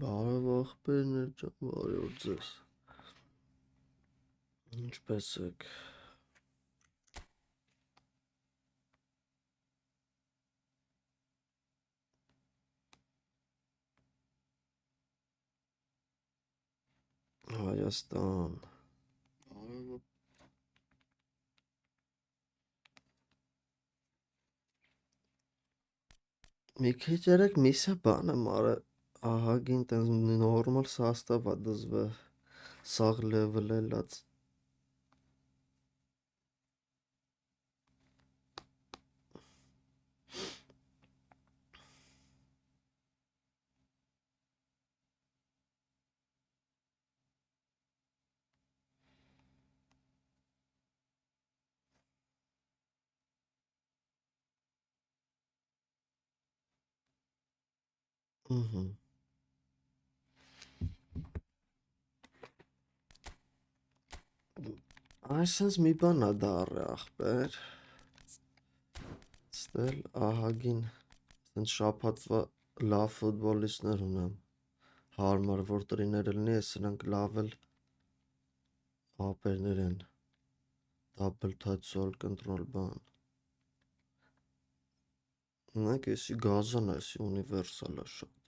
Բարև աղբերներ ջան, բարի օր ձեզ։ Ինչպե՞ս եք։ Հայաստան։ Բարև։ Մի քիչ երեք միսա բանը մարը ահագին տես նորմալ սաստավա դզվե սաղ լևլելած։ Ահա։ Այսպես մի բան ա դառը աղբեր։ Ստել ահագին ասենց շաբաթվա լավ ֆուտբոլիստներ ունեմ։ Հարմար որ տրիները լինի, սրանք լավ էլ ապերներ են։ Double touch soul control բան։ Նայեք, էսի գազան է, էսի ունիվերսալ է շատ։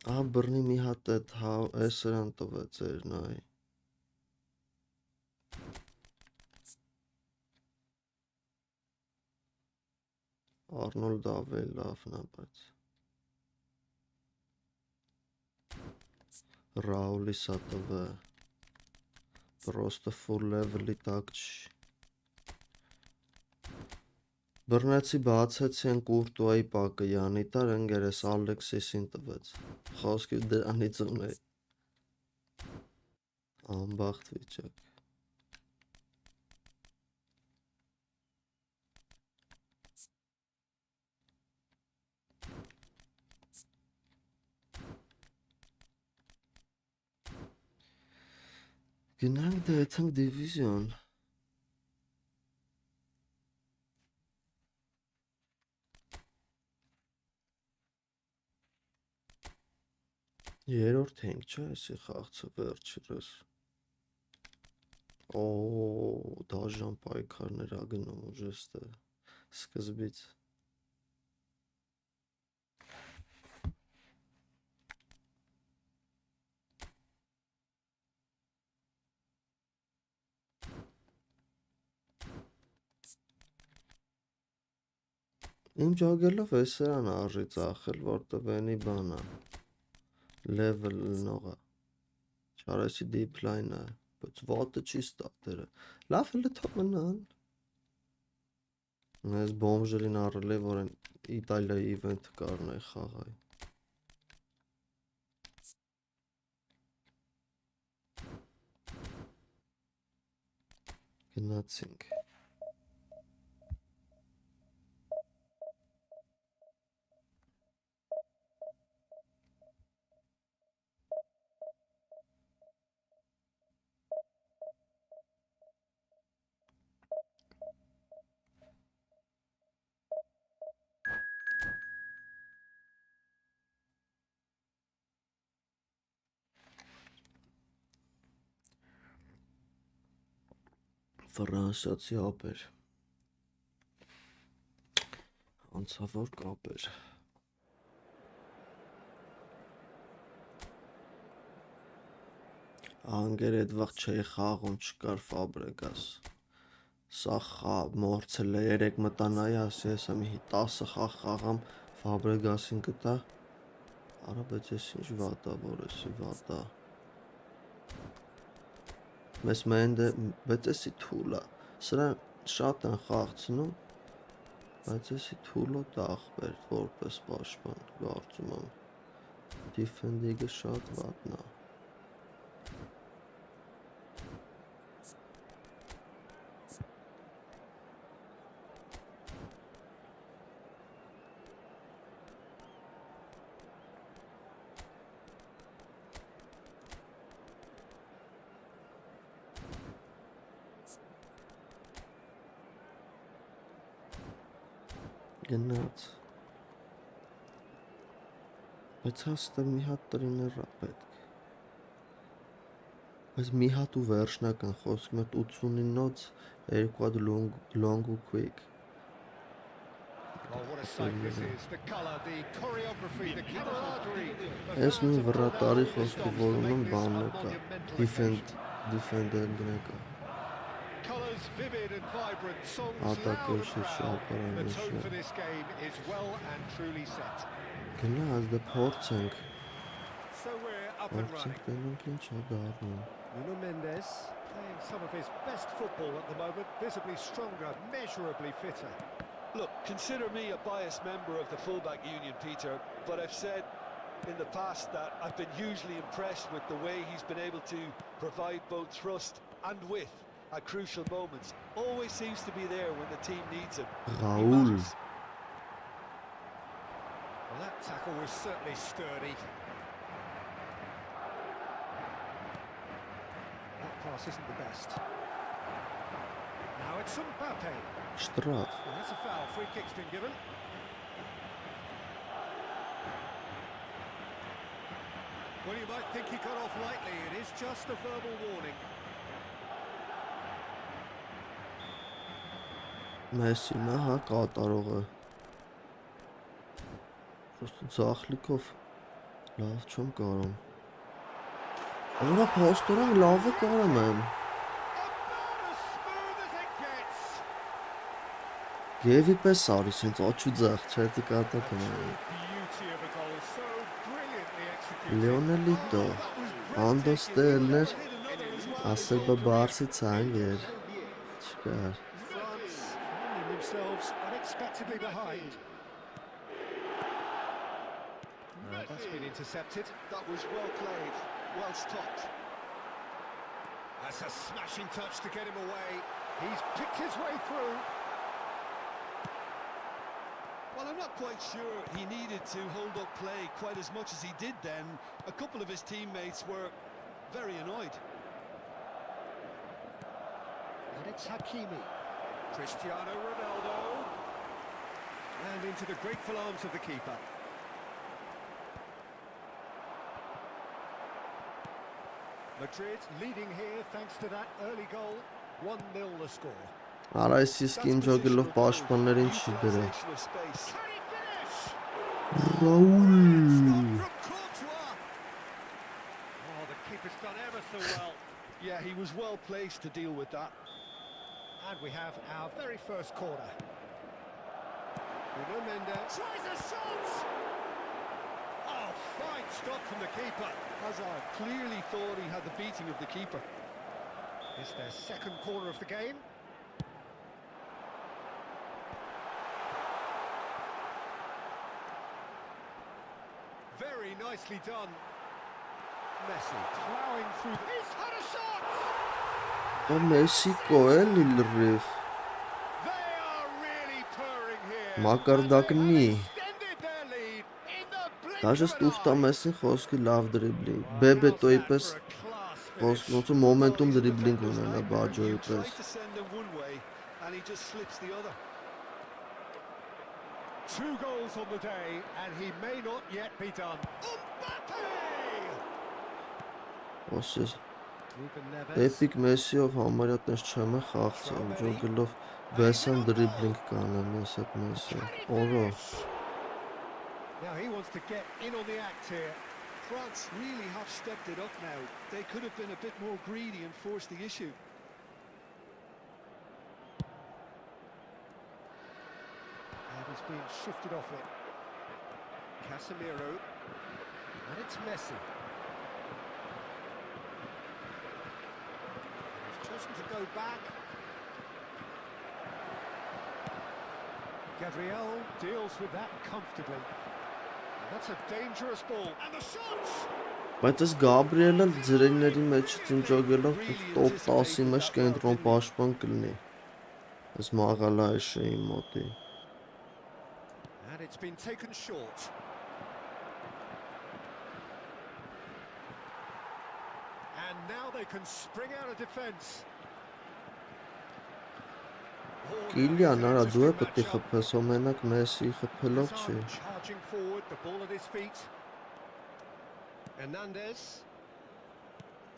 Ահա բռնի մի հատ էդ էսրան տվեց էր նայ։ Արնոլդ ավելի լավն է, բայց Ռաուլի սա տվե։ Պրոստը full level-ի տակ չի։ Բռնեցի բացեցի են Կուրտուայի պակը յանի տար ընգերես Ալեքսիսին տվեց։ Խոսքի դրանից ունե։ Անբախտ վիճակ։ Գնանք դե եթանք դիվիզիոն։ Երորդ ենք չէ, էսի խաղցը վերջերս։ Օ, դաժան պայքարներ ա գնում ուժեստը սկզբից։ Իմ ջոգելով էսրան արժի ծախել, որտև էնի բանա։ Level նողա։ Չարեսի դիպլայն է, բայց վատը չի ստատերը։ Լավ էլ է թողնան։ Ես բոմժերին առել է, որ են Իտալիայի իվենթը կարնայ խաղայ։ Գնացինք։ Ֆրանսիացի ապեր։ Անցավոր կապեր։ Անգեր այդ վաղ չէի խաղում չկար Ֆաբրեգաս։ Սա մորցել է 3 մտանայի ասի ես մի 10 խաղ խաղամ Ֆաբրեգասին կտա։ Արա բայց ես ինչ վատա որ էսի վատա։ Մեզ մենდე, բայց էսի թուլա։ Սրա շատ են խաղցնում, բայց էսի թուլոտ ախպեր որպես պաշտպան կարծում եմ։ Դիֆենդինգը շատ վատնա։ Գնաց։ Բայց հաստը մի հատ տրիներա պետք։ Բայց մի հատ ու վերջնական խոսքի մոտ 89-ոց երկու հատ long ու quick։ Ես մի վրատարի խոսքի որոնում բանն կա, defender-ն կա։ Ատակերշի շապարանիշը։ Գնա ազդը փորձենք։ Փորձենք տենենք ինչ է դառնում։ Nuno Mendes playing some of his best football at the moment, visibly stronger, measurably fitter. Look, consider me a biased member of the fullback union, Peter, but I've said in the past that I've been hugely impressed with the way he's been able to provide both thrust and width at crucial moments. Always seems to be there when the team needs him. Raúl. Well, that tackle was certainly sturdy. That pass isn't the best. Now it's Mbappe. Штраф. Well, that's a foul. Free kick's been given. Well, you might think he got off lightly. It is just a verbal warning. Մեսին է, հա, կատարողը։ Պրոստը ձախլիկով լավ չեմ կարում։ Ոնա պոստորան լավ է կարում եմ։ Գևի պես արի, սենց աչու ձախ, չայտի կատակում է։ Լեոնելիտո, անդոստելներ, ասել բա բարսի ծանգ էր, չկար։ Themselves unexpectedly behind. That's been intercepted. That was well played, well stopped. That's a smashing touch to get him away. He's picked his way through. Well, I'm not quite sure he needed to hold up play quite as much as he did then. A couple of his teammates were very annoyed. And it's Hakimi. Cristiano Ronaldo. And into the grateful arms of the keeper. Madrid leading here thanks to that early goal. 1-0 the score. Արա այս իսկ ինջոգելով պաշտպաններին չի դրել։ Raúl. Oh, the keeper's done ever so well. Yeah, he was well placed to deal with that. And we have our very first corner. Nuno Mendes tries a shot! Oh, fine stop from the keeper. Hazard clearly thought he had the beating of the keeper. It's their second corner of the game. Very nicely done. Messi ploughing through. He's had a shot! Ո Մեսիկո էլի լրիվ։ They are really purring here. Մակարդակնի։ Extended their lead in the blink Դաժե of an ստուֆտա eye. Մեսին խոսքի լավ դրիբլինգ։ Բեբետոյի պես For a class խոսքի finish. ոնց ու մոմենտում դրիբլինգ ունենա You բաջոյի try պես։ to send him one way and he just slips the other. 2 goals on the day, and he may not yet be done. Mbappe! Ոսես Ruben Neves. էպիկ Մեսիով համարյա տես չեմ է խաղցել, ինջոգելով բեսան դրիբլինգ կանեմ ես այդ Մեսի։ Օրո։ Now he wants to get in on the act here. France really have stepped it up now. They could have been a bit more greedy and forced the issue. And he's being shifted off it. Casemiro. And it's Messi. He's chosen to go back. Gabriel deals with that comfortably. And that's a dangerous ball. And the shots! Բայց այս Գաբրիելը ձրեների մեջից ինջոգելով տոպ 10-ի մեջ կենտրոն պաշտպան կլինի։ Այս մաղալա է շեի մոտի։ And it's been taken short. And now they can spring out of defence. Կիլիան, արա դու է պետք է խփես, ո մենակ Մեսի խփելով չի։ Charging forward, the ball at his feet. Hernandez.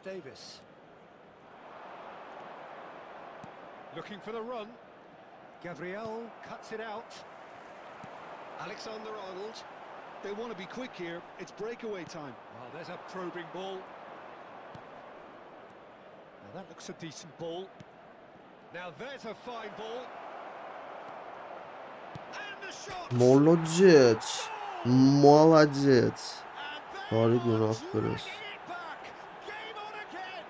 Davis. Looking for the run. Gabriel cuts it out. Alexander-Arnold. They want to be quick here. It's breakaway time. Well, there's a probing ball. Now that looks a decent ball. Now there's a fine ball. And the shot! Молодец. Молодец. Harry günah verir. Game on again.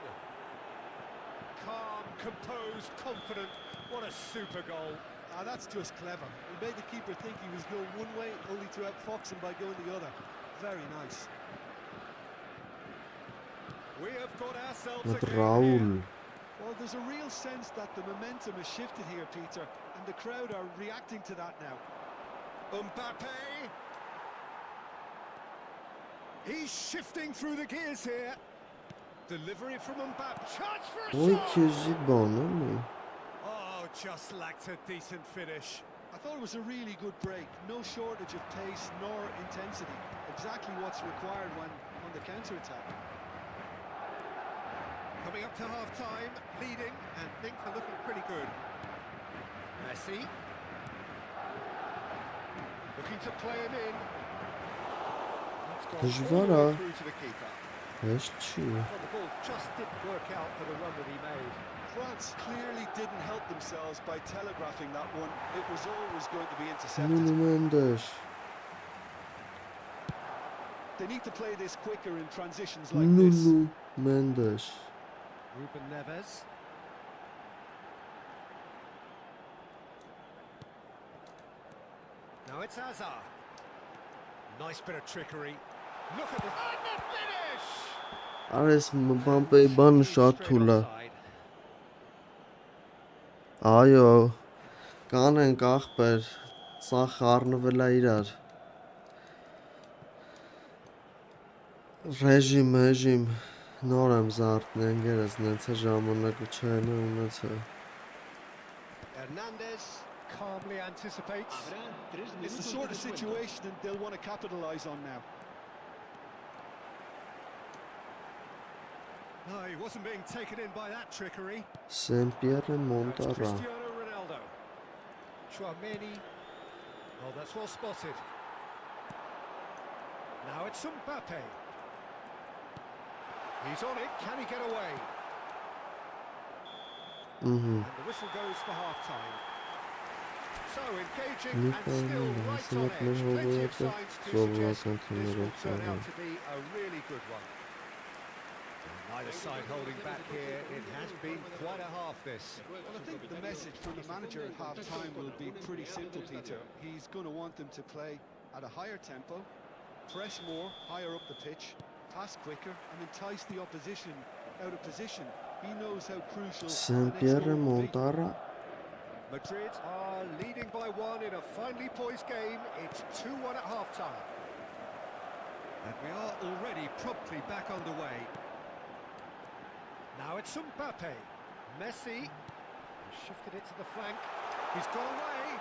Calm, composed, confident. What a super goal. That's just clever. He made the keeper think he was going one way, only to outfox him by going the other. Very nice. We have got ourselves a Met game Raul. here. Well, there's a real sense that the momentum has shifted here, Peter, and the crowd are reacting to that now. Mbappe. He's shifting through the gears here. Delivery from Mbappe. Chance for a Oy shot. kezi bana mı? Oh, just lacked a decent finish. I thought it was a really good break. No shortage of pace nor intensity. Exactly what's required when on the counter-attack. Coming up to half-time, leading, and things are looking pretty good. Messi. Looking to play him in. That's gone all the way through to the keeper. Heç çi. Well, the ball just didn't work out for the run that he made. France clearly didn't help themselves by telegraphing that one. It was always going to be intercepted. Nuno Mendes. They need to play this quicker in transitions like this. Nuno Mendes. Ruben Neves. Now it's Hazard. Nice bit of trickery. Look at the and the finish. Արես Մբամպեի բանը շատ թույլ է։ Այո, կանենք ախպեր, սա խառնվել է իրար։ Ռեժիմ, նոր եմ զարթն ընկերս, նենց է ժամանակը չեն է ունեցել։ Hernandez calmly anticipates. It's the sort of situation that they'll want to capitalise on now. No, he wasn't being taken in by that trickery. Սեմպիերը Now it's Մոնտարա։ Cristiano Ronaldo. Chouameni. Oh, that's well spotted. Now it's Mbappe. He's on it. Can he get away? And the whistle goes for half-time. So engaging and still right on edge. Plenty of signs to suggest this will turn out to be a really good one. Neither side holding back here. It has been quite a half, this. Well, I think the message from the manager at half-time will be pretty simple, Peter. He's going to want them to play at a higher tempo, press more, higher up the pitch, pass quicker, and entice the opposition out of position. He knows how crucial the next Սեմպիերը goal will be. Մոնտարա։ Madrid are leading by one in a finely poised game. It's 2-1 at half-time. And we are already promptly back underway. Now it's Mbappe. Messi has shifted it to the flank. He's gone away.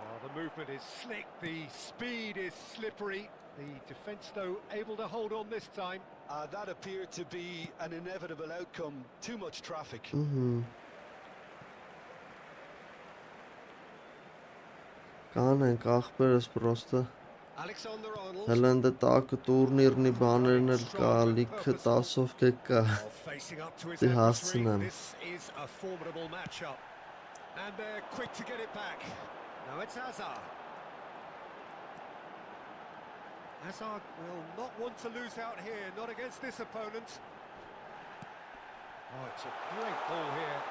Oh, the movement is slick. The speed is slippery. The defence, though, able to hold on this time. That appeared to be an inevitable outcome. Too much traffic. Կանենք ախպերս պրոստը։ Alexander-Arnold. Հելանդը տակը տուրնիրնի բաներն էլ կա, լիքը 10-ով կա։ Facing up to his Դե adversary. հասցնեմ։ This is a formidable matchup. And they're quick to get it back. Now it's Hazard. Hazard will not want to lose out here, not against this opponent. Oh, it's a great ball here.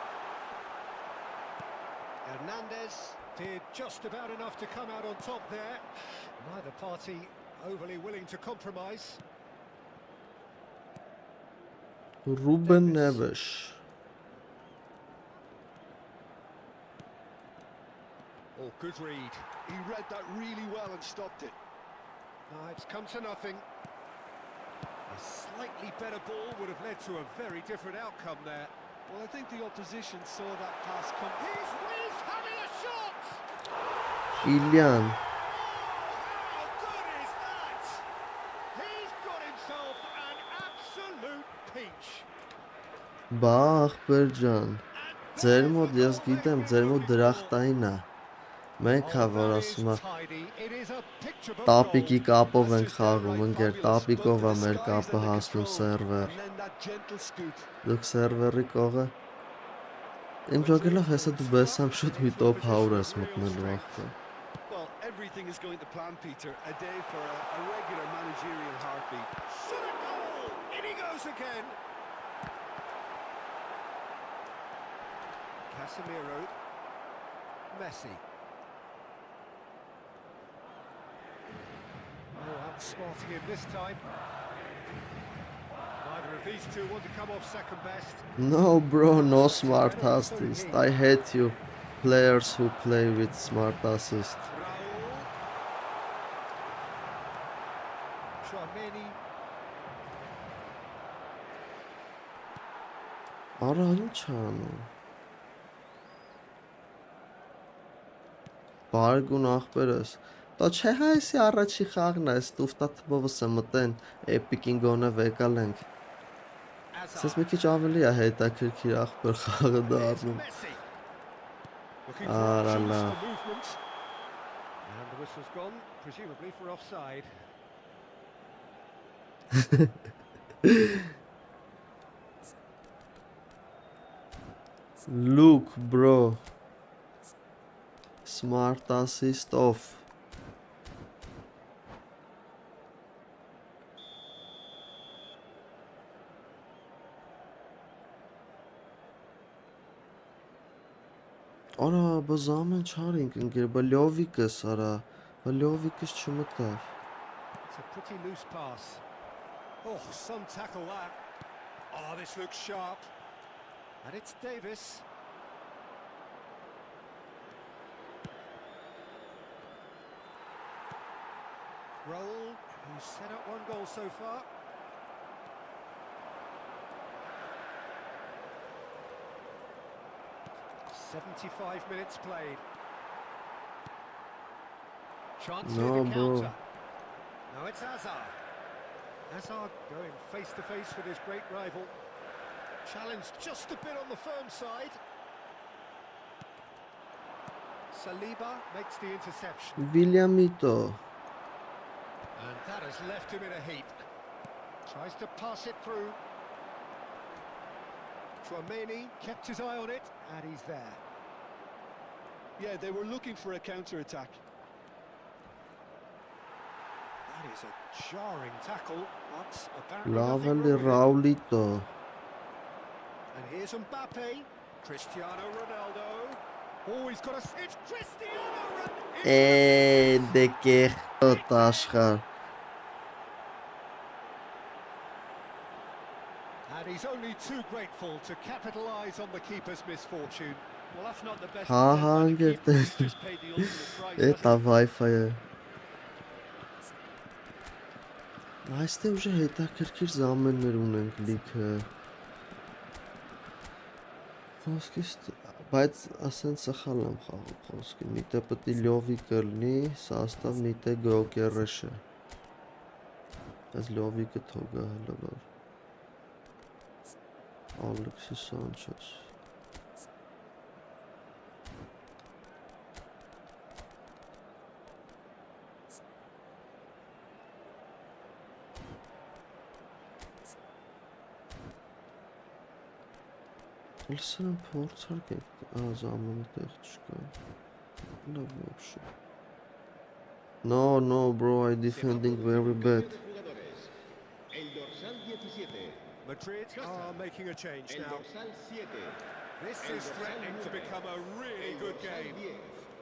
Hernandez did just about enough to come out on top there. Neither party overly willing to compromise. Ruben Neves. Oh, good read. He read that really well and stopped it. No, it's come to nothing. A slightly better ball would have led to a very different outcome there. Well, I think the opposition saw that pass come. He's having a shot! Իլյան, How good is that? Բա ախպեր ջան, ձեր մոտ ես գիտեմ, ձեր մոտ դրախտային է։ Մենք հա որ ասում է տապիկի կապով ենք խաղում, ընկեր, տապիկով է մեր կապը հասնում սերվեր։ Դուք սերվերի կողը։ Իմ ջոգելով հեսա դու բեսամ շուտ մի տոփ 100 ես մտնելու ախպեր։ Well, everything is going to plan, Peter. A day for a regular managerial heartbeat. Shot a goal! In he goes again. Casemiro. Messi. Oh, outsmarting him this time. Neither of these two want to come off second best. No bro, no smart assist. I hate you players who play with smart assist. Raul. Tchouameni. Արա ինչ անում։ Բարգուն ախպերս։ Դա չէ հայսի առաջի խաղն է, ստուֆտա թվովս է մտեն, էպիկին գոնը վեկալենք։ Սես մի քիչ ավելի է հետաքրքիր ախպեր խաղը դառնում։ Արա լավ։ And the whistle's gone, presumably for offside. Look bro. Smart assist off. Արա, բզամ են չարինք ընկեր, բա լյովիկս արա, բա լյովիկս չմտավ։ It's a pretty loose pass. Oh, some tackle that. Oh, this looks sharp. And it's Davis. Raul, who's set up one goal so far. "75 minutes played. Chance here No, to bro. counter. Now it's Hazard. Hazard going face to face with his great rival. Challenge just a bit on the firm side. Saliba makes the interception. Վիլյամիտո։ And that has left him in a heap. Tries to pass it through. Tchouameni kept his eye on it, and he's there. Yeah, they were looking for a counter-attack. That is a jarring tackle, but apparently Լավ nothing էլի wrong with it. Ռաուլիտո։ And here's Mbappe, Cristiano Ronaldo. Oh, he's got a... It's Cristiano Ronaldo! Դե կեղտոտ աշխար։ And he's only too grateful to capitalise on the keeper's misfortune. Well, that's not the best Հա, attempt հա, by the ընկեր, keeper. He's just paid the ultimate price, Էտա hasn't he? Wi-Fi-ը։ Այստեղ ուժը հետաքրքիր զամեններ ունենք լիքը։ Խոսքից, բայց ասեն սխալ եմ խաղում խոսքի։ Միտը պետք է լյովիկը լինի, սաստավ միտը գոկերեշը։ Այս լյովիկը թողա հələ որ։ Ալեքսիս Սանչես։ Լսեմ փորձարք եք, զամանը տեղ չկա։ Լավ вообще։ No, bro, I defending very bad. Madrid are making a change now. This is threatening to become a really good game.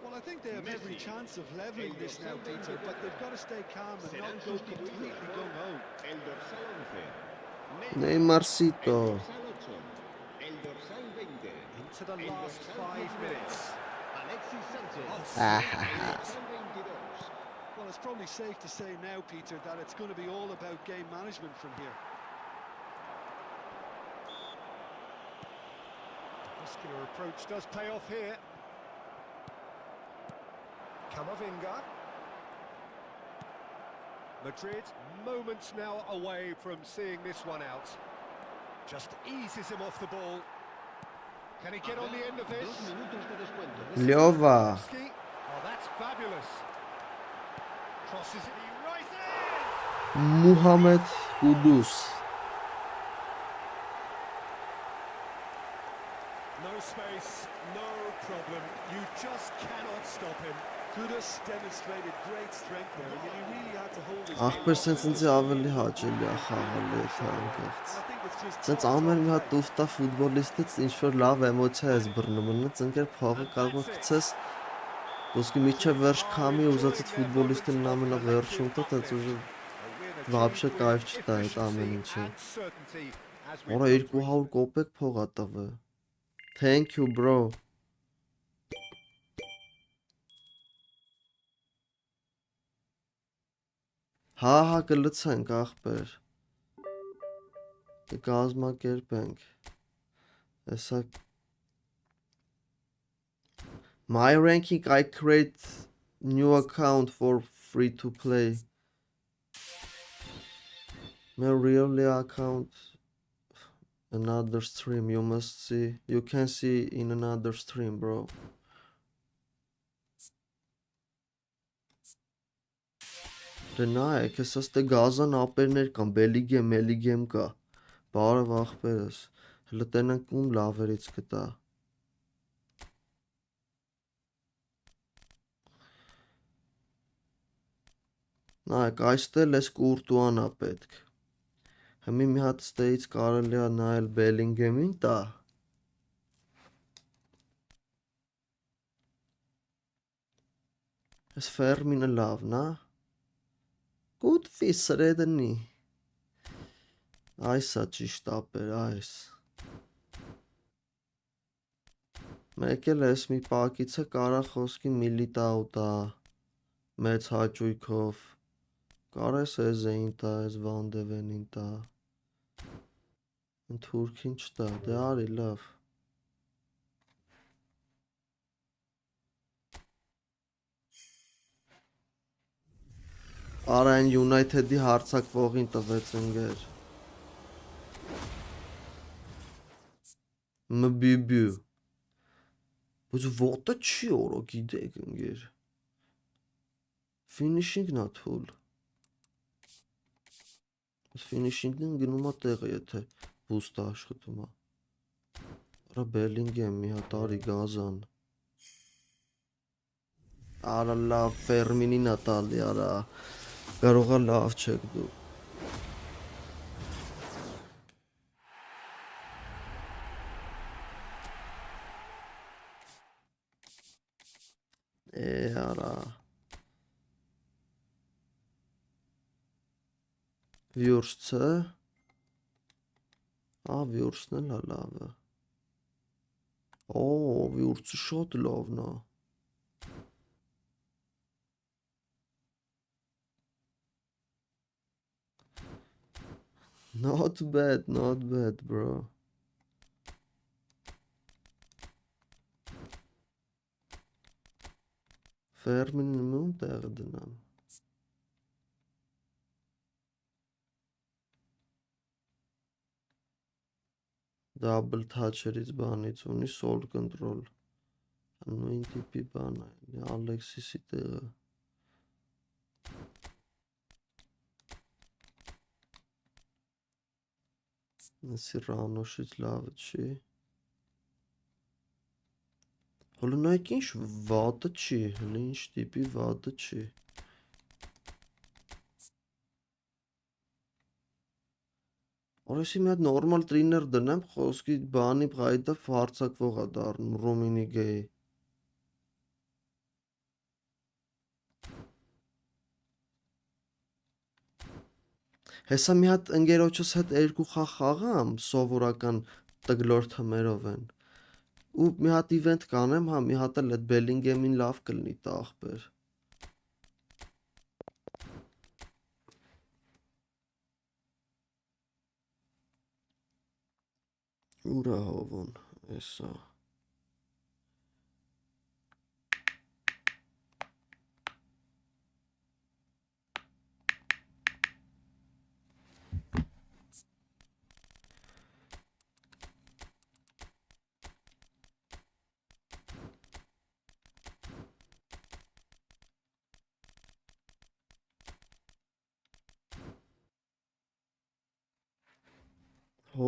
Well, I think they have every chance of levelling this now, Peter, but they've got to stay calm and not go completely gung-ho. Neymarcito. Into the last 5 minutes. Well, it's probably safe to say now, Peter, that it's going to be all about game management from here. Muscular approach does pay off here. Camavinga. Madrid moments now away from seeing this one out. Just eases him off the ball. Can he get on the end of this? Լյովա Oh, that's fabulous. Crosses it, he rises! Մուհամեդ Կուդուս No space, no problem. You just cannot stop him. Kudus demonstrated great strength there. I mean, he really had to hold his Ախպեր սենց ինձ ավելի հաճելի է խաղալը եթե անկեղծ I think it's just Սենց ամեն մի հատ ուստա ֆուտբոլիստից ինչ-որ լավ էմոցիա ես բռնում նենց ընկեր փողը կարող է գցես ոսկի միջև վերջ քամի ուզածդ ֆուտբոլիստին ամենավերջում տա դա ուժը вообще կայֆ չտա այդ ամեն ինչը Որա 200 կոպեկ փող ա տվը Thank you bro Հա կլցենք ախպեր կկազմակերպենք Հեսա My ranking I create new account for free to play My really account another stream you can see in another stream bro Դնայեք, հեսաս տե գազան ապերներ կան, բելիգեմ կա, բարև ախպերս, հլը տենանք ում լավերից կտա։ Նայեք, այստել ես կուրտուան ա պետք, հմի մի հատ ստեից կարելի ա նայել բելինգեմին տա։ Ես ֆերմինը լավն ա։ Good fish սրեդնի Այս ա ճիշտ ապեր, այս Մեկ էլ ես մի պակիցը կարա խոսքի միլիտա ուտա Մեծ հաճույքով Կարես ես էին տա, ես վանդևենին տա Թուրքին չտա, դե արի լավ Արա այն United-ի հարցակվողին տվեց ընգեր Մբիբյու Բայց ոտը չի օրո գիտեք ընգեր Ֆինիշինգն ա թուլ Ֆինիշինգն գնում ա տեղը եթե բուստ աշխատում ա Արա բելինգեմ մի հատ արի գազան Արա լավ ֆերմինին ա տալի արա Կարողա լավ չեք դու արա Վյուրսը վյուրսն էլ ա լավը վյուրսը շոտ լավն ա Not bad, bro. Ֆերմինը ում տեղը դնամ Double touch-երից բանից ունի soul control Նույն տիպի բան է Ալեքսիսի տեղը Սիրանոշից լավը չի Հոլը նայք ինչ վատը չի Հլը ինչ տիպի վատը չի Օրեսի մի հատ նորմալ տրիներ դնեմ Խոսքի բանի պղայդը վարցակվող ա դարնում Ռումինի գեի Հեսա մի հատ ընգերոջս հետ երկու խաղամ Սովորական տգլոր թմերով են ու մի հատ իվենտ կանեմ, հա, մի հատ էլ այդ Բելինգեմին լավ կլինի տա ախպեր։ Ուրա հովոն, էսա։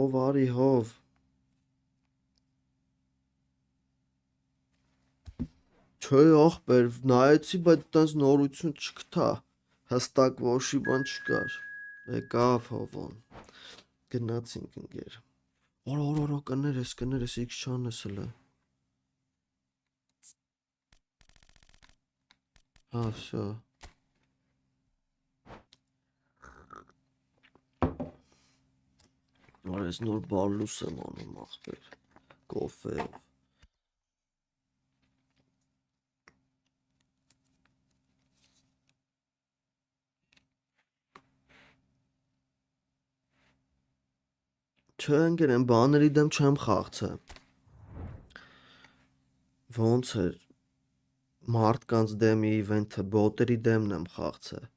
Հով արի հով։ Չէ, ախպեր, նայեցի, բայց տենց նորություն չգտա։ Հստակ ոչի բան չկար։ Եկավ հովոն։ Գնացինք ընկեր։ Օր, կներես, X չանես հլը։ Հա, всё։ Արես նոր բալուս եմ անում ախպեր։ Կոֆեով։ Չէ, ընկեր, են բաների դեմ չեմ խաղցել։ Ոնց էր մարդկանց դեմ իվենթը բոտերի դեմն եմ խաղցել։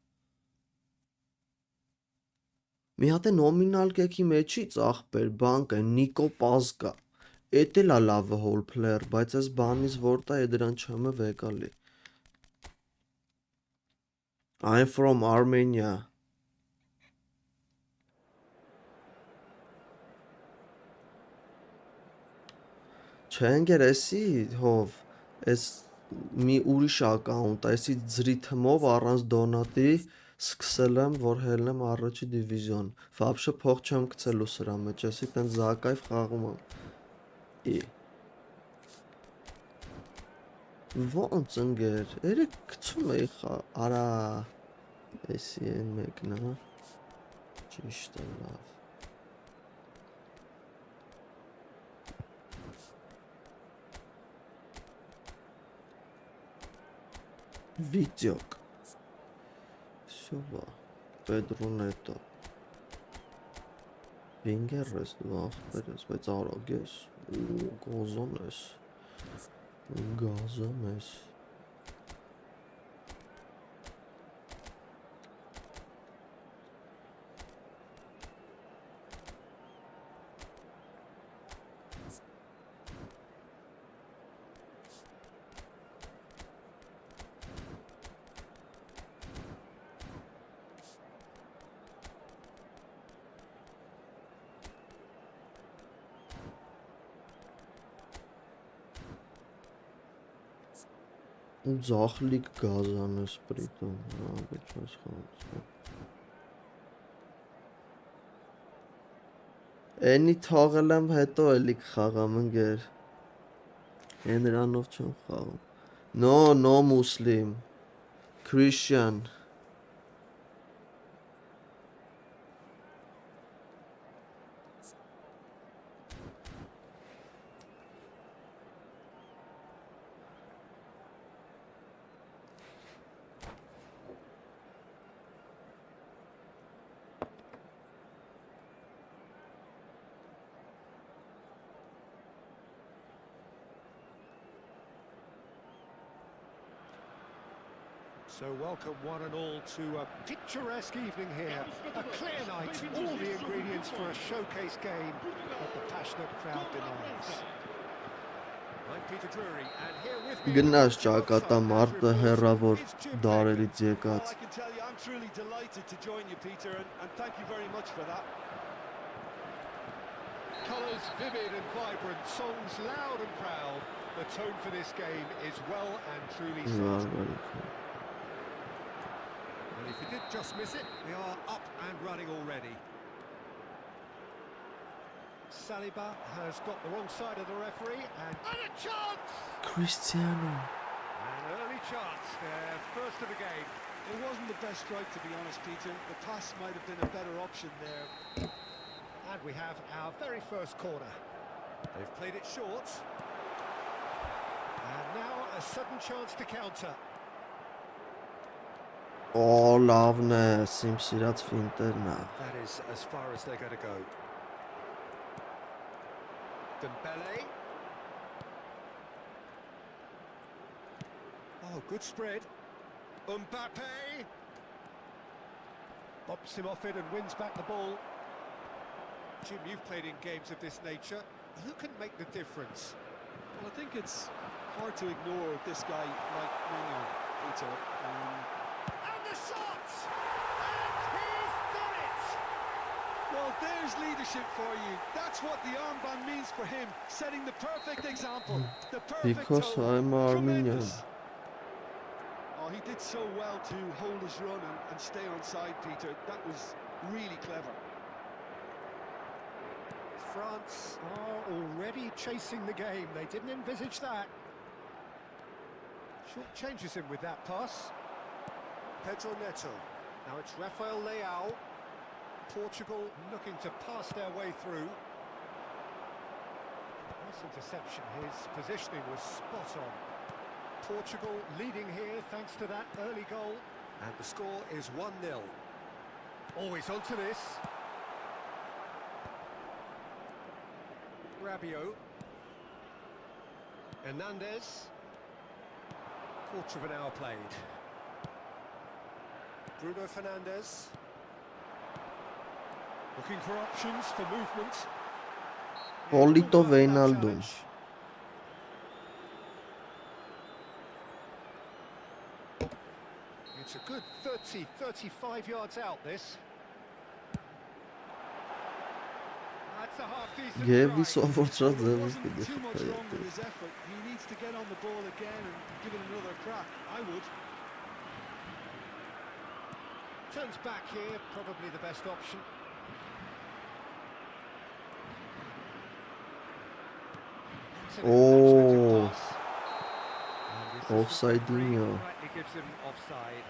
Մի հատ է նոմինալ կեքի մեջից ախպեր բանկ է Նիկո Պազկա։ Էդ էլ է լավը հոլ փլեյեր, բայց այս բանից որտա է դրան չեմ վեկալի։ I'm from Armenia։ Չէ, ընկեր, էսի հով, էս մի ուրիշ ակաունտ, էսի ձրի թմով առանց դոնատի սկսել եմ, որ հելնեմ առաջի դիվիզիոն։ Վաբշե փող չեմ գցելու սրա մեջ, էսի տենց զակայվ խաղում եմ։ Ոնց ընկեր, երեք գցում էի արա, էսի են մեկն է, ճիշտ է լավ։ Վիդյոկ։ Всё, Pedro Neto։ Վինգեր ես դու ախպեր ես, բայց արագ ես, գոզոն ես, գազում ես։ Ու ձախլիկ գազան ես պրիտոմ, ագեչ ես խանցում։ Էնի թաղել եմ հետո էլի կխաղամ ընկեր։ Է նրանով չեմ խաղում։ No Muslim, Christian։ So welcome one and all to a picturesque evening here. A clear night, all the ingredients for a showcase game that the passionate crowd demands. I'm Peter Drury, and here with me... Գնաս ճակատա մարդը հեռավոր դարերից եկած։ I can tell you, I'm truly delighted to join you, Peter, and thank you very much for that. Colours vivid and vibrant, songs loud and proud. The tone for this game is well and truly set. And if you did just miss it, we are up and running already. Saliba has got the wrong side of the referee and a chance! Cristiano. An early chance there, first of the game. It wasn't the best strike, to be honest, Peter. The pass might have been a better option there. And we have our very first corner. They've played it short. And now a sudden chance to counter. Օ, լավն է, իմ սիրած ֆինտերն է։ That is as far as they're going to go. Dembele. Oh, good spread. Mbappe. Bops him off it and wins back the ball. Jim, you've played in games of this nature. Who can make the difference? Well, I think it's hard to ignore this guy like Mourinho, Peter. And the shot! And he's done it! Well There's leadership for you. That's what the armband means for him, setting the perfect example, the perfect Because tone. I'm Armenian. Tremendous. Oh, he did so well to hold his run and stay on side, Peter. That was really clever. France are already chasing the game. They didn't envisage that. Short changes him with that pass. Pedro Neto. Now it's Rafael Leao. Portugal looking to pass their way through. Nice interception. His positioning was spot on. Portugal leading here thanks to that early goal. And the score is 1-0. Always onto this. Rabiot. Hernandez. Quarter of an hour played. Bruno Fernandes. Looking for options for movement. Polito Wijnaldum. It's a good 35 yards out, this. That's a half-decent Եվ try. սովորած It ձևով wasn't պիտի too much խփեի wrong with այդտեղ։ his effort. He needs to get on the ball again and give it another crack. I would. Turns back here, probably the best option. That's an imaginative Oh. pass. And the assistant Offside-inho. referee rightly gives him offside.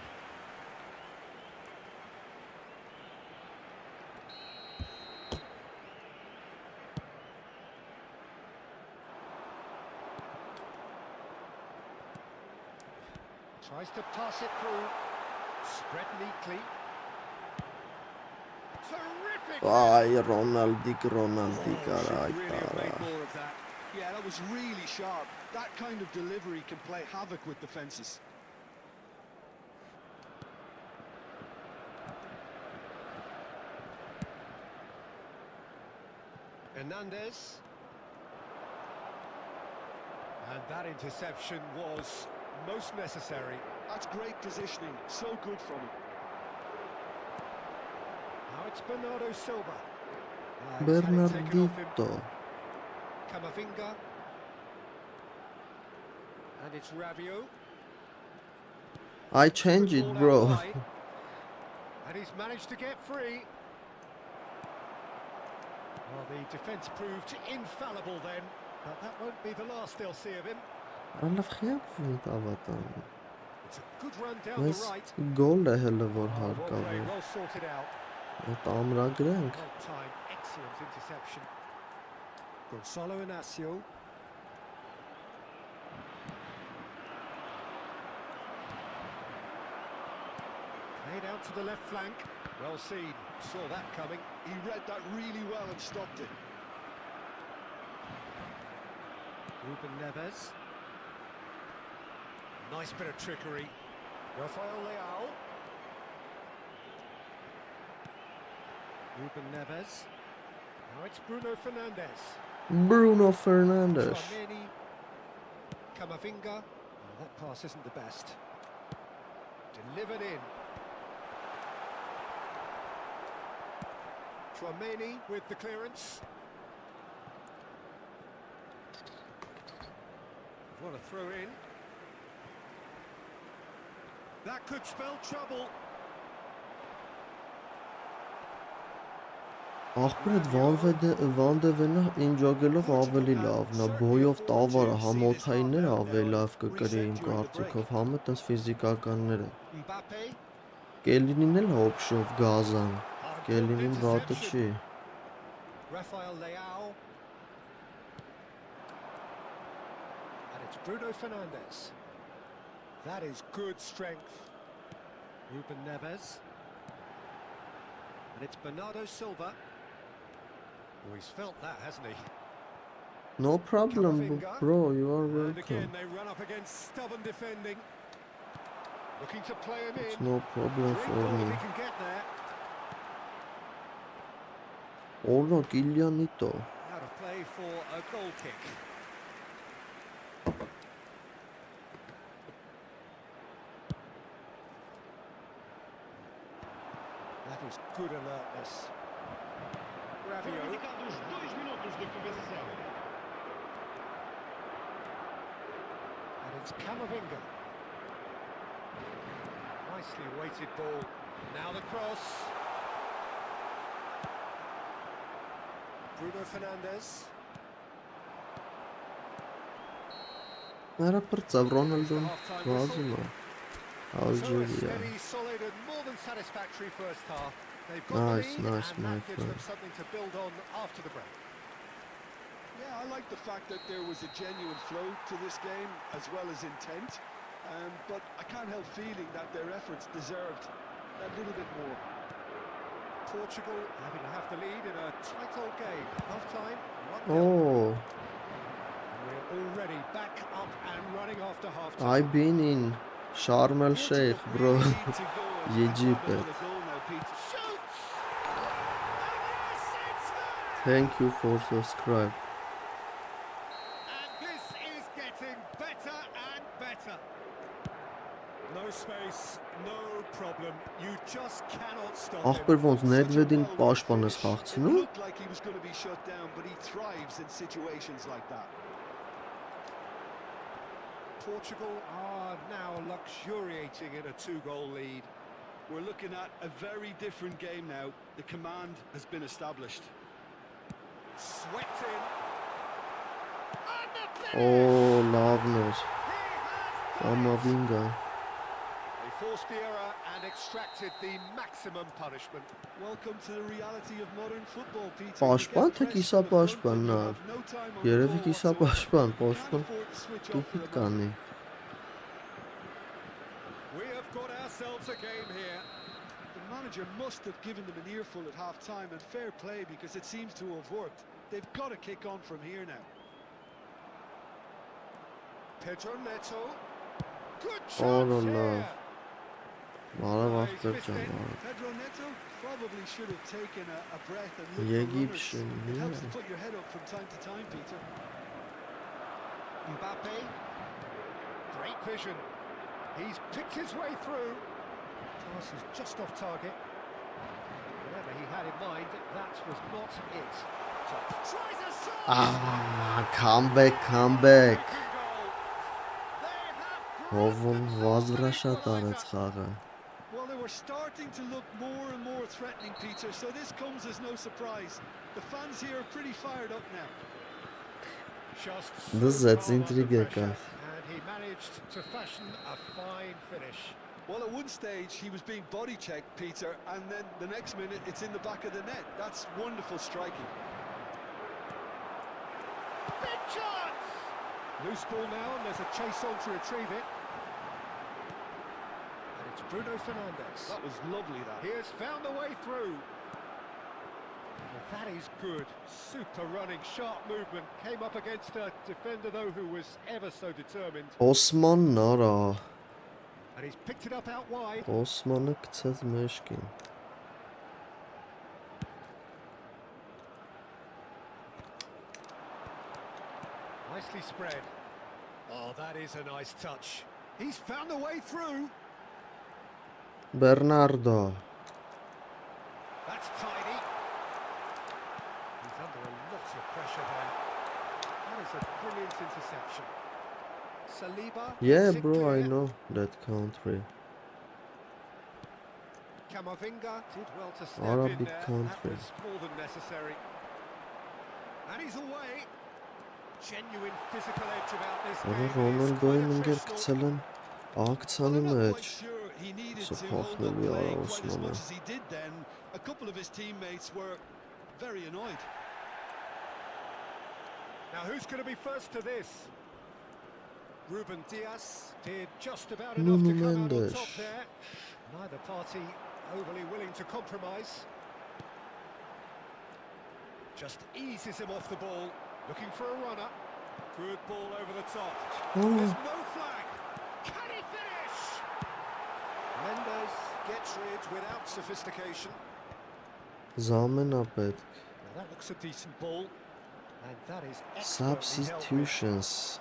Tries to pass it through. Spread neatly. Terrific! Ay, Ronaldic, Should ay, really have made տարա։ more of that. Yeah, that was really sharp. That kind of delivery can play havoc with defences. Hernandez. And that interception was most necessary. That's great positioning. So good from him. Now it's Bernardo Silva. He's had it taken off him. Bernardito. Camavinga. And it's Rabiot. I changed it, Ball out bro. wide. And he's managed to get free. Well, the defence proved infallible then, but that won't be the last they'll see of him. Անլավ խիապվին տավատան։ It's a good run down the Այս right. գոլ է հելը որ Oh, well played, հարկավոր։ well sorted out. Այդ ամրագրենք։ Well timed, excellent interception. Gonzalo Inacio. Played out to the left flank. Well seen, saw that coming. He read that really well and stopped it. Ruben Neves. Nice bit of trickery. Rafael Leao. Ruben Neves. Now it's Bruno Fernandes. Bruno Fernandes. Tchouaméni. Camavinga. Oh, that pass isn't the best. Delivered in. Tchouaméni with the clearance. What a throw in. That could spell trouble. Ախպրետ Վանդևենը ինջոգելով ավելի լավն է, բոյով տավարը համոթայինները ավելի լավ կկրի իմ կարծիքով, համը տենց ֆիզիկականները։ Mbappe. Կելինին էլ հոպշով գազան, Oh, good Կելինին վատը չի։ interception. Rafael Leao. And it's Bruno Fernandes. That is good strength. Ruben Neves. And it's Bernardo Silva. Oh, he's felt that, hasn't he? No problem, Camavinga. bro, you are And again, welcome. they run up against stubborn defending. Looking to play him It's in. no problem Great for ball if me. he can get there. Օրնո Կիլիանիտո։ Out of play for a goal kick. That is good alertness. And it's Camavinga. Nicely weighted ball. Now the cross. Bruno Fernandes. Նրա պրծավ Ռոնալդոն վազում է So a Ալժիրիա steady, solid and more than satisfactory first half. They've got Nice, the lead nice, and my that gives them friend. something to build on after the break. Yeah, I like the fact that there was a genuine flow to this game as well as intent. But I can't help feeling that their efforts deserved a little bit more. Portugal having to have the lead in a tight old game. Half-time, 1-0. Oh, We're already back up and running after half-time. I've been in Sharm el Sheikh, bro. Egypt. Thank you for subscribe. And this is getting better and better. No space, no problem. You just cannot stop him. Ախպեր ոնց Nedvedin Such a պաշտպան ես well-run finish. It խաղցնում։ looked like he was going to be shut down, but he thrives in situations like that. Portugal are now luxuriating in a 2-goal lead. We're looking at a very different game now. The command has been established. Swept in. And the finish! Oh, լավն էր։ He has done it! Կամավինգա։ They forced the error and extracted the maximum punishment. Welcome to the reality of modern football, Peter. Պաշտպան թե You get կիսա pressed from պաշտպան the front and you նա։ have no time on the Երևի ball կիսա whatsoever. պաշտպան, Can't պաշտպան afford to switch off տուփիտ for a կանի։ We have got ourselves a game here. The manager must have given them an earful at half-time, and fair play because it seems to have worked. They've got to kick on from here now. Pedro Neto. Good Oh, chance no, here. no. Մարավ He's ախպեր missed ջան, it. մարավ։ Pedro Neto probably should have taken a breath and looked for runners. Եգիպշն, It helps to yeah. put your head up from time to time, Peter. Mbappe. Great vision. He's picked his way through. Pass is just off target. Whatever he had in mind, that was not it. Tries a shot. Comeback, comeback։ Goal. They have Ովն grabbed վազրաշատ themselves an արեց equaliser. խաղը։ Well, they were starting to look more and more threatening, Peter, so this comes as no surprise. The fans here are pretty fired up now. Just Դզեց so calm ինտրիգ under եկավ։ pressure, and he managed to fashion a fine finish. Well, at one stage, he was being body checked, Peter, and then the next minute, it's in the back of the net. That's wonderful striking. Big chance! Loose ball now, and there's a chase on to retrieve it. And it's Bruno Fernandes. That was lovely, that. He has found the way through. Well, that is good. Super running, sharp movement. Came up against a defender, though, who was ever so determined. Օսմանն արա, And he's picked it up out wide. Օսմանը գցեց մեջքին։ Nicely spread. Oh, that is a nice touch. He's found the way through. Բեռնարդո։ That's tidy. He's under a lot of pressure there. That is a brilliant interception. Saliba. Yeah, gets it bro, I clear. know that country. Camavinga did well to step Arabic in there. country. That was more than necessary. And he's away. Genuine physical edge about this Ահա game. It's Ռոնալդոին quite ընկեր attritional. գցել են Well, ակցանի I'm not մեջ։ quite sure he needed So to hold up Hoffman, we are play also quite as on much it. as he did then. A couple of his teammates were very annoyed. Now who's going to be first to this? Ruben Diaz did just about Nuno enough to come out on Mendes. top there. Neither party overly willing to compromise. Just eases him off the ball, looking for a runner. Good ball over the top. There's Oh, no flag. Can he finish? Mendes gets rid without sophistication. զամենապետք։ Now that looks a decent ball. And that is excellently dealt with. Substitutions։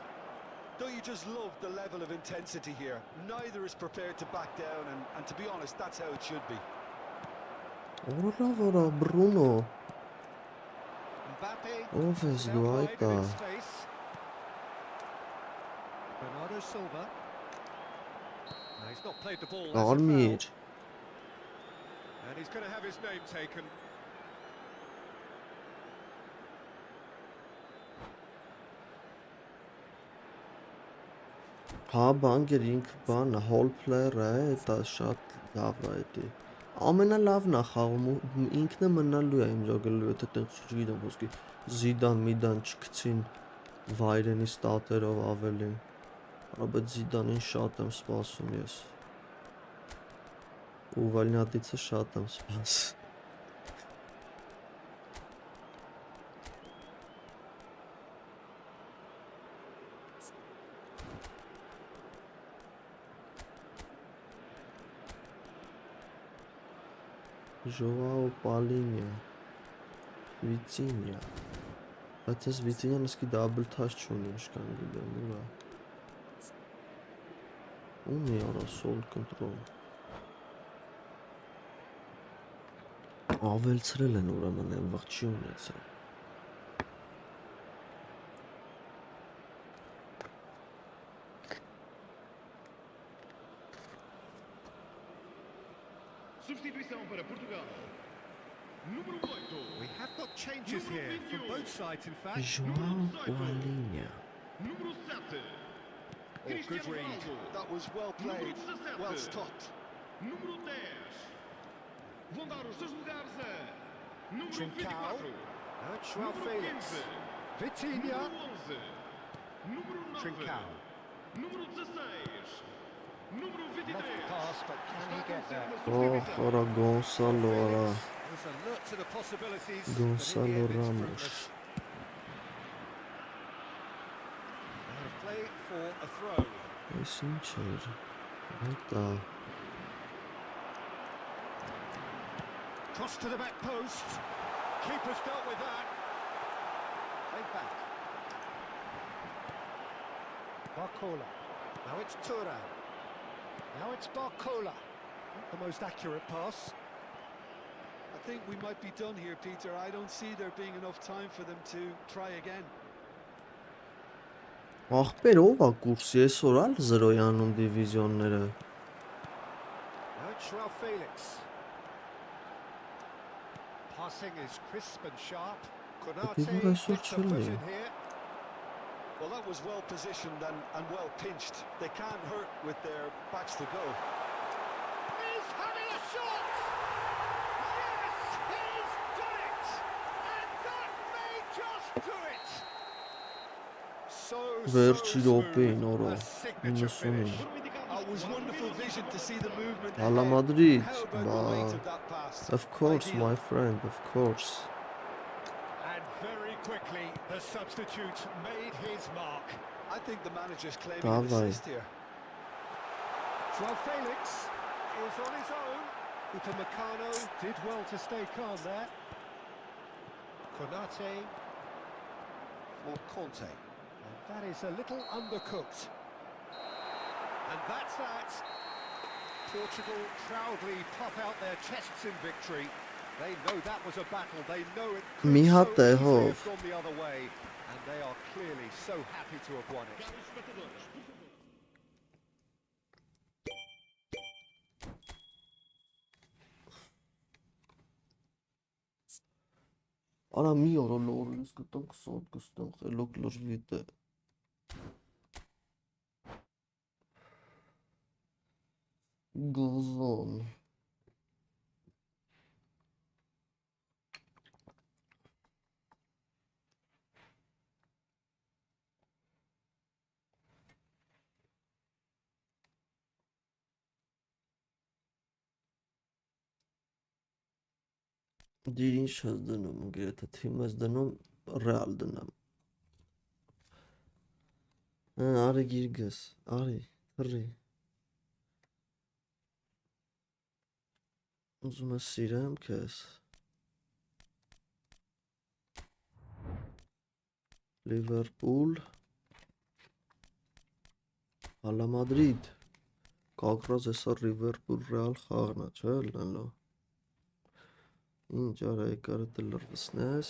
Don't you just love the level of intensity here? Neither is prepared to back down, and to be honest, that's how it should be. Որա Բրունո։ Ով ես դու այդ ա։ Bernardo Silva. No, he's not played the ball. Արմիր։ And he's going to have his name taken. Հա, բանկեր ինքը բանը, հոլ պլեյերը է, դա շատ լավ է էդի։ Ամենալավն է խաղում ու ինքն է մնալու է իմ զոգելու, եթե տենց չգիտեմ, ոսկի Զիդան միդան չգցին վայրենի ստատերով ավելի։ Բայց Զիդանին շատ եմ սպասում ես։ Ու Վալնյատիցը շատ եմ սպասում։ Ժովաո Պալինյա, Վիցինյա, բայց ես Վիցինյան իսկի դաբլ թաչ չունի, ինչքան գիտեմ, ուրա։ Ունի արա սոլ կնտրոլ։ Ավելցրել են ուրեմն են վաղ չի ունեցել։ Substituição para Portugal. Número 8. We have got changes here from both sides, in fact. Ժովաո Պալինյա։ Número 7. Oh, good read. That was well played, well stopped. Número 10. Vão dar os seus lugares a número Trincao. 24. Now it's Joao Número Felix. 15. Vitinha. Número 11. Número 9. Trincao. Número 16. Número 23. Left pass, but can he get there? Օհ, արա Գոնսալո, արա Was alert to the possibilities. Գոնսալո Ռամոս։ And a play for a throw. Այս ինչ էր։ Այդա։ Cross to the back post. Keeper's dealt with that. Played back. Barcola. Now it's Turan. Now it's Barcola. Not the most accurate pass. I think we might be done here, Peter. I don't see there being enough time for them to try again. Ախպեր ով ա կուրսի այսօր ալ 0-ի անում դիվիզիոնները։ Now it's Joao Felix. Passing is crisp and sharp. Konate People are so gets a chilly. push in here. Well, that was well positioned and well pinched. They can't hurt with their backs to go. He's having a shot! Yes, he's done it! And that may just do it! So Վերջի րոպեին smooth, օրո a signature 90-ին։ finish. It was wonderful vision to see the movement. Ալա ahead. Մադրիդ, How about the բա, weight of that pass? of course, Ideal. my friend, of course։ And very quickly, the substitute made his mark. I think the manager's claiming Давай. an assist here. Joao Felix is on his own. Upamecano did well to stay calm there. Konate for Conte. And that is a little undercooked. And that's that. Portugal proudly puff out their chests in victory. They know that was a battle. They know it could Մի so հատ է easily հով։ have gone the other way. And they are clearly so happy to have won it. Caros espectadores, por favor. Արա մի օրը լորես գտամ 20 կստամ խելոք լրվիտ է։ Գոզոն։ Դիր ինչ ես դնում, եթե թիմ ես դնում, ռեալ դնեմ։ Արի գիրգես, արի, հռի։ Ուզում ես սիրեմ քեզ։ Լիվերպուլ, Ալա Մադրիդ, կակրոզ այսօր Լիվերպուլ ռեալ խաղն է, չէ՞ լալո։ Ինչ արա եկարը դե լրվսնես։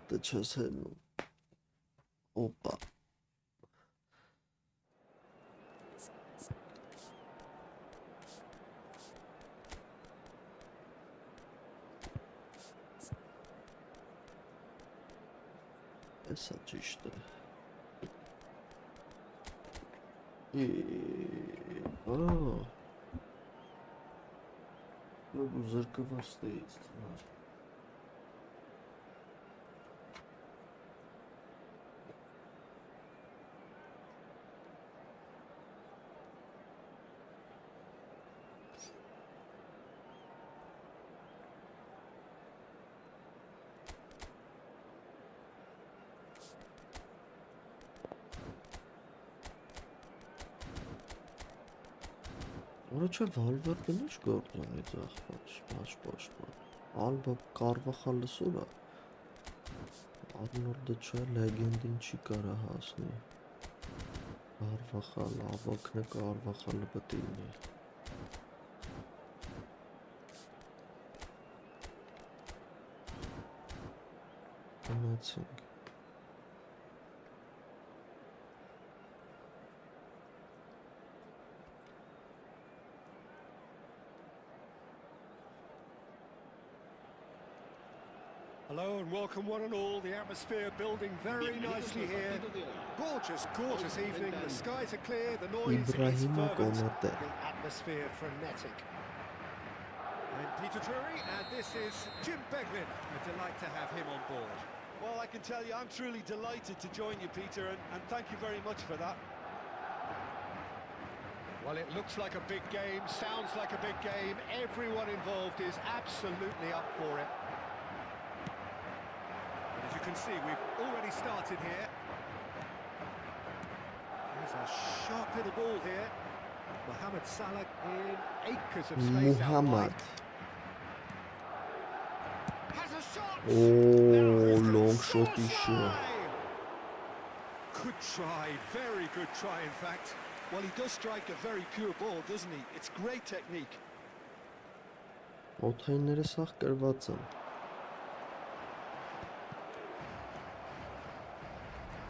Ատը չես հելնում։ Օպա։ Էսա ճիշտ է։ Զրկված ստեից ծնար։ Որոչը վալվերդն ինչ գործ ունի ձախված, պաշպաշպան, ալբա կարվախալը սուրա, Արնորդը չէ, լեգենդին չի կարա հասնի, կարվախալ, ավակնը կարվախալը պտինի։ Հնացինք։ Hello and welcome one and all. The atmosphere building very nicely here. Gorgeous, gorgeous evening. The skies are clear, the noise is fervent, the atmosphere frenetic. I'm Peter Drury and this is Jim Beglin. A delight to have him on board. Well, I can tell you, I'm truly delighted to join you, Peter, and thank you very much for that. Well, it looks like a big game, sounds like a big game. Everyone involved is absolutely up for it. As you can see, we've already started here. There's a sharp little ball here. Mohamed Salah in acres of space out wide. Has a shot! Oh, long shot issue. Good try, very good try in fact. Well, he does strike a very pure ball, doesn't he? It's great technique. Օթայինները սաղ կրված են։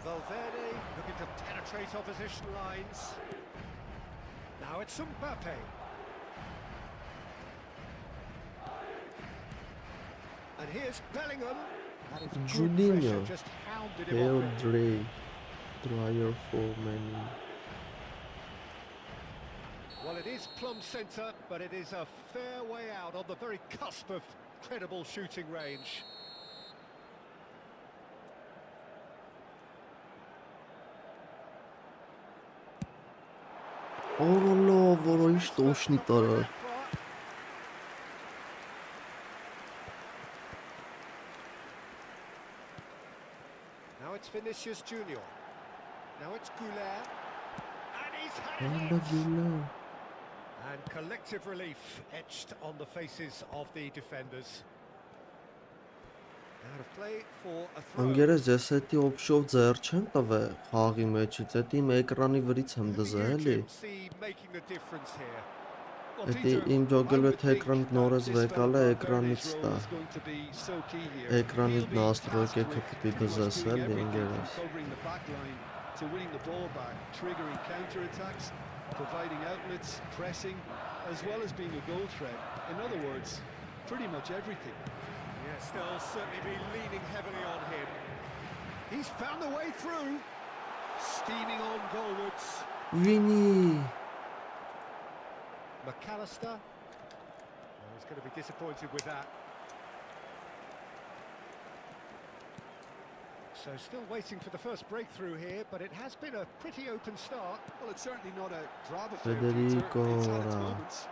Valverde looking to penetrate opposition lines. Now it's Mbappe. And here's Bellingham. That is good Juninho. pressure, just hounded him Hail off it. Dre, dryer for many. Well, it is plumb centre, but it is a fair way out on the very cusp of credible shooting range. Օրոլո, որո ինչ տոշնի տարա։ Now it's Vinicius Junior. Now it's Goulet. And he's had Ալա it. գելա։ And collective relief etched on the faces of the defenders. Out of play for a throw. Անգերես ես էտի օպշով ձեր չեմ տվե խաղի մեջից, էտի իմ էկրանի վրից եմ Who do դզե you, էլի։ Jim, see making the difference here? Well, Էտի Peter, իմ I ջոգել would է թե think էկրանիդ that նորից this վեկալ է fella էկրանից Valverde's տա։ role is going to be so key here. Էկրանից He'll be նաստրոյք է tasked with կպտի pretty much դզես doing էլի everything անգերես։ from covering the back line to winning the ball back, triggering counter-attacks, providing outlets, pressing, as well as being a goal threat. In other words, pretty much everything. Yes, they'll certainly be leaning heavily on him. He's found the way through. Steaming on goalwards. Վինի։ McAllister. Oh, he's going to be disappointed with that. So still waiting for the first breakthrough here, but it has been a pretty open start. Well, it's certainly not a grab affair, Peter. Federico It's had its ora. moments.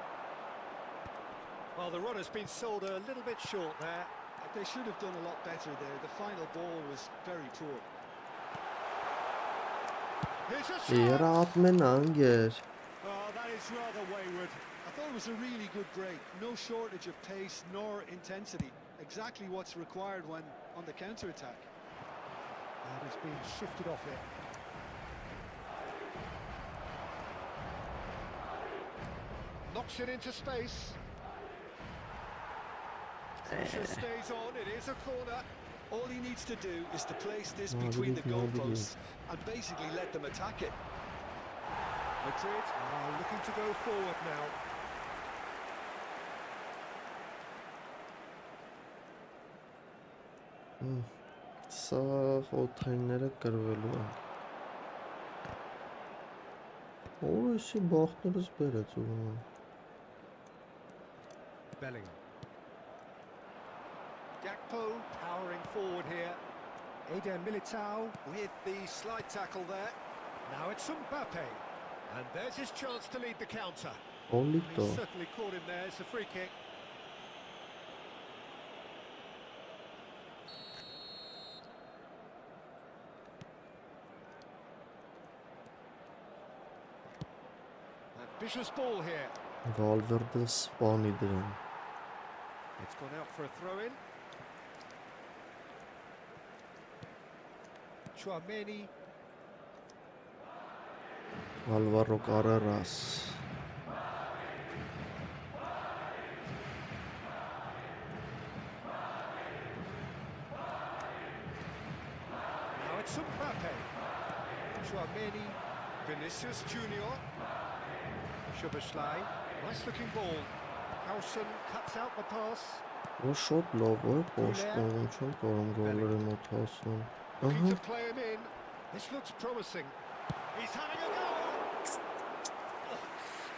Well, the run has been sold a little bit short there. They should have done a lot better there. The final ball was very poor. Here's a Երա shot! ատմեն անգեր։ Oh, that is rather wayward. I thought it was a really good break. No shortage of pace nor intensity. Exactly what's required when on the counter-attack. And it's been shifted off it. Knocks it into space. Pressure stays on, it is a corner. All he needs to do is to place this No, between the no, goalposts and basically let them attack it. Madrid are looking to go forward now. Սա հոթայինները կրվելու են։ Օրեսի բախտերս բերեց ուրեմն։ Bellingham. Gakpo powering forward here. Eden Militao With the slide tackle there. Now it's Mbappe. And there's his chance to lead the counter. Օլիտո։ He's certainly caught him there. It's a free kick. Ambitious ball here. Վալվերդը սպանի դրան։ It's gone out for a throw-in. Chouameni. Ալվարո Կարերաս։ Now it's Mbappe. Chouameni. Vinicius Junior. Szoboszlai. Nice looking ball. Howson cuts out the pass. Ու շոտ լավ է, պաշտպանում չեմ կարում գոլերի մոտ հասնում։ Looking to play him in. This looks promising. He's having a go. Oh,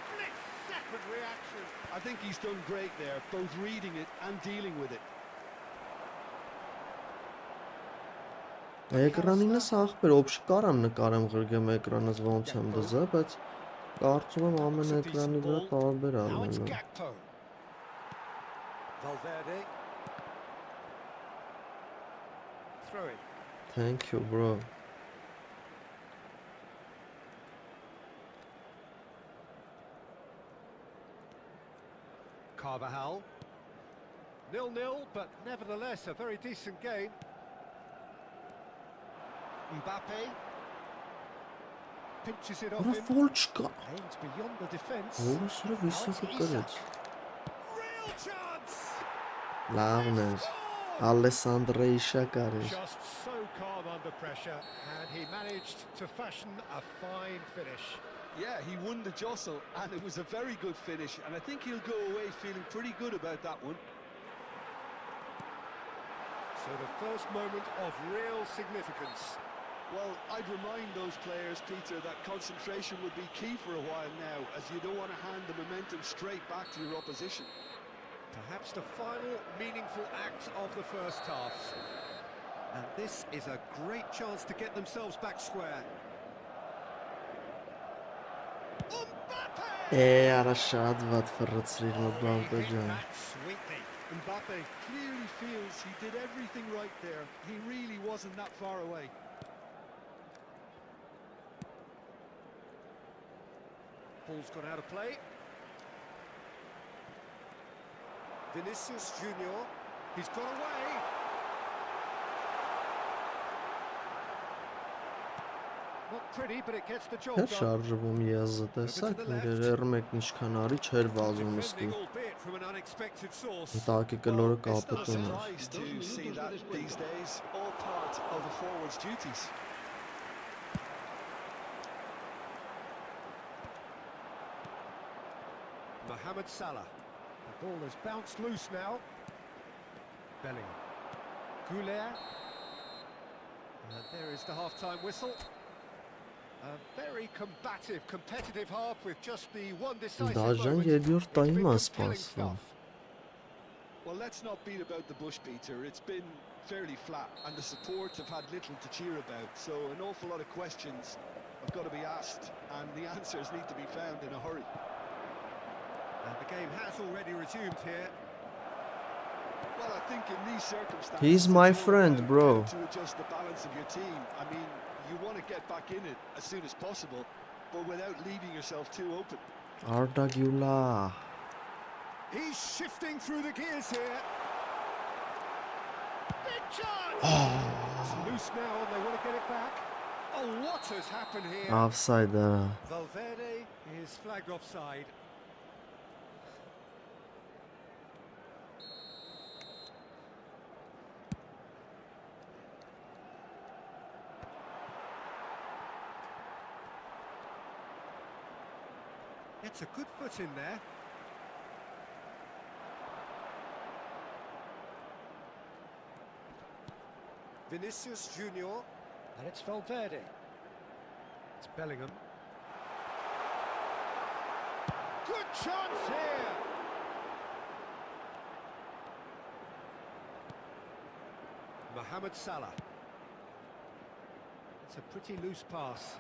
split-second reaction. I think he's done great there, both reading it and dealing with it. Էկրանինս ախպեր, ոբշի կարամ նկարեմ գրգեմ էկրանս ոնց եմ դզը, բայց կարծում եմ ամեն էկրանի վրա տարբեր Now it's ալնելու։ Gakpo. Valverde. Throw it. Thank you, bro. Carvajal. 0-0, but nevertheless a very decent game. Mbappe. Pinches it off Ուրը him. ֆոլ չկա։ Aims beyond the defence. Որը սրը վիսակը կրեց։ Real chance! Լավն էր։ Ալեսանդրե Իշակար էր։ Just so calm under pressure, and he managed to fashion a fine finish. Yeah, he won the jostle, and it was a very good finish, and I think he'll go away feeling pretty good about that one. So the first moment of real significance. Well, I'd remind those players, Peter, that concentration would be key for a while now, as you don't want to hand the momentum straight back to your opposition. Perhaps the final meaningful act of the first half. And this is a great chance to get themselves back square. Արա շատ վատ ֆռծրիր մոտ բանկը ջան։ Sweetly. Mbappe clearly feels he did everything right there. He really wasn't that far away. Ball's gone out of play. Vinicius Junior. He's got away. Not pretty, but it gets the job Հեր done. շարժվում եզը տեսակ, ինգեր մեկն ինչքան արի չեր վազում ստի։ Defending, albeit from an unexpected source. Տակի կլորը It's not a կապտում էր։ surprise to see that these days, all part of the forward's duties. Mohamed Salah. The ball has bounced loose now. Bellingham. Goulet. And there is the half-time whistle. A very combative, competitive half with just the one decisive Դաժան moment. երրորդ It's been տայմը compelling սպասվում։ stuff. Well, let's not beat about the bush, Peter. It's been fairly flat, and the supports have had little to cheer about. So an awful lot of questions have got to be asked, and the answers need to be found in a hurry. And the game has already resumed here. Well, I think in these circumstances, He's my it's all friend, about bro. how to adjust the balance of your team. I mean, you want to get back in it as soon as possible, but without leaving yourself too open. Arda Güler. He's shifting through the gears here. Big chance! It's loose now and they want to get it back. Oh, what has happened here? Offside արա։ Valverde is flagged offside. Gets a good foot in there. Vinicius Junior, and it's Valverde. It's Bellingham. Good chance here. Mohamed Salah. It's a pretty loose pass.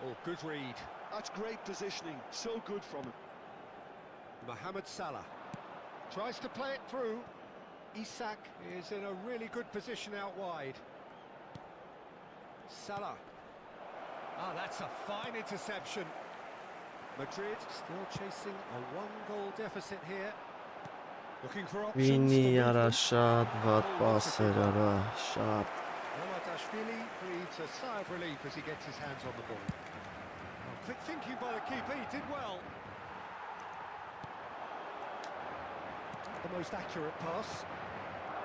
Oh, good read. That's great positioning, so good from him. Mohamed Salah tries to play it through. Isak is in a really good position out wide. Salah. Ah, that's a fine interception. Madrid still chasing a one-goal deficit here. Looking for options. Վինի արա շատ վատ պասեր արա, շատ. Donatashvili breathes a sigh of relief as he gets his hands on the ball. Well, quick thinking by the keeper, he did well. The most accurate pass.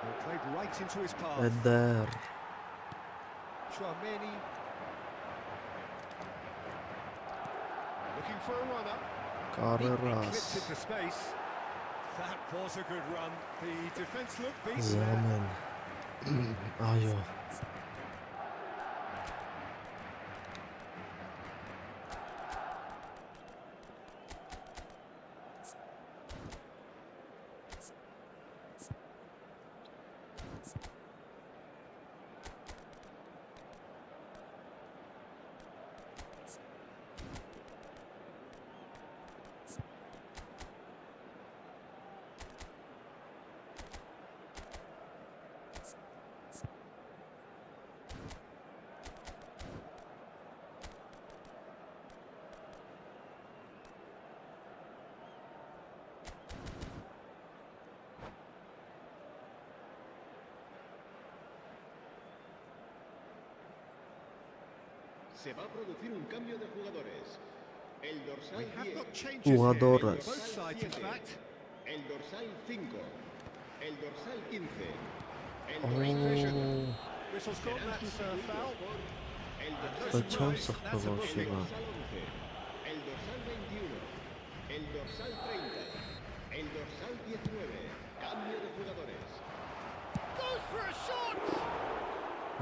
Well, played right into his path. Էդեր, Chouameni. Looking for a run-up. Neatly կարերաս, clipped into space. That was a good run. The defence looked beaten. յամեն, այո, Se va a producir un cambio de jugadores. El dorsal We have 10, got changes here. Jugadores. Both sides, in fact. el dorsal 5, el dorsal 15, el Oh. dorsal 8, Whistle's gone, serán that's a sustituidos foul. por el Բայց dorsal չեմ 9, սխտվող el շիվա, dorsal 11, el dorsal 21, el dorsal 30, el dorsal 19. Cambio de jugadores. Goes for a shot!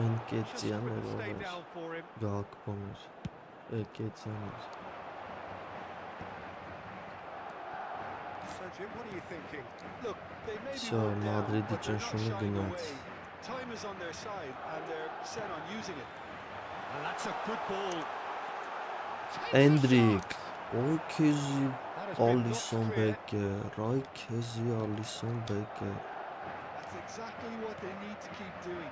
են Just կեցյան couldn't էր stay ով էր, down for him. գալկպոն էր, կեցյան էր, So, Jim, what are you thinking? Look, they may be Всё, worn down, Madrid but they're not ճնշումը shying գնաց, away. Time is on their side, and they're set on using it. And that's a good ball. Takes a Էնդրիկ, shot. ոյ քեզի That has been Ալիսոն blocked clear. Բեկեր, այ քեզի Ալիսոն Բեկեր, That's exactly what they need to keep doing.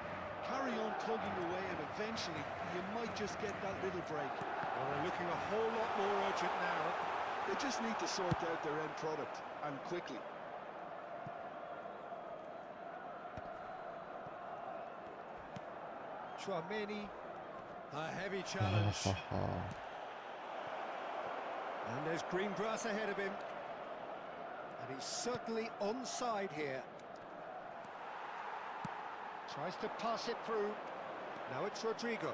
Carry on plugging away, and eventually you might just get that little break. Well, they're looking a whole lot more urgent now. They just need to sort out their end product, and quickly. Chouameni. A heavy challenge. հա, And there's green grass ahead of him. And he's certainly onside here. Tries to pass it through. Now it's Rodrigo.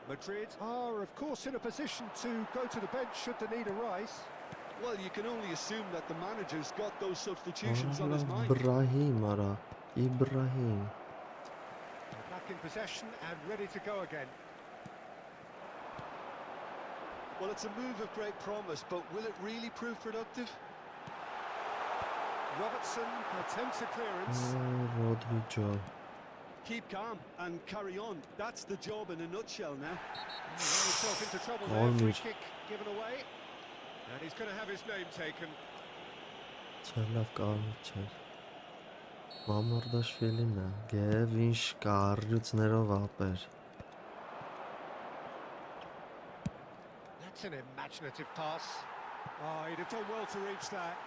Madrid are, of course, in a position to go to the bench should the need arise. Well, you can only assume that the manager's got those substitutions on his Ալա mind. Իբրահիմ արա, Իբրահիմ, They're back in possession and ready to go again. Well, it's a move of great promise, but will it really prove productive? Robertson attempts a clearance. Ռոդրիջո, Keep calm and carry on. That's the job in a nutshell now. He ran himself into trouble there. Olmuş. Free kick given away. And he's going to have his name taken. չէր լավ կարմիր չէր, Մամարդաշվիլին է, գև ինչ կարյուծներով ապեր, That's an imaginative pass. Oh, he'd have done well to reach that.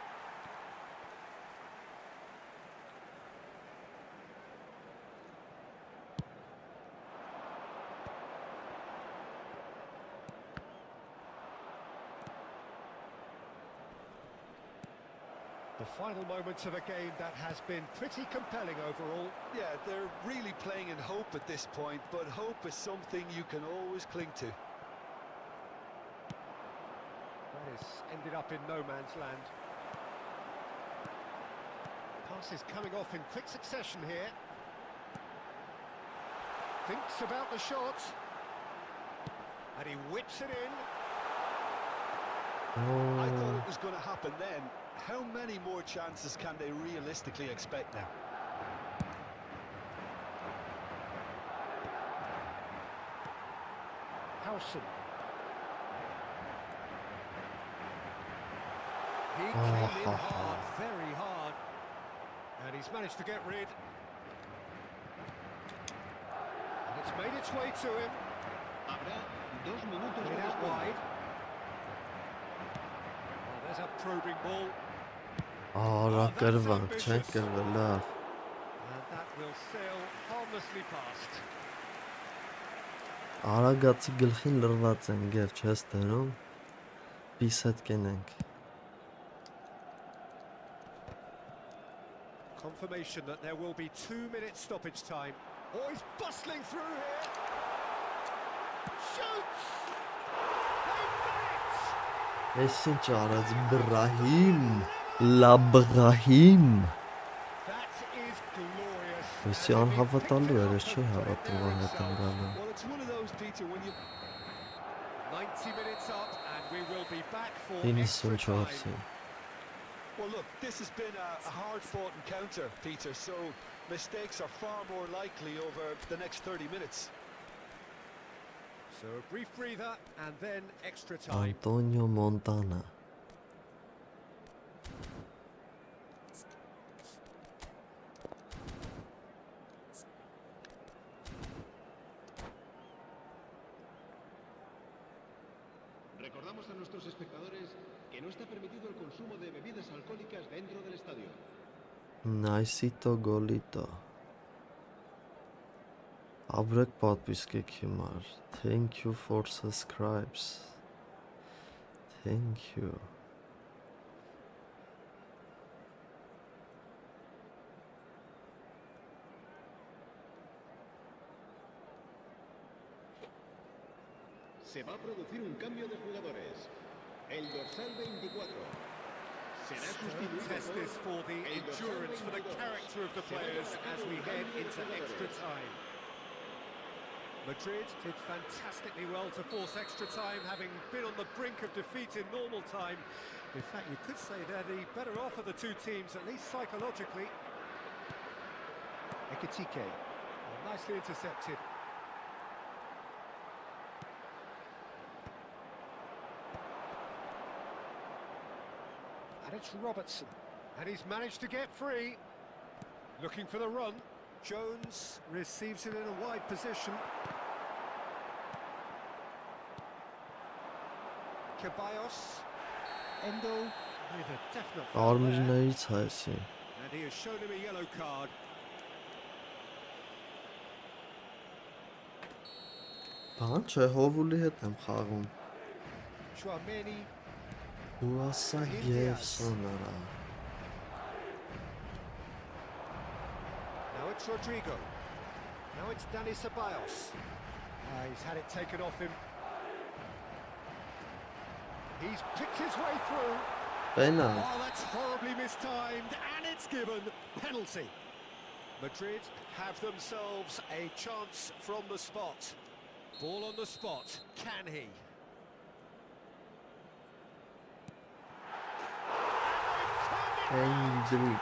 The final moments of a game that has been pretty compelling overall. Yeah, they're really playing in hope at this point, but hope is something you can always cling to. That has ended up in no man's land. Passes coming off in quick succession here. Thinks about the shot. And he whips it in. I thought it was going to happen then. How many more chances can they realistically expect now? Howson. He came in hard, very hard. And he's managed to get rid. And it's made its way to him. Habrá 2 minutos de Played out descuento. wide. Oh, there's a probing ball. Արա կրվանք, չենք կրվել, լավ։ And that will sail harmlessly past. Արագացի գլխին լրված են, գև չես դրում, պիսետ կենենք։ Confirmation that there will be 2-minute stoppage time. Oh, he's bustling through here. Shoots! They've done it! Ես ինչ արած Բրահիմ, լաբրահիմ։ That is glorious. Եսի անհավատալու էր, ես չի հավատում, որ հետ եմ գալու։ Well, it's one of those, Peter, when you... 90 minutes up and we will be back for extra 94-ին։ time. Well, look, this has been a hard-fought encounter, Peter, so mistakes are far more likely over the next 30 minutes. So a brief breather and then extra time. Անտոնիո Մոնտանա։ Recordamos a nuestros espectadores que no está permitido el consumo de bebidas alcohólicas dentro del estadio. Նայսիտո գոլիտո։ Abrek պատվիսկեք հիմար։ Thank you for subscribes. Thank you. Se va a producir un cambio de jugadores. El dorsal 24 será sustituido Test por this for the el dorsal endurance, for the 22. character of the Se va a players producir as un we head cambio de into extra jugadores. time. Madrid did fantastically well to force extra time, having been on the brink of defeat in normal time. In fact, you could say they're the better off of the two teams, at least psychologically. Ekitike, nicely intercepted. And it's Robertson, and he's managed to get free. Looking for the run. Jones receives it in a wide position. Ceballos. Endo with a definite foul there. Արմիրներից հայսի։ And he has shown him a yellow card. Բան չէ, հովուլի հետ եմ խաղում։ Chouameni. Ու ասա եւ սոնարա։ Now it's Rodrigo. Now it's Dani Ceballos. He's had it taken off him. He's picked his way through. Պենալ։ Oh, that's horribly mistimed, and it's given. Penalty. Madrid have themselves a chance from the spot. Ball on the spot. Can he? Hendrik։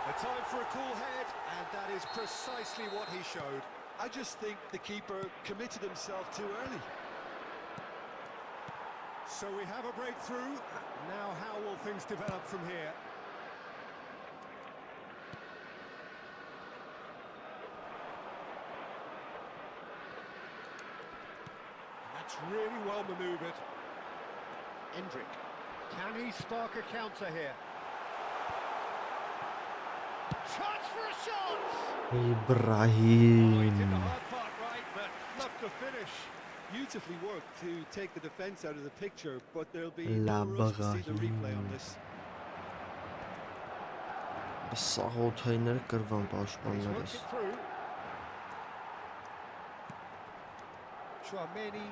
A time for a cool head, and that is precisely what he showed. I just think the keeper committed himself too early. So we have a breakthrough. Now how will things develop from here? That's really well manoeuvred. Endrick. Can he spark a counter here? Chance for a shot! Oh, he did Իբրահիմ։ the hard part right, but not the finish. Beautifully worked to take the defence out of the picture, but there'll be no rush to see the replay on this. Սաղոթայներ կրվան He's պաշտպաններս։ worked it through. Chouameni,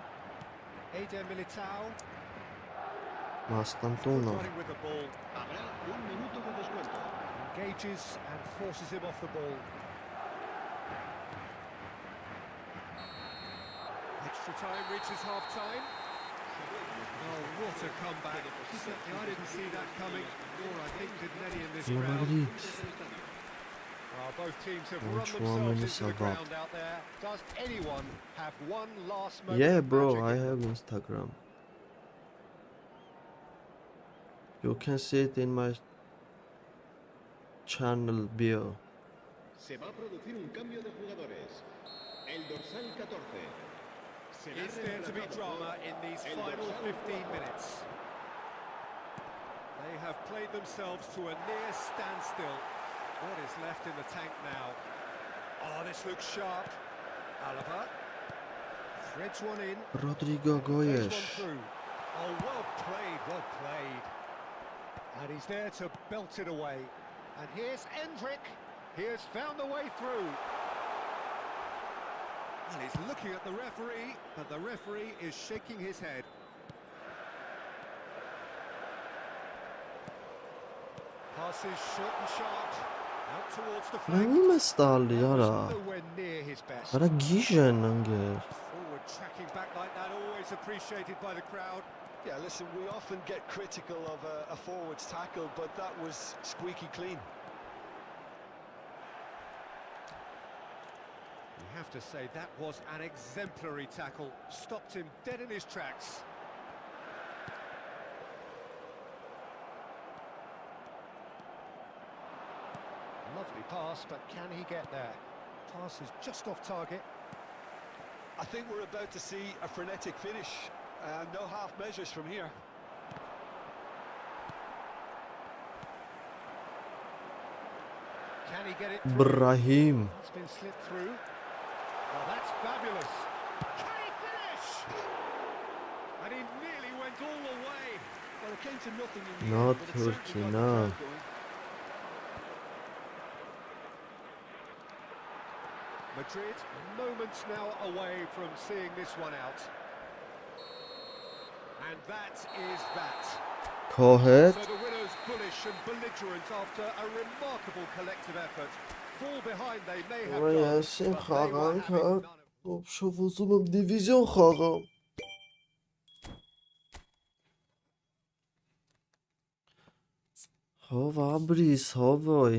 Eder Militao. Մաստան Good տունը։ running with the ball. Habrá un minuto de descuento. Engages and forces him off the ball. Extra time reaches half time. Oh, what a comeback. Certainly I didn't see that coming, nor I think did many in this crowd. Լավարիտ։ Well, both teams have Well, run Chouameni themselves into the Sabat. ground out there. Does anyone have one last moment Yeah, of bro, magic I in them? have Instagram. You can see it in my channel bio. Se va a producir un cambio de jugadores. El dorsal 14. Será Is there to be reemplazado drama por in these el final dorsal 15 4. minutes? They have played themselves to a near standstill. What is left in the tank now? Oh, this looks sharp. Alaba threads one in. Rodrigo Plays one Goyesh. through. Oh, well played, well played. And he's there to belt it away. And here's Endrick. He has found the way through. And he's looking at the referee, but the referee is shaking his head. Pass is short and sharp. Out towards the flank. Նայում ես տալի, That was արա։ nowhere near his best. Արա գիժեն ընկեր։ Forward tracking back like that, always appreciated by the crowd. Yeah, listen, we often get critical of a forward's tackle, but that was squeaky clean. You have to say that was an exemplary tackle. Stopped him dead in his tracks. Lovely pass, but can he get there? Pass is just off target. I think we're about to see a frenetic finish. No half measures from here. Can he get it through? Brahim. It's been slipped through. Oh, that's fabulous. Can he finish? And he nearly went all the way. Well, it came to nothing in the No end, but it certainly Turkey, got the no. crowd going. Madrid, moments now away from seeing this one out. And that is that. Քո հետ So the winners bullish and belligerent after a remarkable collective effort. Fall behind they may have Ուրեմն done, ես իմ but they were խաղանքը having none of it. օբշով ուզում եմ դիվիզիոն խաղամ։ Հով աբրիս, հովոյ։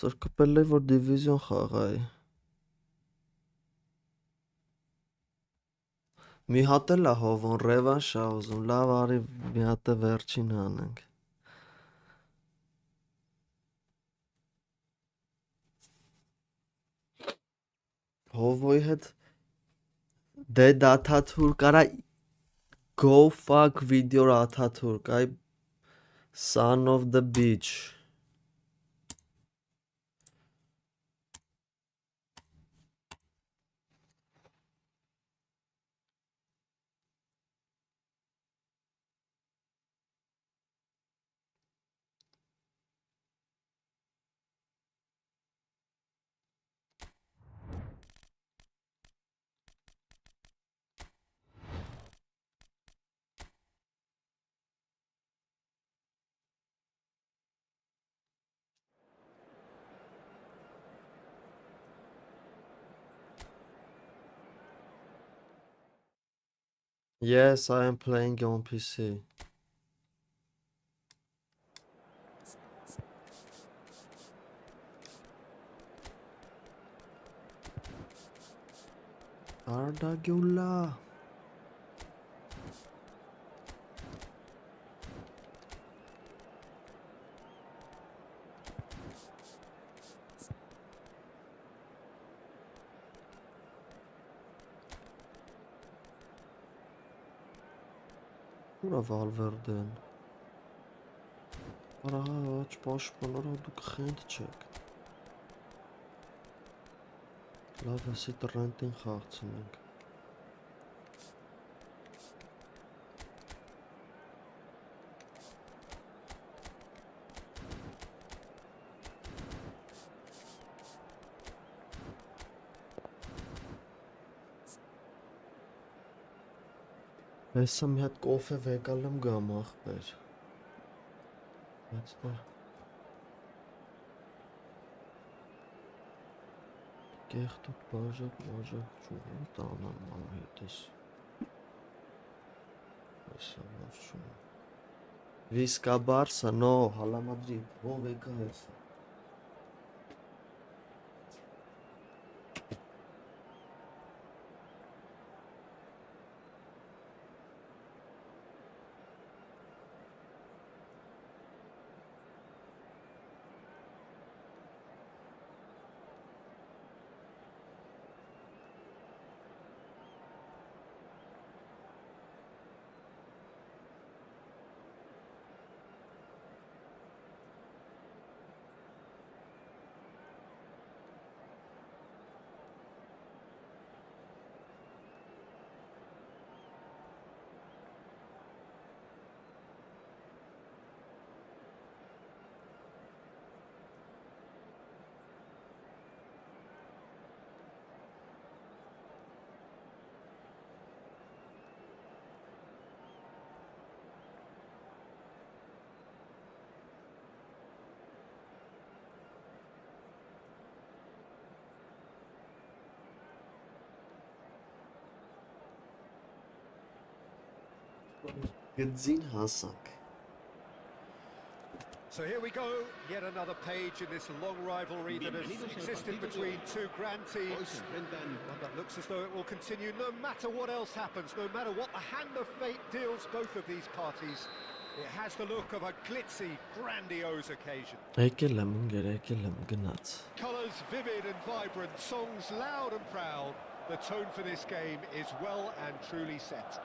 Սր կպել է որ դիվիզիոն խաղայի։ Մի հատ էլ է հովոն ռևանշ ա ուզում, լավ արի մի հատ է վերջին անենք։ Հովոյի հետ դե դաթաթուր կարա Go fuck video Ataturk. Son of the bitch. Yes, I am playing on PC. Arda Güler. Ուրա Valverde-ն։ Արա աչ պաշտպանորա դուք խենթ չեք։ Լավ էսի տրենտին խաղցնենք։ Հեսա մի հատ կոֆե վեկալ եմ գամ ախպեր։ Բայց դա կեղտուտ բաժակ չունի տանան մանահետես։ Հեսա որ չունի։ Վիսկա Բարսա, no, հալա Մադրիդ, ով եկա հեսա։ Գծին հասանք։ So here we go, yet another page in this long rivalry that has existed between two grand teams. One that looks as though it will continue no matter what else happens, no matter what the hand of fate deals both of these parties. It has the look of a glitzy, grandiose occasion. Եկել եմ ընկեր, եկել եմ գնաց։ Colours vivid and vibrant, songs loud and proud. The tone for this game is well and truly set.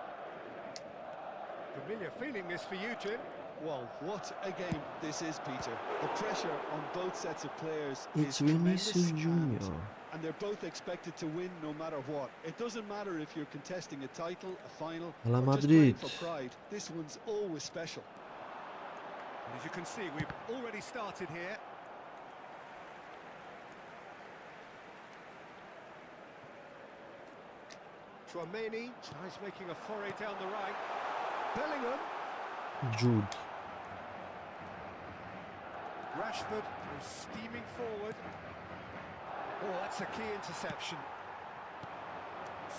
Familiar feeling this for you, Jim. Well, what a game this is, Peter. The pressure on both sets of players It's is tremendous, Vinicius Junior. and they're both expected to win no matter what. It doesn't matter if you're contesting a title, a final, Hala or just playing Madrid. for pride. This one's always special. And as you can see, we've already started here. Chouameni tries making a foray down the right. Bellingham. Jude. Rashford goes steaming forward. Oh, that's a key interception.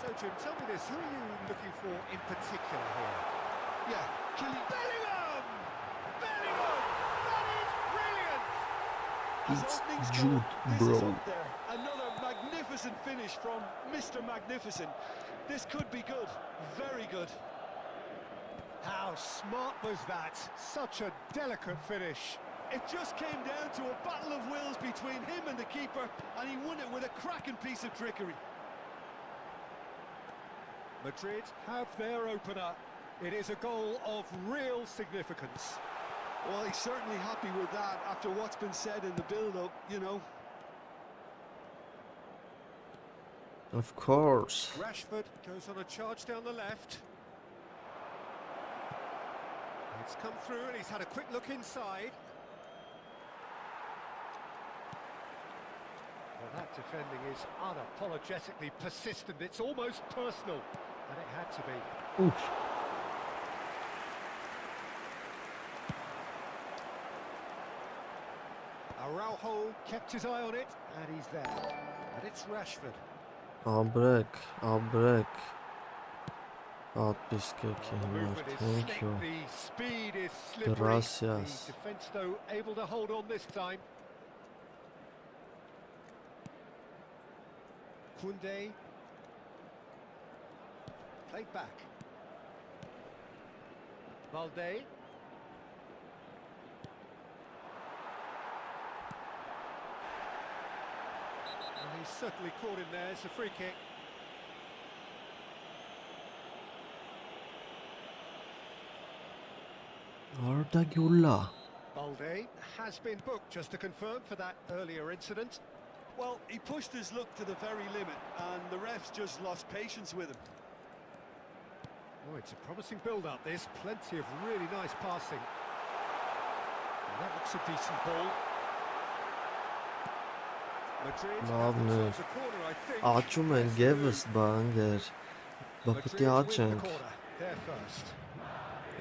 So, Jim, tell me this, who are you looking for in particular here? Yeah, Bellingham! Bellingham! That is brilliant! As It's opening score, Jude, this is bro. up there. Another magnificent finish from Mr. Magnificent. This could be good, very good. How smart was that? Such a delicate finish. It just came down to a battle of wills between him and the keeper, and he won it with a cracking piece of trickery. Madrid have their opener. It is a goal of real significance. Well, he's certainly happy with that after what's been said in the build-up, you know. Of course. Rashford goes on a charge down the left. It's come through and he's had a quick look inside. Well, that defending is unapologetically persistent. It's almost personal, and it had to be. Oof. Araujo kept his eye on it, and he's there. And it's Rashford. Abrek. Подпискайте, The movement is thank slick, you. the speed is slippery. Gracias. The defence, though, able to hold on this time. Koundé. Played back. Valde. And he's certainly caught him there. It's a free kick. Arda Güler. Balde has been booked, just to confirm, for that earlier incident. Well, he pushed his luck to the very limit, and the refs just lost patience with him. Oh, it's a promising build-up, this. Plenty of really nice passing. Well, that looks a decent ball. Madrid have themselves a corner, I think. Աճում են գևս բանգեր։ Բա պետք է Madrid win the աճենք։ corner. They're first. first.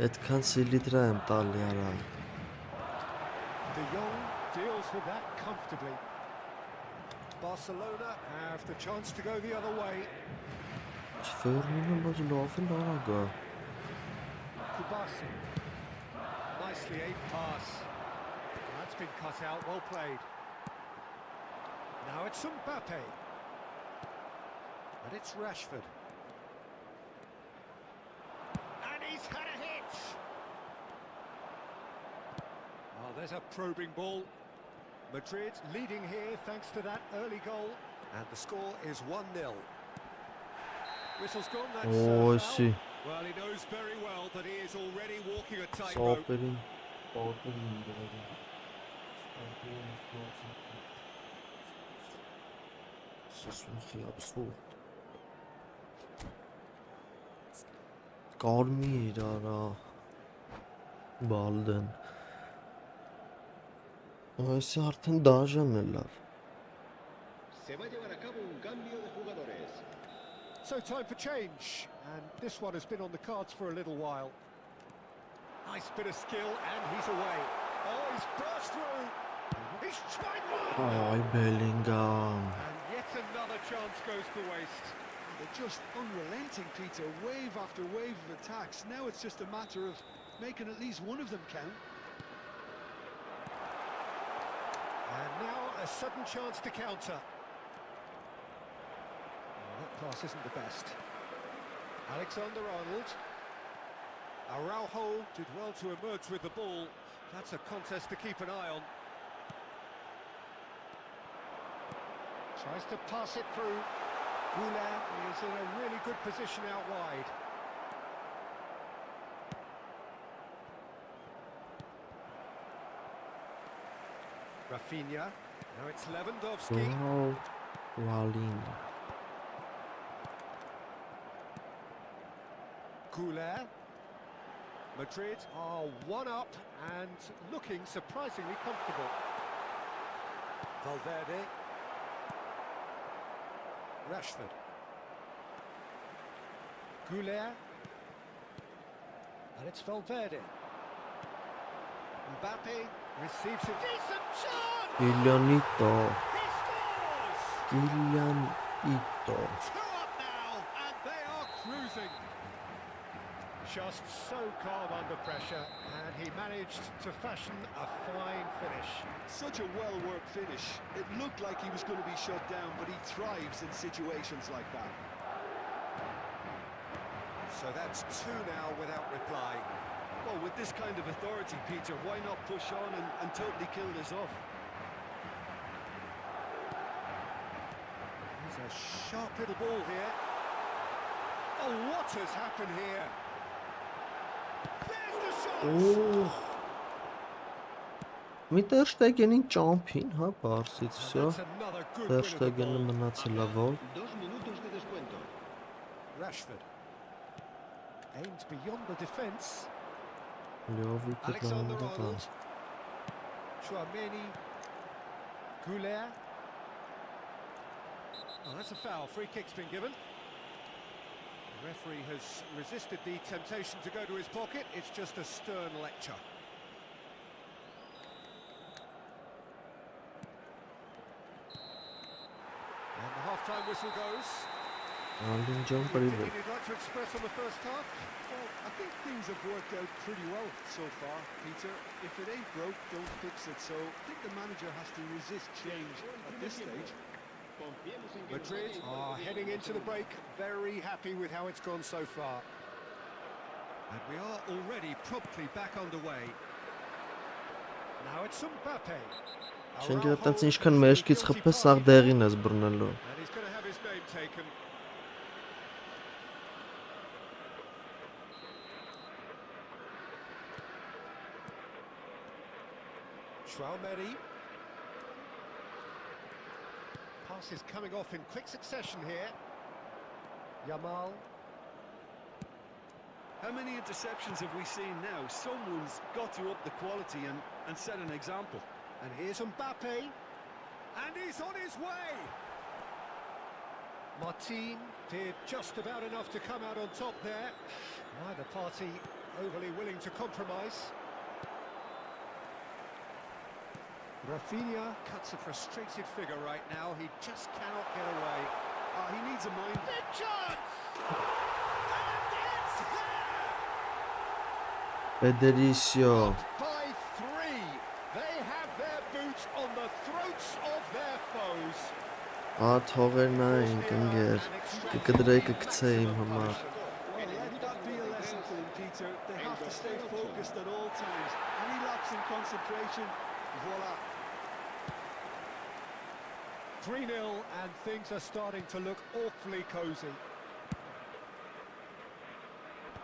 Այդքան սիլիտրա եմ տալի արա։ De Jong deals with that comfortably. Barcelona have the chance to go the other way. Չվերնինը բայց լավ է լարագա։ Kubasi. Nicely aimed pass. That's been cut out, well played. Now it's Mbappe. And it's Rashford. And he's had a hit. Oh, there's a probing ball. Madrid leading here thanks to that early goal. And the score is 1-0. Whistle's gone, that's Oh, I foul. see. Well, he knows very well that he is already walking a tightrope. Սոպերին։ Սուսմխի absurd։ Կարմիր արա։ Բալդեն։ Այսի արդեն դաժան է լավ։ Se va a llevar a cabo un cambio de jugadores. So time for change, and this one has been on the cards for a little while. Nice bit of skill, and he's away. Oh, he's burst through. He's tried one. Այ Բելինգամ։ And yet another chance goes to waste. They're just unrelenting, Peter. Wave after wave of attacks. Now it's just a matter of making at least one of them count. And now a sudden chance to counter. Oh, that pass isn't the best. Alexander-Arnold. Araujo did well to emerge with the ball. That's a contest to keep an eye on. Tries to pass it through. Goulart is in a really good position out wide. Rafinha. Now it's Lewandowski. Wow, Walin։ Goulart. Madrid are one up and looking surprisingly comfortable. Valverde. Rashford. Goulart. And it's Valverde. Mbappe receives a decent chance! Կիլյանիտո։ He scores! Կիլյանիտո։ 2 up now, and they are cruising. Just so calm under pressure, and he managed to fashion a fine finish. Such a well-worked finish. It looked like he was going to be shut down, but he thrives in situations like that. So that's 2 now without reply. Well, with this kind of authority, Peter, why not push on and totally kill this off? There's a sharp little ball here. Oh, what has happened here? There's the shot! Օհ։ Մի Տերշտեգենին ճամփին, հա, բարձից, And всё։ that's another good win of the Տերշտեգենը ball. մնացել է ո՞ր։ 2 minutos de descuento. Rashford aims beyond the defence. Լյովիկը Alexander-Arnold. դանդան։ Chouameni. Goulart. Oh, that's a foul. Free kick's been given. The referee has resisted the temptation to go to his pocket. It's just a stern lecture. And the half-time whistle goes. Ալին ջան պրիվետ։ Anything you'd like to express on the first half? Well, I think things have worked out pretty well so far, Peter. If it ain't broke, don't fix it. So I think the manager has to resist change at this stage. Confiemos en que Madrid nos are heading into the break very happy with how it's gone so far. And we are already promptly back underway. Now it's Mbappe. Չեն գիտե տենց ինչքան մեջքից խփես, սաղ դեղին ես բռնելու։ And he's going to have his name taken. Chouameni. Pass is coming off in quick succession here. Yamal. How many interceptions have we seen now? Someone's got to up the quality and set an example. And here's Mbappe. And he's on his way. Martin did just about enough to come out on top there. I Neither party overly willing to compromise. Rafinha cuts a frustrated figure right now. He just cannot get away. He needs a mind. Big chance! Federicio. By 3. They have their boots on the throats of their foes. Թողեր նային կնգեր, կկդրեի կկցեի իմ համար։ Well, let that be a lesson to them, Peter. They have to stay focused at all times. Any lapse in concentration, voila. 3-0 and things are starting to look awfully cosy.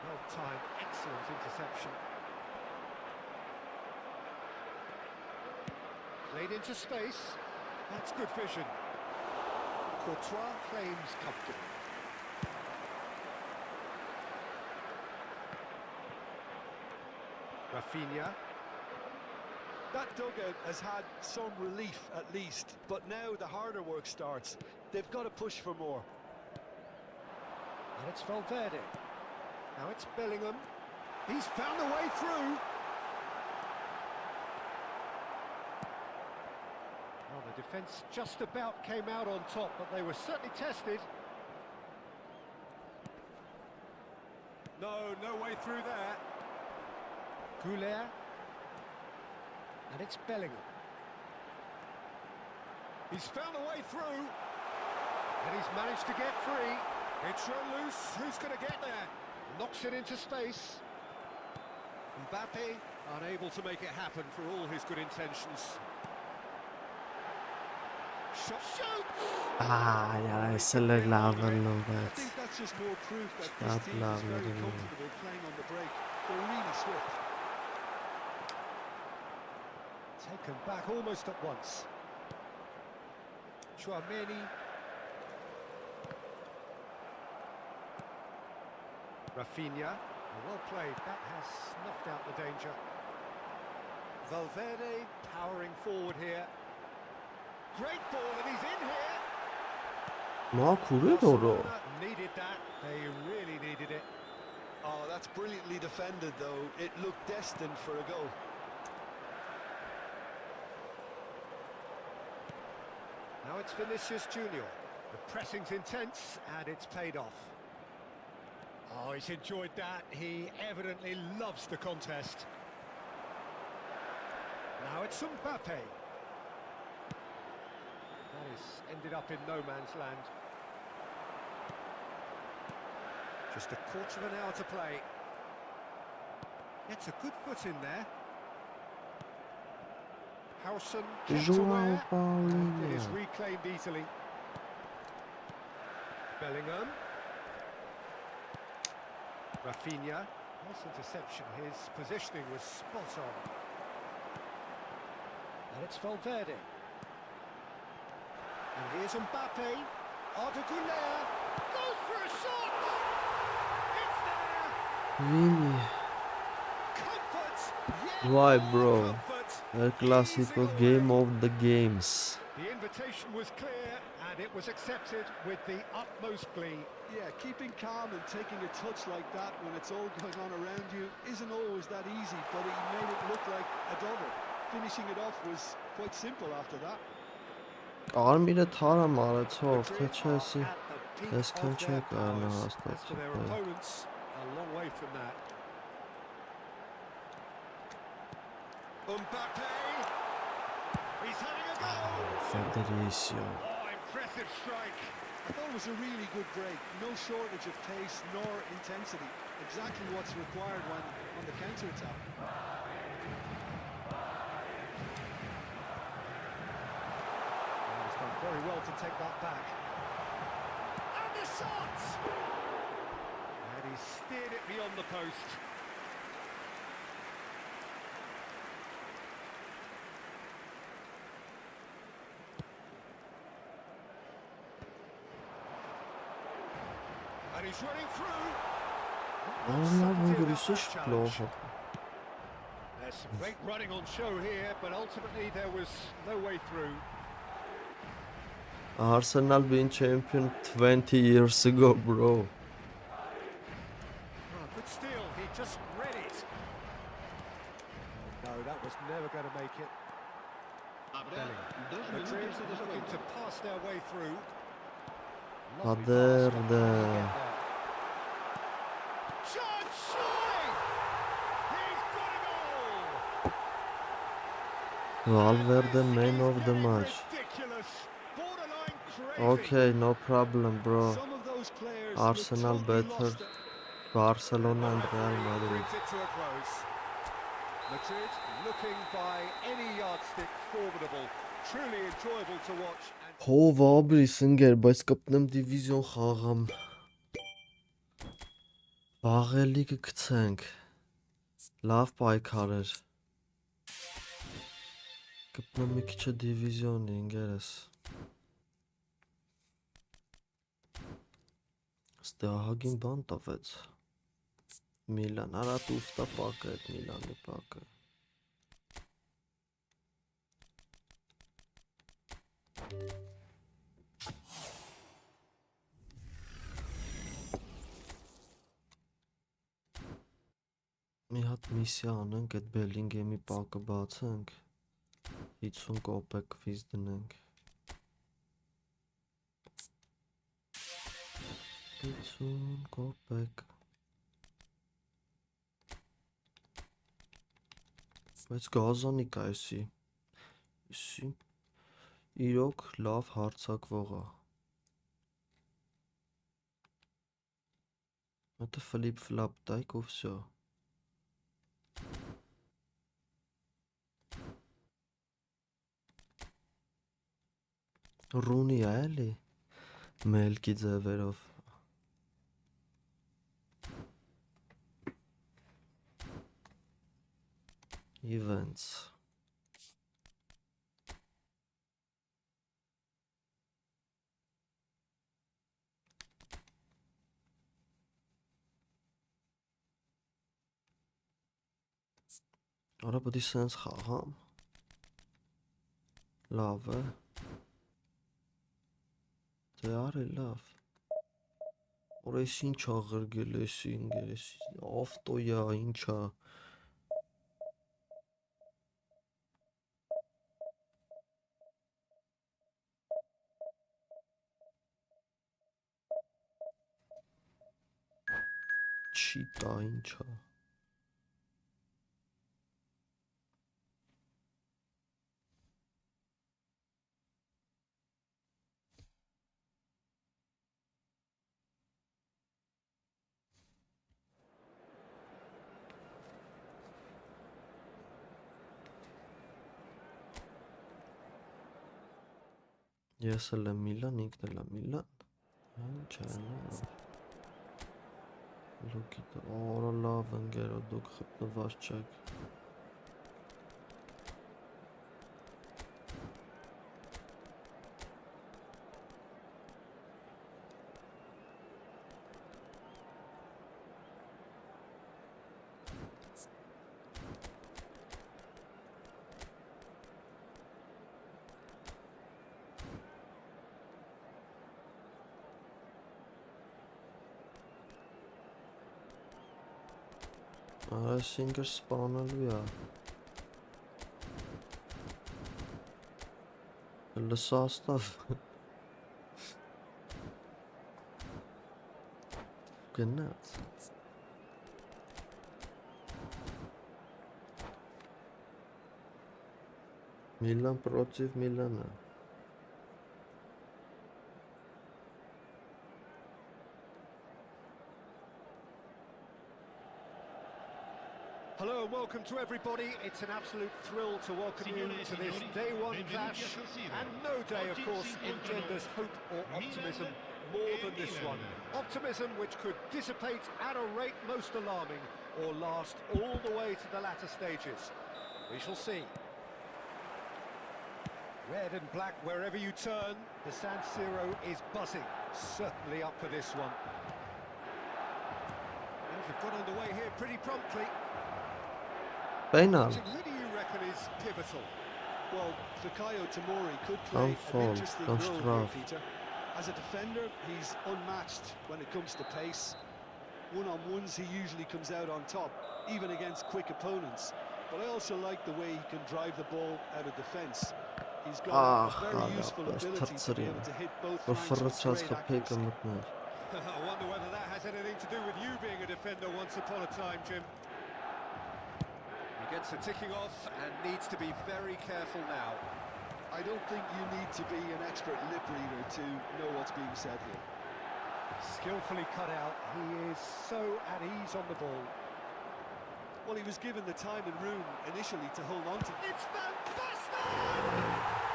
Well timed, excellent interception. Played into space. That's good vision. Courtois claims comfortably. Rafinha. That dugout has had some relief at least, but now the harder work starts. They've got to push for more. And it's Valverde. Now it's Bellingham. He's found a way through. Well, the defence just about came out on top, but they were certainly tested. No way through there. Goulet. And it's Bellingham. He's found a way through. And he's managed to get free. It's run loose. Who's going to get there? Knocks it into space. Mbappe unable to make it happen for all his good intentions. Shoots! Ja, यसले लाभन I नभएछ। think that's just more proof that Stop this team is laughing very at me. comfortable playing on the break. They're really swift. Taken back almost at once. Chouameni. Rafinha. Well played. That has snuffed out the danger. Valverde powering forward here. Great ball, and he's in here. Նա քուրե դորո։ Needed that. They really needed it. Oh, that's brilliantly defended though. It looked destined for a goal. Now it's Vinicius Junior. The pressing's intense, and it's paid off. Oh, he's enjoyed that. He evidently loves the contest. Now it's Mbappe. That is ended up in no man's land. Just a quarter of an hour to play. Gets a good foot in there. Howson kept João aware, and it is Paulinho. reclaimed easily. Bellingham. Rafinha. Nice interception. His positioning was spot on. And it's Valverde. And here's Mbappe. Arda Güler goes for a shot. It's there. Vini. Comfort. Yeah, Why, more bro? comfort. El Clásico game of the games. The invitation was clear, and it was accepted with the utmost glee. Yeah, keeping calm and taking a touch like that when it's all going on around you isn't always that easy, but he made it look like a double. Finishing it off was quite simple after that. Կարմիրը թարամ արեցող, թե չէ, Are էսի at the peak այսքան of չէ their կարնա powers. As for their հաստատ։ opponents, a long way from that. Mbappe! He's having a go! Federicio. Oh, impressive strike! I thought it was a really good break. No shortage of pace nor intensity. Exactly what's required when on the counter-attack. He's done very well to take that back. And the shot! And he steered it beyond the post. And he's running through! Ահա ոնգրիսուշ պլոխը։ There's some great running on show here, but ultimately there was no way through. Arsenal being champion 20 years ago, bro. Oh, good steal, he just read it. No, that was never going to make it. Habrá 2 Madrid minutos de looking to descuento. pass their way through. Aderde. Shot, surely! He's got a goal! Valverde man of the match. Ridiculous, borderline crazy. Okay, no problem, bro. Some of those players Arsenal look totally better. lost it. Barcelona and Real Madrid. Brings it to a close. Madrid looking by any yardstick formidable. Truly enjoyable to watch. Հով աբրիս ընկեր, բայց կպնեմ դիվիզիոն խաղամ։ Բաղելի կգցենք։ Լավ պայքար էր։ Կպնեմ մի քիչ դիվիզիոնի ընկերս։ Ստահագին բան տվեց։ Միլան, արա տուստա պակը այդ Միլանի պակը։ Մի հատ միսիա անենք, այդ Բելինգեմի պակը բացենք, 50 կոպեկ վիզ դնենք։ 50 կոպեկ։ Բայց գազանի կա էսի։ Իրոք լավ հարցակվող է։ Это флип-флап, дай-ка всё. Ռունի է էլի, մելքի ձևերով։ Events. Արա պետք է սենց խաղամ։ Լավ է։ Դե արի լավ։ Որ էս ինչ ա ղրգել էսի ինգերես, ավտոյա ինչա։ Չի տա ինչա։ Ես էլ եմ Միլան, ինքն էլ է Միլան։ Ինչ է նա։ Լուկիտ, օրա լավ ընկերո, դուք խտնված չեք։ Այս ինքը սպանալու է։ Լսաստավ։ Գնաց։ Միլան պրոցիվ Միլանը։ Hello and welcome to everybody. It's an absolute thrill to welcome you to this day one clash. And no day, of course, engenders hope or optimism more than this one. Optimism which could dissipate at a rate most alarming or last all the way to the latter stages. We shall see. Red and black wherever you turn, the San Siro is buzzing. Certainly up for this one. And we've got underway here pretty promptly. Penal. Who do you reckon is pivotal? Well, Fikayo Tomori could play Don't an fall, interesting don't role here, straf. Peter. As a defender, he's unmatched when it comes to pace. One-on-ones, he usually comes out on top, even against quick opponents. But I also like the way he can drive the ball out of defence. He's got a very useful ability to be able to hit both flanks with great accuracy. I wonder whether that has anything to do with you being a defender once upon a time, Jim. He gets a ticking off and needs to be very careful now. I don't think you need to be an expert lip reader to know what's being said here. Skillfully cut out, he is so at ease on the ball. Well, he was given the time and room initially to hold on to. It's Van Basten!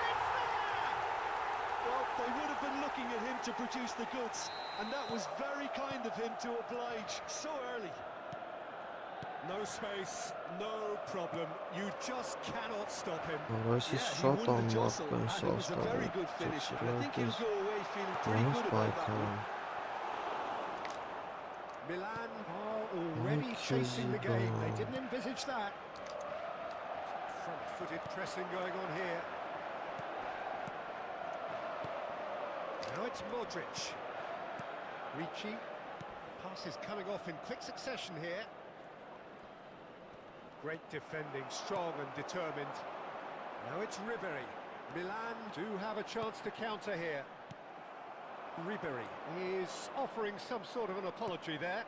It's there! Well, they would have been looking at him to produce the goods, and that was very kind of him to oblige so early. No space, no problem. You just cannot stop him. This is He shot won on the jostle, Marco and and it was a very good finish. And I think he'll go away feeling pretty good about that one. Milan are already chasing the game. They didn't envisage that. Front-footed pressing going on here. Now it's Modric. Ricci. Passes coming off in quick succession here. Great defending, strong and determined. Now it's Ribéry. Milan do have a chance to counter here. Ribéry is offering some sort of an apology there.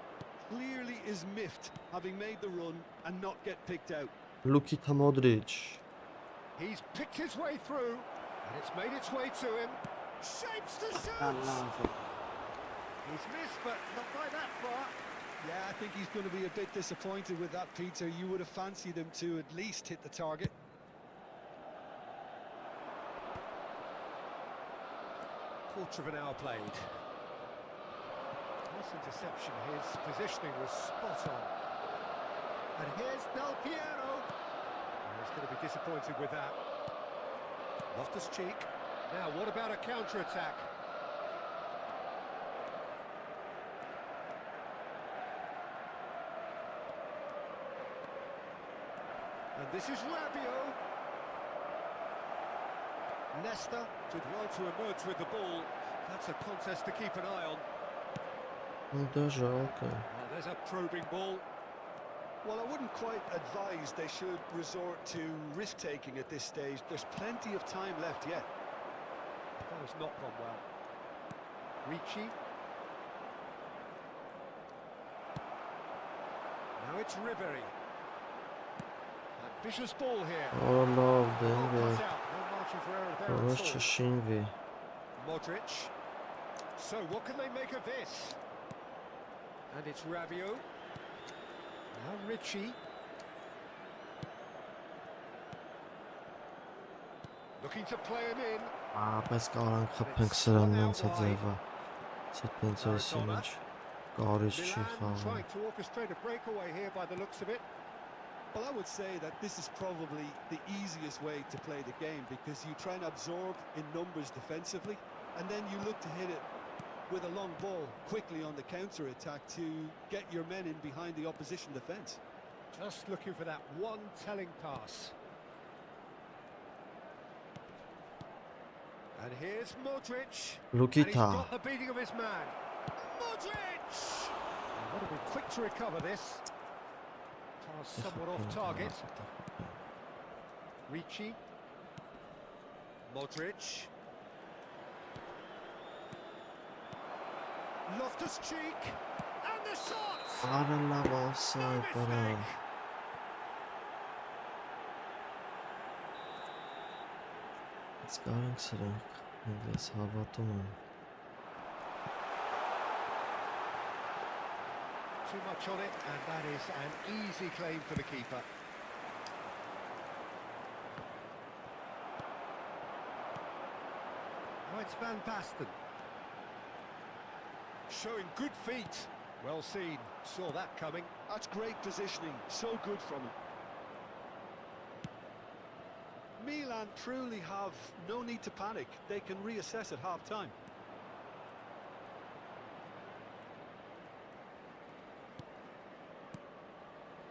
Clearly is miffed, having made the run and not get picked out. Luka Modric. He's picked his way through, and it's made its way to him. Shapes to shoot! He's missed, but not by that far. Yeah, I think he's going to be a bit disappointed with that, Peter. You would have fancied him to at least hit the target. Quarter of an hour played. Nice interception. His positioning was spot on. And here's Del Piero. He's going to be disappointed with that. Loftus-Cheek. Now, what about a counter-attack? And this is Rabiot. Nesta did well to emerge with the ball. That's a contest to keep an eye on. Oh, there's a probing ball. Well, I wouldn't quite advise they should resort to risk-taking at this stage. There's plenty of time left yet. That has not gone well. Ricci. Now it's Ribéry. Ambitious ball here. Oh no, Cut out. No margin for error there at all. Modric. So what can they make of this? And it's Rabiot. Now Ricci. Looking to play him in. Բայց կարան խփենք սրանից ձևը։ Սիտնցի մեջ կարիչ չի խաղում։ Trying to orchestrate a breakaway here by the looks of it. Well, I would say that this is probably the easiest way to play the game, because you try and absorb in numbers defensively, and then you look to hit it with a long ball quickly on the counter-attack to get your men in behind the opposition defence. Just looking for that one telling pass. And here's Modric. And he's got the beating of his man. Modric! And what a bit quick to recover this. Pass somewhat off target. Ricci. Modric. Loftus-Cheek. And the shot! Offside, It's going to this հավատում եմ։ Too much on it, and that is an easy claim for the keeper. Now it's Van Basten. Showing good feet. Well seen. Saw that coming. That's great positioning. So good from him. Milan truly have no need to panic. They can reassess at half-time.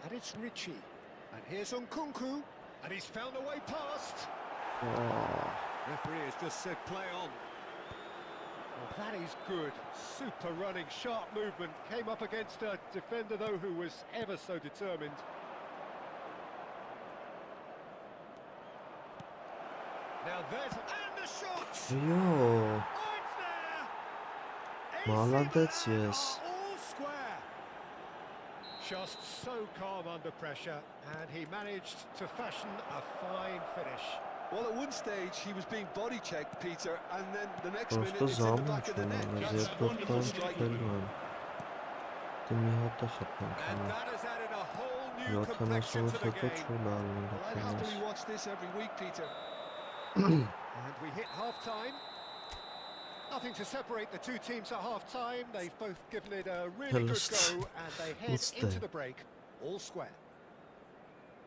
And it's Ricci. And here's Nkunku. And he's found a way past. Oh. Referee has just said play on. Well, that is good. Super running, sharp movement. Came up against a defender, though, who was ever so determined. Now there's... And the shot! Yo, Oh, it's there! молодец, yes. All square. Just so calm under pressure, and he managed to fashion a fine finish. Well, at one stage he was being body checked, Peter, and then the next minute Просто it's in the back of the net. замучил, That's wonderful зеркало striking. թքել Ты մի հատ է խփանք And հնա that has added a whole new complexion 70-ից to the հետո game. չուլ ալնի Well, I'd happily watch this every week, Peter. And we hit half-time. Nothing to separate the two teams at half-time. They've both given it a really good go, and they head into the break, all square.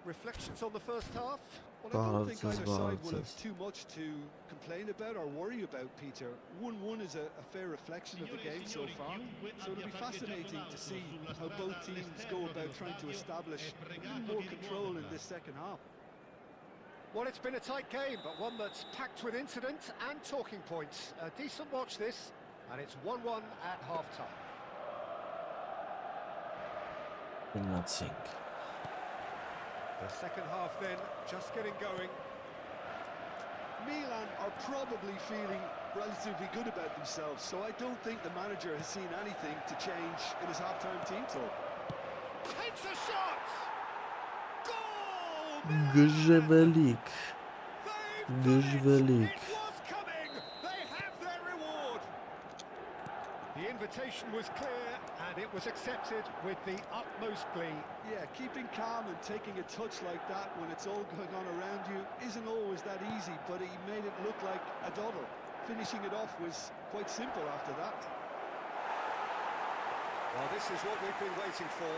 Reflections on the first half? Well, I don't think either side will have Barces. too much to complain about or worry about, Peter. 1-1 is a fair reflection of the game so far, so it'll be fascinating to see how both teams go about trying to establish a little more control in this second half. Well, it's been a tight game, but one that's packed with incident and talking points. A decent watch this, and it's 1-1 at half-time. Nothing. The second half then, just getting going. Milan are probably feeling relatively good about themselves, so I don't think the manager has seen anything to change in his half-time team talk. Takes a shot! Goal! Գժվելիք, They've done it! գժվելիք. It was coming! They have their reward! The invitation was clear, and it was accepted with the utmost glee. Yeah, keeping calm and taking a touch like that when it's all going on around you isn't always that easy, but he made it look like a doddle. Finishing it off was quite simple after that. Well, this is what we've been waiting for.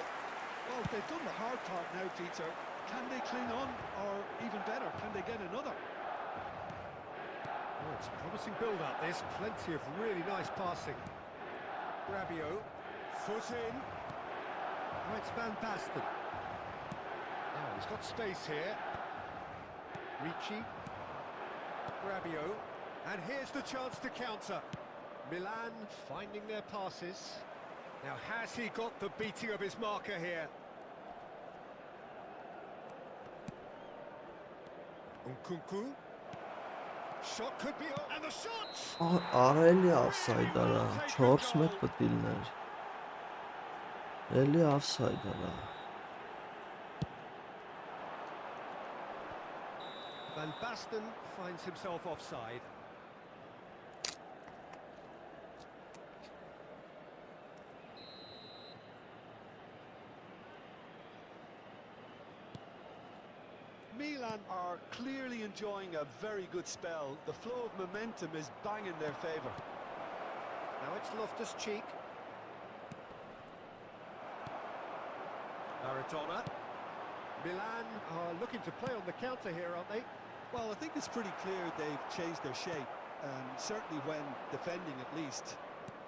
Well, they've done the hard part now, Peter. Can they cling on, or even better, can they get another? Oh, it's a promising build-up, this. Plenty of really nice passing. Rabiot, foot in. Oh, it's Van Basten. Now, he's got space here. Ricci. Rabiot. And here's the chance to counter. Milan finding their passes. Now, has he got the beating of his marker here? Nkunku. Shot could be... And the shot! Արելի offside արա, 4-1 պտիլներ Էլի offside արա Van Basten finds himself offside. Milan are clearly enjoying a very good spell. The flow of momentum is bang in their favour. Now it's Loftus-Cheek. Maradona. Milan are looking to play on the counter here, aren't they? Well, I think it's pretty clear they've changed their shape, certainly when defending at least,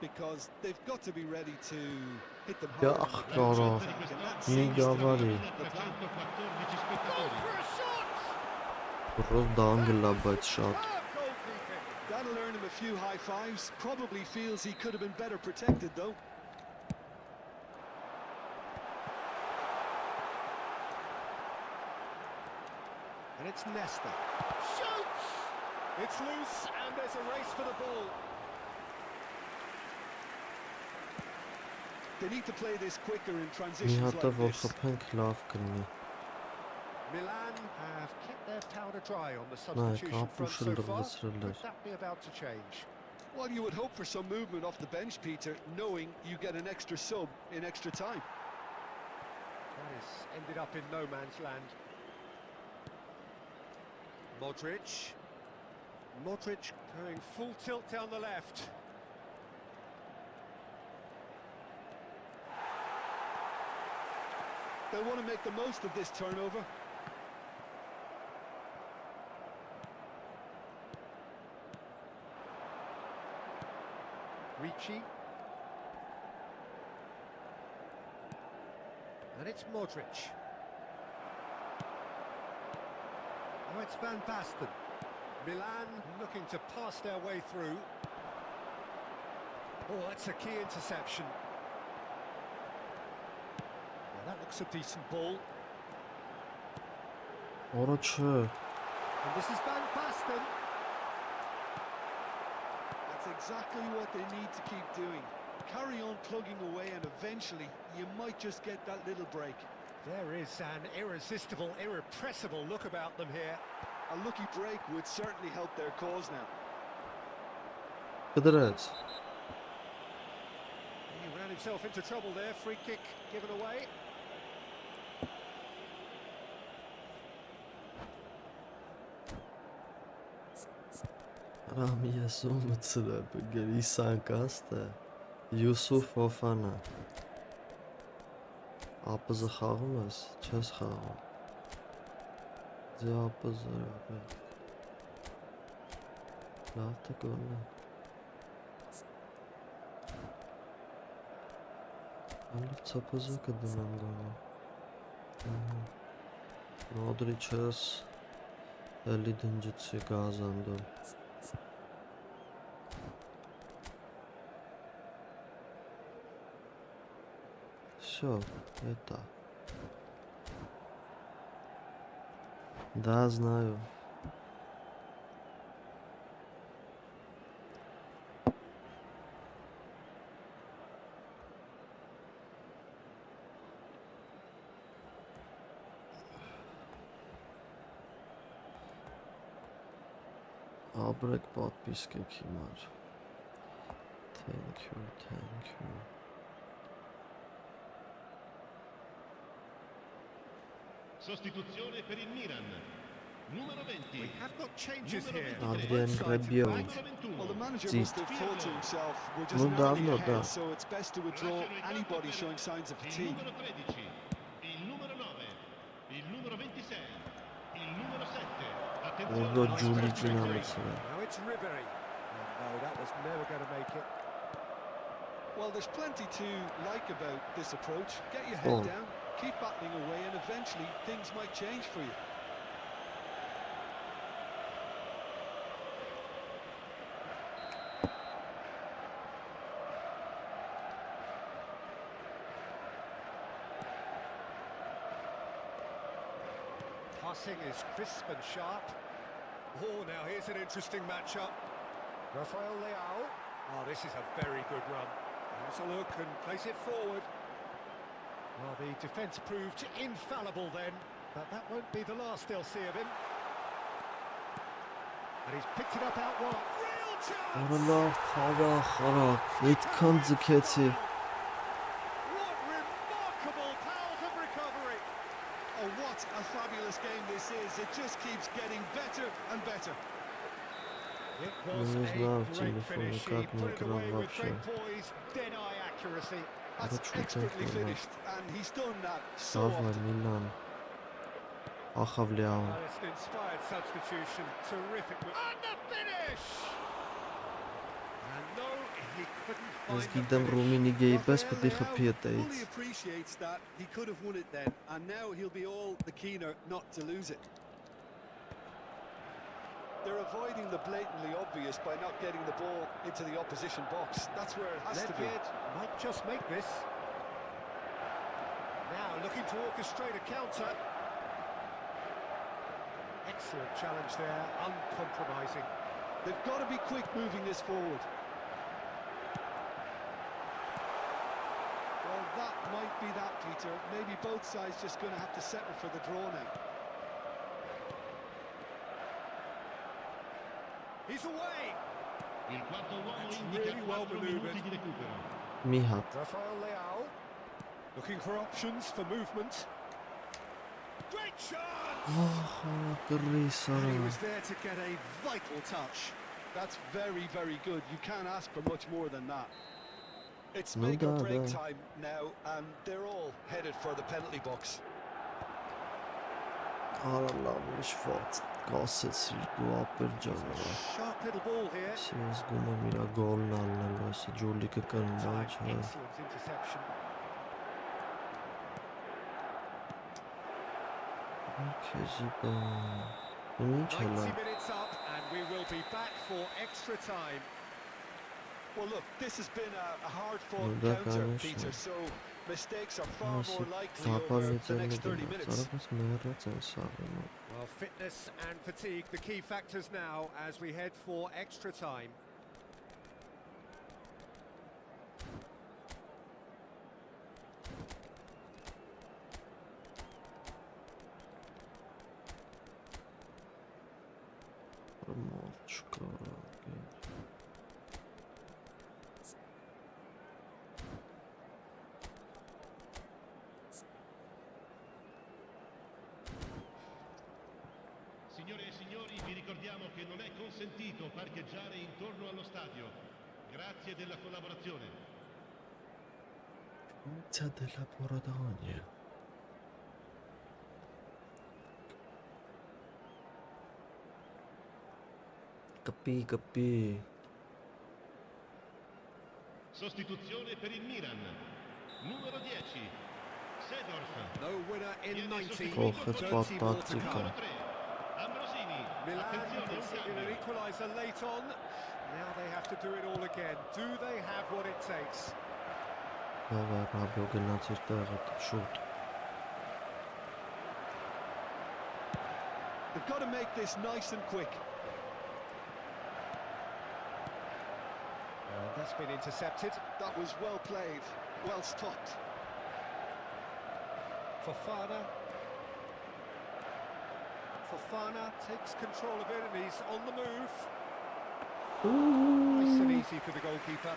because they've got to be ready to hit them Յա hard. աղկարա, մի գավարի Goal for a shot! Ռոզ դանգլա բայց շատ Goalkeeping. That'll earn him a few high fives. Probably feels he could have been better protected, though. And it's Nesta. Shoots! It's loose, and there's a race for the ball. They need to play this quicker in Մի transitions հատը like որ this. խփենք լավ կլինի Milan have kept their powder dry on the Նայք, substitution front ապուշը so far. լրվեցրել Could էր that be about to change? Well, you would hope for some movement off the bench, Peter, knowing you get an extra sub in extra time. That has ended up in no man's land. Modric. Modric going full tilt down the left. They'll want to make the most of this turnover. Ricci. And it's Modric. Oh, it's Van Basten. Milan looking to pass their way through. Oh, that's a key interception. Well, that looks a decent ball. Առաջ And this is bang past them. That's exactly what they need to keep doing. Carry on plugging away and eventually you might just get that little break. There is an irresistible, irrepressible look about them here. A lucky break would certainly help their cause now. Կդրեց He ran himself into trouble there. Free kick given away. Rami եսումը ծրեպը գերիսան կաստը Յուսուֆ Օֆանա Ապզը խաղում ես, չես խաղում Ձե ապզը ռապետ Լավ թե գոլն է Ալիվ ծապզը կդնեմ գոլը Նոդրի չես Էլի դնջիցի գազանդում Всё, это. Да, знаю. Абрек подписка Кимар. Thank you. Sostituzione per il Milan. Numero 20. We have got changes here. Adrian Both sides are Rabiot. back. Well, the manager Sì. must have thought to himself, we're just Non narrowly davno, ahead, da. so it's best to withdraw anybody showing signs of Il fatigue. numero 13. Il numero 9. Il numero 26. Il numero 7. Attenzione. Ого, Джули Джинамица. Now it's Ribery. Oh, no, that was never going to make it. Well, there's plenty to like about this approach. Get your head Oh. down, keep battling away, and eventually things might change for you. Passing is crisp and sharp. Oh, now here's an interesting matchup. Rafael Leao. Oh, this is a very good run. Has a look and plays it forward. Well, the defence proved infallible then, but that won't be the last they'll see of him. And he's picked it up out wide. Real chance! Օրլավ, խարախ, այդքան ձգեցի What remarkable powers of recovery! Oh, what a fabulous game this is. It just keeps getting better and better. It was Не a знаю, great телефон finish. He как put на it экран away with вообще. great poise, dead-eye accuracy. That's That's what expertly I think, finished, and he's done that so Davay, often. Milan Ախավլիաուն Well, it's an inspired substitution. Terrific. And the finish! And no, he couldn't find Ես the գիտեմ finish. Ռումինի գեի պես Rafael պետք է Leao խփի fully այդից appreciates that he could have won it then, and now he'll be all the keener not to lose it. They're avoiding the blatantly obvious by not getting the ball into the opposition box. That's where it has to be. Nedved might just make this. Now looking to orchestrate a counter. Excellent challenge there, uncompromising. They've got to be quick moving this forward. Well, that might be that, Peter. Maybe both sides just going to have to settle for the draw now. He's away! Il quarto uomo That's indica really well 4 manoeuvred. minuti di recupero. Մի հատ Rafael Leao looking for options for movement. Great chance! Կռիս And he արա was there to get a vital touch. That's very, very good. You can't ask for much more than that. It's No make or doubt, break yeah. time now, and they're all headed for the penalty box. Արա լավ շվաց կասեցիր դու ապեր ջան արա Sharp little ball here. Ես զգում եմ իրա գոլն ալնելու ասա ջուլիկը կրնա Time, չէ excellent interception. Քեզի բան Ինչ 90 հելա minutes up and we will be back for extra time. Well, look, this has been a hard-fought Ну да, counter, конечно. Peter, so mistakes are far Если more likely over թափանից the են next 30 գնաց, minutes. արաբս մեռած են սաղում։ Well, fitness and fatigue, the key factors now as we head for extra time. Մոռչկա։ Signore e signori, vi ricordiamo che non è consentito parcheggiare intorno allo stadio. Grazie della collaborazione. C'è della Poradania. Capì. Sostituzione per il Milan. Numero 10. Sedorf. No winner in 90. Coge spot 30 more to tattica. come. 3. Ambrosini. Milan Attenzione, un conceded an cambio. equaliser late on. Now they have to do it all again. Do they have what it takes? Բավար Ռաբիո գնաց իր տեղը շուտ։ They've got to make this nice and quick. That's been intercepted. That was well played, well stopped. Fofana takes control of it and he's on the move. Nice and easy for the goalkeeper.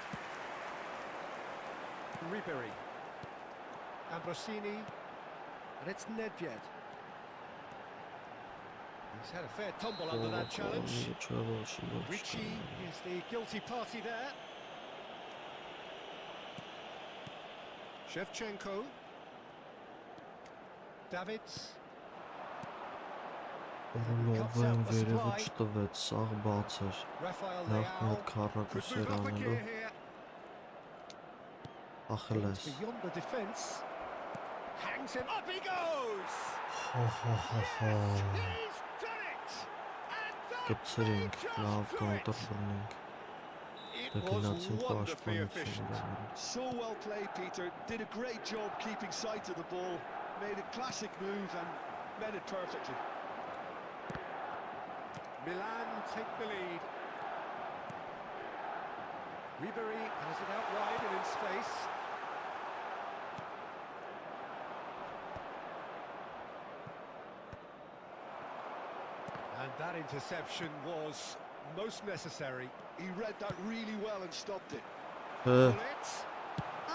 Ribery. Ambrosini. And it's Nedved. He's had a fair tumble under that challenge. Richie is the guilty party there. Shevchenko. Davids. Նորվեն վերևը չտվեց, սաղ բաց էր, Rafael նախ մի Leao. հատ քառակուս Could էր move up a անելու, gear here. ախելես, It's beyond the defence. Hangs him up, he goes. He's done it. And that կպցրինք, may just լավ do կոնտր it. բրնենք, It դեպինացին was wonderfully efficient. պաշտպանություն։ So well played, Peter. Did a great job keeping sight of the ball. Made a classic move and met it perfectly. Milan take the lead. Ribery has it out wide and in space. And that interception was most necessary. He read that really well and stopped it. Gullit.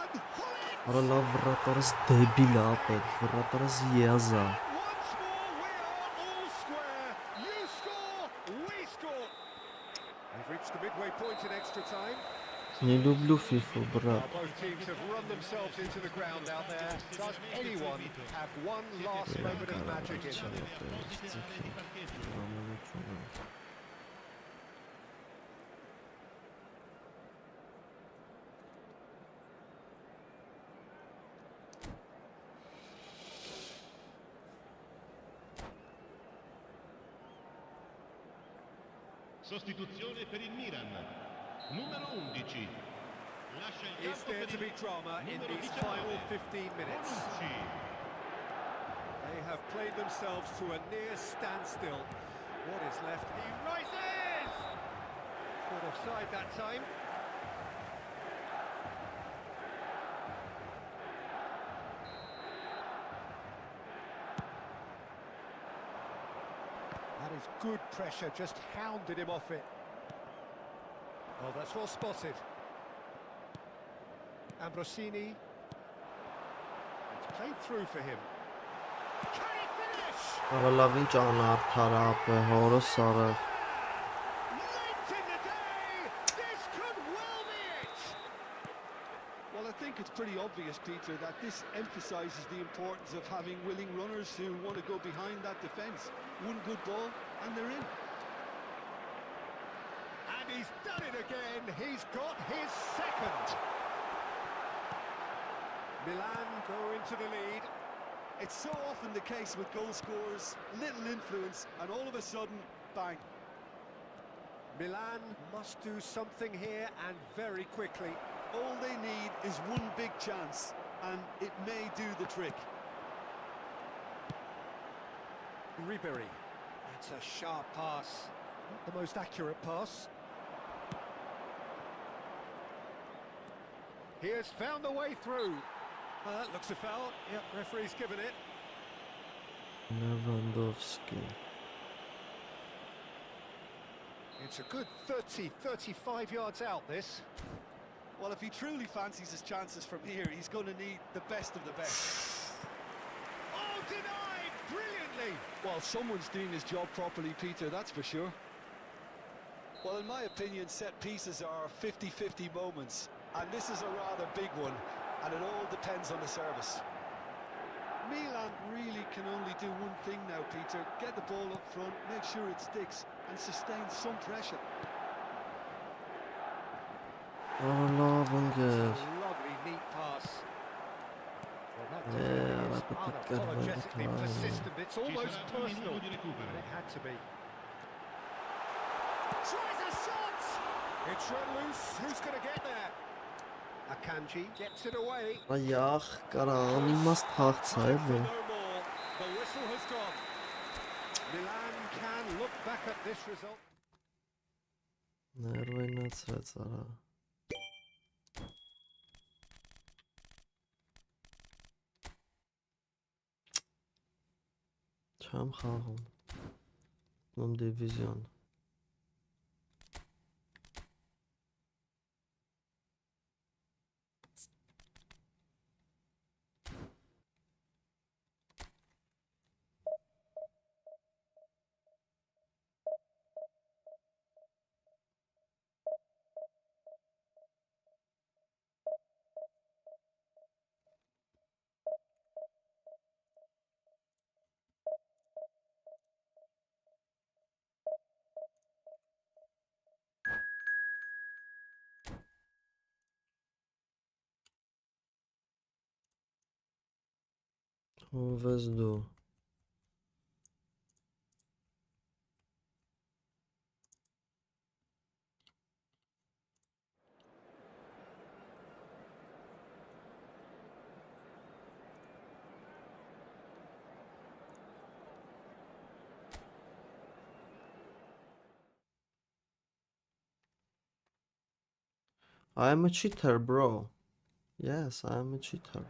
And Gullit! Արա լավ վրատարս դեբիլ է ապետ, վրատարս եազա, Once more we are all square. You score, we score. We've reached the midway point in extra time. не люблю FIFA, брат, Both teams have run themselves into the ground out there. Does anyone have one last moment of magic in them? Sostituzione per il Milan. Numero 11. Lascia il Is campo there to per be il drama in numero these 19. final 15 minutes? Bonucci. They have played themselves to a near standstill. What is left? He rises! Caught offside that time. That is good pressure, just hounded him off it. Oh, that's well spotted. Ambrosini. It's played through for him. Can he finish? Արա լավ ինչ անարդար ապե, հորս արավ, Late in the day! This could well be it! Well, I think it's pretty obvious, Peter, that this emphasises the importance of having willing runners who want to go behind that defence. One good ball, and they're in. And he's done it again. He's got his second. Milan go into the lead. It's so often the case with goal scorers, little influence, and all of a sudden, bang. Milan must do something here and very quickly. All they need is one big chance, and it may do the trick. Ribery. That's a sharp pass. Not the most accurate pass. He has found the way through. That looks a foul. Yep, referee's given it. Lewandowski. It's a good 35 yards out, this. Well, if he truly fancies his chances from here, he's going to need the best of the best. Oh, denied! Brilliantly! Well, someone's doing his job properly, Peter, that's for sure. Well, in my opinion, set pieces are 50-50 moments, and this is a rather big one, and it all depends on the service. Milan really can only do one thing now, Peter. Get the ball up front, make sure it sticks, and sustain some pressure. Lovely, Lovely, neat pass. Well, that Yeah, is that could be unapologetically good. persistent. It's Ci almost sarà un personal. minuto di recupero. And it had to be. Tries a shot! It's run loose. Who's going to get there? Akanji gets it away. Այախ, կարան իմաստ հաղցա էլի։ No more. The whistle has gone. Milan can look back at this result. Ներվայնացրեց արա։ Չեմ խաղում։ Ում դիվիզիոն։ Ով ես դու։ I am a cheater, bro. Yes, I am a cheater.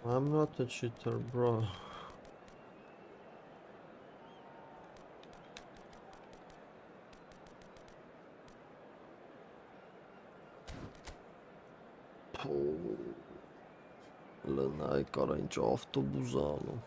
I'm not a cheater, bro. Լնայ կարա ինչ ավտոբուս ալում։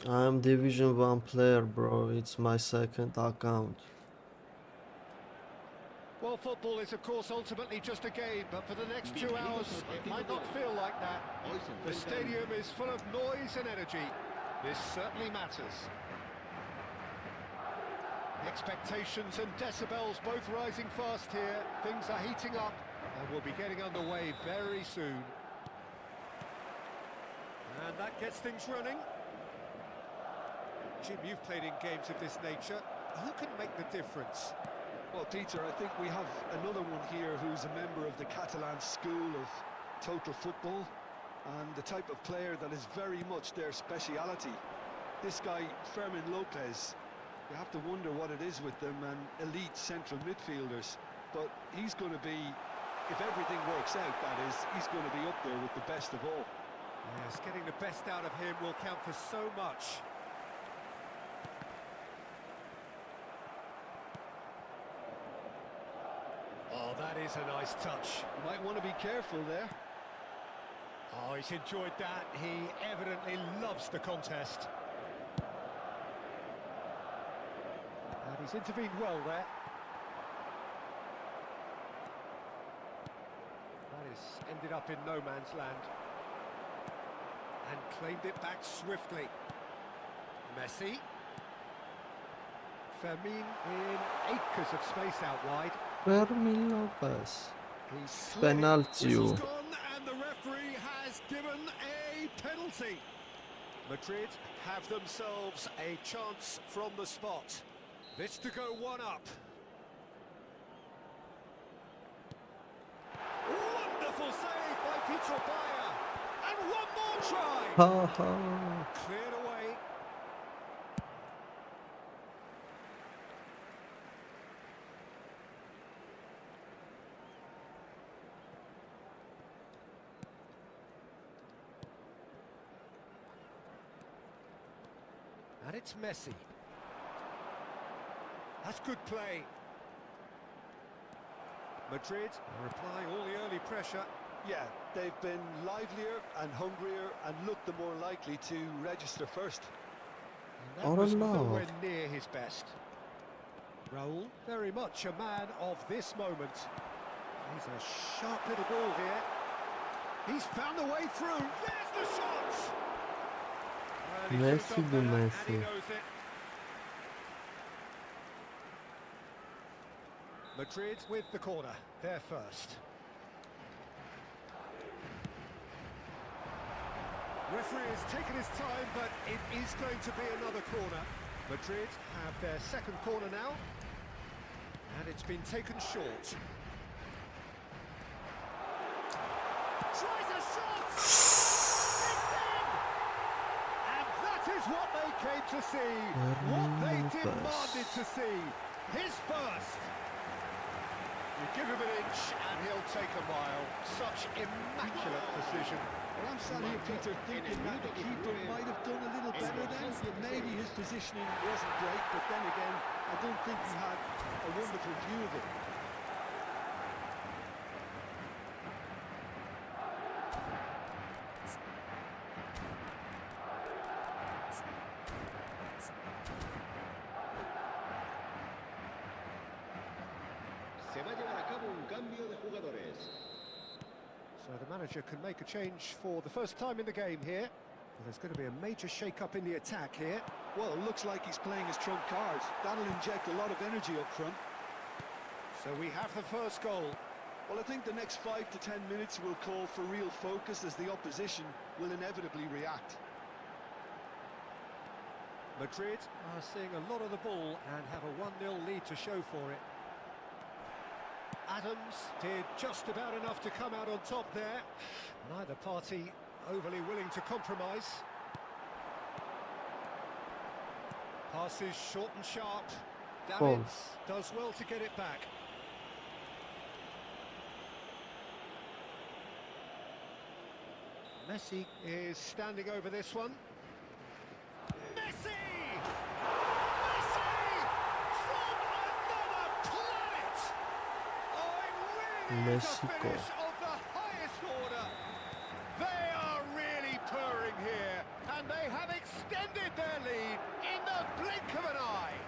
I'm Division 1 player, bro. It's my second account. Well, football is, of course, ultimately just a game, but for the next 2 hours, it might not feel like that. The stadium is full of noise and energy. This certainly matters. Expectations and decibels both rising fast here. Things are heating up, and we'll be getting underway very soon. And that gets things running. Jim, you've played in games of this nature. Who can make the difference? Well, Peter, I think we have another one here who's a member of the Catalan school of total football, and the type of player that is very much their speciality. This guy, Fermin Lopez, you have to wonder what it is with them and elite central midfielders. But he's going to be, if everything works out, that is, he's going to be up there with the best of all. Yes, getting the best out of him will count for so much. that is a nice touch. You might want to be careful there. Oh, he's enjoyed that. He evidently loves the contest. And he's intervened well there. That has ended up in no man's land. And claimed it back swiftly. Messi. Fermin in acres of space out wide. Fermin Lopez. He's slid it. Penalty. Whistle's gone and the referee has given a penalty. Madrid have themselves a chance from the spot. This to go one up. Wonderful save by Peter Bayer. And one more try. Ha ha. Cleared away. And it's Messi. That's good play. Madrid are applying all the early pressure. Yeah, they've been livelier and hungrier and looked the more likely to register first. And that was nowhere near his best. Raul, very much a man of this moment. He's a sharp little ball here. He's found a way through. There's the shot! Well, he should have Messi done de better, and Messi. he knows it. Madrid with the corner, they're first. Referee has taken his time, but it is going to be another corner. Madrid have their second corner now, and it's been taken short. Tries a shot! It's in! And that is what they came to see, what they demanded to see. His first. You give him an inch and he'll take a mile. Such immaculate precision. Well, I'm sat here, Peter, thinking that the keeper might have done a little better then. Maybe his positioning wasn't great, but then again, I don't think he had a wonderful view of it. Se va a llevar a cabo un cambio de jugadores. So the manager can make a change for the first time in the game here. Well, there's going to be a major shake-up in the attack here. Well, it looks like he's playing his trump card. That'll inject a lot of energy up front. So we have the first goal. Well, I think the next 5 to 10 minutes will call for real focus as the opposition will inevitably react. Madrid are seeing a lot of the ball and have a 1-0 lead to show for it. Adams did just about enough to come out on top there. Neither party overly willing to compromise. Passes short and sharp. Davids does well to get it back. Messi is standing over this one. Messi! Messi! From another planet! Oh, it really is a finish of the highest order. They are really purring here, and they have extended their lead in the blink of an eye.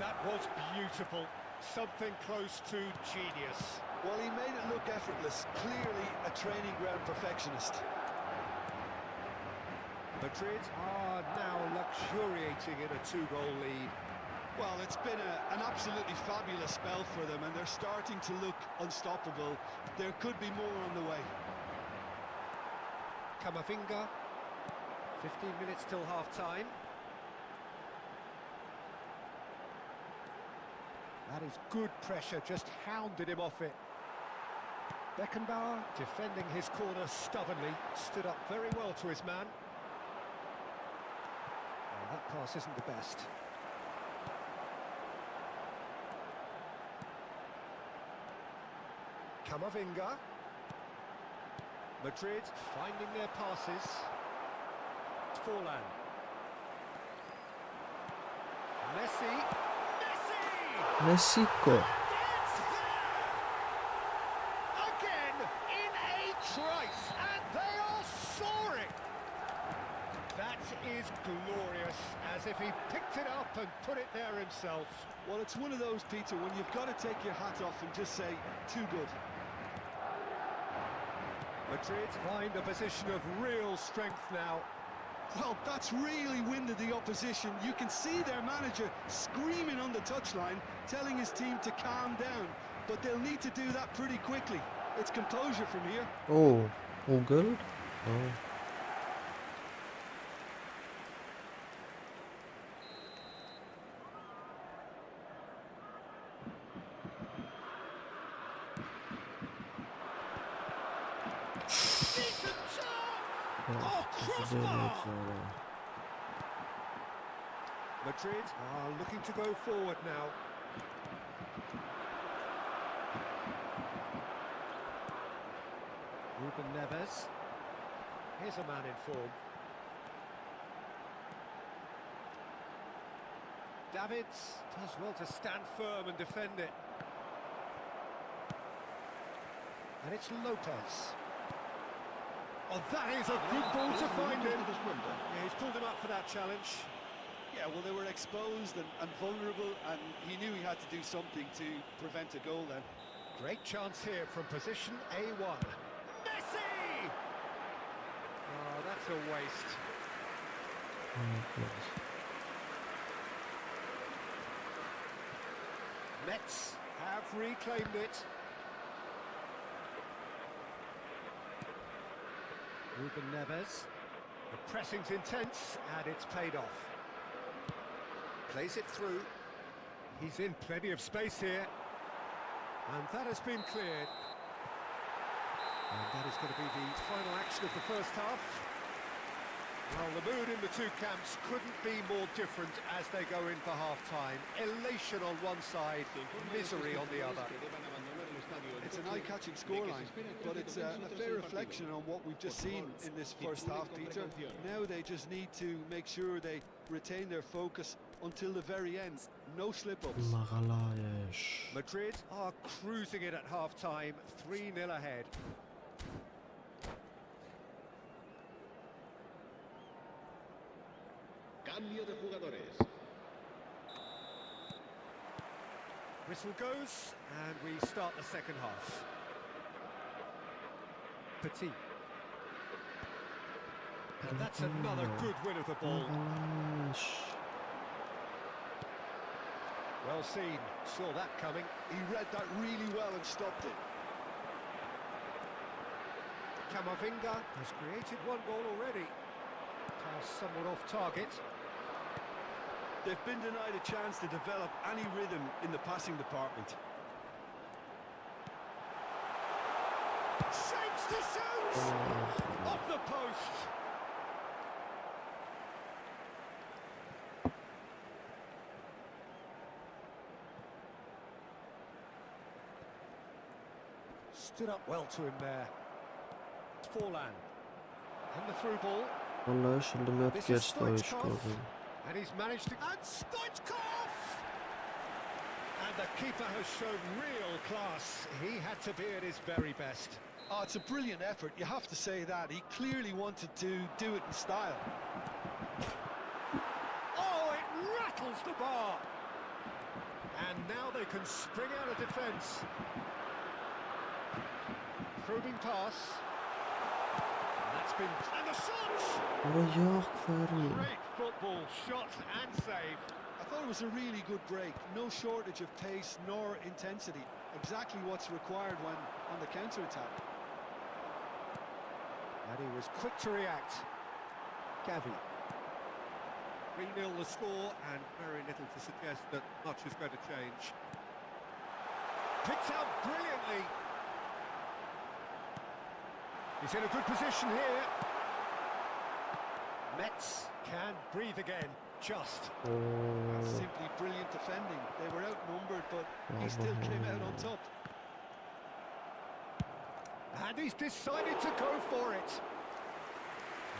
That was beautiful. Something close to genius. Well, he made it look effortless. Clearly a training ground perfectionist. Madrid are now luxuriating in a 2-goal lead. Well, it's been an absolutely fabulous spell for them, and they're starting to look unstoppable. There could be more on the way. Camavinga, 15 minutes till half-time. That is good pressure, just hounded him off it. Beckenbauer, defending his corner stubbornly, stood up very well to his man. Well, that pass isn't the best. Camavinga. Madrid finding their passes. Forlan. Messi. Messi! Mexico. It's there! That is glorious, as if he picked it up and put it there himself. Well, it's one of those, Peter, when you've got to take your hat off and just say, too good. Madrid find a position of real strength now. Well, that's really winded the opposition. You can see their manager screaming on the touchline, telling his team to calm down. But they'll need to do that pretty quickly. It's composure from here. Oh, all good? Oh. Decent chance! Oh, crossbar! Madrid are looking to go forward now. Ruben Neves. Here's a man in form. Davids does well to stand firm and defend it. And it's Lopez. Oh, that is a good ball to find him. Yeah, he's pulled him up for that challenge. Yeah, well, they were exposed and vulnerable, and he knew he had to do something to prevent a goal then. Great chance here from position A1. Messi! Oh, that's a waste. Mets have reclaimed it. Ruben Neves. The pressing's intense, and it's paid off. Plays it through. He's in plenty of space here. And that has been cleared. And that is going to be the final action of the first half. Well, the mood in the two camps couldn't be more different as they go in for half-time. Elation on one side, misery on the other. It's an eye-catching scoreline, but it's a fair reflection on what we've just seen in this first half, Peter. Now they just need to make sure they retain their focus until the very end. No slip-ups. Madrid are cruising it at half-time, 3-0 ahead. Cambio de jugadores. Whistle goes, and we start the second half. Petit. And that's another good win of the ball. Well seen, saw that coming. He read that really well and stopped it. Camavinga has created one goal already. Pass somewhat off target. They've been denied a chance to develop any rhythm in the passing department. Shapes to shoot! Off the post! Stood up well to him there. Forlan. And the through ball. Vallahi shildim This geç is stoichkov. Stoichkov. And he's managed to... And Stoichkov! And the keeper has shown real class. He had to be at his very best. Oh, it's a brilliant effort, you have to say that. He clearly wanted to do it in style. Oh, it rattles the bar! And now they can spring out of defence. Probing pass. That's been... And the shot! Great football, shot and save. I thought it was a really good break. No shortage of pace nor intensity. Exactly what's required when on the counter-attack. And he was quick to react. Gavi. 3-0 the score, and very little to suggest that much is going to change. Picked out brilliantly. He's in a good position here. Mets can breathe again, just. That's simply brilliant defending. They were outnumbered, but he still came out on top. And he's decided to go for it.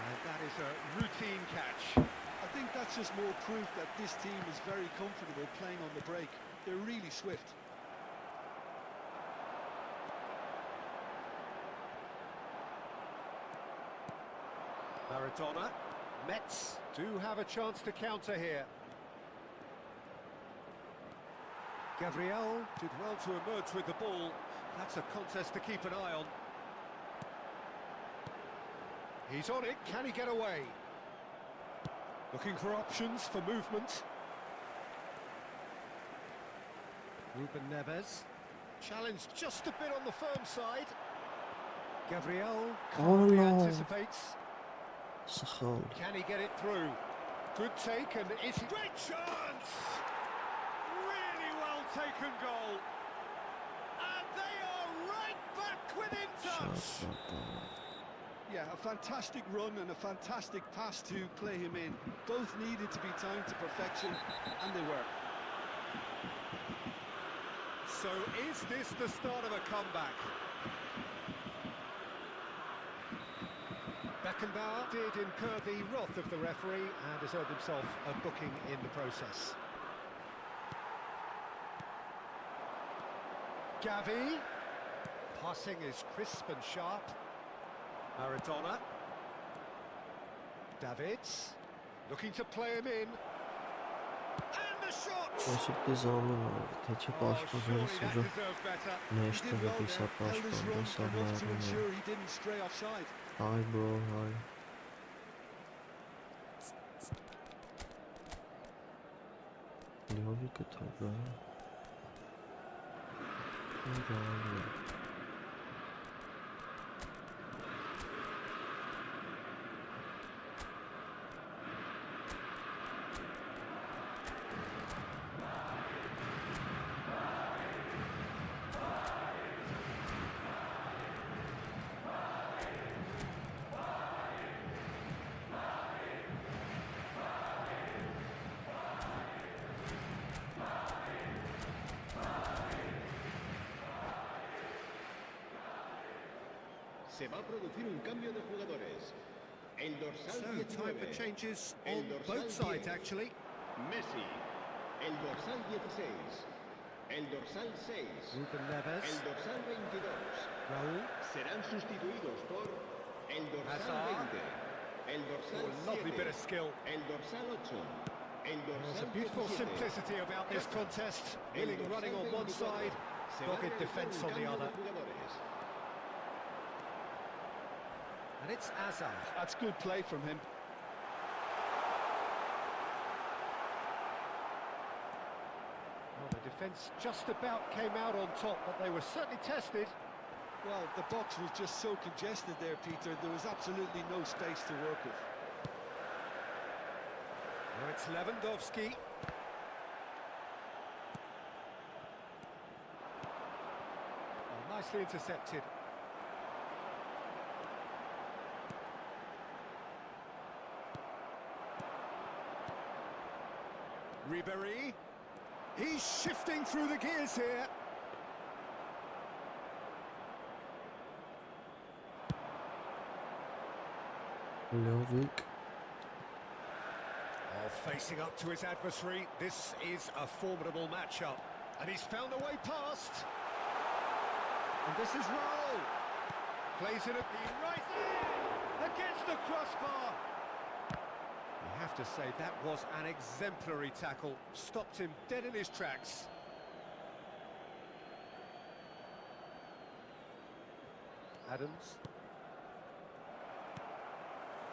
And that is a routine catch. I think that's just more proof that this team is very comfortable playing on the break. They're really swift. Maradona. Mets do have a chance to counter here. Gabriel did well to emerge with the ball. That's a contest to keep an eye on. He's on it, can he get away? Looking for options for movement. Ruben Neves. Challenged just a bit on the firm side. Gabriel calmly anticipates. Can he get it through? Good take, and is he... Great chance! Really well taken goal. And they are right back within touch. Yeah, a fantastic run and a fantastic pass to play him in. Both needed to be timed to perfection, and they were. So is this the start of a comeback? Beckenbauer did incur the wrath of the referee and has earned himself a booking in the process. Gavi. Passing is crisp and sharp. Maradona. Davids. Looking to play him in. And the shot! Nasıl zaman oldu? Teçe başkanları sıcak. Neşte ve disa başkanları sabahlarını. Hi bro, hi. Ljovi këtë bro. Se va a producir un cambio de jugadores. El dorsal So, 19. time for changes El on dorsal both sides 10. actually. Messi. El dorsal 16. El dorsal 6. Ruben Neves. El dorsal 22. Raúl. Serán sustituidos por el dorsal Hazard. 20. El dorsal Oh, lovely 7. bit of skill. El dorsal 8. El There's dorsal a beautiful 17. simplicity about this contest. El Willing dorsal running on one 24. side, Se va a dogged realizar defence un on the cambio de other. jugadores. And it's Hazard. That's good play from him. Well, the defence just about came out on top, but they were certainly tested. Well, the box was just so congested there, Peter. There was absolutely no space to work with. Now it's Lewandowski. Oh, nicely intercepted. Ribéry. He's shifting through the gears here. Ljovic. Oh, facing up to his adversary. This is a formidable matchup. And he's found a way past. And this is Raul. Plays it right there against the crossbar. You have to say that was an exemplary tackle. Stopped him dead in his tracks. Adams.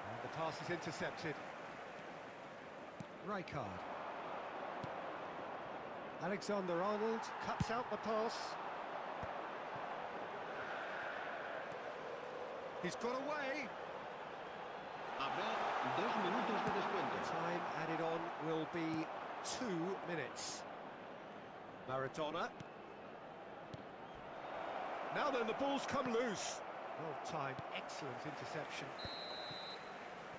And the pass is intercepted. Rijkaard. Alexander-Arnold cuts out the pass. He's got away. Habrá 2 minutos de descuento. Time added on will be 2 minutes. Maradona. Now then, the ball's come loose. Well timed, excellent interception.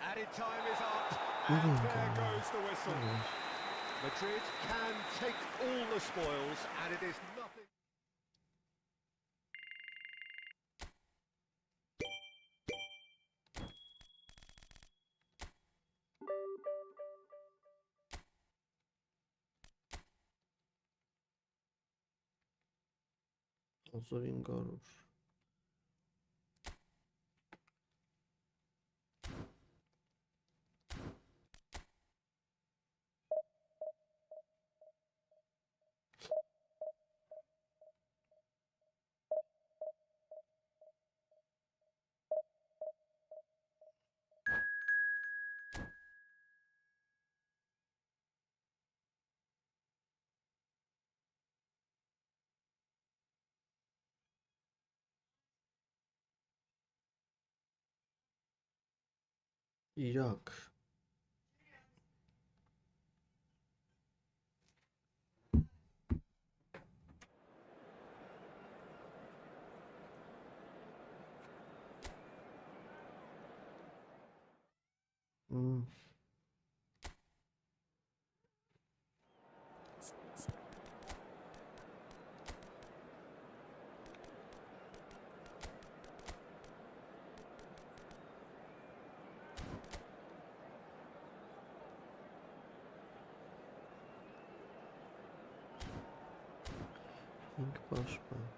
Added time is up, and there goes the whistle. Madrid can take all the spoils, and it is nothing. Ozor'in garur. Իրաք ինք պաշտպան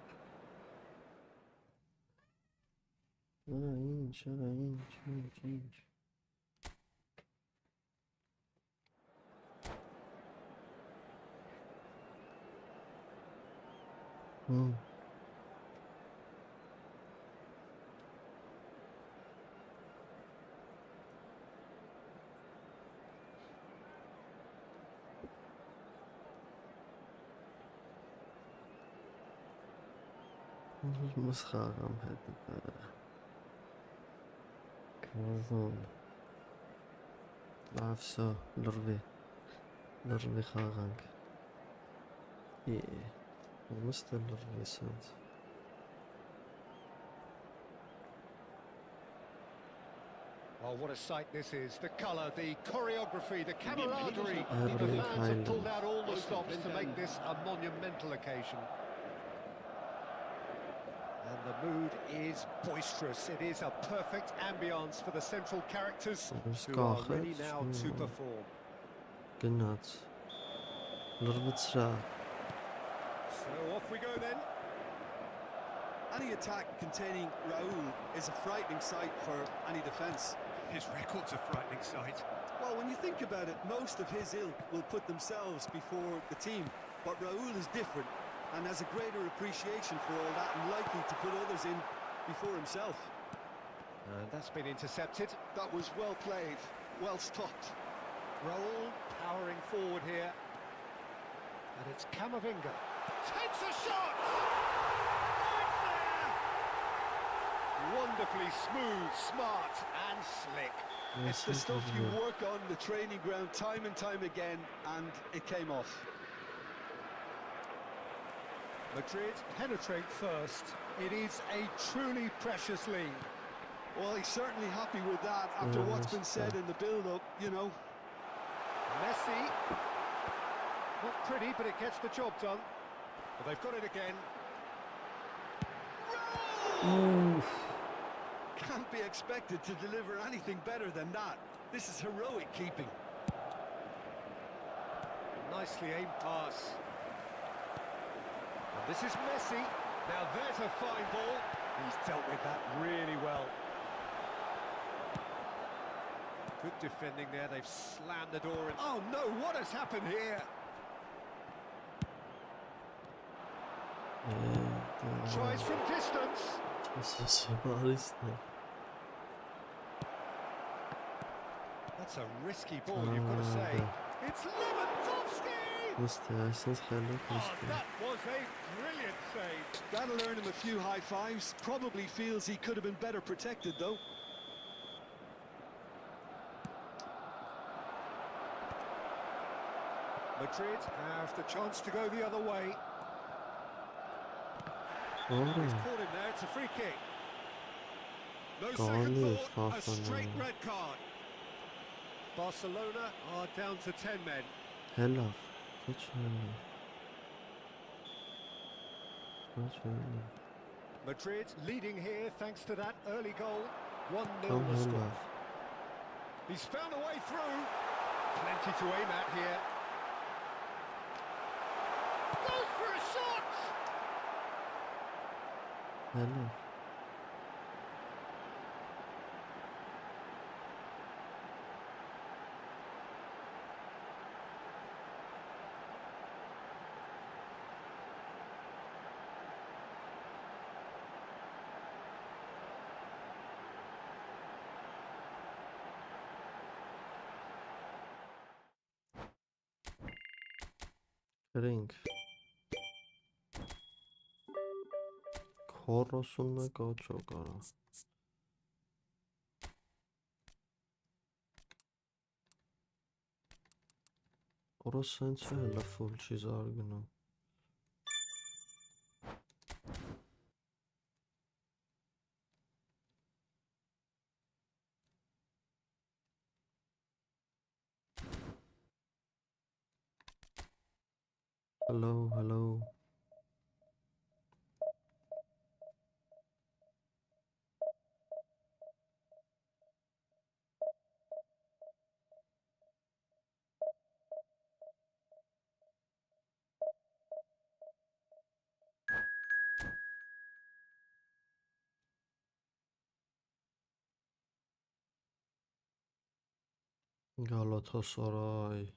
ինչ مسخرم هده کازون لافسا لروی خاغنگ مستر لروی سنت Oh, what a sight this is. The colour, the choreography, the camaraderie. The fans have pulled out all the stops to make this a monumental occasion. And the mood is boisterous. It is a perfect ambience for the central characters who are ready now to perform. Gennat. Lrvitsra. So off we go then. Any attack containing Raul is a frightening sight for any defence. His record's a frightening sight. Well, when you think about it, most of his ilk will put themselves before the team. But Raul is different and has a greater appreciation for all that and likely to put others in before himself. And that's been intercepted. That was well played, well stopped. Raul powering forward here. And it's Camavinga. Takes a shot! Oh, it's there! Wonderfully smooth, smart and slick. It's the stuff you work on the training ground time and time again, and it came off. Madrid penetrate first. It is a truly precious lead. Well, he's certainly happy with that after what's been said in the build-up, you know. Messi. Not pretty, but it gets the job done. But they've got it again. Can't be expected to deliver anything better than that. This is heroic keeping. Nicely aimed pass. And this is Messi. Now there's a fine ball. He's dealt with that really well. Good defending there. They've slammed the door in. Oh no, what has happened here? Tries from distance. That's a risky ball, you've got to say. It's Lewandowski! That was a brilliant save. That'll earn him a few high fives. Probably feels he could have been better protected, though. Madrid have the chance to go the other way. He's caught him there, it's a free kick. No second thought, a straight red card. Barcelona are down to 10 men. Hello. Madrid leading here thanks to that early goal. 1-0 the score. He's found a way through. Plenty to aim at here. Goes for a shot! Hello. Ring. Քորոսունը կոչո կարա։ Որը սենց է հելա ֆուլ չի զարգնում։ Hello. Galatasaray.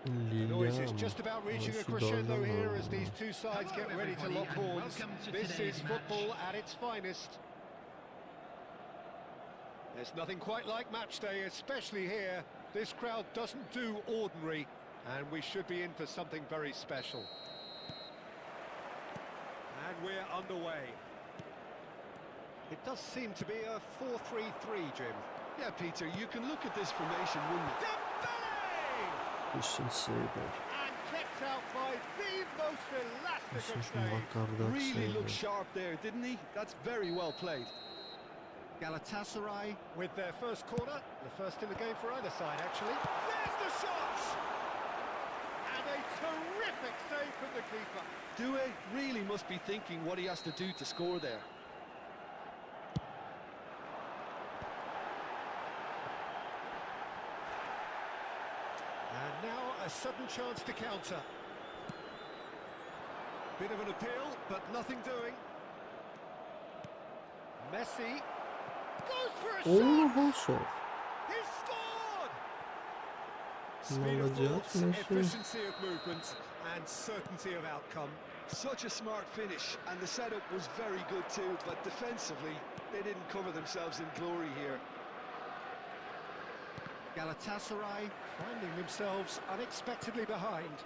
The noise is just about reaching a crescendo here as these two sides get ready to lock horns. This is football at its finest. There's nothing quite like match day, especially here. This crowd doesn't do ordinary, and we should be in for something very special. And we're underway. It does seem to be a 4-3-3, Jim. Yeah, Peter, you can look at this formation, wouldn't you? Christian Saber. And kept out by the most elastic of saves. Really looked sharp there, didn't he? That's very well played. Galatasaray with their first corner, the first in the game for either side, actually. There's the shot! And a terrific save from the keeper. Due really must be thinking what he has to do to score there. And now a sudden chance to counter. Bit of an appeal, but nothing doing. Messi goes for a shot! He scored! Speed of thought, efficiency of movement, and certainty of outcome. Such a smart finish, and the setup was very good too, but defensively, they didn't cover themselves in glory here. Galatasaray finding themselves unexpectedly behind.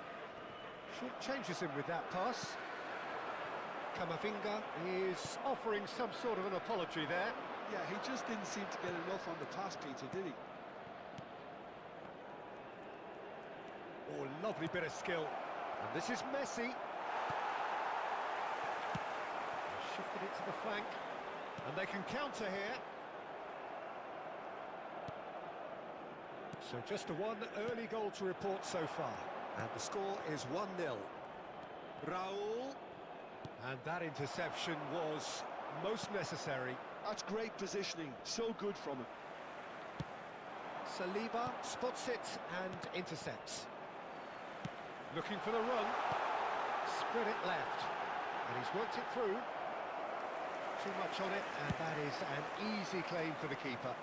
Short changes him with that pass. Kamavinga is offering some sort of an apology there. Yeah, he just didn't seem to get enough on the pass, Peter, did he? Oh, lovely bit of skill. And this is Messi. Shifted it to the flank. And they can counter here. So just a one early goal to report so far. And the score is 1-0. Raul. And that interception was most necessary. That's great positioning, so good from him. Saliba spots it and intercepts. Looking for the run. Spread it left. And he's worked it through. Too much on it, and that is an easy claim for the keeper.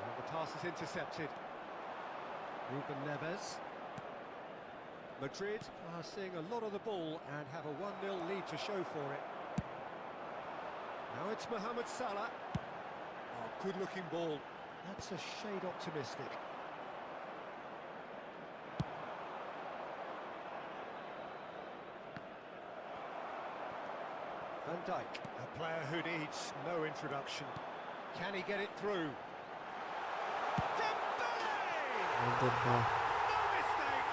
And the pass is intercepted. Ruben Neves. Madrid are seeing a lot of the ball and have a 1-0 lead to show for it. Now it's Mohamed Salah. Oh, good-looking ball. That's a shade optimistic. Van Dijk, a player who needs no introduction. Can he get it through? Hadi ba. No mistake.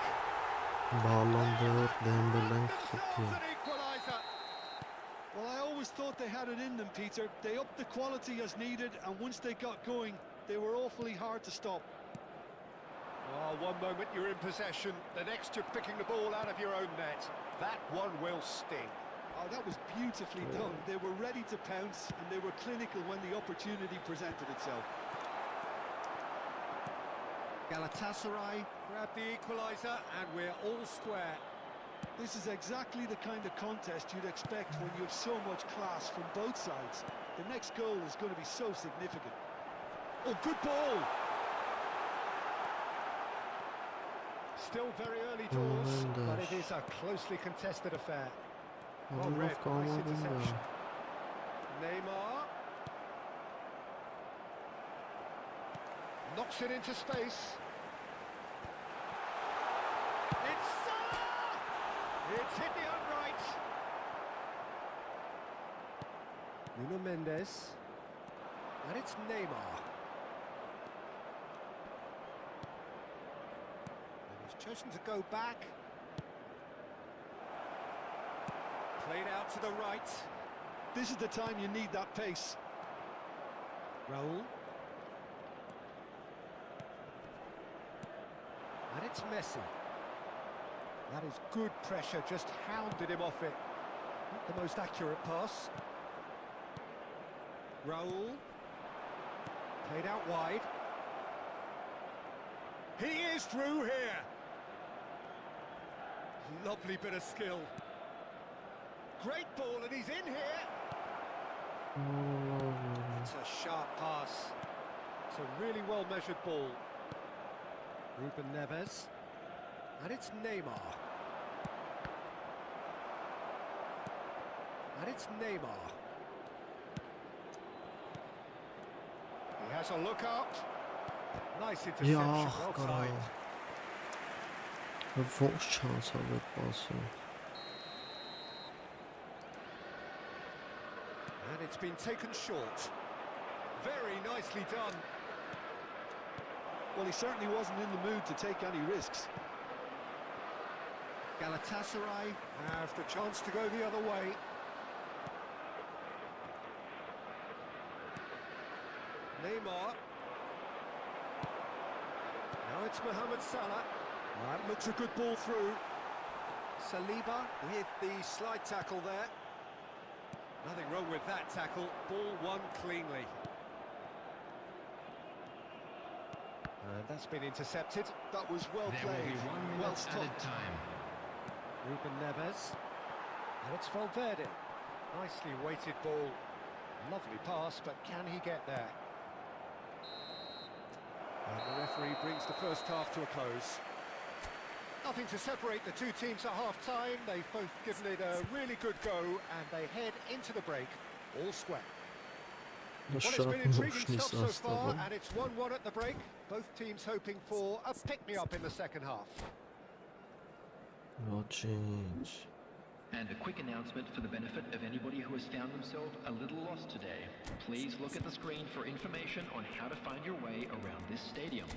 Balon d'Or Dembélé Themselves xıtı. an equaliser. Well, I always thought they had it in them, Peter. They upped the quality as needed, and once they got going, they were awfully hard to stop. Oh, one moment you're in possession, the next you're picking the ball out of your own net. That one will sting. Oh, that was beautifully done. They were ready to pounce, and they were clinical when the opportunity presented itself. Galatasaray grab the equaliser, and we're all square. This is exactly the kind of contest you'd expect when you have so much class from both sides. The next goal is going to be so significant. Oh, good ball! Still very early doors, but it is a closely contested affair. Well read, nice interception. Neymar knocks it into space. It's Salah! It's hit the upright. Nuno Mendes, and it's Neymar. And he's chosen to go back. Played out to the right. This is the time you need that pace. Raul. And it's Messi. That is good pressure, just hounded him off it. Not the most accurate pass. Raul. Played out wide. He is through here. Lovely bit of skill. Great ball, and he's in here. It's a sharp pass. It's a really well-measured ball. Ruben Neves. And it's Neymar. And it's Neymar. He has a look up. Nice interception, well timed. Een volkschance had het passen. And it's been taken short. Very nicely done. Well, he certainly wasn't in the mood to take any risks. Galatasaray have the chance to go the other way. Neymar. Now it's Mohamed Salah. That looks a good ball through. Saliba with the slide tackle there. Nothing wrong with that tackle. Ball won cleanly. And that's been intercepted. That was well There will played, be 1 minute well added stopped. time. Ruben Neves. And it's Valverde. Nicely weighted ball. Lovely pass, but can he get there? And the referee brings the first half to a close. Nothing to separate the two teams at half-time. They've both given it a really good go, and they head into the break all square. Well, it's been intriguing stuff so far, and it's 1-1 at the break. Both teams hoping for a pick-me-up in the second half. No change. And a quick announcement for the benefit of anybody who has found themselves a little lost today. Please look at the screen for information on how to find your way around this stadium.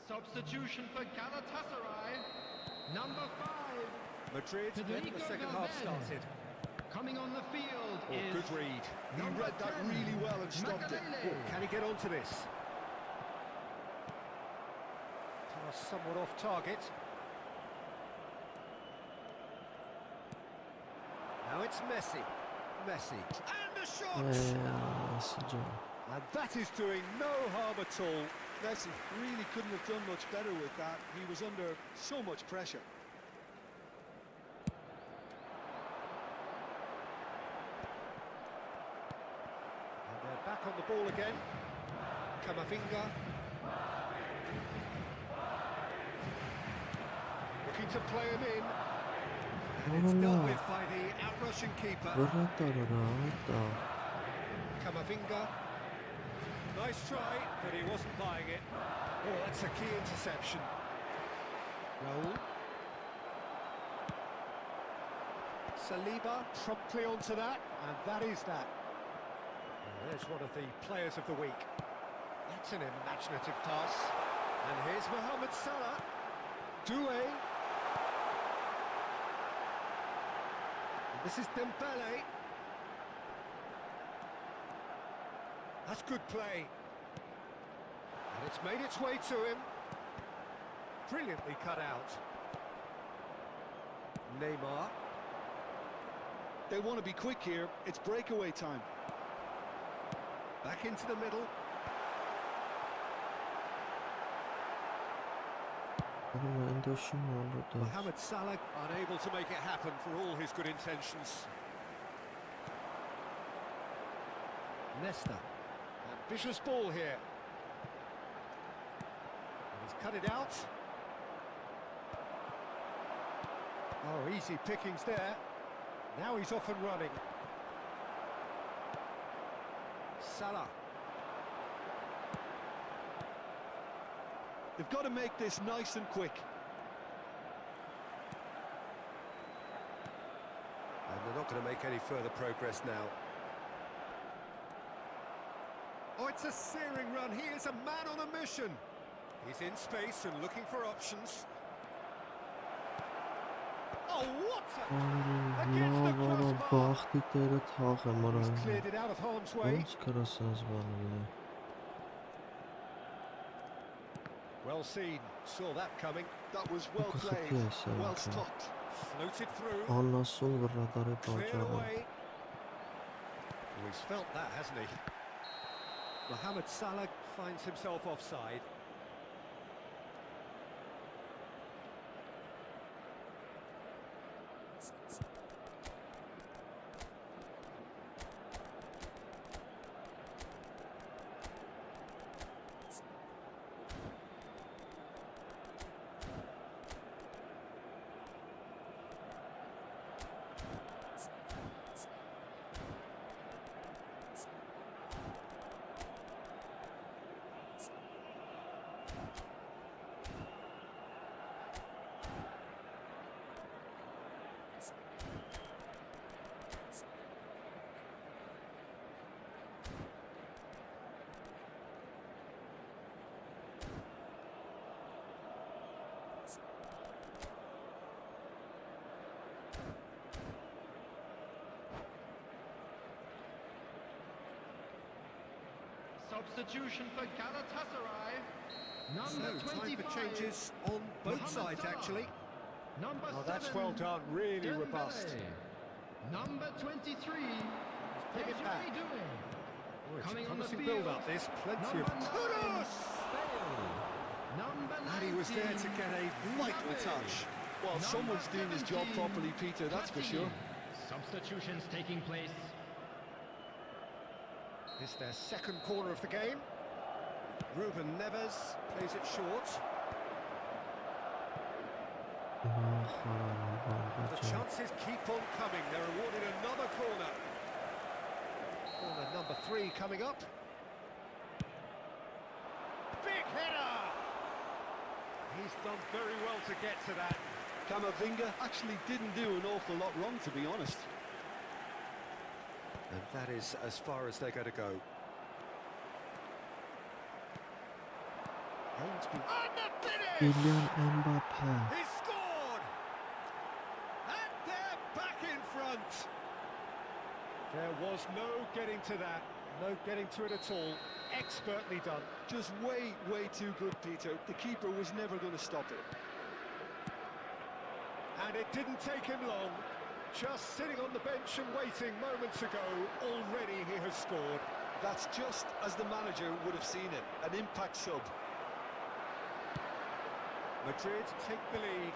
Substitution for Galatasaray, number 5. Madrid, then the second half started. Coming on the field Oh, is good read. He read that really well and stopped it. Oh, can he get onto this? Pass somewhat off target. Now it's Messi. Messi. And a shot! Messi. And that is doing no harm at all. Messi really couldn't have done much better with that. He was under so much pressure. And they're back on the ball again. Camavinga. Looking to play him in. And it's dealt with by the outrushing keeper. Camavinga. Nice try, but he wasn't buying it. Oh, that's a key interception. Raul. Saliba promptly onto that, and that is that. There's one of the players of the week. That's an imaginative pass. And here's Mohamed Salah. Doué. This is Dembele. That's good play. And it's made its way to him. Brilliantly cut out. Neymar. They want to be quick here. It's breakaway time. Back into the middle. Mohamed Salah unable to make it happen for all his good intentions. Nesta. Ambitious ball here. And he's cut it out. Oh, easy pickings there. Now he's off and running. Salah. They've got to make this nice and quick. And they're not going to make any further progress now. Oh, it's a searing run. He is a man on a mission. He's in space and looking for options. Oh, what a... Against the crossbar. He's cleared it out of harm's way. Well seen. Saw that coming. That was well played. Well stopped. Floated through. Cleared away. Oh, he's felt that, hasn't he? Mohamed Salah finds himself offside. Substitution for Galatasaray. Number 25. Time for changes on both sides, actually. Number Oh, that's well done. Really robust. Number 23. Pick it back. Oh, it's Coming a on the promising field. build-up. There's plenty of... Kudos! Number 19. And he was there to get a vital touch. Well, someone's doing his job properly, Peter, that's for sure. Substitutions taking place. It's their second corner of the game. Ruben Neves plays it short. The chances keep on coming. They're awarded another corner. Corner number 3 coming up. Big header! He's done very well to get to that. Camavinga actually didn't do an awful lot wrong, to be honest. And that is as far as they're going to go. And the finish! He scored! And they're back in front! There was no getting to that. No getting to it at all. Expertly done. Just way, way too good, Peter. The keeper was never going to stop it. And it didn't take him long. Just sitting on the bench and waiting moments ago, already he has scored. That's just as the manager would have seen it. An impact sub. Madrid take the lead.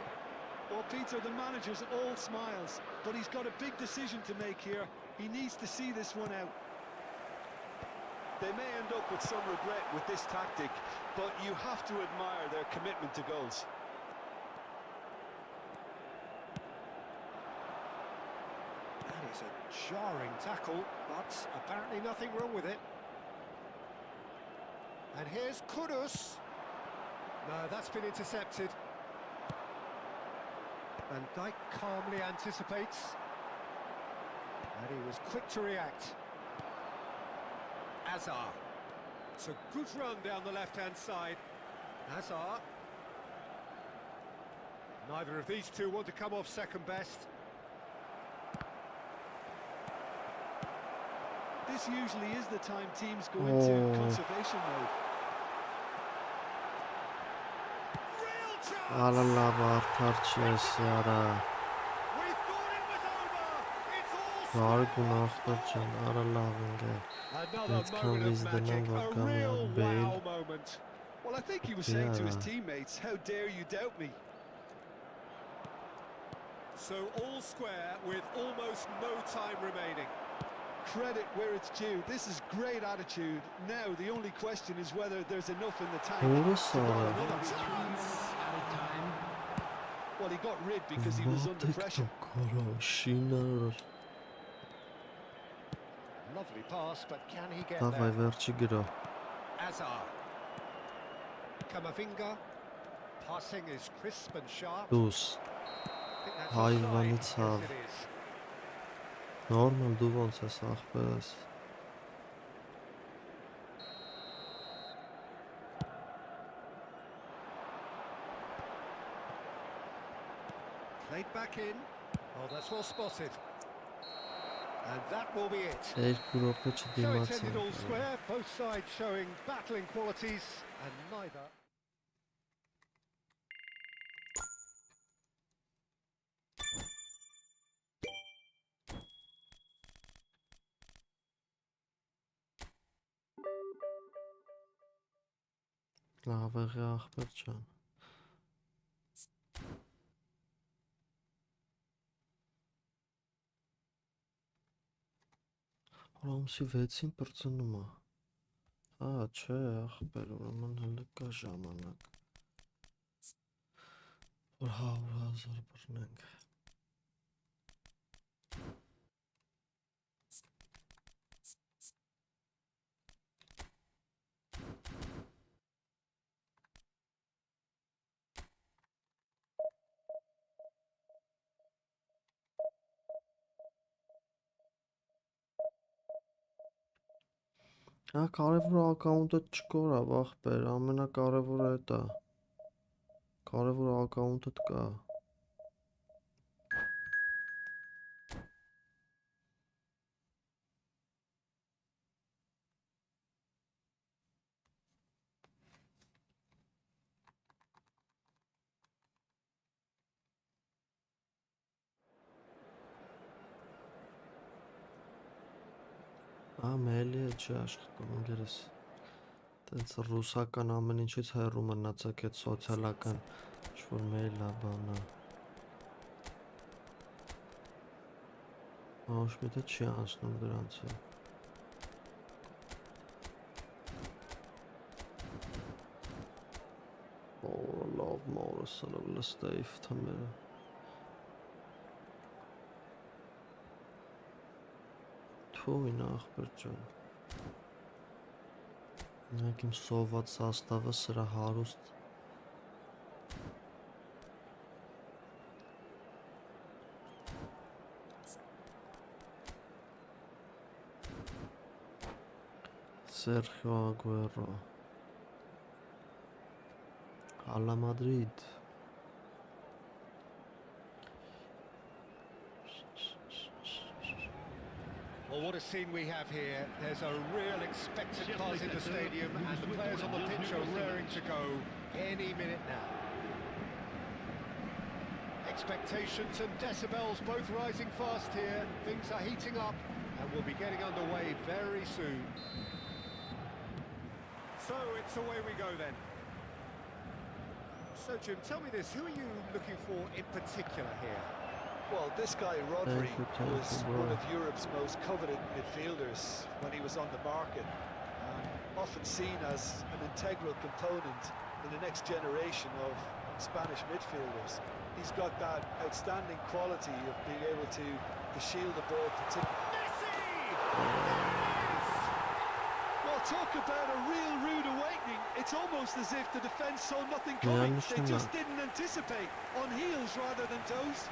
Well, Peter, the manager's all smiles, but he's got a big decision to make here. He needs to see this one out. They may end up with some regret with this tactic, but you have to admire their commitment to goals. And it's a jarring tackle, but apparently nothing wrong with it. And here's Kudus. No, that's been intercepted. Van Dijk calmly anticipates. And he was quick to react. Azar. It's a good run down the left-hand side. Azar. Neither of these two want to come off second best. This usually is the time teams go into conservation mode. Real chance! Alala tartışıyoruz yara. We thought it was over. It's all Harikun aftercan aralavenge. Another Let's come moment of visit the magic, number, a come real on, wow Bale. moment. Well, I think he was saying to his Yeah. teammates, how dare you doubt me? So all square with almost no time remaining. Credit where it's due. This is great attitude. Now the only question is whether there's enough in the tank Doğru to sağ buy ol. another chance. Well, he got rid because he was under pressure. TikTok şinar. Lovely pass, but can he get Davay there? verçi giro. Azar. Kamavinga. Passing is crisp and sharp. Dus. I think that's Hayvanı offside. çal. Yes, it is. Normal դու ոնց ես ախպերս։ Played back in. Oh, that's well spotted. And that will be it. Երկու րոպե So it's չդիմացան։ ended all square, both sides showing battling qualities, and neither. Լավ եղի ախպեր ջան։ Հորամսի 6-ին պրծնում է։ Չէ, ախպեր, ուրեմն հələ կա ժամանակ։ Որ 100,000 բռնենք։ Կարևոր ակաունտը չկորավ ախպեր, ամենակարևորը էդ է։ Կարևոր ակաունտդ կա։ Մելի է չի աշխատում ինգերս։ Տենց ռուսական ամեն ինչից հեռու մնացակ այդ սոցիալական ինչ-որ մեյլ է բանա։ Ոչ միտը չի անցնում դրանցը։ Լավ մորը սնով լստեիվ թմերը։ Թույն ախպեր ջան։ Նայեք իմ սոված սաստավը սրա հարուստ։ Sergio Aguero. Alla Madrid. Well, what a scene we have here. There's a real expectant buzz in the stadium, and the players on the pitch are raring to go any minute now. Expectations and decibels both rising fast here. Things are heating up, and we'll be getting underway very soon. So it's away we go then. So Jim, tell me this, who are you looking for in particular here? Well, this guy, Rodri, Thank you, was bro. one of Europe's most coveted midfielders when he was on the market. Often seen as an integral component in the next generation of Spanish midfielders. He's got that outstanding quality of being able to to shield the ball. Messi! Well, talk about a real rude awakening. It's almost as if the defence saw nothing coming. They just didn't anticipate. On heels rather than toes.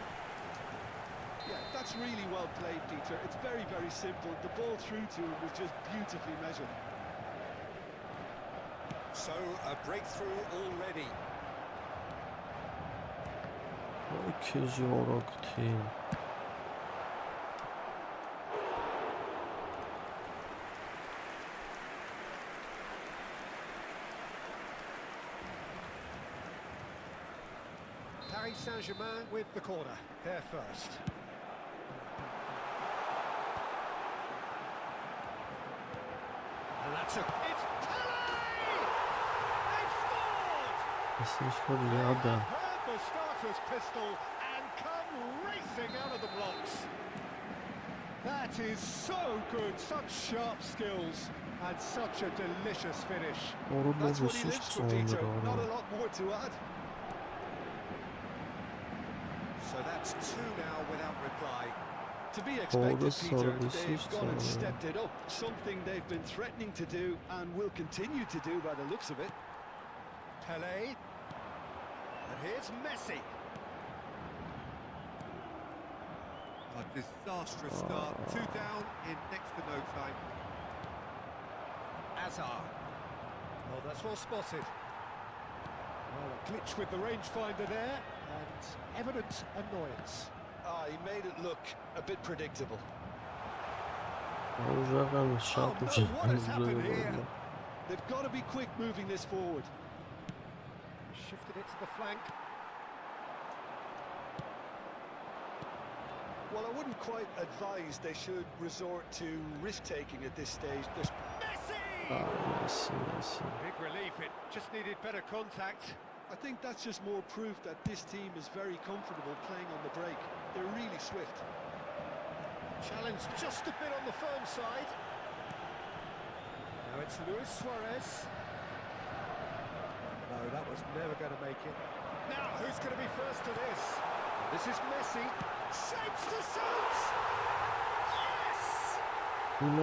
Yeah, that's really well played, Peter. It's very, very simple. The ball through to him was just beautifully measured. So, a breakthrough already. Paris Saint-Germain with the corner. They're first. And that's a... It's Pele! They've scored! Heard the starter's pistol and come racing out of the blocks. That is so good, such sharp skills and such a delicious finish. That's what he lives for, Peter. Not a lot more to add. So that's two now without reply. To be expected, Peter, they've gone and stepped it up. Something they've been threatening to do and will continue to do by the looks of it. Pele. And here's Messi. A disastrous start. Two down in next to no time. Azar. Well, that's well spotted. Well, a glitch with the rangefinder there, and evident annoyance. Ah, he made it look a bit predictable. Oh no, what has happened here? They've got to be quick moving this forward. Shifted it to the flank. Well, I wouldn't quite advise they should resort to risk-taking at this stage. There's Messi! Big relief, it just needed better contact. I think that's just more proof that this team is very comfortable playing on the break. They're really swift. Challenge just a bit on the firm side. Now it's Luis Suarez. No, that was never going to make it. Now, who's going to be first to this? This is Messi. Shapes to shoot! Yes! And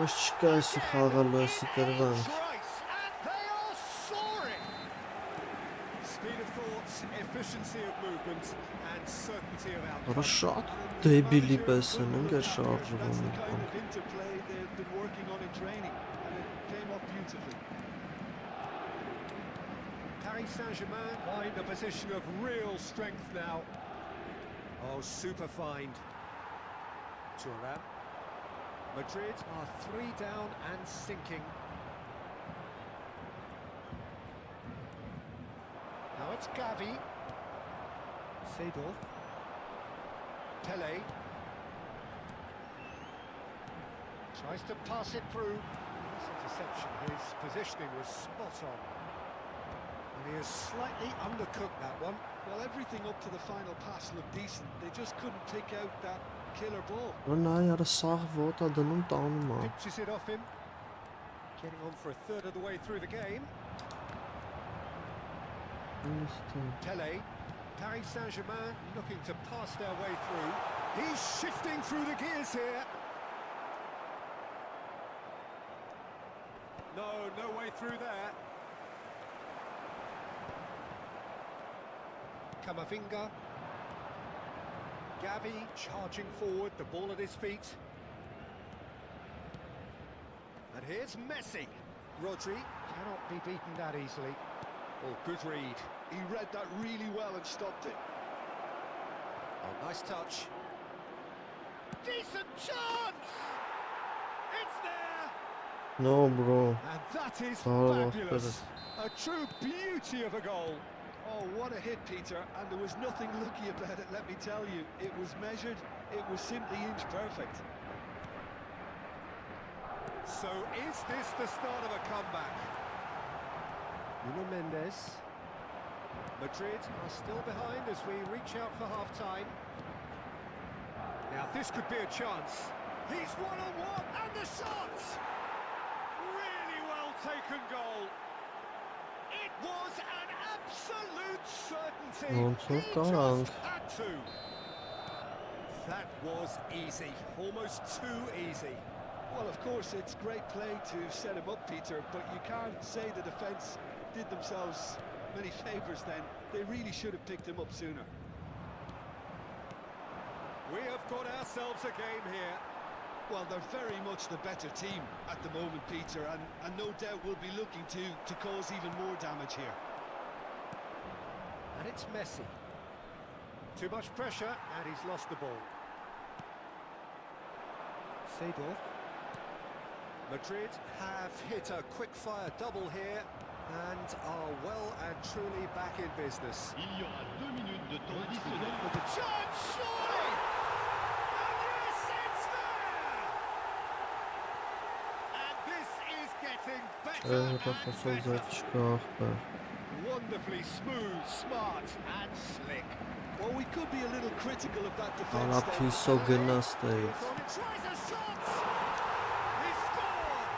they are soaring! Speed of thought, efficiency of movement, and certainty of outcome. Շատ դեբիլի պես են ընկեր That's շարժվում. the kind of interplay they've been working on in training, and it came up beautifully. Paris Saint-Germain find a position of real strength now. Oh, super find. Thuram. Madrid are 3 down and sinking. Now it's Gavi. Seedorf. Pele. Tries to pass it through. This interception, his positioning was spot on. And he has slightly undercooked that one. Well, everything up to the final pass looked decent. They just couldn't pick out that killer ball. Pitches it off him. Getting on for a third of the way through the game. Pele. Paris Saint-Germain looking to pass their way through. He's shifting through the gears here. No way through there. Camavinga. Gavi charging forward, the ball at his feet. And here's Messi. Rodri cannot be beaten that easily. Oh, good read. He read that really well and stopped it. Oh, nice touch. Decent chance! It's there! No, bro. And that is Oh, fabulous. A true beauty of a goal. Oh, what a hit, Peter, and there was nothing lucky about it, let me tell you. It was measured, it was simply inch perfect. So is this the start of a comeback? Nuno Mendes. Madrid are still behind as we reach out for half-time. Now this could be a chance. He's one-on-one, and the shot! Really well taken goal. It was an absolute certainty. He just had to. That was easy, almost too easy. Well, of course, it's great play to set him up, Peter, but you can't say the defence did themselves many favours then. They really should have picked him up sooner. We have got ourselves a game here. Well, they're very much the better team at the moment, Peter, and no doubt will be looking to cause even more damage here. And it's Messi. Too much pressure, and he's lost the ball. Seedorf. Madrid have hit a quick-fire double here and are well and truly back in business. Il y aura 2 minutes de temps additionnel. With the chance, surely! And yes, it's there! And this is getting better and better. Wonderfully smooth, smart and slick. Well, we could be a little critical of that defence. Արափի սո գնաստեից Tries a shot! He scored!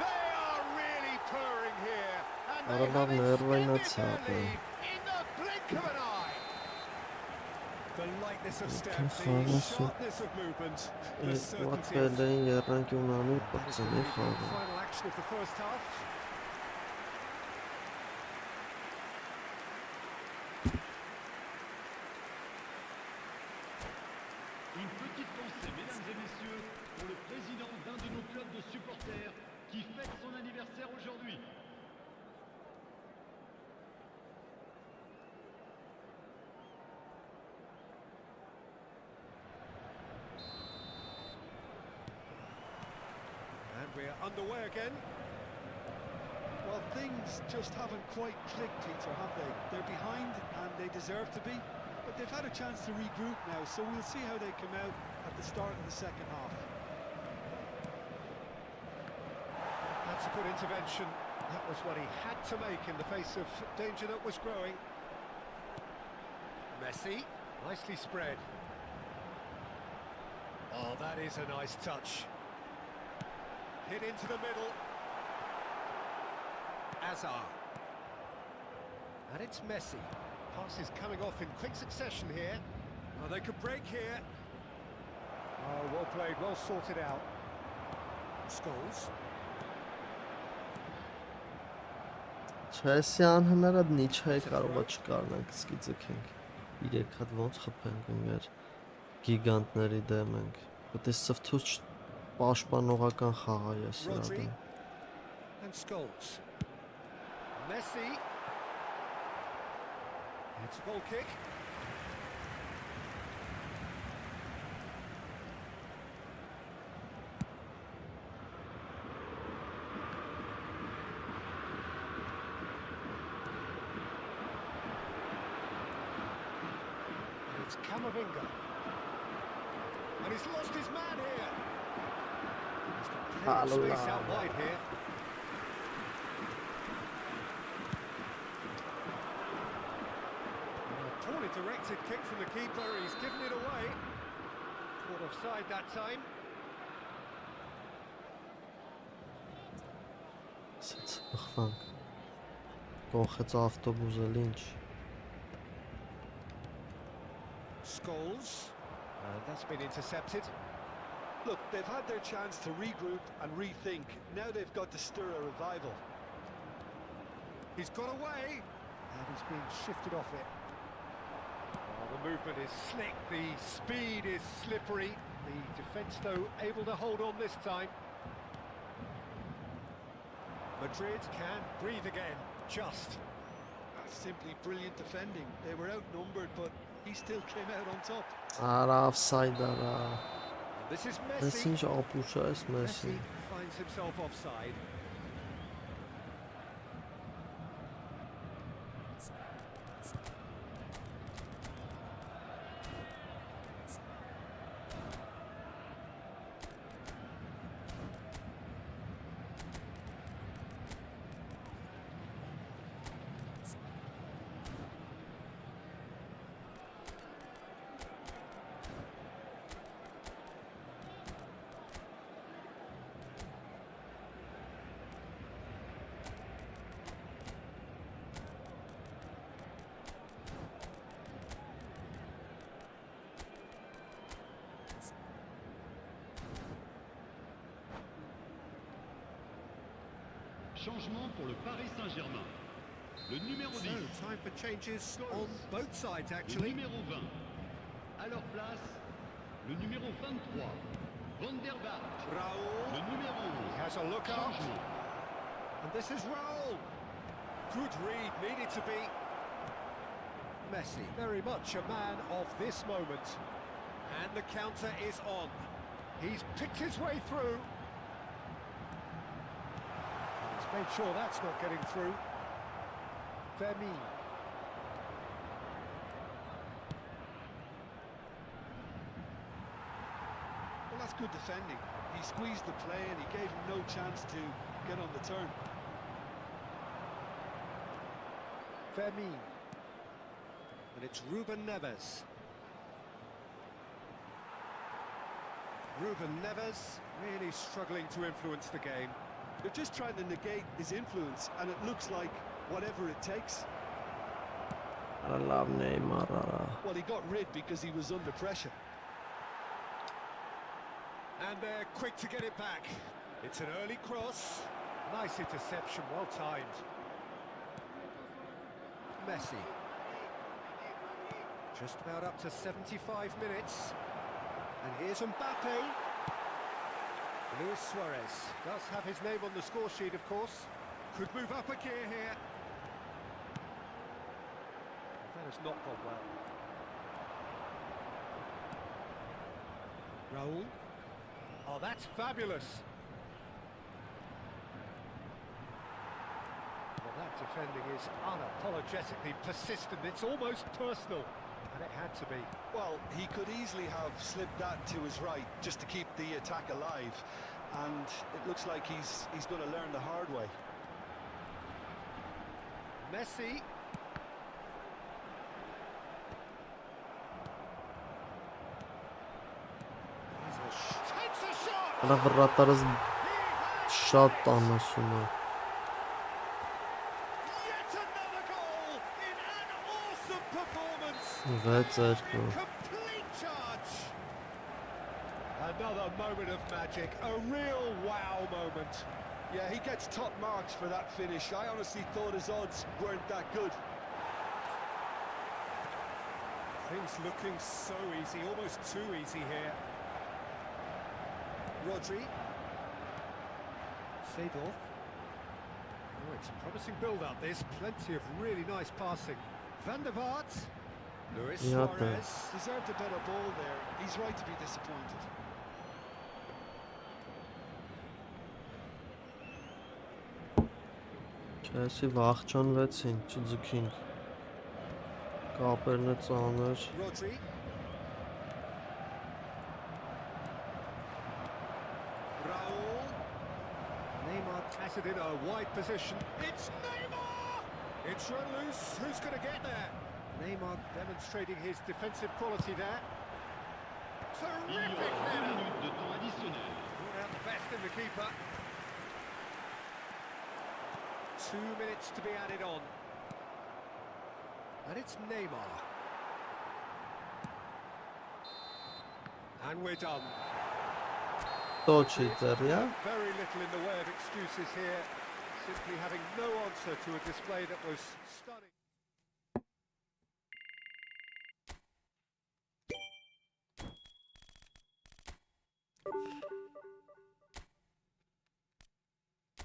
They are really purring here. And they Արաբավ have ներվայնաց extended their ապը lead in the blink of an eye. The lightness of step, Քան the խաղը sharpness of movement, the certainty Պատվել of էին երրանք ունանի պրծնի խաղը final action of the first half. Une petite pensée, mesdames et messieurs, pour le président d'un de nos clubs de supporters qui fête son anniversaire aujourd'hui. And we're underway again. Well, things just haven't quite clicked, Peter, have they? They're behind, and they deserve to be. But they've had a chance to regroup now, so we'll see how they come out at the start of the second half. That's a good intervention. That was what he had to make in the face of danger that was growing. Messi, nicely spread. Oh, that is a nice touch. Hit into the middle. Azar. And it's Messi. Passes coming off in quick succession here. Oh, they could break here. Oh, well played, well sorted out. Scholes. Չեսի անհնարად նիչայի կարողա չկարնանք սկի ձգենք 3 հատ ոնց խփենք մեր գիգանտների դեմ ենք պետք է սվթուց պաշտպանողական խաղ է սրա Rodri դեմ and Scholes. Messi. It's a goal kick. And it's Camavinga. And he's lost his man here. He's got plenty of space out wide here. Poorly directed kick from the keeper, he's given it away. Caught offside that time. Սենց բխվանք կողեց ավտոբուզը լինչ Scholes. And that's been intercepted. Look, they've had their chance to regroup and rethink. Now they've got to stir a revival. He's got away. And he's been shifted off it. Oh, the movement is slick, the speed is slippery. The defence, though, able to hold on this time. Madrid can breathe again, just. That's simply brilliant defending. They were outnumbered, but he still came out on top. Արա offside արա This is Ես Messi. ինչ ապուշ է այս Մեսի Messi finds himself offside. Changement pour le Paris Saint-Germain. Le numéro 10. So, time for changes on both sides, Le actually. numéro 20. À leur place, le numéro 23. Van der Vaart. Raul Le numéro 11. has a look up. Changement. And this is Raul. Good read, needed to be. Messi, very much a man of this moment. And the counter is on. He's picked his way through. And he's made sure that's not getting through. Fermin. Well, that's good defending. He squeezed the play and he gave him no chance to get on the turn. Fermin. And it's Ruben Neves. Ruben Neves really struggling to influence the game. They're just trying to negate his influence, and it looks like whatever it takes. I love Neymar. Well, he got rid because he was under pressure. And they're quick to get it back. It's an early cross. Nice interception, well timed. Messi. Just about up to 75 minutes. And here's Mbappe. Luis Suarez does have his name on the score sheet, of course. Could move up a gear here. That has not gone well. Raul. Oh, that's fabulous. Well, that defending is unapologetically persistent. It's almost personal. And it had to be. Well, he could easily have slipped that to his right just to keep the attack alive. And it looks like he's going to learn the hard way. Messi. Takes a shot. Արա վրատարս շատ տանասում է։ Yet another goal in an awesome performance. 6-2. Complete charge. Another moment of magic, a real wow moment. Yeah, he gets top marks for that finish. I honestly thought his odds weren't that good. Things looking so easy, almost too easy here. Rodri. Seedorf. Oh, it's a promising build-up. There's plenty of really nice passing. Van der Vaart. Luis Yeah, Suarez. Deserved a better ball there. He's right to be disappointed. Չեսի վախճանվեցին, չձգինք։ Կապերն է ծանր։ Rodri. Raul. Neymar has it in a wide position. It's Neymar! It's run loose. Who's going to get there? Neymar demonstrating his defensive quality there. Il y Terrific aura 2 header. minutes de temps additionnel. Brought out the best in the keeper. 2 minutes to be added on. And it's Neymar. And we're done. Տոչի ձեռյա։ Very little in the way of excuses here. Simply having no answer to a display that was stunning.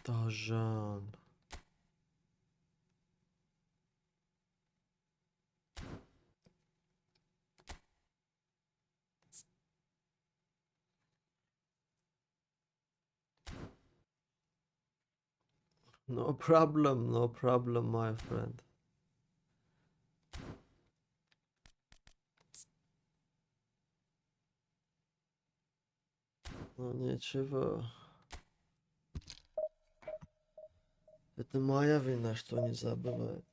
Դաժան։ No problem, my friend. Ну ничего. Это моя вина, что не забывает.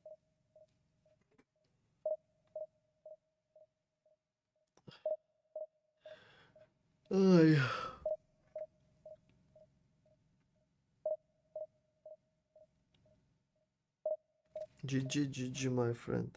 Ай. GG, my friend.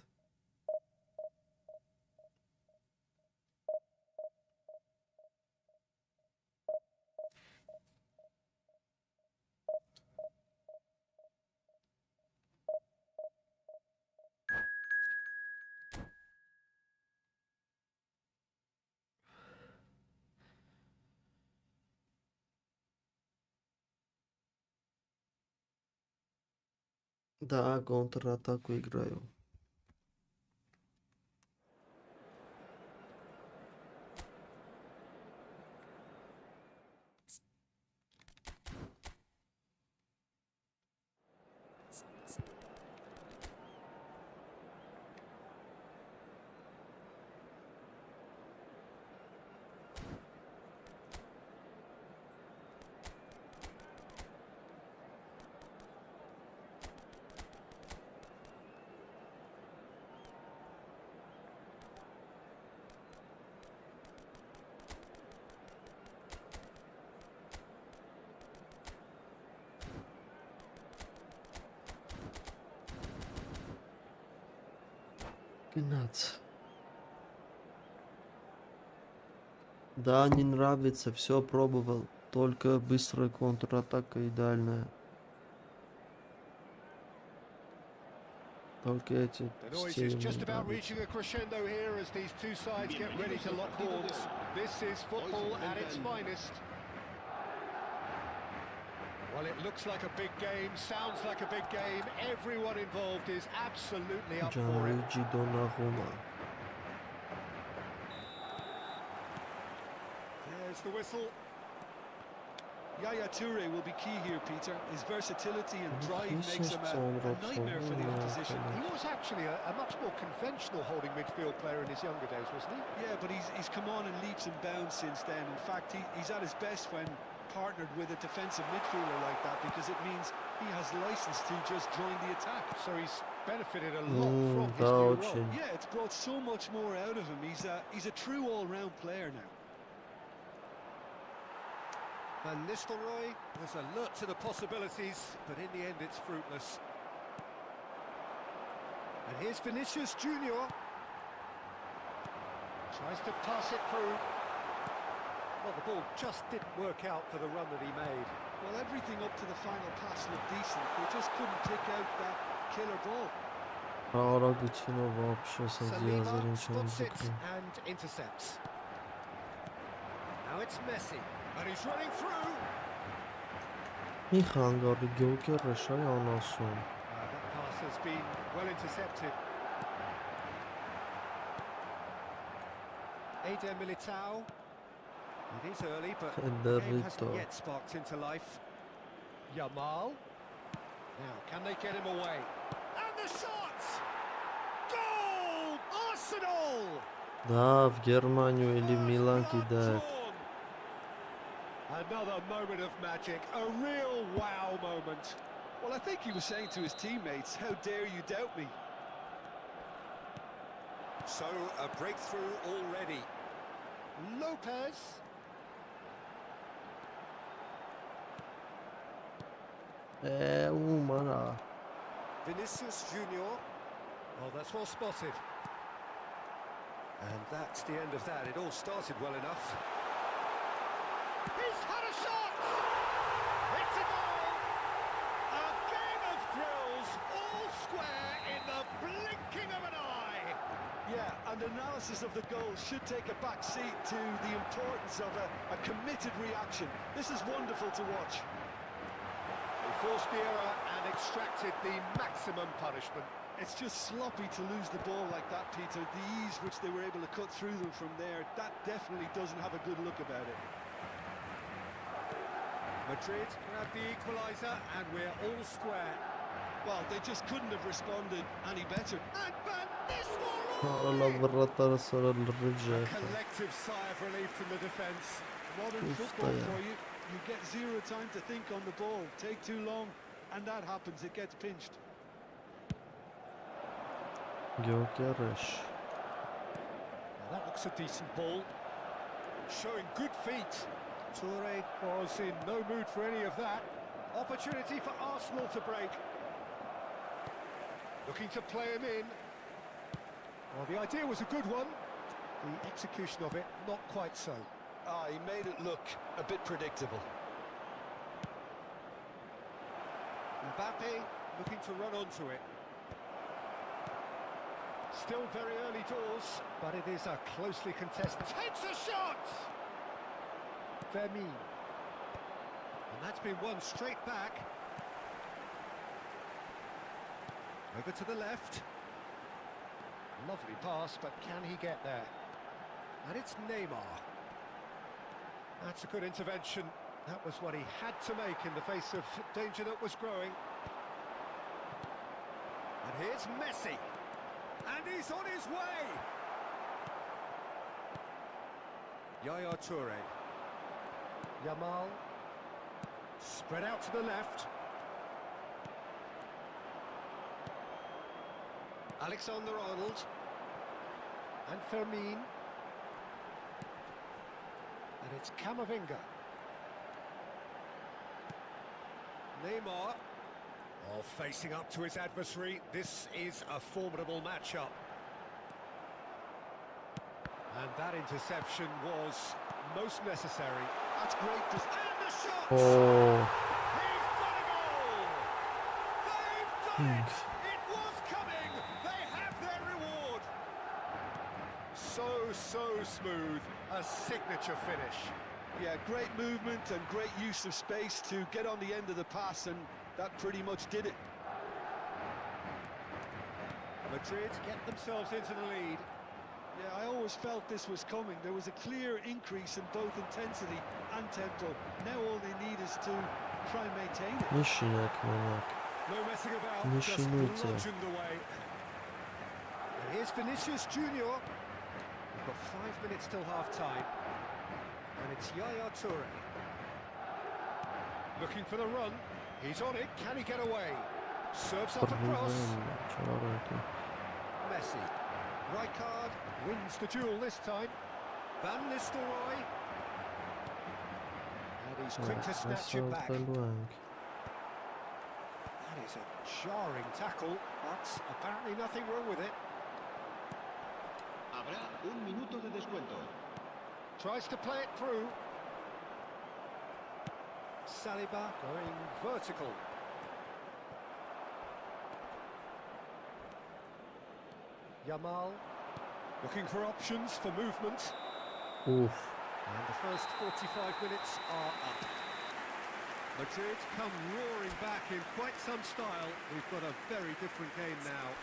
Да, контратаку играю. Гнаться. Да, не нравится, все пробовал. Только быстрая контратака идеальная. Только эти The noise стили is мне just about нравятся. reaching a crescendo here as these two sides get ready to lock horns. This is football at its finest. Well, it looks like a big game, sounds like a big game. Everyone involved is absolutely up for it. Gianluigi Donnarumma. There's the whistle. Yaya Toure will be key here, Peter. His versatility and drive He's makes him just a on nightmare for the Rob opposition. He was actually a much more conventional holding midfield player in his younger days, wasn't he? Yeah, but he's come on in leaps and bounds since then. In fact, he's at his best when partnered with a defensive midfielder like that, because it means he has license to just join the attack. So he's benefited a lot from his Да, new role. очень. Yeah, it's brought so much more out of him. He's a true all-round player now. Van Nistelrooy was alert to the possibilities, but in the end it's fruitless. And here's Vinicius Junior. Tries to pass it through. Well, the ball just didn't work out for the run that he made. Well, everything up to the final pass looked decent. They just couldn't pick out that killer ball. Արագությունը вообще Salima սազիազերին չեմ spots it զգում։ and intercepts. Now it's Messi, and he's running through. Մի խանգարի գյոկերը շայ անասում։ That pass has been well intercepted. Eder Militao. It is early, but the game hasn't yet sparked into life. Yamal. Now, can they get him away? And the shot! Goal! Arsenal! Да, в Германию или в Милан кидает. Another moment of magic, a real wow moment. Well, I think he was saying to his teammates, how dare you doubt me? So, a breakthrough already. Lopez. Մանա։ Vinicius Junior. Oh, that's well spotted. And that's the end of that. It all started well enough. He's had a shot! It's a goal! A game of thrills, all square in the blinking of an eye. Yeah, and analysis of the goal should take a back seat to the importance of a committed reaction. This is wonderful to watch. They forced the error and extracted the maximum punishment. It's just sloppy to lose the ball like that, Peter. The ease which they were able to cut through them from there, that definitely doesn't have a good look about it. Madrid grabbed the equaliser and we're all square. Well, they just couldn't have responded any better. And Van Nistelrooy! Հալա վրատարը սրա լրիվ A ժեխ։ collective sigh of relief from the defence. Modern Oof, football yeah. for you. You get zero time to think on the ball. Take too long, and that happens. It gets pinched. Գյոկերեշ։ Now that looks a decent ball. Showing good feet. Toure was in no mood for any of that. Opportunity for Arsenal to break. Looking to play him in. Well, the idea was a good one. The execution of it, not quite so. He made it look a bit predictable. Mbappe looking to run onto it. Still very early doors, but it is a closely contested. Takes a shot! Vermeer. And that's been won straight back. Over to the left. Lovely pass, but can he get there? And it's Neymar. That's a good intervention. That was what he had to make in the face of danger that was growing. And here's Messi. And he's on his way! Yaya Toure. Yamal. Spread out to the left. Alexander-Arnold. And Fermin. And it's Camavinga. Neymar. Oh, facing up to his adversary. This is a formidable matchup. And that interception was most necessary. That's great. And the shot! Oh. He's got a goal! They've done it! It was coming! They have their reward! So smooth. A signature finish. Yeah, great movement and great use of space to get on the end of the pass, and that pretty much did it. Madrid get themselves into the lead. Yeah, I always felt this was coming. There was a clear increase in both intensity and tempo. Now all they need is to try and maintain it. No messing about, just bludgeoned away. And here's Vinicius Junior. We've got 5 minutes till half-time. And it's Yaya Toure. Looking for the run. He's on it. Can he get away? Serves up across. Messi. Rijkaard wins the duel this time. Van Nistelrooy. And he's quick to snatch it back. That is a jarring tackle, but apparently nothing wrong with it. Habrá un minuto de descuento. Tries to play it through. Saliba going vertical. Yamal looking for options for movement. Oof. And the first 45 minutes are up. Madrid come roaring back in quite some style. We've got a very different game now.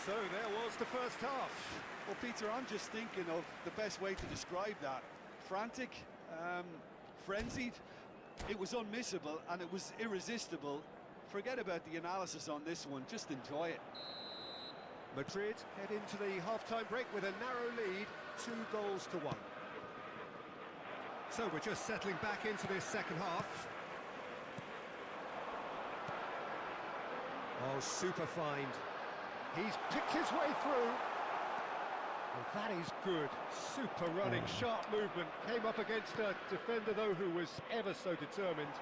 So there was the first half. Well, Peter, I'm just thinking of the best way to describe that. Frantic, frenzied. It was unmissable and it was irresistible. Forget about the analysis on this one, just enjoy it. Madrid head into the half-time break with a narrow lead, 2-1. So we're just settling back into this second half. Oh, super find. He's picked his way through. Well, that is good. Super running, sharp movement. Came up against a defender, though, who was ever so determined.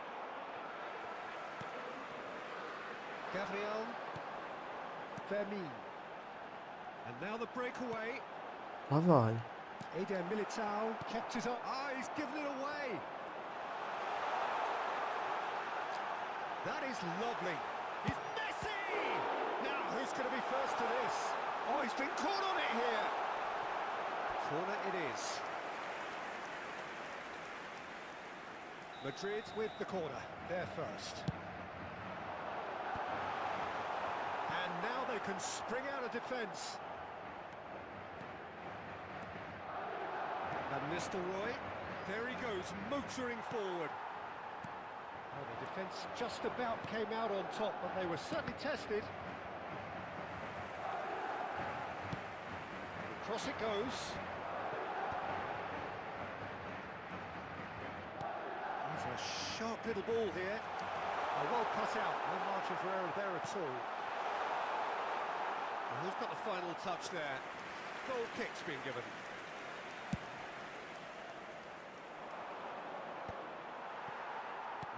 Gabriel. Fermin. And now the breakaway. Давай. Eder Militao kept his up. Ah, he's given it away. That is lovely. It's Messi! Now, who's going to be first to this? Oh, he's been caught on it here. Corner it is. Madrid with the corner. They're first. And now they can spring out of defence. Van Nistelrooy, there he goes, motoring forward. Oh, the defence just about came out on top, but they were certainly tested. Across it goes. There's a sharp little ball here. Oh, well cut out, no margin for error there at all. And who's got the final touch there? Goal kick's been given.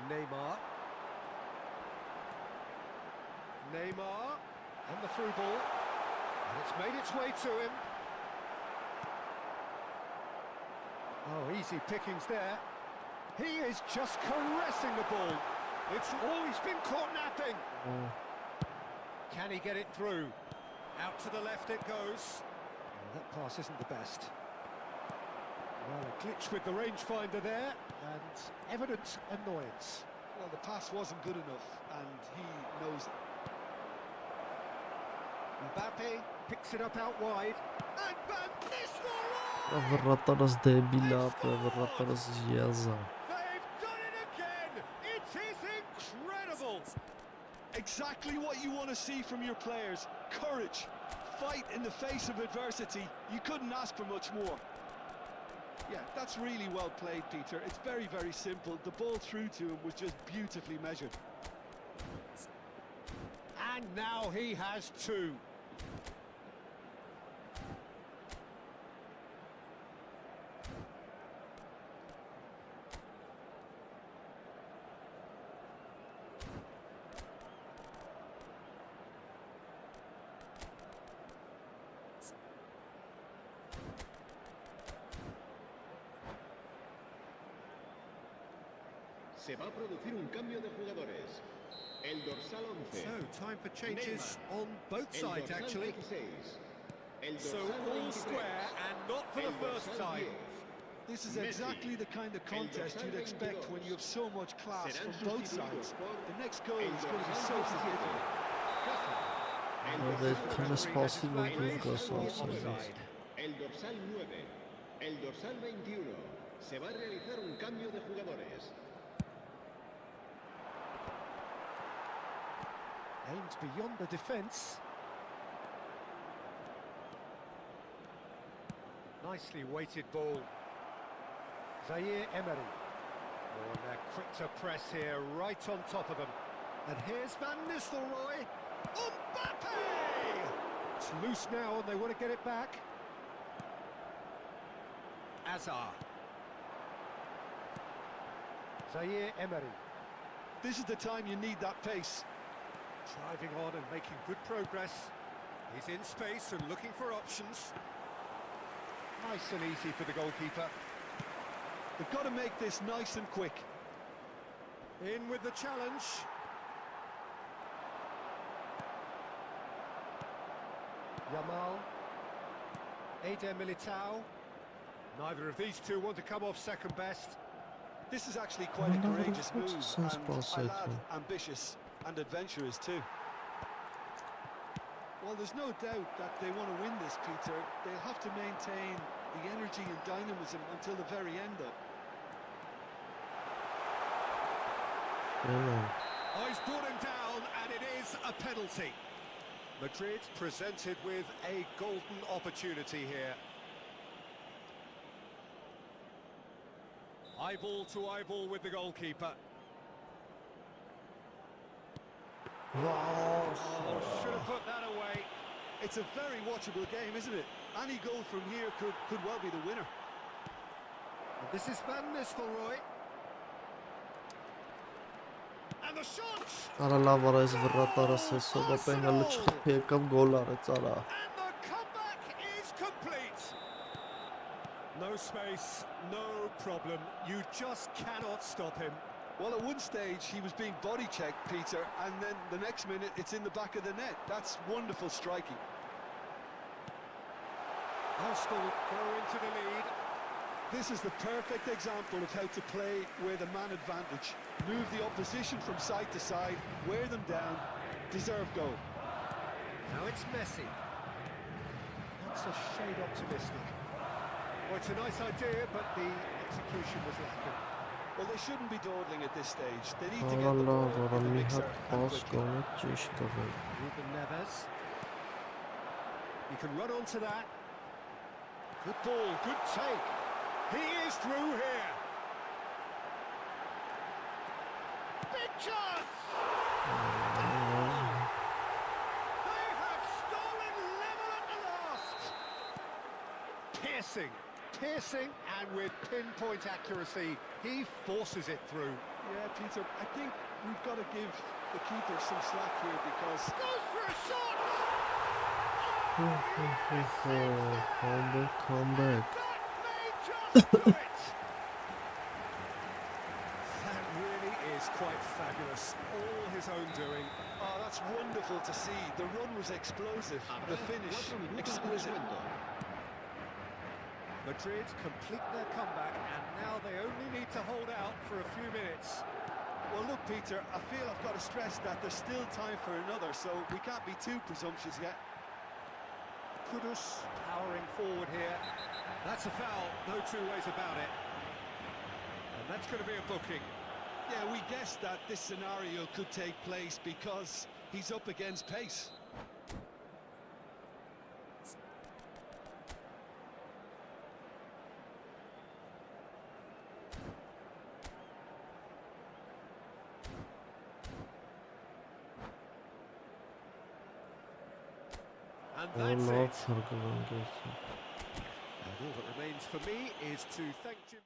Neymar. Neymar. And the through ball. And it's made its way to him. Oh, easy pickings there. He is just caressing the ball. It's always been caught napping. Can he get it through? Out to the left it goes. Oh, that pass isn't the best. Well, a glitch with the rangefinder there, and evident annoyance. Well, the pass wasn't good enough, and he knows it. Mbappe picks it up out wide. And Van Nistelrooy! Վռատարս դեբիլա, վռատարս յազա։ They've done it again! It is incredible! Exactly what you want to see from your players. Courage, fight in the face of adversity. You couldn't ask for much more. Yeah, that's really well played, Peter. It's very, very simple. The ball through to him was just beautifully measured. And now he has two. Se va a producir un cambio de jugadores. El dorsal 11. So, time for changes on both El sides, dorsal actually. 16. El So, dorsal all 23. square and not for the El first dorsal time. 10. This is Messi. exactly the kind of contest you'd expect when you have so much class Serán from both sustituidos sides. por The next goal el is going to be dorsal so 17. significant. El Well, dorsal they kind of 23. possible to Raised go for offside. offside. El dorsal 9. El dorsal 21. Se va a realizar un cambio de jugadores. Aims beyond the defence. Nicely weighted ball. Zaire Emery. Oh, and they're quick to press here, right on top of them. And here's Van Nistelrooy. Mbappe! It's loose now and they want to get it back. Azar. Zaire Emery. This is the time you need that pace. Driving on and making good progress. He's in space and looking for options. Nice and easy for the goalkeeper. They've got to make this nice and quick. In with the challenge. Yamal. Eder Militao. Neither of these two want to come off second best. This is actually quite a wonder if courageous it's move, since and Barcelona. I'll add, ambitious and adventurous too. Well, there's no doubt that they want to win this, Peter. They'll have to maintain the energy and dynamism until the very end, though. Ելան։ Oh, he's brought him down, and it is a penalty. Madrid presented with a golden opportunity here. Eyeball to eyeball with the goalkeeper. Վաու։ Oh, should have put that away. It's a very watchable game, isn't it? Any goal from here could well be the winner. And this is Van Nistelrooy. And the shot! Արա լավ արա, այս վռատարս է, սովա պենալը չխփի եկավ գոլ արեց, արա։ And the comeback is complete. No space, no problem. You just cannot stop him. Well, at one stage, he was being body-checked, Peter, and then the next minute, it's in the back of the net. That's wonderful striking. Arsenal go into the lead. This is the perfect example of how to play with a man advantage. Move the opposition from side to side, wear them down, deserve goal. Now it's Messi. That's a shade optimistic. Well, it's a nice idea, but the execution was lacking. Well, they shouldn't be dawdling at this stage. They need to get Արա the ball լավ, արա in the մի mixer հատ and պաս quickly. կոնը ճիշտ տվել։ Ruben Neves. You can run onto that. Good ball, good take. He is through here. Big chance! They have stolen level at the last. Piercing, and with pinpoint accuracy, he forces it through. Yeah, Peter, I think we've got to give the keeper some slack here because... Goes for a shot! Come back. That may just do it! That really is quite fabulous. All his own doing. Oh, that's wonderful to see. The run was explosive. The finish, 4 minutos de exquisite. descuento. Madrid complete their comeback, and now they only need to hold out for a few minutes. Well, look, Peter, I feel I've got to stress that there's still time for another, so we can't be too presumptuous yet. Kudus powering forward here. That's a foul, no two ways about it. And that's going to be a booking. Yeah, we guessed that this scenario could take place because he's up against pace. And Ո՞ր that's լավ it. հարգանք։ And all that remains for me is to thank Jim.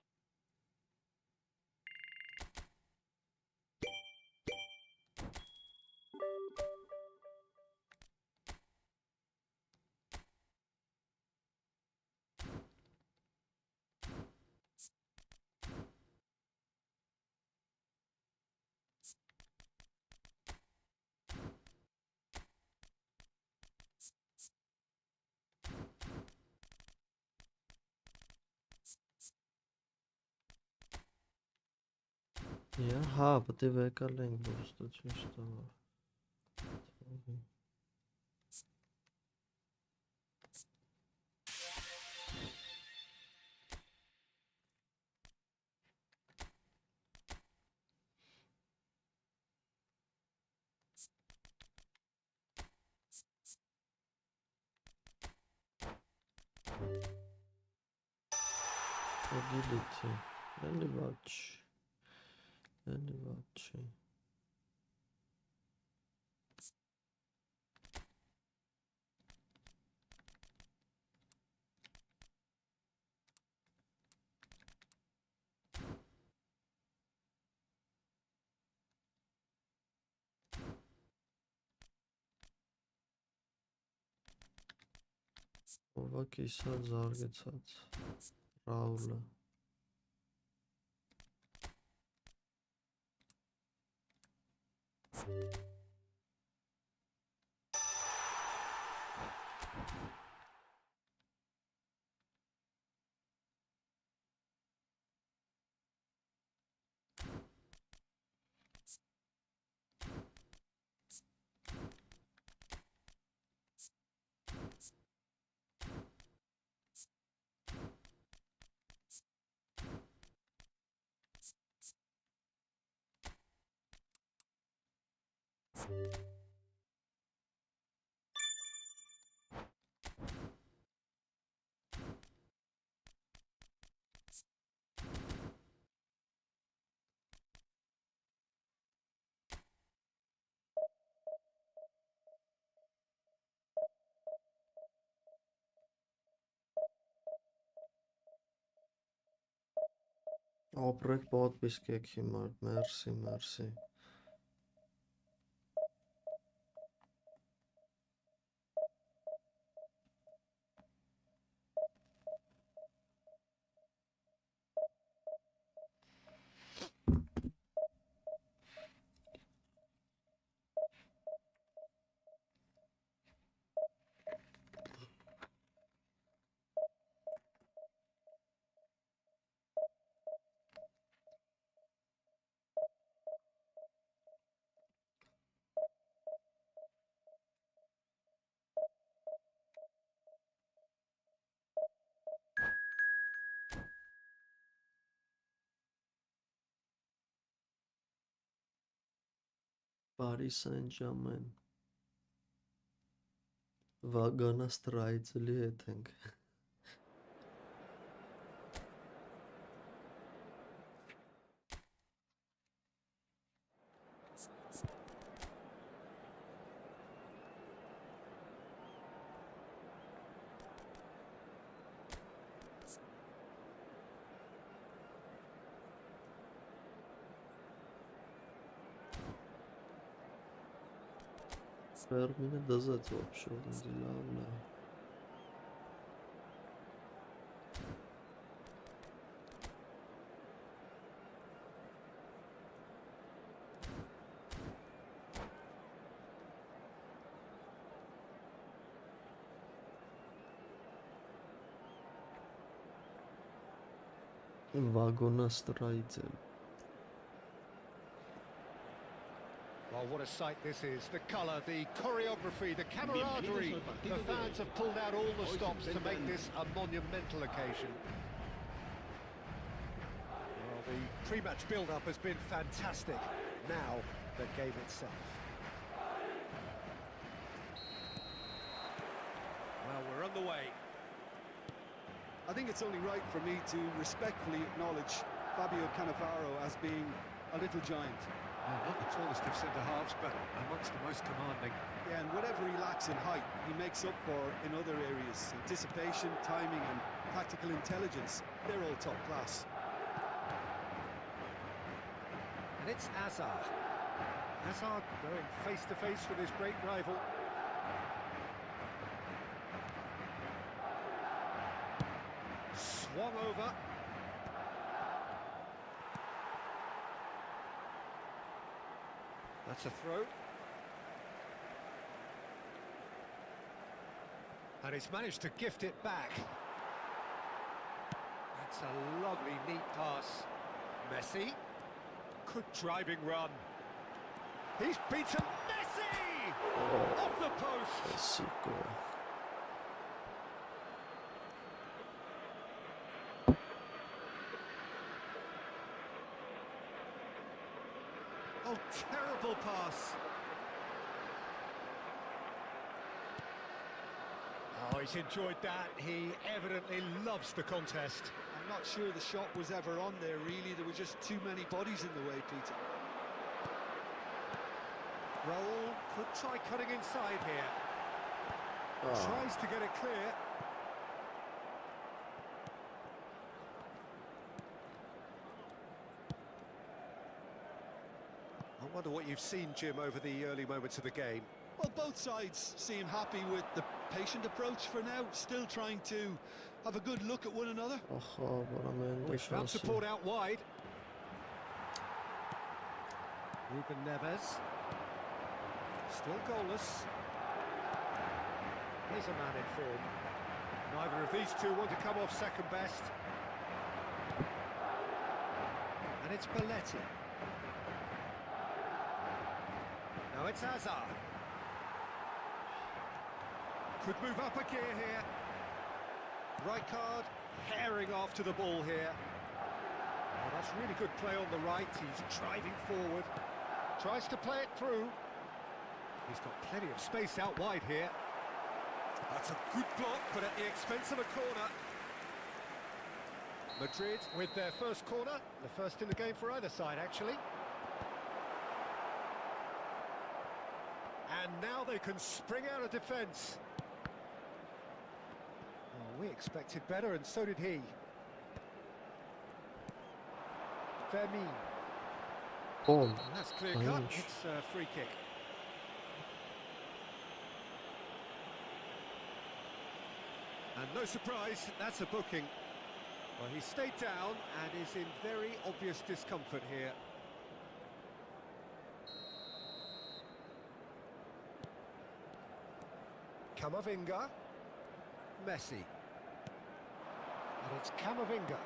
Ja, հա, պետք է վեկալենք ոստը ճիշտ է։ Ability, any watch, any watch. Ova կիսած զարգացած Ռաուլը ապրեք պատվիսկեք հիմար, մերսի, մերսի Paris Saint-Germain Վագանա ստրայցելի հետ ենք Ֆերմինը դզեց вообще ինձ լավն է Վագոնա ստրայցել Well, what a sight this is. The colour, the choreography, the camaraderie. The fans have pulled out all the stops to make this a monumental occasion. Well, the pre-match build-up has been fantastic. Now, the game itself. Well, we're underway. I think it's only right for me to respectfully acknowledge Fabio Cannavaro as being a little giant. Not the tallest of centre-halves, but amongst the most commanding. Yeah, and whatever he lacks in height, he makes up for in other areas. Anticipation, timing and tactical intelligence, they're all top class. And it's Hazard. Hazard going face-to-face with his great rival. Swung over. That's a throw. And he's managed to gift it back. That's a lovely, neat pass. Messi. Good driving run. He's beaten Messi! Oh, Off the post! Messi goal. Oh, terrible pass. Oh, he's enjoyed that. He evidently loves the contest. I'm not sure the shot was ever on there, really. There were just too many bodies in the way, Peter. Raul could try cutting inside here. Oh, Tries to get it clear. I wonder what you've seen, Jim, over the early moments of the game. Well, both sides seem happy with the patient approach for now, still trying to have a good look at one another. aha, bana Without mendeşası. support out wide. Ruben Neves. Still goalless. Here's a man in form. Neither of these two want to come off second best. And it's Belletti. Now it's Hazard. Could move up a gear here. Rijkaard herring after the ball here. Oh, that's really good play on the right. He's driving forward. Tries to play it through. He's got plenty of space out wide here. That's a good block, but at the expense of a corner. Madrid with their first corner. The first in the game for either side, actually. And now they can spring out of defence. Oh, we expected better, and so did he. Fermin. Gol. And that's clear cut. Aymış. It's a free kick. And no surprise, that's a booking. Well, he stayed down and is in very obvious discomfort here. Camavinga. Messi. And it's Camavinga.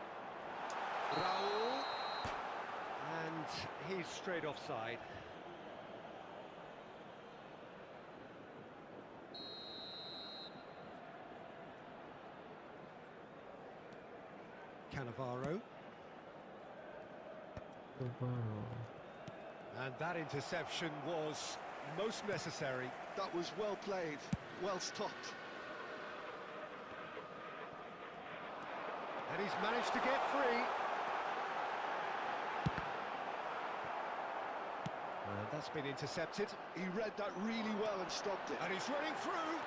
Raul. And he's straight offside. Cannavaro. And that interception was most necessary. That was well played, well stopped. And he's managed to get free. And that's been intercepted. He read that really well and stopped it. And he's running through.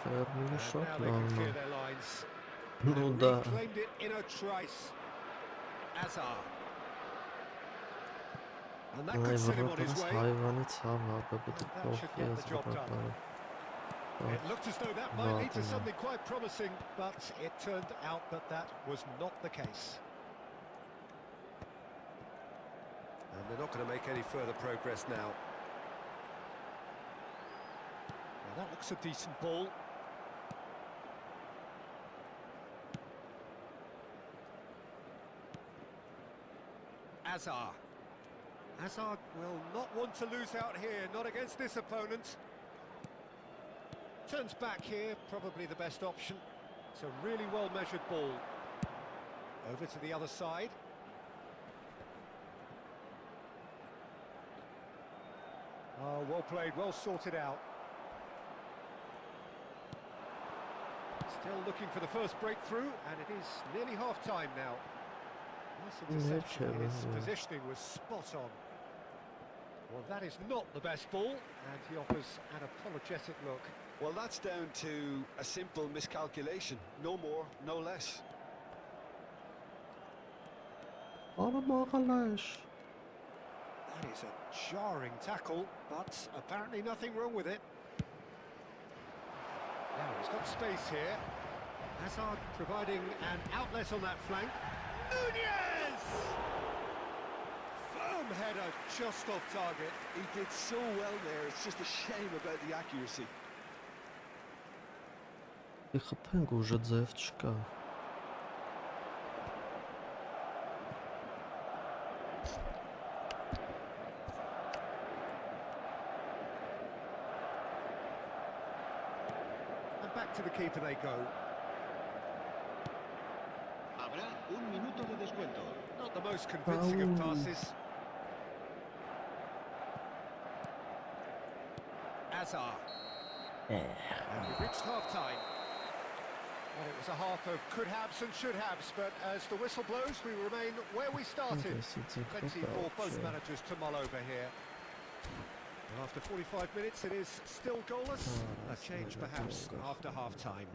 Fermin And shot now they can clear lan. their lines. No And da. reclaimed it in a trice. Hazard. And that Ay could set him on his vurmadınız way. hayvanı tava bu da That should get the job done. It looked as though that might lead to Right, something quite promising, but it turned out that that was not the case. And they're not going to make any further progress now. Well, that looks a decent ball. Hazard. Hazard will not want to lose out here, not against this opponent. Turns back here, probably the best option. It's a really well-measured ball. Over to the other side. Oh, well played, well sorted out. Still looking for the first breakthrough, and it is nearly half-time now. Nice interception, his positioning was spot on. Well, that is not the best ball, and he offers an apologetic look. Well, that's down to a simple miscalculation. No more, no less. That is a jarring tackle, but apparently nothing wrong with it. Now he's got space here. Hazard providing an outlet on that flank. Nunez! Firm header just off target. He did so well there, it's just a shame about the accuracy. Խփենք ուժը ձև չկա։ And back to the keeper they go. Habrá un minuto de descuento. Not the most convincing of passes. Hazard. And we've reached half-time. Well, it was a half of could-haves and should-haves, but as the whistle blows, we remain where we started. Plenty for both managers to mull over here. And after 45 minutes, it is still goalless. A change, perhaps, after half-time.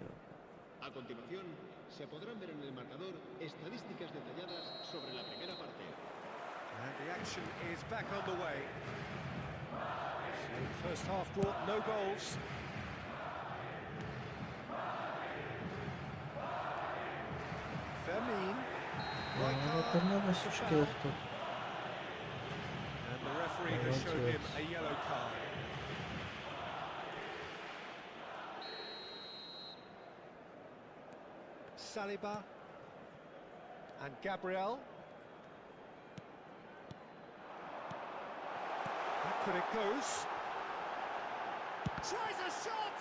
A continuación, se podrán ver en el marcador estadísticas detalladas sobre la primera parte. And the action is back on the way. So the first half brought no goals. Fermin. Right card. And the referee has shown him a yellow card. Saliba and Gabriel. Back it goes. Tries a shot!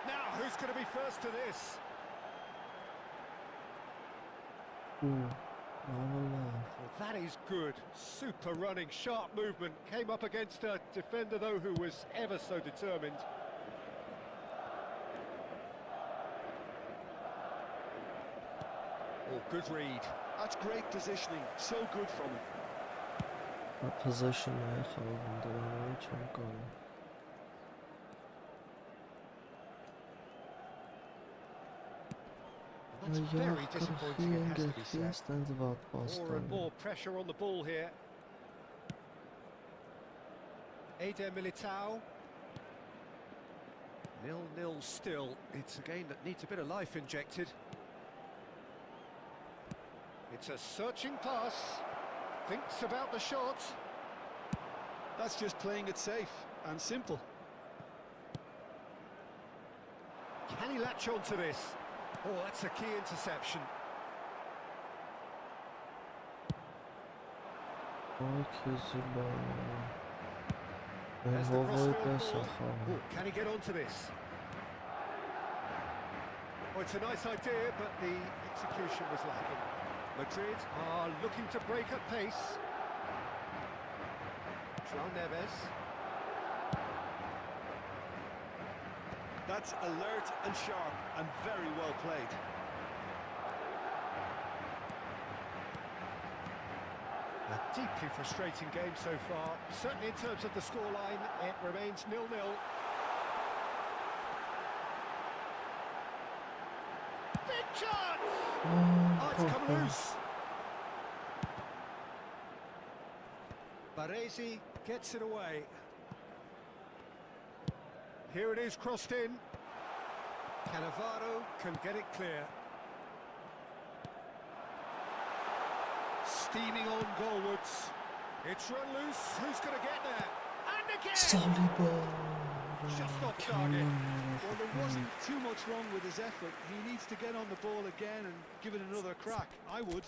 Now, who's going to be first to this? Well, that is good. Super running, sharp movement. Came up against a defender, though, who was ever so determined. Oh, good read. That's great positioning, so good from him. Possession է խաղում դրանով չեմ կարող։ That's very disappointing, it has to be said. More and more pressure on the ball here. Eder Militao. 0-0 still. It's a game that needs a bit of life injected. It's a searching pass. Thinks about the shot. That's just playing it safe and simple. Can he latch on to this? Oh, that's a key interception. There's the crossfield ball. Oh, can he get onto this? Oh, it's a nice idea, but the execution was lacking. Madrid are looking to break at pace. João Neves. That's alert and sharp and very well played. A deeply frustrating game so far. Certainly in terms of the scoreline, it remains 0-0. Big chance! Oh, it's come loose. Baresi gets it away. Here it is, crossed in. Cannavaro can get it clear. Steaming on goalwards. It's run loose. Who's going to get there? And again! Saliba. Just off target. Well, there wasn't too much wrong with his effort. He needs to get on the ball again and give it another crack. I would.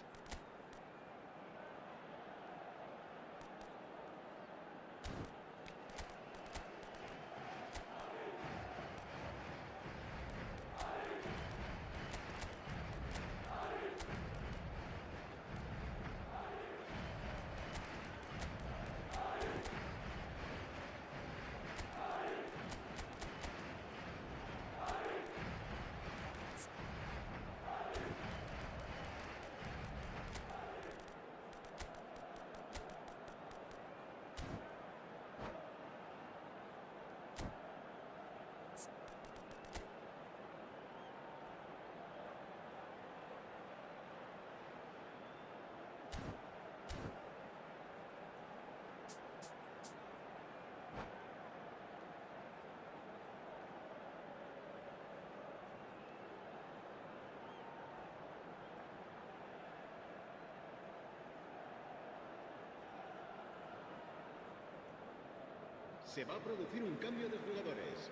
Se va a producir un cambio de jugadores.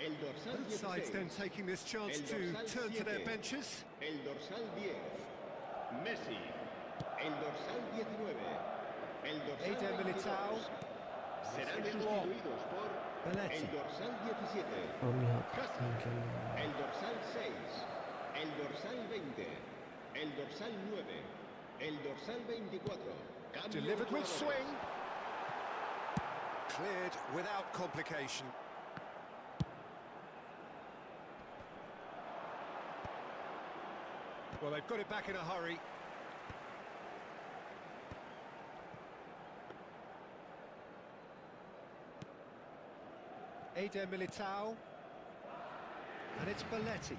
El dorsal Both sides 16. then taking this chance El to dorsal turn to their 7. benches. El dorsal 10. Messi. El dorsal 19. El dorsal Eder 22. Militao. Serán It's long. sustituidos por Belletti. el dorsal 17. El dorsal 6. El dorsal 20. El dorsal 9. El dorsal 24. Cambio de Delivered with jugadores. swing. Cleared without complication. Well, they've got it back in a hurry. Eder Militao. And it's Belletti.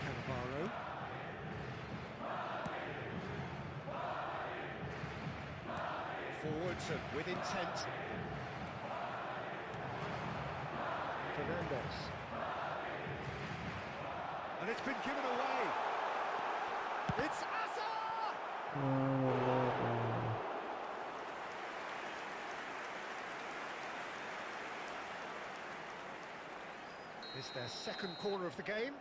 Cannavaro. Forwards and with intent. Fernandez. And it's been given away. It's Asa! It's their second corner of the game.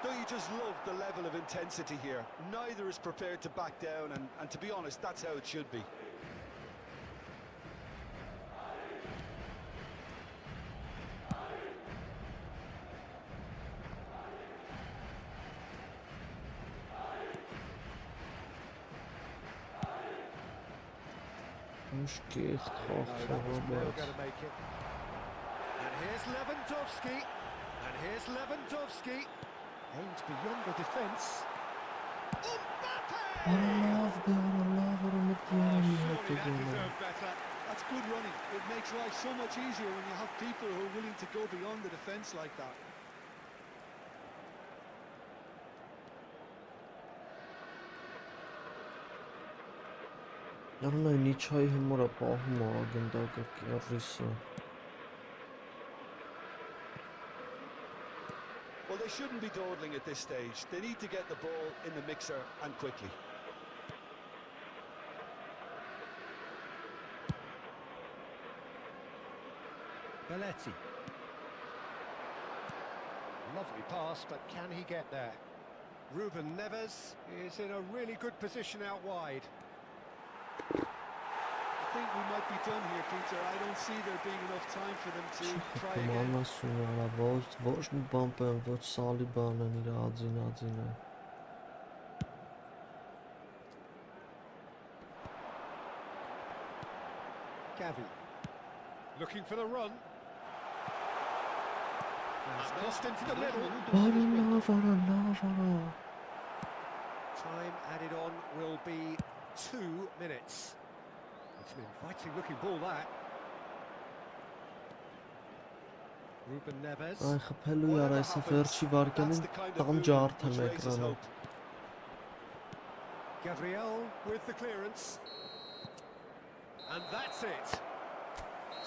Don't you just love the level of intensity here? Neither is prepared to back down, and to be honest, that's how it should be. Մուշկիխտ խաղցողը բայց And here's Lewandowski. And here's Lewandowski. Aims beyond the defence. Արալավ բե արալավ որը մտիարը մի Surely հատ է that գոնը deserved better. That's good running. It makes life so much easier when you have people who are willing to go beyond the defence like that. Արալայ նիչայի հմորա պահում ա ագնդակը կիավրիսը Well, they shouldn't be dawdling at this stage. They need to get the ball in the mixer and quickly. Belletti. Lovely pass, but can he get there? Ruben Neves is in a really good position out wide. I think we might be done here, Peter. I don't see there being enough time for them to try again. Մանասուն արա ոչ մի բան պեն ոչ սալի բան են իր ածին է Gavi. Looking for the run. That's crossed into the middle. Արալավ Time added on will be 2 minutes. It's an inviting looking ball, that. Ruben Neves. Այ խփելու յար այսը վերջի վարքյանին տանջարդ եմ էկրանը Gabriel with the clearance. And that's it.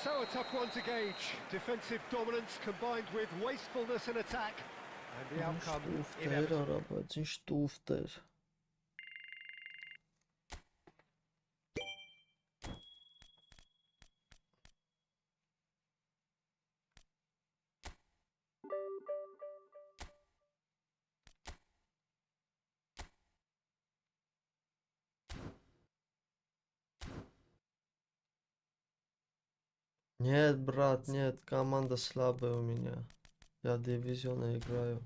So a tough one to gauge. Defensive dominance combined with wastefulness in attack. And the outcome Տուֆտեր inevitable. արա բայց ինչ տուֆտեր Нет, брат, нет, команда слабая у меня. Я дивизиона играю.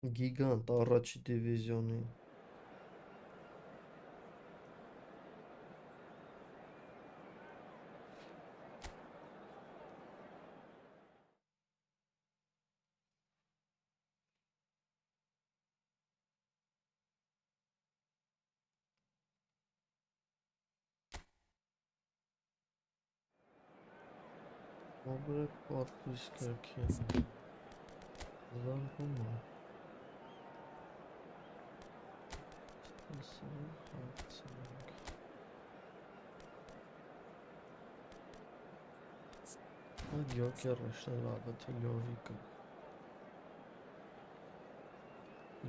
Գիգանտ առաջի դիվիզիոնի Ապրեք պատվիս կրքեն զարվում է հասնենք այդ յոկերը շնելավը թե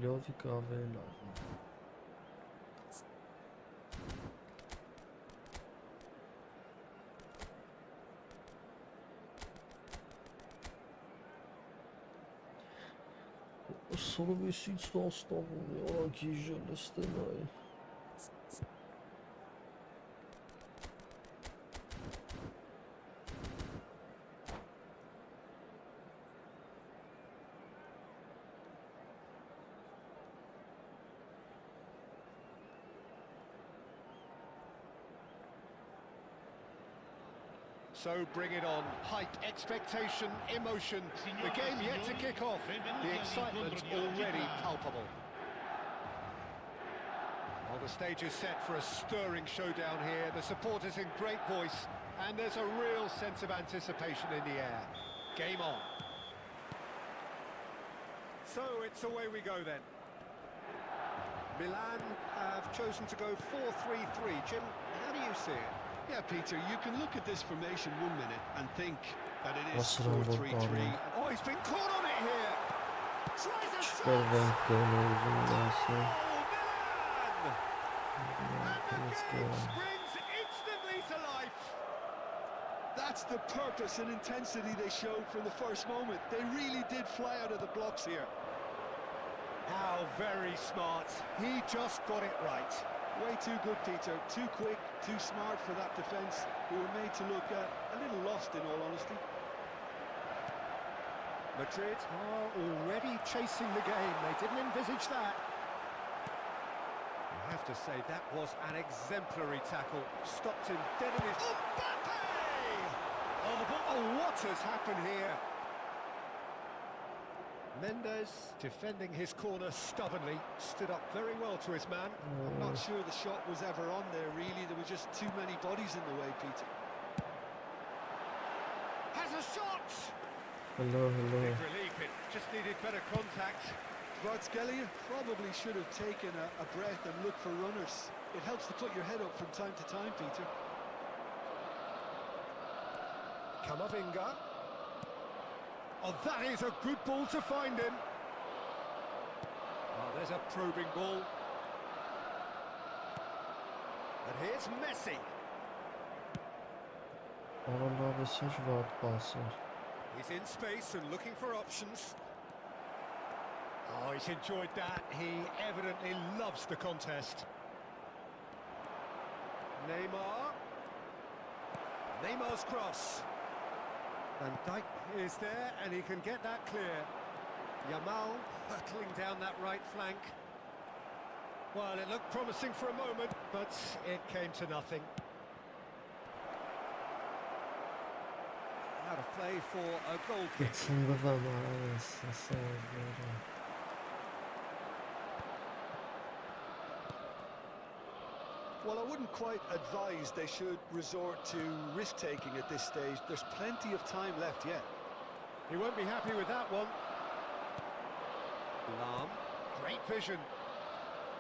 լյովիկը ավելի լավ է Սորովեսից հաստավում է ագիժը լստենայի So bring it on. Hype, expectation, emotion. The game yet to kick off. The excitement already palpable. Well, the stage is set for a stirring showdown here. The supporters in great voice, and there's a real sense of anticipation in the air. Game on. So it's away we go then. Milan have chosen to go 4-3-3. Jim, how do you see it? Yeah, Peter, you can look at this formation 1 minute and think that it is What's wrong with 4-3-3. Dortmund? Oh, he's been caught on it here. Tries a shot. Çıkardan görmezdim Let's go. Springs instantly to life. That's the purpose and intensity they showed from the first moment. They really did fly out of the blocks here. How very smart. He just got it right. Way too good, Peter. Too quick, too smart for that defence, who were made to look a little lost, in all honesty. Madrid are already chasing the game. They didn't envisage that. I have to say, that was an exemplary tackle. Stopped him dead in his... Mbappe! Oh, what has happened here? Mendes, defending his corner stubbornly, stood up very well to his man. Not sure the shot was ever on there, really. There were just too many bodies in the way, Peter. Has a shot! Hello. Big relief, it just needed better contact. Kvaratskhelia probably should have taken a breath and looked for runners. It helps to put your head up from time to time, Peter. Kamavinga. Oh, that is a good ball to find him. Oh, there's a probing ball. And here's Messi. He's in space and looking for options. Oh, he's enjoyed that. He evidently loves the contest. Neymar's cross. Van Dijk is there, and he can get that clear. Yamal hurtling down that right flank. Well, it looked promising for a moment, but it came to nothing. Out of play for a goal kick. Well, I wouldn't quite advise they should resort to risk-taking at this stage. There's plenty of time left yet. He won't be happy with that one. Lam, great vision.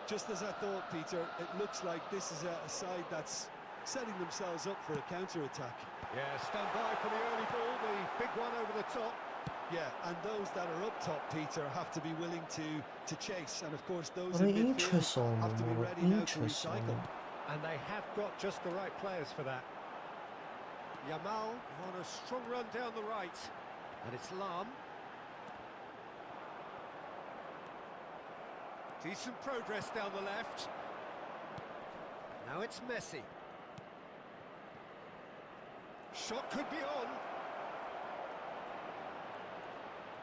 Just as I thought, Peter, it looks like this is a side that's setting themselves up for a counter-attack. Yeah, stand by for the early ball, the big one over the top. Yeah, and those that are up top, Peter, have to be willing to chase. And, of course, those in midfield have to be ready now to recycle. And they have got just the right players for that. Yamal on a strong run down the right. And it's Lam. Decent progress down the left. Now it's Messi. Shot could be on.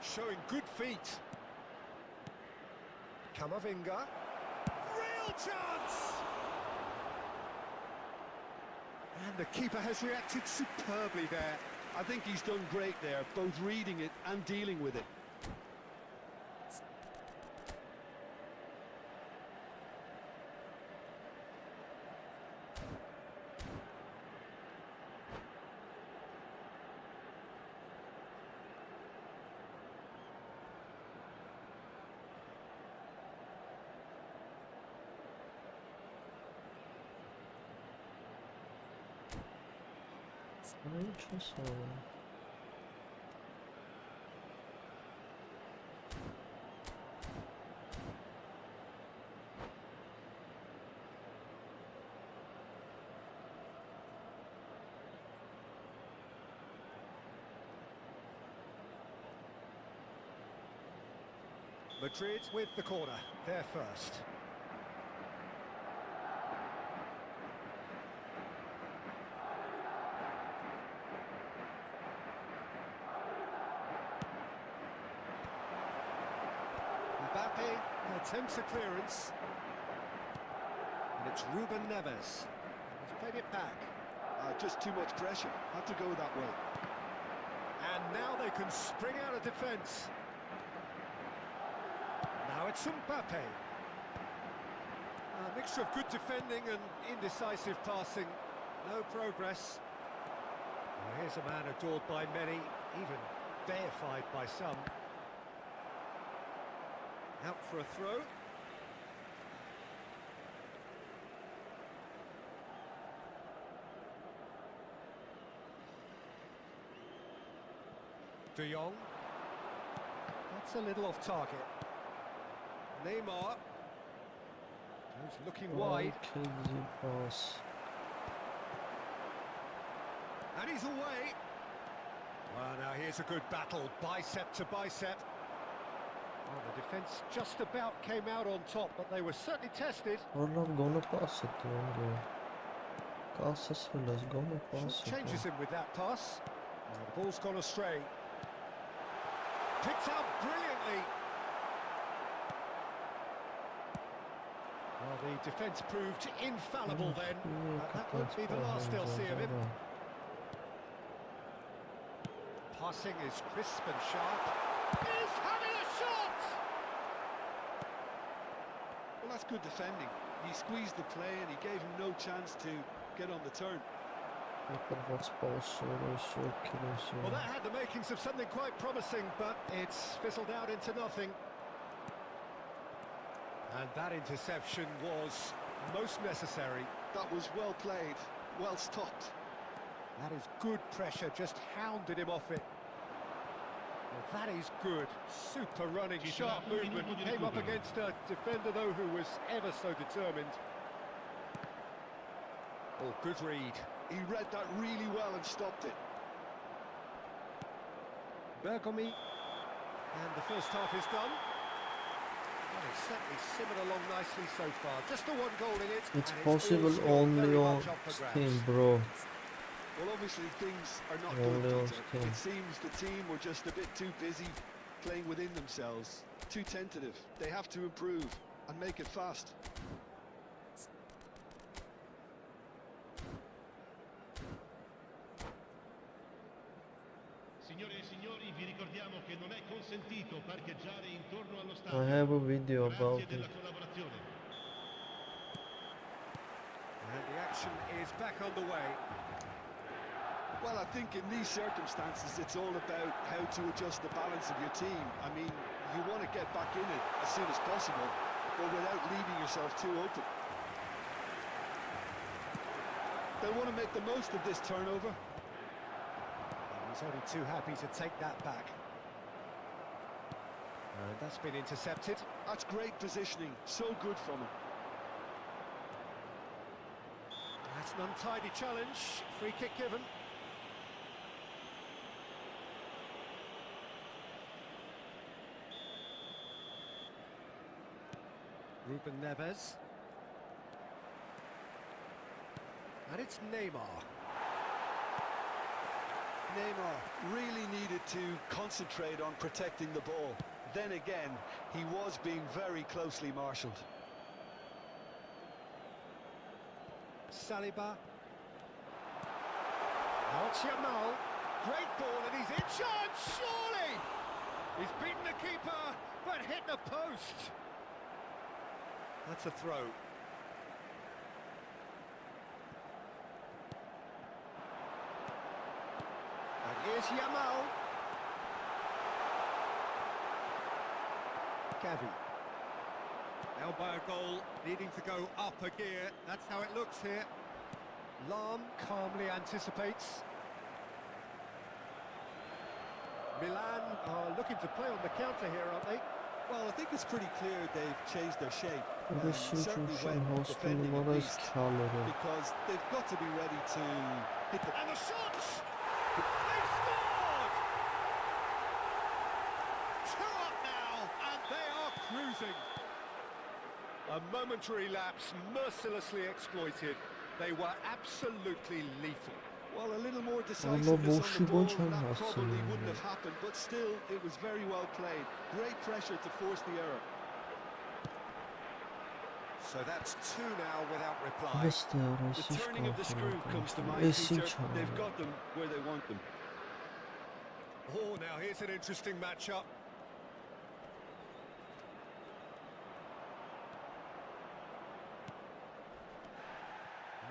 Showing good feet. Camavinga. Real chance! And the keeper has reacted superbly there. I think he's done great there, both reading it and dealing with it. Interesting. Madrid with the corner, they're first. Mbappe attempts a clearance. And it's Ruben Neves. He's played it back. Just too much pressure. Had to go that way. And now they can spring out of defence. Now it's Mbappe. A mixture of good defending and indecisive passing. No progress. Well, here's a man adored by many, even deified by some. Out for a throw. De Jong. That's a little off target. Neymar. He's looking wide. Pass. And he's away. Well, now here's a good battle, bicep to bicep. Well, the defence just about came out on top, but they were certainly tested. Oradan gonna pass it to Casas let's gonna pass it. Changes him with that pass. Now the ball's gone astray. Picked out brilliantly. Well, the defence proved infallible then. That won't be the last they'll see of him. Passing is crisp and sharp. He's having a shot! Well, that's good defending. He squeezed the play and he gave him no chance to get on the turn. Well, that had the makings of something quite promising, but it's fizzled out into nothing. And that interception was most necessary. That was well played, well stopped. That is good pressure, just hounded him off it. Well, that is good. Super running, sharp movement. Came up against a defender, though, who was ever so determined. Oh, good read. He read that really well and stopped it. Bergomi. And the first half is done. Well, it's certainly simmered along nicely so far. Just the one goal in it. It's possible only on Steam, bro. Well, obviously things are not Only on good, Peter. Steam. It seems the team were just a bit too busy playing within themselves. Too tentative. They have to improve and make it fast. Signore e signori, vi ricordiamo che non è consentito parcheggiare intorno allo I stadio. have a video about Grazie della it. collaborazione. And the action is back underway. Well, I think in these circumstances, it's all about how to adjust the balance of your team. I mean, you want to get back in it as soon as possible, but without leaving yourself too open. They'll want to make the most of this turnover. He's only too happy to take that back. And that's been intercepted. That's great positioning, so good from him. That's an untidy challenge. Free kick given. Ruben Neves. And it's Neymar. Neymar really needed to concentrate on protecting the ball. then again, he was being very closely marshalled. Saliba. Now it's Yamal. Great ball, and he's in charge, surely! He's beaten the keeper, but hit the post. That's a throw. And here's Yamal. Gavi. Now by a goal, needing to go up a gear. That's how it looks here. Lam calmly anticipates. Milan are looking to play on the counter here, aren't they? Well, I think it's pretty clear they've changed their shape. Certainly when defending at least, because they've got to be ready to hit the... And the shots! They've scored! 2 up now, and they are cruising. A momentary lapse, mercilessly exploited. They were absolutely lethal. Well, a little more decisiveness on the ball, that probably wouldn't have happened, but still, it was very well played. Great pressure to force the error. So that's 2 now without reply. The turning of the screw comes to mind, Peter. They've got them where they want them. Oh, now here's an interesting matchup.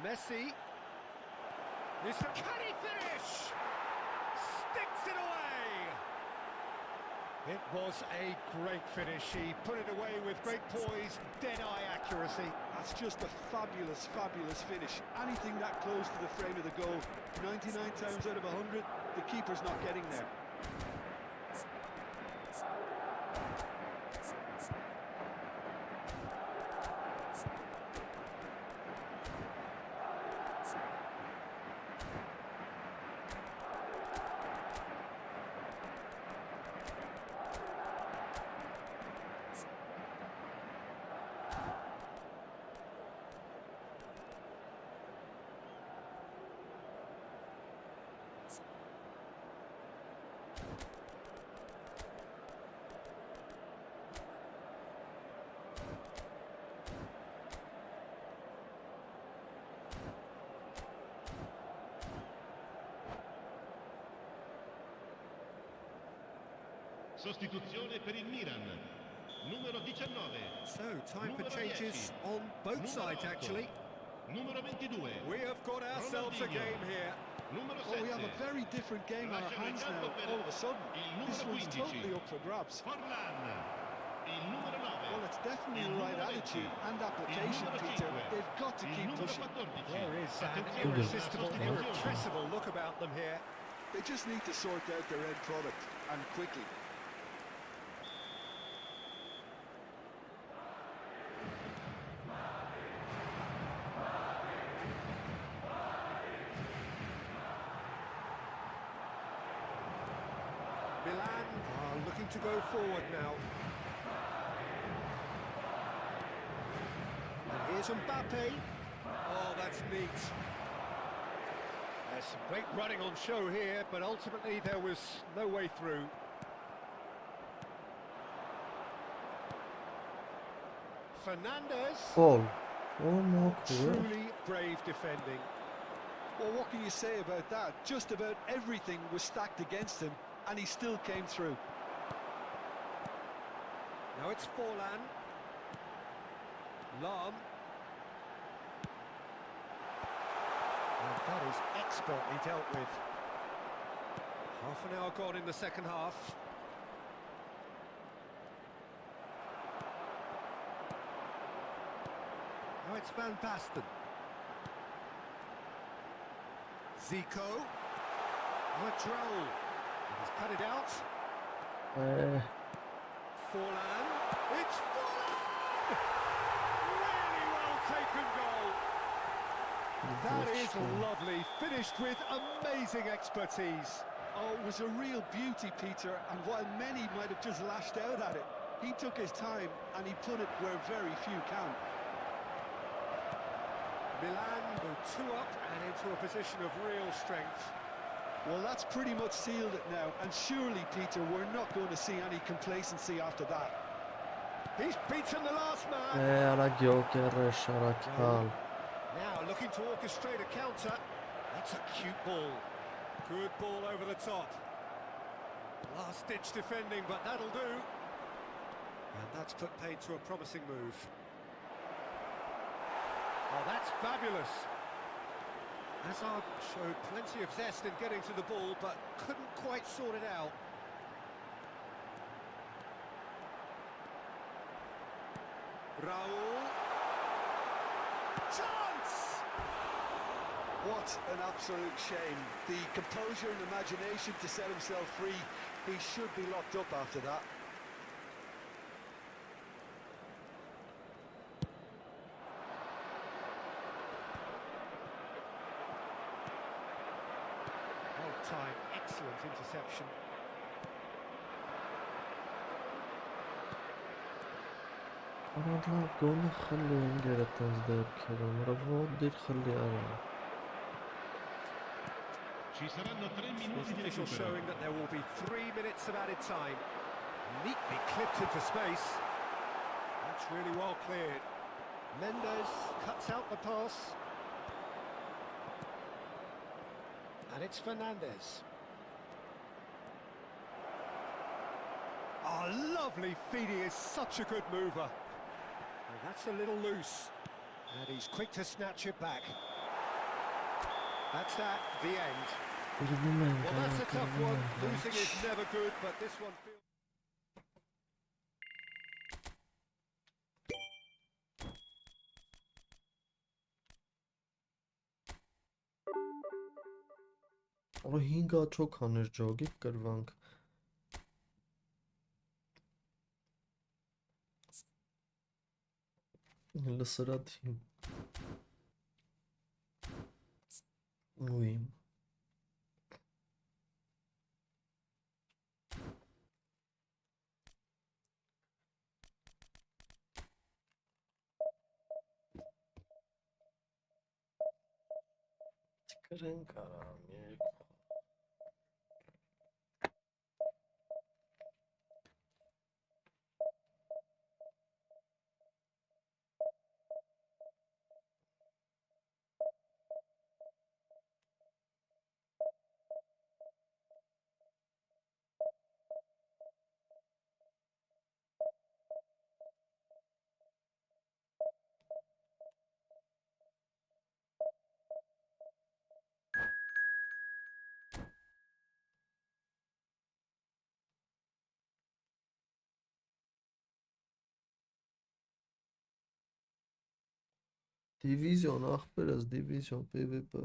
Messi. Can he finish? Sticks it away! It was a great finish. He put it away with great poise, dead-eye accuracy. That's just a fabulous, fabulous finish. Anything that close to the frame of the goal, 99 times out of 100, the keeper's not getting there. Sostituzione per il Milan. Numero 19. So, time for changes on both sides, actually. Numero 22. We have got ourselves a game here. Numero 7. Oh, we have a very different game on our hands now, all of a sudden. This one's totally up for grabs. Forlan. Il numero 9. Well, it's definitely the right attitude and application, Peter. They've got to keep pushing. There is an irresistible, irrepressible look about them here. They just need to sort out their end product, and quickly. Milan are looking to go forward now. And here's Mbappe. Oh, that's neat. There's some great running on show here, but ultimately there was no way through. Fernandez. Goal. Oh, truly brave defending. Well, what can you say about that? Just about everything was stacked against him, and he still came through. Now it's Forlan. Lam. And that is expertly dealt with. Half an hour gone in the second half. Now it's Van Basten. Zico. Madrol. He's cut it out. Forlan. It's Forlan! Really well taken goal. That is lovely. Finished with amazing expertise. Oh, it was a real beauty, Peter. And while many might have just lashed out at it, he took his time and he put it where very few can. Milan go 2 up and into a position of real strength. Well, that's pretty much sealed it now, and surely, Peter, we're not going to see any complacency after that. He's beaten the last man. Now looking to orchestrate a counter. That's a cute ball. Good ball over the top. Last-ditch defending, but that'll do. And that's put paid to a promising move. Oh, that's fabulous. Hazard showed plenty of zest in getting to the ball, but couldn't quite sort it out. Raul. Chance! What an absolute shame. The composure and imagination to set himself free. He should be locked up after that. Well-timed, excellent interception. Առանց գոնը խլի ընկեր այդպես դեպքերում, ռվոդիր խլի արա։ Ci saranno 3 minuti di Official recupero. showing that there will be 3 minutes of added time. Neatly clipped into space. That's really well cleared. Mendes cuts out the pass. And it's Fernandes. Oh, lovely feed. He is such a good mover. Well, that's a little loose. And he's quick to snatch it back. That's that, the end. Well, that's a tough one. Losing is never good, but this one feels... Ո 5 աչոք աներ ջոգի կրվանք։ Լսրաթին։ Ուի։ Կրեն կարամ երկու։ Դիվիզիոն ախպերս, դիվիզիոն PvP։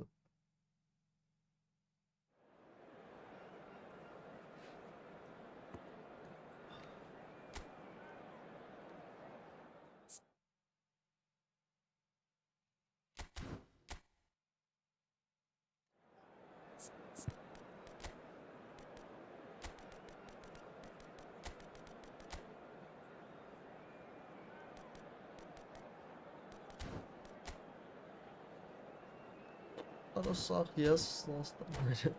Սաղ ես ստանները։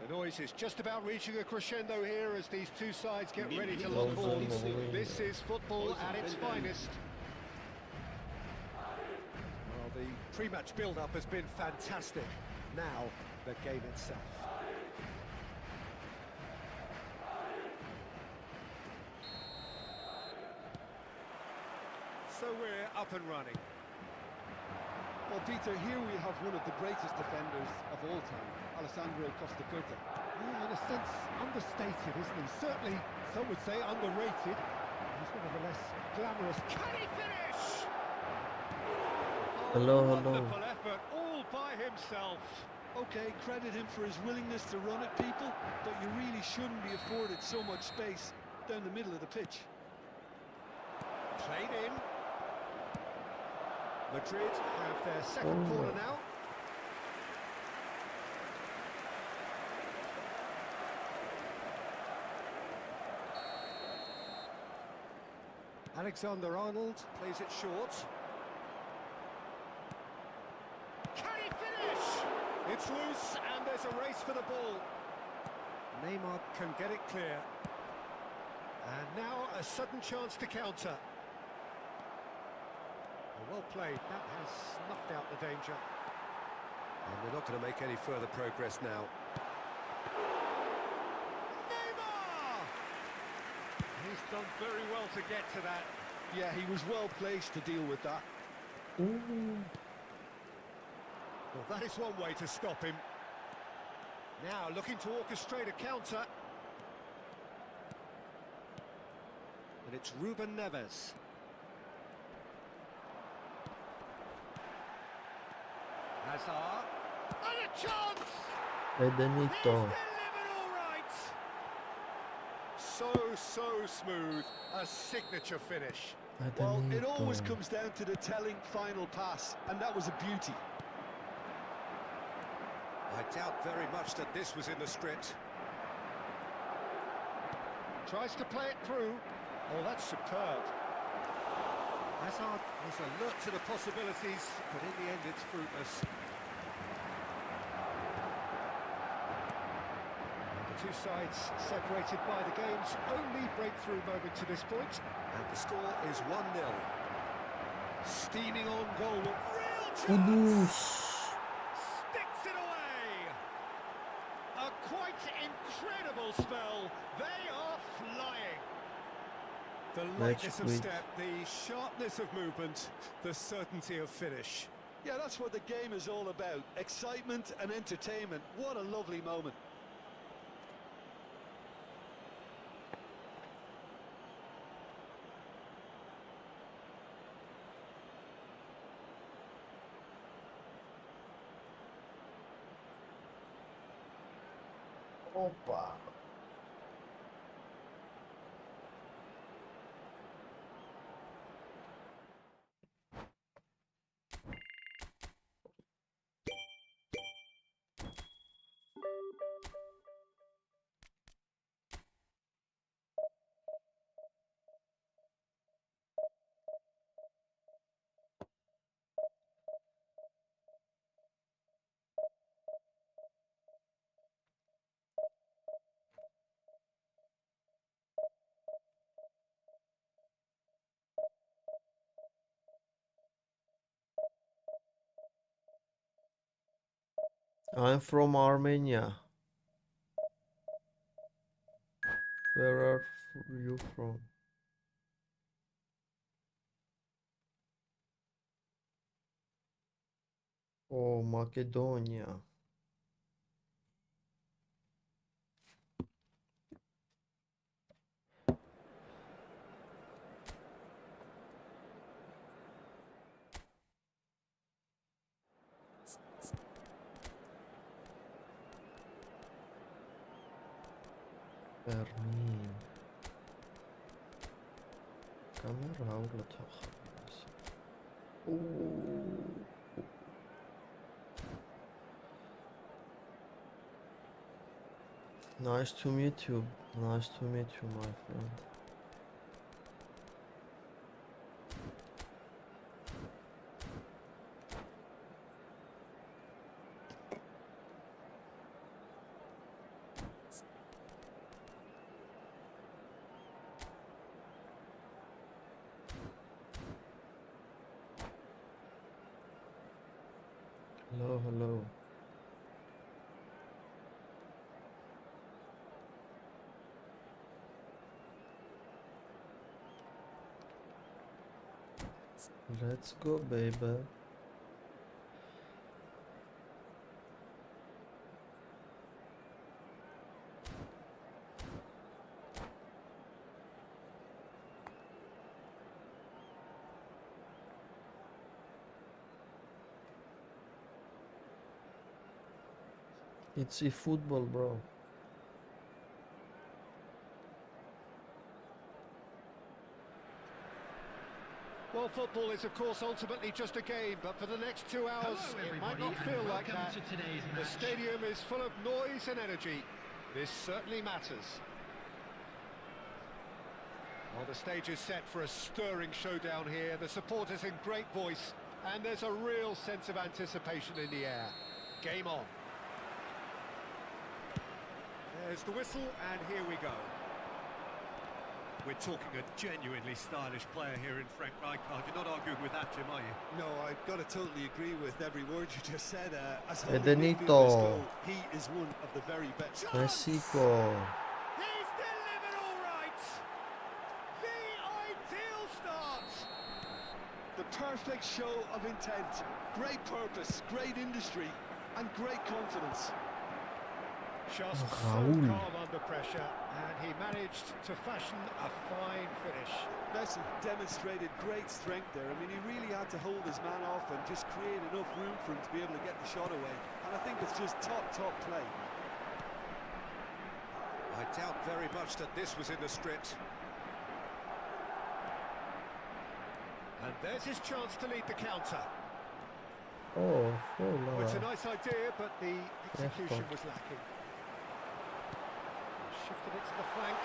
The noise is just about reaching a crescendo here as these two sides get ready to lock horns. This is football at its finest. Well, the pre-match build-up has been fantastic. Now, the game itself. So we're up and running. Well, Peter, here we have one of the greatest defenders of all time, Alessandro Costa Curta. Yeah, in a sense, understated, isn't he? Certainly, some would say underrated. He's nevertheless glamorous. Can he finish? Hello, Wonderful effort, all by himself. Okay, credit him for his willingness to run at people, but you really shouldn't be afforded so much space down the middle of the pitch. Played in. Madrid have their second corner now. Alexander-Arnold plays it short. Can he finish? It's loose and there's a race for the ball. Neymar can get it clear. And now a sudden chance to counter. Well played, that has snuffed out the danger. And they're not going to make any further progress now. Neymar! He's done very well to get to that. Yeah, he was well placed to deal with that. Well, that is one way to stop him. Now looking to orchestrate a counter. And it's Ruben Neves. Hazard. And a chance! Edenito. He's delivered all right! So smooth. A signature finish. Well, it always Edenito. comes down to the telling final pass, and that was a beauty. I doubt very much that this was in the script. Tries to play it through. Oh, that's superb. Hazard was alert to the possibilities, but in the end it's fruitless. The two sides separated by the game's only breakthrough moment to this point, and the score is 1-0. Steaming on goal, real chance! Sticks it away! A quite incredible spell. They are flying. The lightness of step, the sharpness of movement, the certainty of finish. Yeah, that's what the game is all about. Excitement and entertainment. What a lovely moment. Opa. I'm from Armenia. Where are you from? Oh, Macedonia. Berlin. Camera outlet. Nice to meet you. Nice to meet you, my friend. Hello, hello. Let's go, baby. It's eFootball, bro. Well, football is, of course, ultimately just a game, but for the next 2 hours, it might not feel like that. The stadium is full of noise and energy. This certainly matters. Well, the stage is set for a stirring showdown here. The supporters in great voice, and there's a real sense of anticipation in the air. Game on. There's the whistle, and here we go. We're talking a genuinely stylish player here in Frank Rijkaard. You're not arguing with that, Jim, are you? No, I've got to totally agree with every word you just said. As Edenito. go, he is one of the very best. Mexico. He's delivered all right. The ideal start. The perfect show of intent. Great purpose, great industry, and great confidence. Just so calm under pressure, and he managed to fashion a fine finish. Messi demonstrated great strength there. I mean, he really had to hold his man off and just create enough room for him to be able to get the shot away. And I think it's just top play. I doubt very much that this was in the script. And there's his chance to lead the counter. Oh, Well, it's a nice idea, but the execution was lacking. Shifted it to the flank.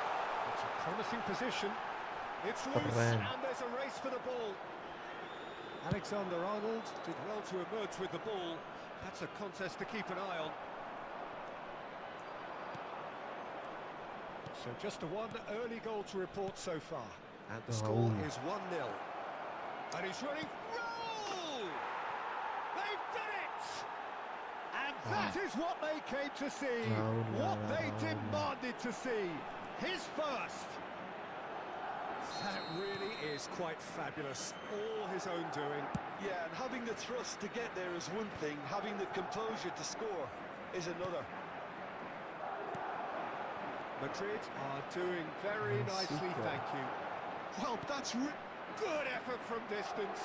It's a promising position. It's loose, and there's a race for the ball. Alexander-Arnold did well to emerge with the ball. That's a contest to keep an eye on. So just the one early goal to report so far. And the score is 1-0. And he's running. Roll! They've done it! And that is what they came to see. What they demanded to see. His first. That really is quite fabulous. All his own doing. Yeah, and having the thrust to get there is one thing. Having the composure to score is another. Madrid are doing very nicely, thank you. Well, that's good effort from distance.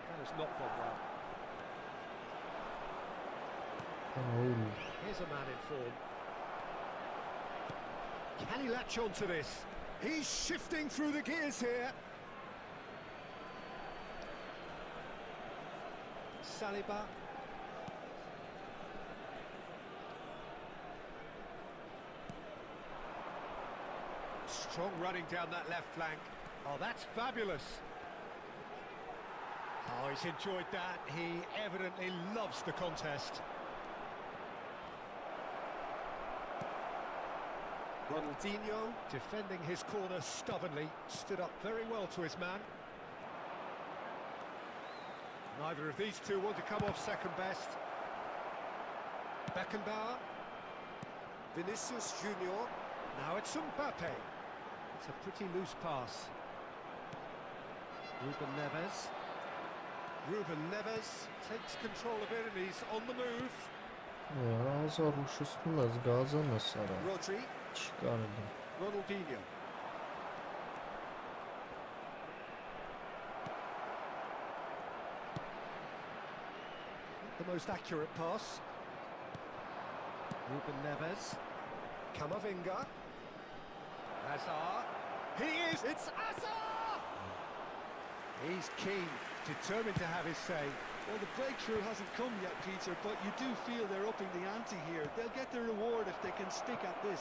That has not gone well. Here's a man in form. Can he latch on to this? He's shifting through the gears here. Saliba. Strong running down that left flank. Oh, that's fabulous. Oh, he's enjoyed that. He evidently loves the contest. Ronaldinho, defending his corner stubbornly, stood up very well to his man. Neither of these two want to come off second best. Beckenbauer. Vinicius Junior. Now it's Mbappe. It's a pretty loose pass. Ruben Neves. Ruben Neves takes control of it and he's on the move. Rodri. Ronaldinho. The most accurate pass. Ruben Neves. Camavinga. Hazard. He is. It's Hazard! He's keen, determined to have his say. Well, the breakthrough hasn't come yet, Peter, but you do feel they're upping the ante here. They'll get their reward if they can stick at this.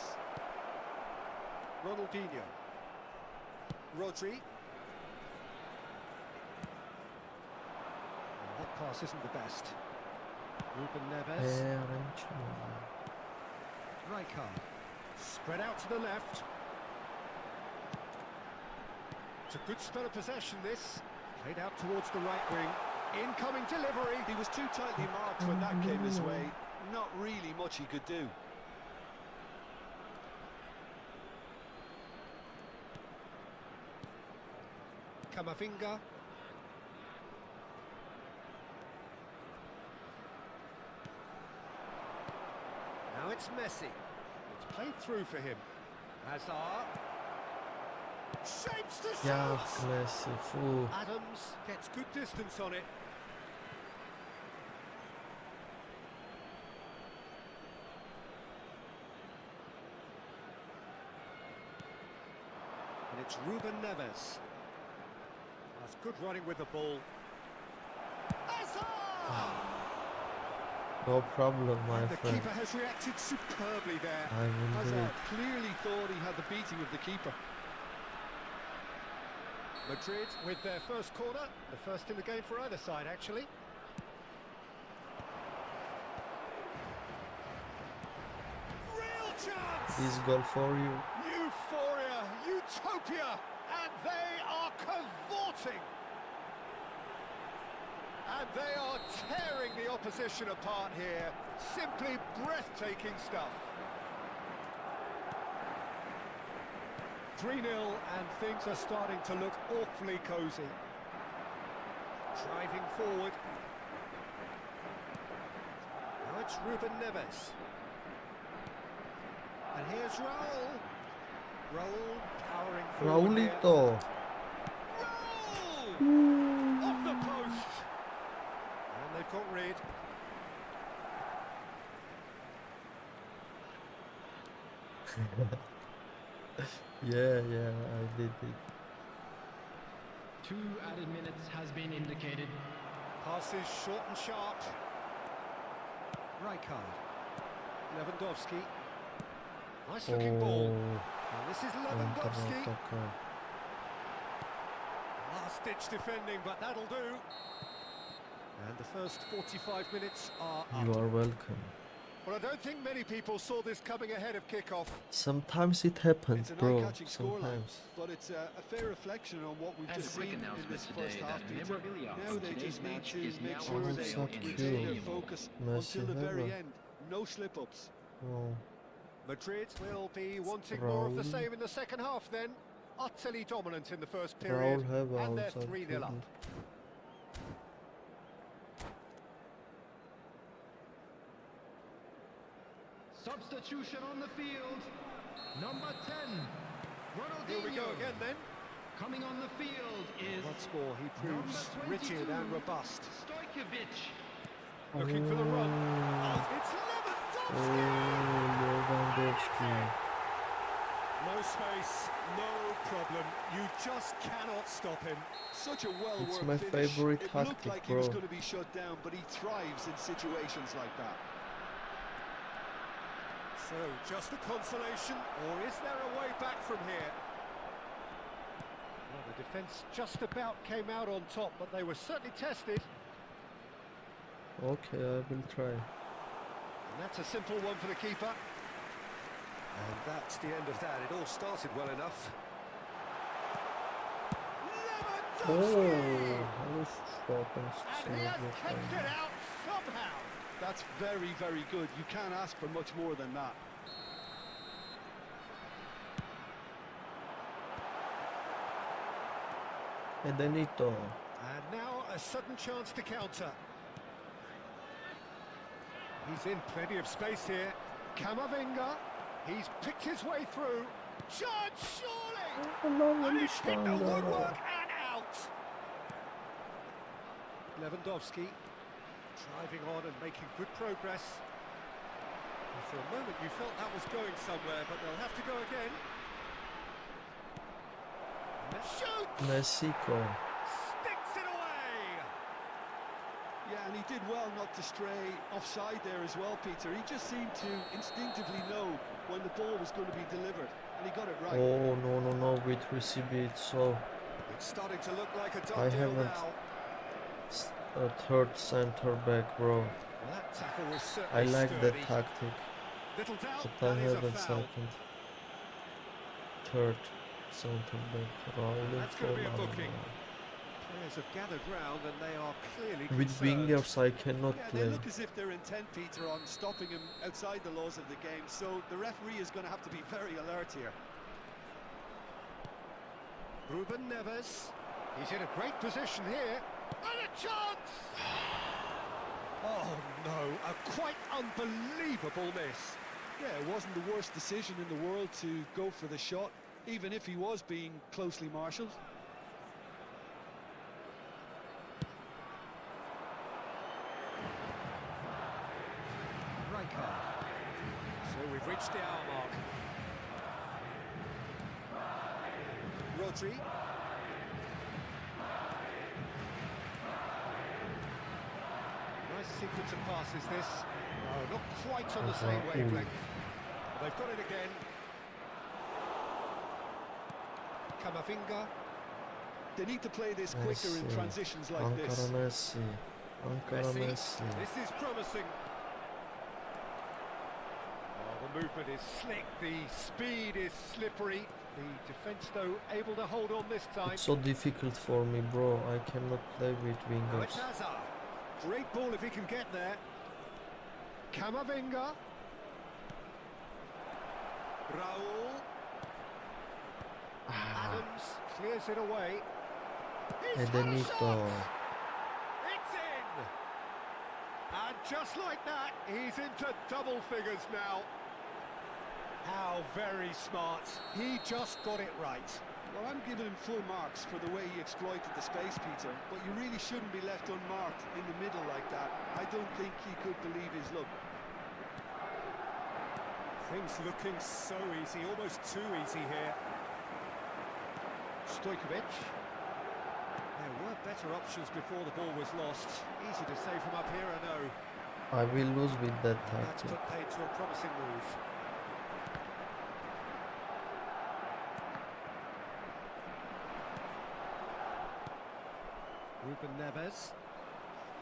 Ronaldinho. Rodri. And that pass isn't the best. Ruben Neves. Rijkaard. Spread out to the left. It's a good spell of possession, this. Played out towards the right wing. Incoming delivery. He was too tightly marked when that came his way. Not really much he could do. Camavinga. Now it's Messi. It's played through for him. Hazard. Shapes the shot. Adams gets good distance on it. And it's Ruben Neves. That's good running with the ball. Hazard! No problem, my And the friend. keeper has reacted superbly there. I will do Hazard it. clearly thought he had the beating of the keeper. Madrid with their first corner, the first in the game for either side, actually. Real chance! This goal for you. Euphoria, utopia, and they are cavorting. And they are tearing the opposition apart here. Simply breathtaking stuff. 3-0 and things are starting to look awfully cosy. Driving forward. Now it's Ruben Neves. And here's Raul. Raul powering forward here. Raulito. Raul! Off the post. And they've got rid. Yeah, I did it. 2 added minutes has been indicated. Passes short and sharp. Rijkaard. Lewandowski. Nice looking ball. And this is Lewandowski. Taka. Last-ditch defending, but that'll do. And the first 45 minutes are up. You are welcome. Well, I don't think many people saw this coming ahead of kickoff. Sometimes it happens, It's an bro. eye-catching scoreline, Sometimes. but it's a fair reflection on what we've And just a quick seen in announcement this today first half, that Peter. memorabilia Now from they today's just need match to is make now sure on they sale in retain their Stadium. focus Messi until the very Herrera. end. No slip-ups. Oh. Madrid will be wanting more of the Raul. same in the second half then. Utterly dominant in the first Raul period, have and they're outside 3-0 up. killed. Substitution on the field. Number 10, Ronaldinho. Here we go again then. Coming on the field is Once more, he proves number rigid 22, and robust. Stojkovic. Looking for the run. Oh, It's oh, Lewandowski! Lewandowski. No space, no problem. You just cannot stop him. Such a well-worked It's my finish. favorite It looked tactic, like he was bro. going to be shut down, but he thrives in situations like that. So, just a consolation, or is there a way back from here? Well, the defence just about came out on top, but they were certainly tested. Okay, I will try. And that's a simple one for the keeper. And that's the end of that. It all started well enough. Lewandowski! And he has kept it out somehow. That's very, very good. You can't ask for much more than that. Edenito. And now a sudden chance to counter. He's in plenty of space here. Camavinga. He's picked his way through. Chance, surely! And he's hit the woodwork and out! Lewandowski driving on and making good progress. And for a moment you felt that was going somewhere, but they'll have to go again. Shoots! Mexico. Sticks it away! Yeah, and he did well not to stray offside there as well, Peter. He just seemed to instinctively know when the ball was going to be delivered, and he got it right. Oh, no, with recipe it's so... It's starting to look like a I done deal haven't now. a third center back, bro. Well, that tackle was I certainly like sturdy. that tactic, Little doubt, but I that is a haven't foul. second. Third center back, rolling That's for going to be a Lana. booking. Players have gathered round and they are clearly With concerned. wingers I cannot Yeah, play. they look as if they're intent, Peter, on stopping him outside the laws of the game, so the referee is going to have to be very alert here. Ruben Neves, he's in a great position here, and a chance! Oh no, a quite unbelievable miss. Yeah, it wasn't the worst decision in the world to go for the shot, even if he was being closely marshalled. Rijkaard. So we've reached the hour mark. Rodri. sequence of passes, this. No, not quite on the same wavelength. They've got it again. Camavinga. They need to play this quicker in transitions like this. Messi. This is promising. Oh, the movement is slick, the speed is slippery. The defence, though, able to hold on this time. It's so difficult for me, bro. I cannot play with Now it's wingers. Hazard. Great ball if he can get there. Camavinga. Raul. Adams clears it away. He's had a shot. It's in. And just like that, he's into double figures now. How very smart. He just got it right. Well, I'm giving him full marks for the way he exploited the space, Peter, but you really shouldn't be left unmarked in the middle like that. I don't think he could believe his luck. Things looking so easy, almost too easy here. Stojkovic. There were better options before the ball was lost. Easy to say from up here, I know. I will lose with that That's tactic. put paid to a promising move.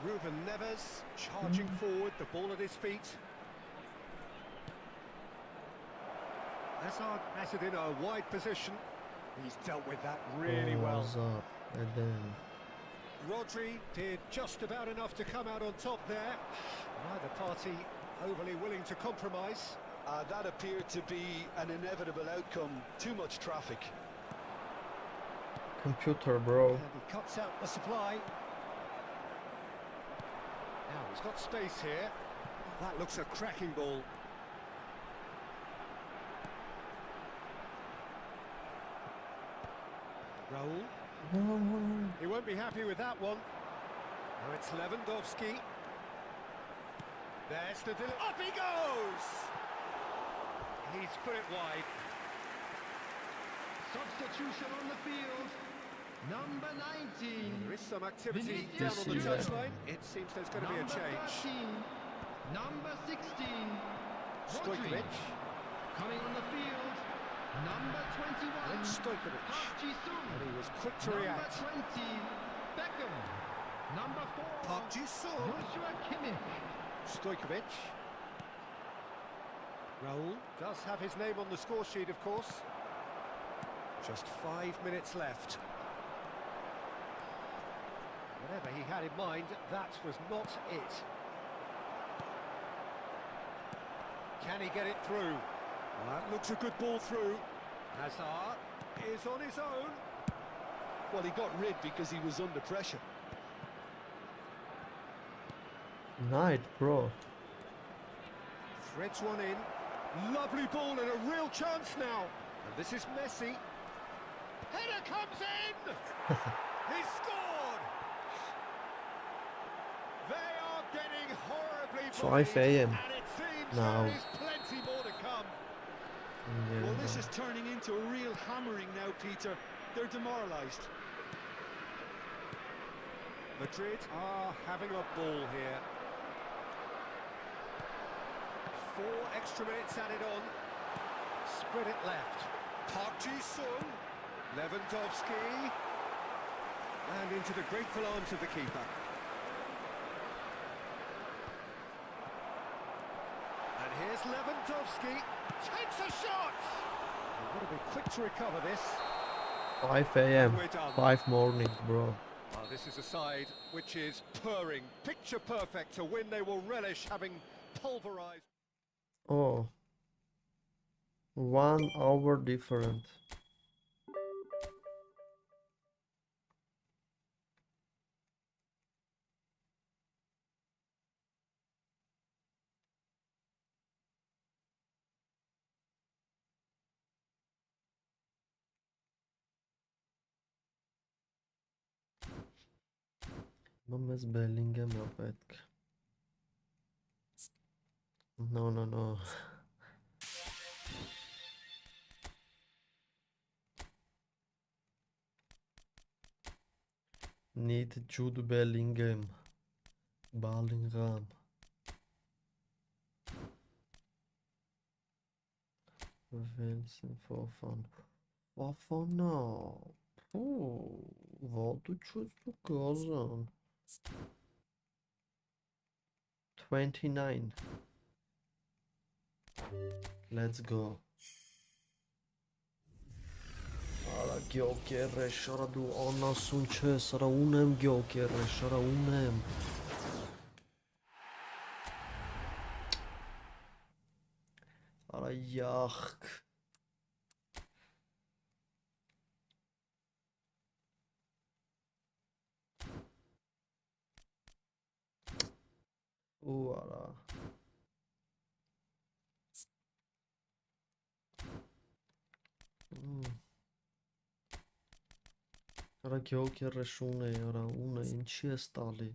Ruben Neves charging forward, the ball at his feet. Hazard has it in a wide position. He's dealt with that really well. Hazard, and then Rodri did just about enough to come out on top there. Neither party overly willing to compromise. That appeared to be an inevitable outcome. Too much traffic. computer, bro. And he cuts out the supply. Now he's got space here. That looks a cracking ball. Raul. He won't be happy with that one. Now it's Lewandowski. There's the... Up he goes! He's put it wide. Substitution on the field. Number 19. There is some activity Vinicius down on the Junior. touchline. It seems there's going to be a Number change. 13. Number 16. Stojkovic. Rodri. Coming on the field. Number 21. And Stojkovic. Park Ji-sung. And he was quick to Number react. 20. Beckham. Number 4. Park Ji-sung. Joshua Kimmich. Stojkovic. Raul does have his name on the score sheet, of course. Just 5 minutes left. Whatever he had in mind, that was not it. Can he get it through? Well, that looks a good ball through. Hazard is on his own. Well, he got rid because he was under pressure. Night, bro. Threads one in. Lovely ball and a real chance now. And this is Messi. Header comes in! He scored! They are getting horribly 5 a.m. and it seems now. there is plenty more to come. Well, this is turning into a real hammering now, Peter. They're demoralised. Madrid are having a ball here. 4 extra minutes added on. Spread it left. Park Ji-sung. Lewandowski. And into the grateful arms of the keeper. And here's Lewandowski. Takes a shot! We've got to be quick to recover this. 5 a.m. We're done. 5 morning, bro. Well, this is a side which is purring, picture perfect to win. They will relish having pulverised. Oh. 1 hour different. Մեզ Bellingham է պետք։ No. Need Jude Bellingham. Bellingham. Wilson Fofana. Fofana. Oh, volta to Gazan. 29. Let's go. Արա գյոկերը շարա դու անասուն չես, արա ունեմ գյոկերը, շարա ունեմ։ Արա յախք։ Ու արա։ Արա գյոկերը շուն է, արա ունը, ինչի ես տալի։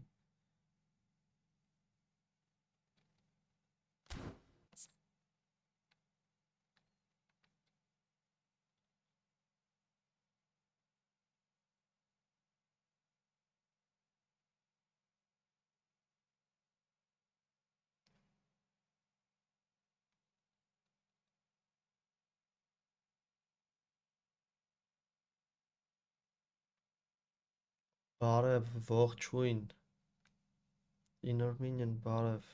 Բարև, ողջույն, Inarminian բարև,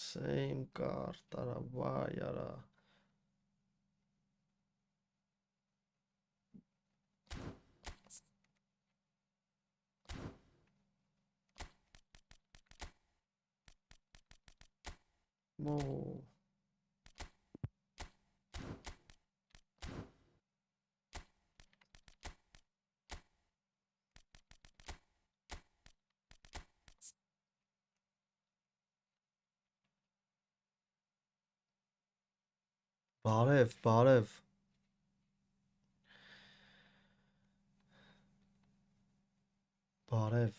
same card, արա, վայ, արա, մո, բարև, բարև, բարև,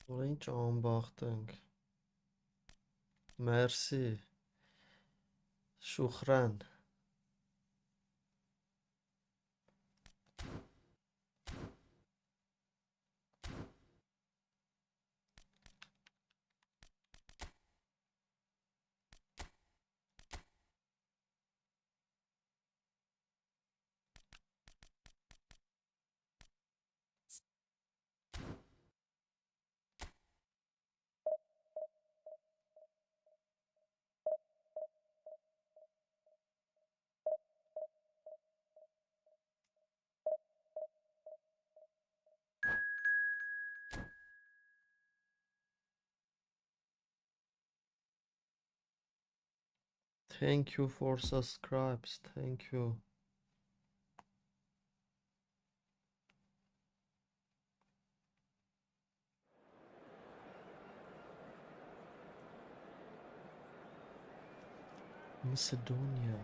որ ինչ անբախտ ենք, մերսի, շուխրան, thank you for subscribes, thank you. Macedonia.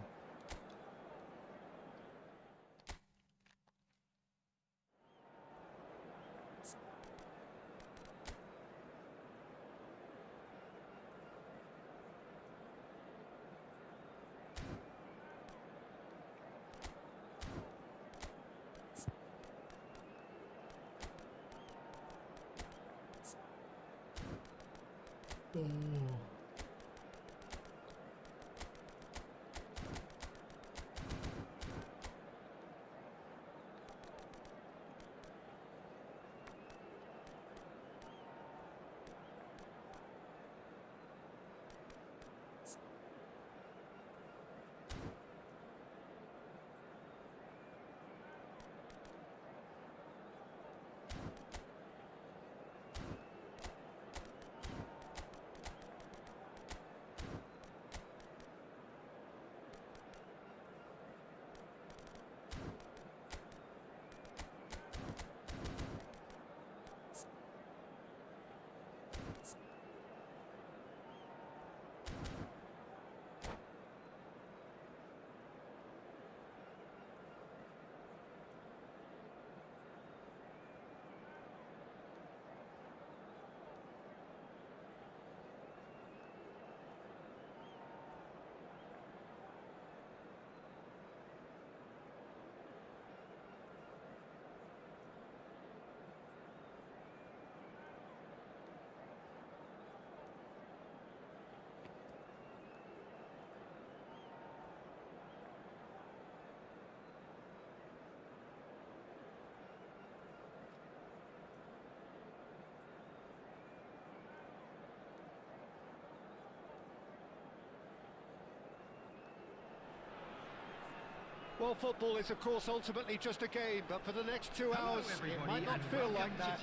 Well, football is, of course, ultimately just a game, but for the next 2 hours, it might not feel like that.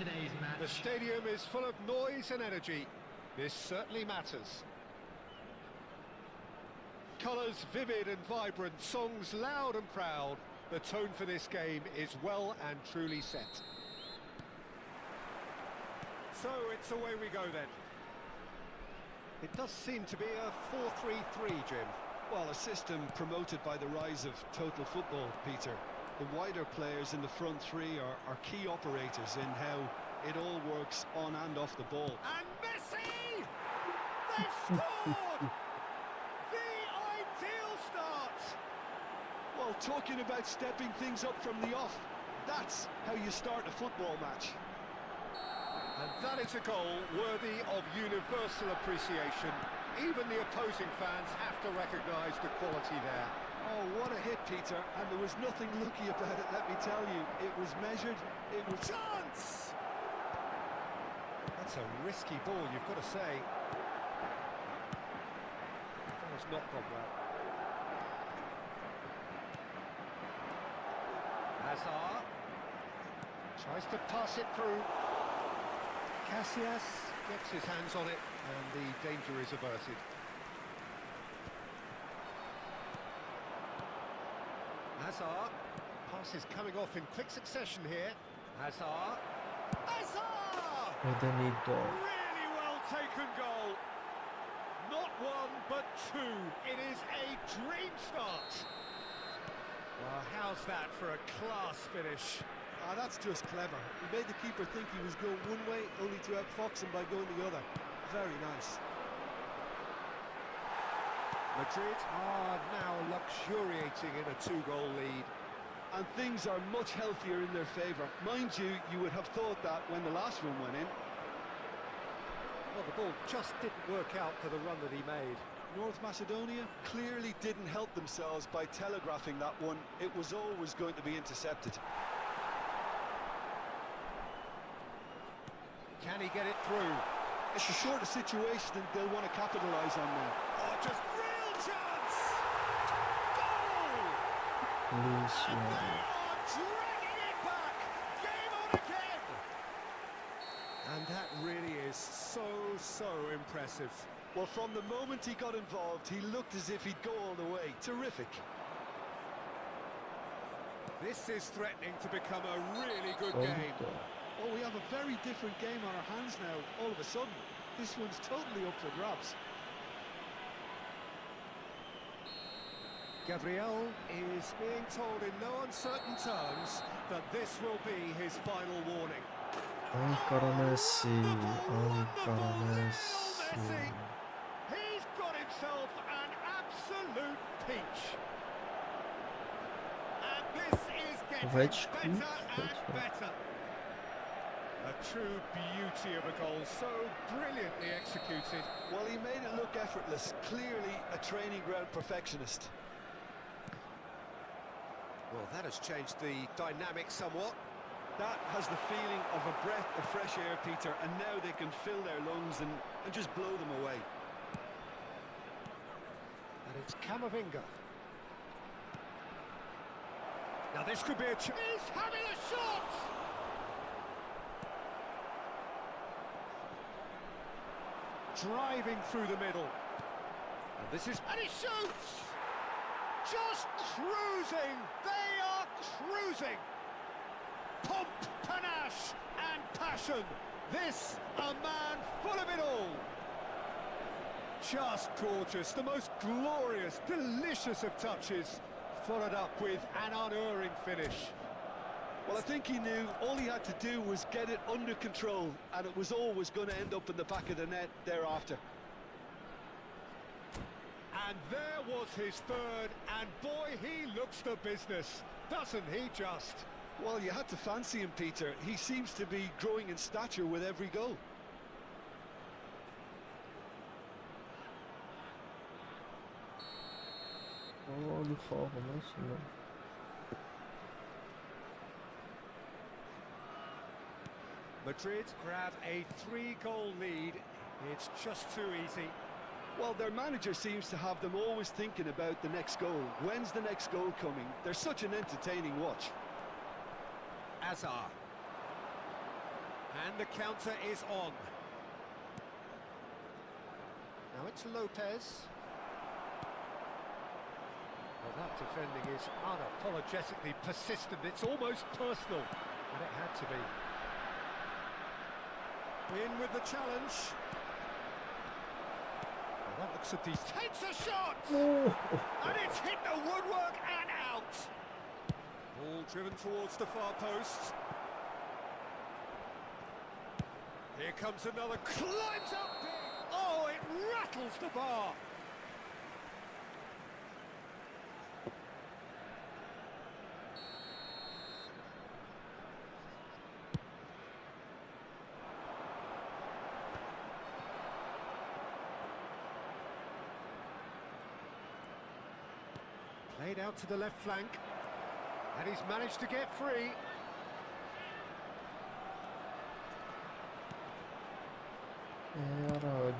The stadium is full of noise and energy. This certainly matters. Colours vivid and vibrant, songs loud and proud. The tone for this game is well and truly set. So it's away we go then. It does seem to be a 4-3-3, Jim. Well, a system promoted by the rise of total football, Peter. The wider players in the front three are key operators in how it all works on and off the ball. And Messi! They've scored! The ideal start! Well, talking about stepping things up from the off, that's how you start a football match. And that is a goal worthy of universal appreciation. Even the opposing fans have to recognise the quality there. Oh, what a hit, Peter, and there was nothing lucky about it, let me tell you. It was measured, it was... Chance! That's a risky ball, you've got to say. That has not gone well. Hazard tries to pass it through. Casillas gets his hands on it, and the danger is averted. Hazard, pass is coming off in quick succession here. Hazard, really well taken goal. Not one, but two. It is a dream start. Well, how's that for a class finish? Ah, that's just clever. He made the keeper think he was going one way, only to outfox him by going the other. Very nice. Madrid are now luxuriating in a 2-goal lead. And things are much healthier in their favour. Mind you, you would have thought that when the last one went in. Well, the ball just didn't work out for the run that he made. North Macedonia clearly didn't help themselves by telegraphing that one. It was always going to be intercepted. Can he get it through? It's a sort of situation and they'll want to capitalise on now. Oh, just real chance! Goal! And they are dragging it back! Game on again! And that really is so impressive. Well, from the moment he got involved, he looked as if he'd go all the way. Terrific. This is threatening to become a really good game. Oh, we have a very different game on our hands now, all of a sudden. This one's totally up for grabs. Gabriel is being told in no uncertain terms that this will be his final warning. Ankara Messi, Ankara Messi. He's got himself an absolute peach. And this is getting better and better. A true beauty of a goal, so brilliantly executed. Well, he made it look effortless. Clearly a training ground perfectionist. Well, that has changed the dynamic somewhat. That has the feeling of a breath of fresh air, Peter, and now they can fill their lungs and just blow them away. And it's Camavinga. Now this could be a chance. He's having a shot! Driving through the middle. And this is... And he shoots! Just cruising! They are cruising! Pomp, panache and passion. This, a man full of it all. Just gorgeous, the most glorious, delicious of touches, followed up with an unerring finish. Well, I think he knew all he had to do was get it under control, and it was always going to end up in the back of the net thereafter. And there was his third, and boy, he looks the business, doesn't he just? Well, you had to fancy him, Peter. He seems to be growing in stature with every goal. Oh, die val van Messi. Madrid grab a 3-goal lead. It's just too easy. Well, their manager seems to have them always thinking about the next goal. When's the next goal coming? They're such an entertaining watch. Azar. And the counter is on. Now it's Lopez. Well, that defending is unapologetically persistent. It's almost personal, but it had to be. In with the challenge. Well, that looks a decent. Takes a shot! And it's hit the woodwork and out! Ball driven towards the far post. Here comes another, climbs up big! Oh, it rattles the bar! Played out to the left flank, and he's managed to get free.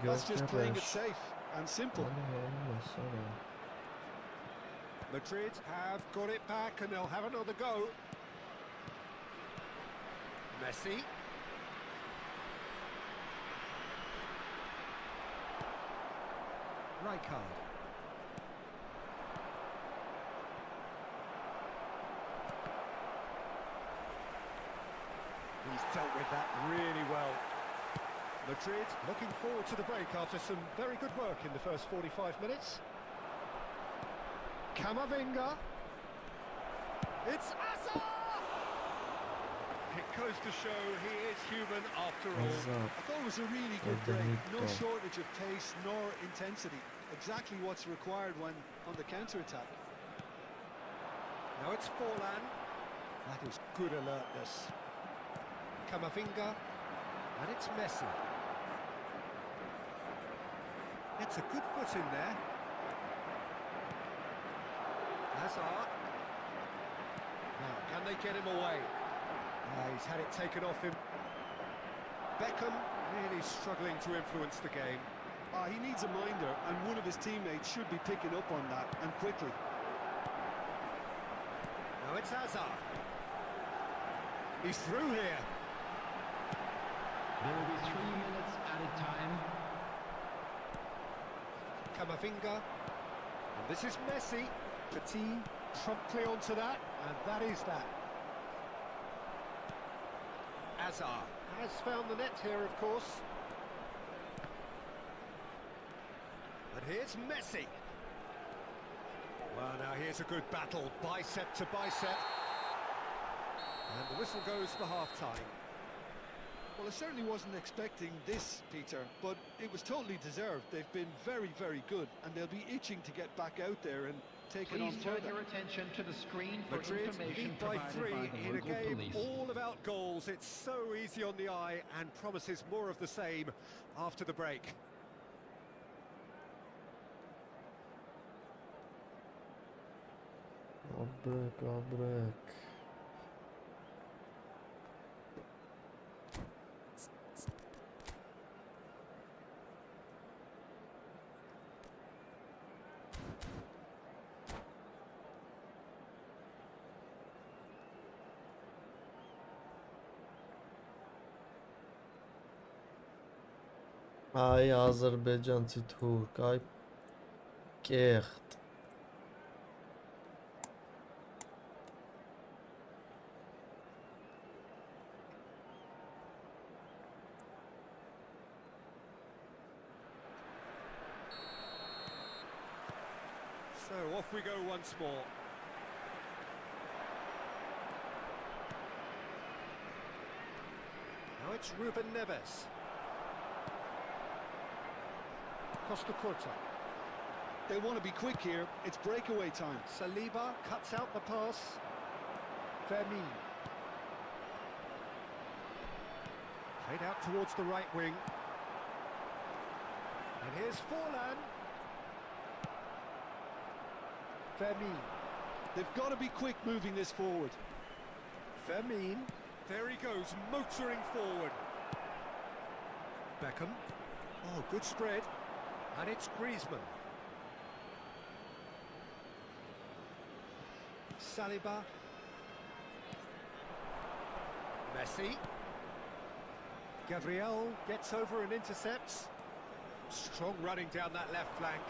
That's just playing it safe and simple. Madrid have got it back and they'll have another go. Messi. Rijkaard. He's dealt with that really well. Madrid looking forward to the break after some very good work in the first 45 minutes. Camavinga. It's Azar! It goes to show he is human after all. I thought it was a really good break. No shortage of pace nor intensity. Exactly what's required when on the counter-attack. Now it's Forlan. That is good alertness. Camavinga. And it's Messi. It's a good foot in there. Hazard. Now, can they get him away? He's had it taken off him. Beckham really struggling to influence the game. He needs a minder, and one of his teammates should be picking up on that, and quickly. Now it's Hazard. He's through here. There will be 3 minutes added time. Camavinga. And this is Messi. Petit promptly onto that, and that is that. Azar has found the net here, of course. And here's Messi. Well, now here's a good battle, bicep to bicep. And the whistle goes for half-time. Well, I certainly wasn't expecting this, Peter, but it was totally deserved. They've been very, very good, and they'll be itching to get back out there and take it on Please turn further. your attention to the screen for Madrid information lead by provided 3 by the in a local game police. all about goals. It's so easy on the eye and promises more of the same after the break. I'll break. Ay Azərbaycançı Türk, ay կեղտ. So off we go once more. Now it's Ruben Neves. Costa Curta. They want to be quick here. It's breakaway time. Saliba cuts out the pass. Fermin. Played out towards the right wing. And here's Forlan. Fermin. They've got to be quick moving this forward. Fermin. There he goes, motoring forward. Beckham. Oh, good spread. And it's Griezmann. Saliba. Messi. Gabriel gets over and intercepts. Strong running down that left flank.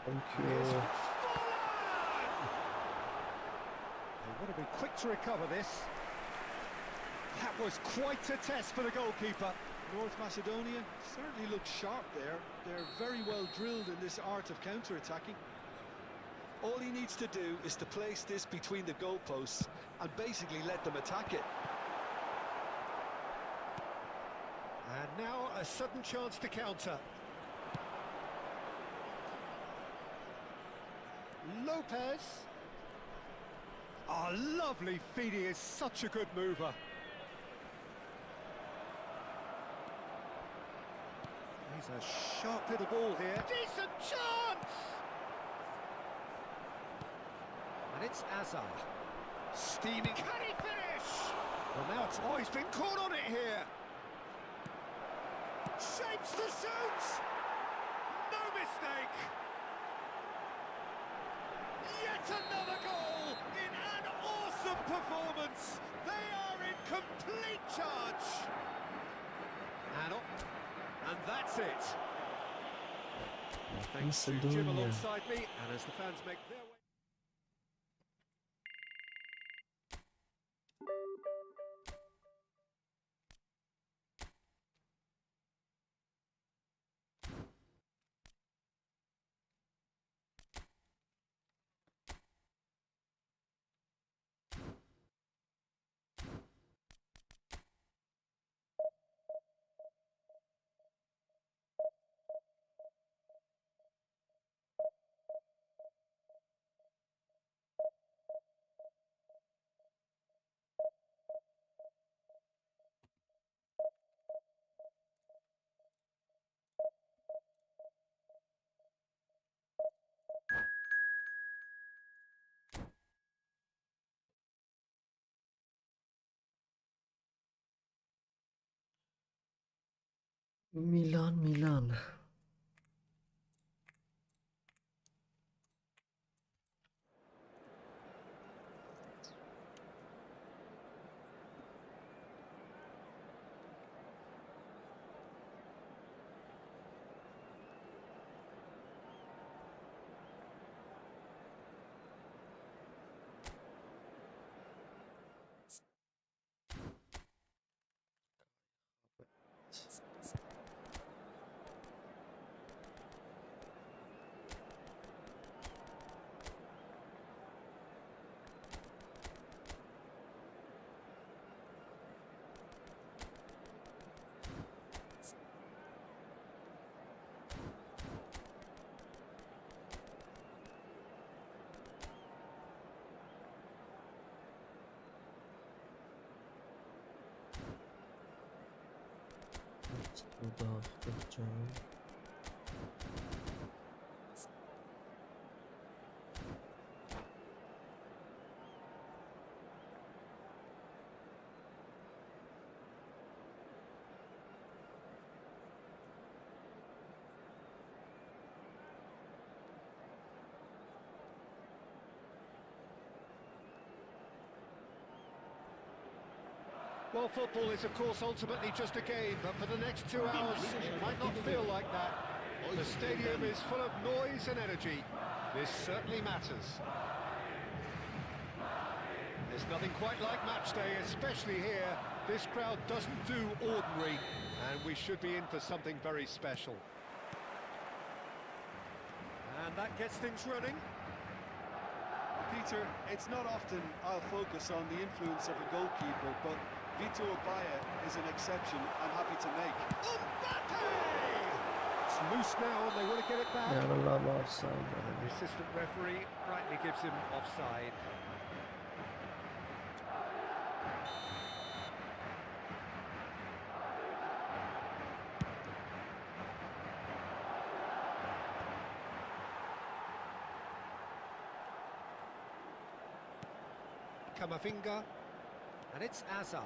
Thank Here's you. They want to be quick to recover this. That was quite a test for the goalkeeper. North Macedonia certainly looks sharp there. They're very well drilled in this art of counter-attacking. All he needs to do is to place this between the goalposts and basically let them attack it. And now a sudden chance to counter. Lopez. Oh, lovely feed. He is such a good mover. He's a sharp little ball here. Decent chance! And it's Azar. Steaming. Can he finish? Well, now it's... Oh, he's been caught on it here. Shapes the shoot! No mistake! Yet another goal in an awesome performance! They are in complete charge! And that's it! Thanks to Jim Macedonia. alongside me, and as the fans make their way... Milan. Dağıtacağım. Well, football is, of course, ultimately just a game, but for the next 2 hours, it might not feel like that. The stadium is full of noise and energy. This certainly matters. There's nothing quite like match day, especially here. This crowd doesn't do ordinary, and we should be in for something very special. And that gets things running. Peter, it's not often I'll focus on the influence of a goalkeeper, but Vitor Baia is an exception I'm happy to make. Mbappe! It's loose now and they want to get it back. Yarılar offside. The assistant referee rightly gives him offside. Camavinga, and it's Azar.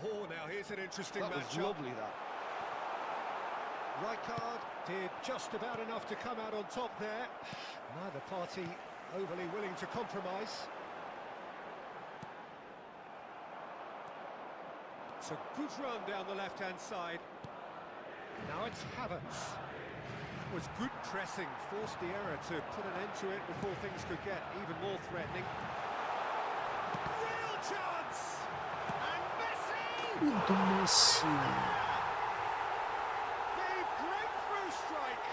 Oh, now here's an interesting That was matchup. lovely, that. Rijkaard did just about enough to come out on top there. Neither party overly willing to compromise. It's a good run down the left-hand side. Now it's Havertz. That was good pressing, forced the error to put an end to it before things could get even more threatening. Real chance! And Messi! The breakthrough strike!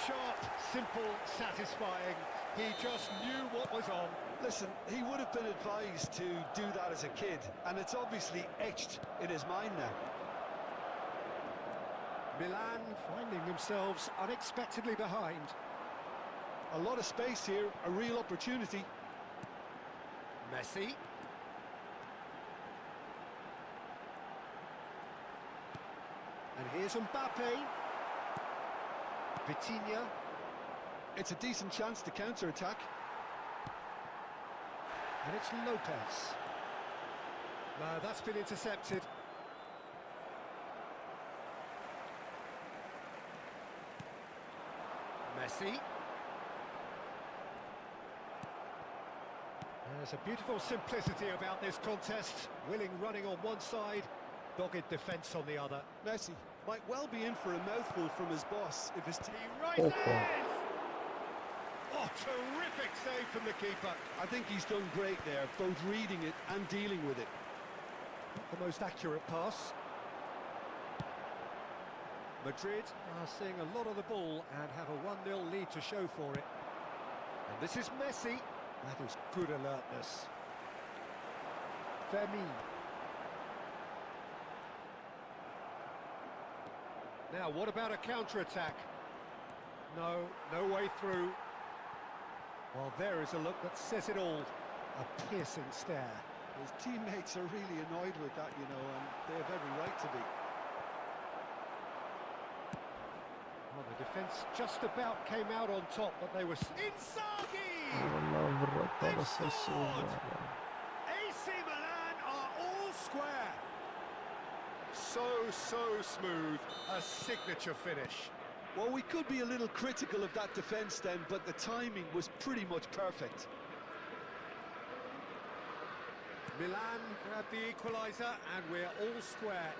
Sharp, simple, satisfying. He just knew what was on. Listen, he would have been advised to do that as a kid, and it's obviously etched in his mind now. Milan finding themselves unexpectedly behind. A lot of space here, a real opportunity. Messi. And here's Mbappe. Vitinha. It's a decent chance to counter-attack. And it's Lopez. No, that's been intercepted. Messi. There's a beautiful simplicity about this contest. Willing running on one side, dogged defence on the other. Messi might well be in for a mouthful from his boss if his team Rises! Oh, terrific save from the keeper. I think he's done great there, both reading it and dealing with it. Not the most accurate pass. Madrid are seeing a lot of the ball and have a 1-0 lead to show for it. And this is Messi. That is good alertness. Fermin. Now, what about a counter-attack? No, no way through. Well, there is a look that says it all. A piercing stare. His teammates are really annoyed with that, you know, and they have every right to be. Well, the defence just about came out on top, but they were... Inzaghi! They've scored! AC Milan are all square. So smooth. A signature finish. Well, we could be a little critical of that defence then, but the timing was pretty much perfect. Milan grabbed the equaliser, and we're all square.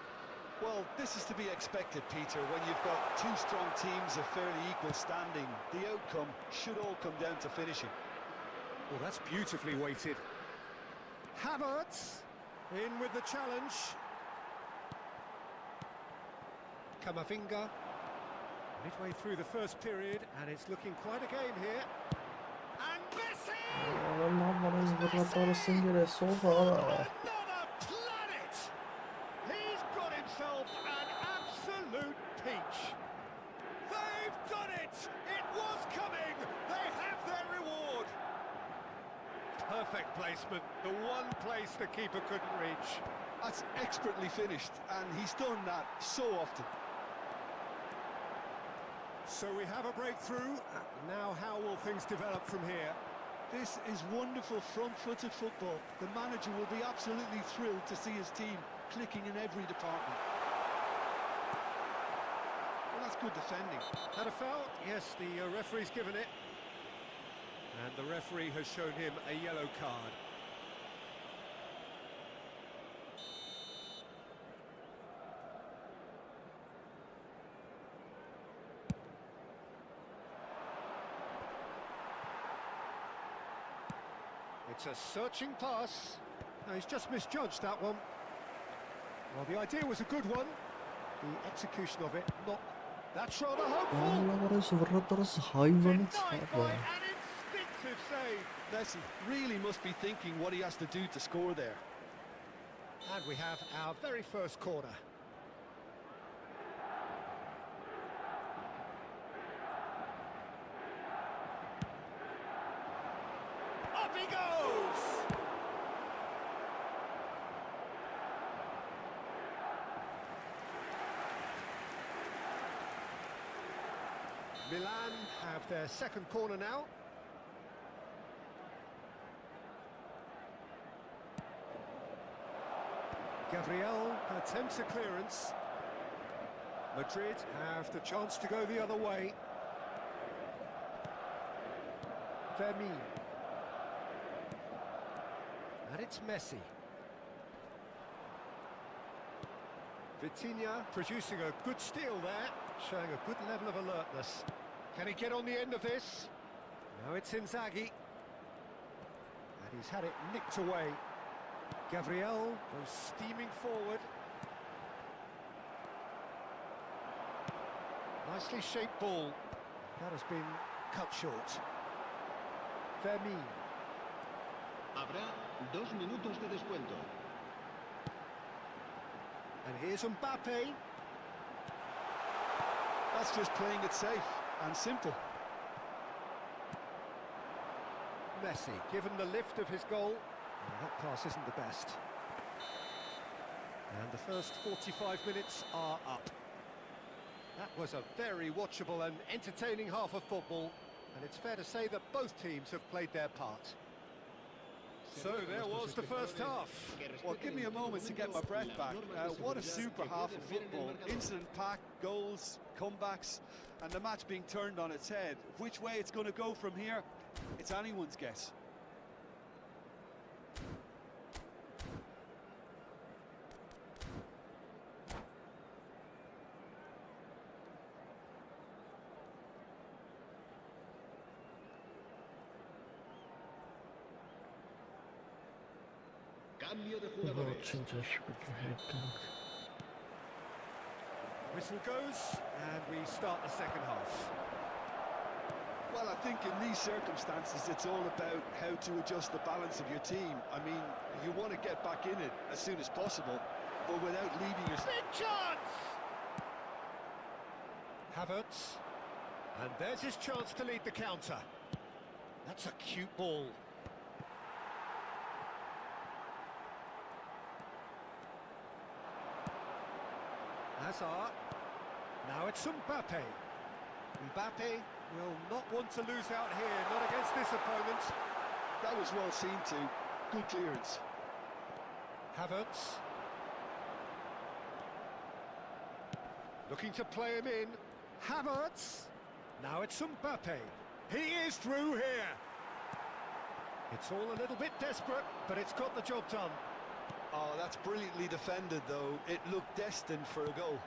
Well, this is to be expected, Peter. When you've got two strong teams of fairly equal standing, the outcome should all come down to finishing. Well, that's beautifully weighted. Havertz in with the challenge. Camavinga midway through the first period, and it's looking quite a game here. And Messi! Another planet! He's got himself an absolute peach. They've done it! It was coming! They have their reward! Perfect placement, the one place the keeper couldn't reach. That's expertly finished, and he's done that so often. So we have a breakthrough. Now how will things develop from here? This is wonderful front-footed football. The manager will be absolutely thrilled to see his team clicking in every department. Well, that's good defending. Had a foul? Yes, the referee's given it. And the referee has shown him a yellow card. It's a searching pass. No, he's just misjudged that one. Well, the idea was a good one. The execution of it, not... That's rather hopeful. Denied by an instinctive save. Messi really must be thinking what he has to do to score there. And we have our very first corner. Up he goes! Milan have their second corner now. Gabriel attempts a clearance. Madrid have the chance to go the other way. Fermin. And it's Messi. Vitinha producing a good steal there, showing a good level of alertness. Can he get on the end of this? Now it's Inzaghi. And he's had it nicked away. Gabriel goes steaming forward. Nicely shaped ball. That has been cut short. Fermin. Habrá 2 minutos de descuento. And here's Mbappe. That's just playing it safe and simple. Messi, given the lift of his goal. Well, that pass isn't the best. And the first 45 minutes are up. That was a very watchable and entertaining half of football. And it's fair to say that both teams have played their part. So there was the first half. Well, give me a moment to get my breath back. What a super half of football. Incident-packed, goals, comebacks, and the match being turned on its head. Which way it's going to go from here, it's anyone's guess. Cambio de jugadores. Whistle goes, and we start the second half. Well, I think in these circumstances, it's all about how to adjust the balance of your team. I mean, you want to get back in it as soon as possible, but without leaving your... Big chance! Havertz. And there's his chance to lead the counter. That's a cute ball. Hazard. Now it's Mbappe. Mbappe will not want to lose out here, not against this opponent. That was well seen too. Good clearance. Havertz. Looking to play him in. Havertz. Now it's Mbappe. He is through here. It's all a little bit desperate, but it's got the job done. Oh, that's brilliantly defended, though. It looked destined for a goal.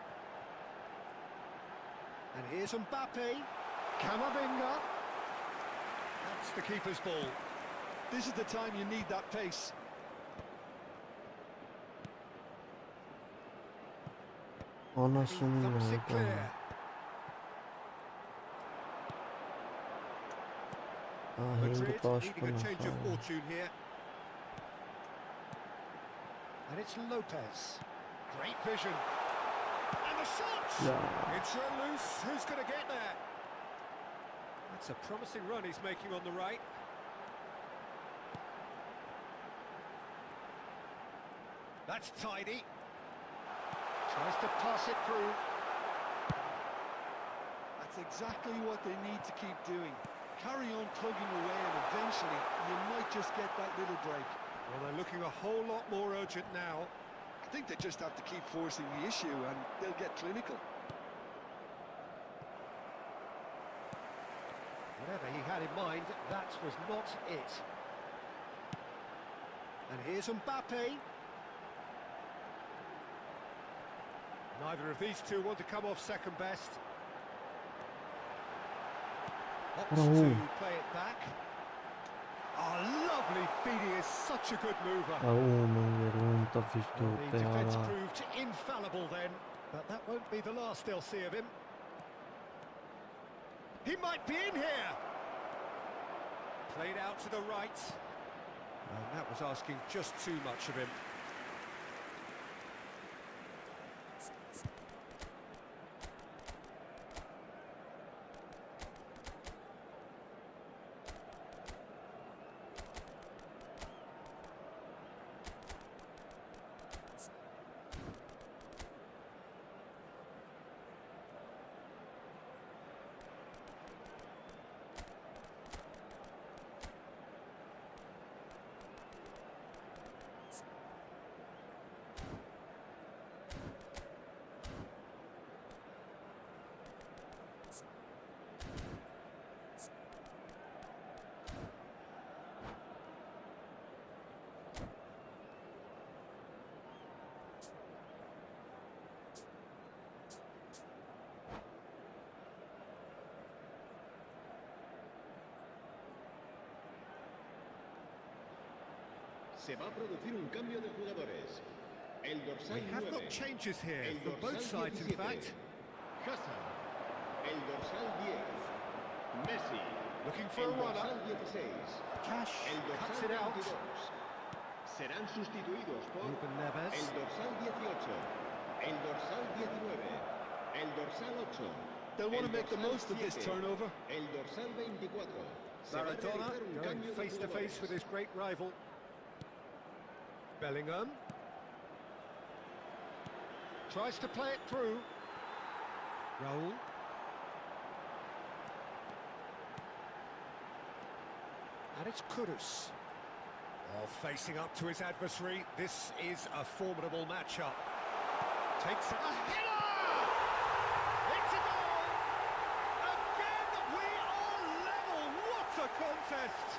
And here's Mbappe. Camavinga. That's the keeper's ball. This is the time you need that pace. Thumps it clear. Madrid needing a change of fortune here. And it's Lopez. Great vision. And the shot! It's run loose. Who's going to get there? That's a promising run he's making on the right. That's tidy. Tries to pass it through. That's exactly what they need to keep doing. Carry on plugging away, and eventually you might just get that little break. Well, they're looking a whole lot more urgent now. I think they just have to keep forcing the issue and they'll get clinical. Whatever he had in mind, that was not it. And here's Mbappe. Neither of these two want to come off second best. Opts to play it back. Oh, lovely feed, he is such a good mover. The defence proved infallible then, but that won't be the last they'll see of him. He might be in here! Played out to the right. And that was asking just too much of him. Se va a producir un cambio de jugadores. El dorsal We have 9. got changes here El from both dorsal sides, in 17. fact. Hazard. El dorsal 10. Messi. Looking for El a runner. dorsal 16. Cash El cuts dorsal it out. 22. Serán sustituidos por Ruben Neves. el dorsal 18. El dorsal 19. El dorsal 8. They'll want to el make the dorsal most of this 7, turnover. El dorsal 24. Se va a Maradona realizar un going cambio de face to face jugadores. with his great rival. Bellingham. Tries to play it through. Raul. And it's Kudus. Oh, facing up to his adversary. This is a formidable matchup. Takes a header! It's a goal! Again, we are level! What a contest!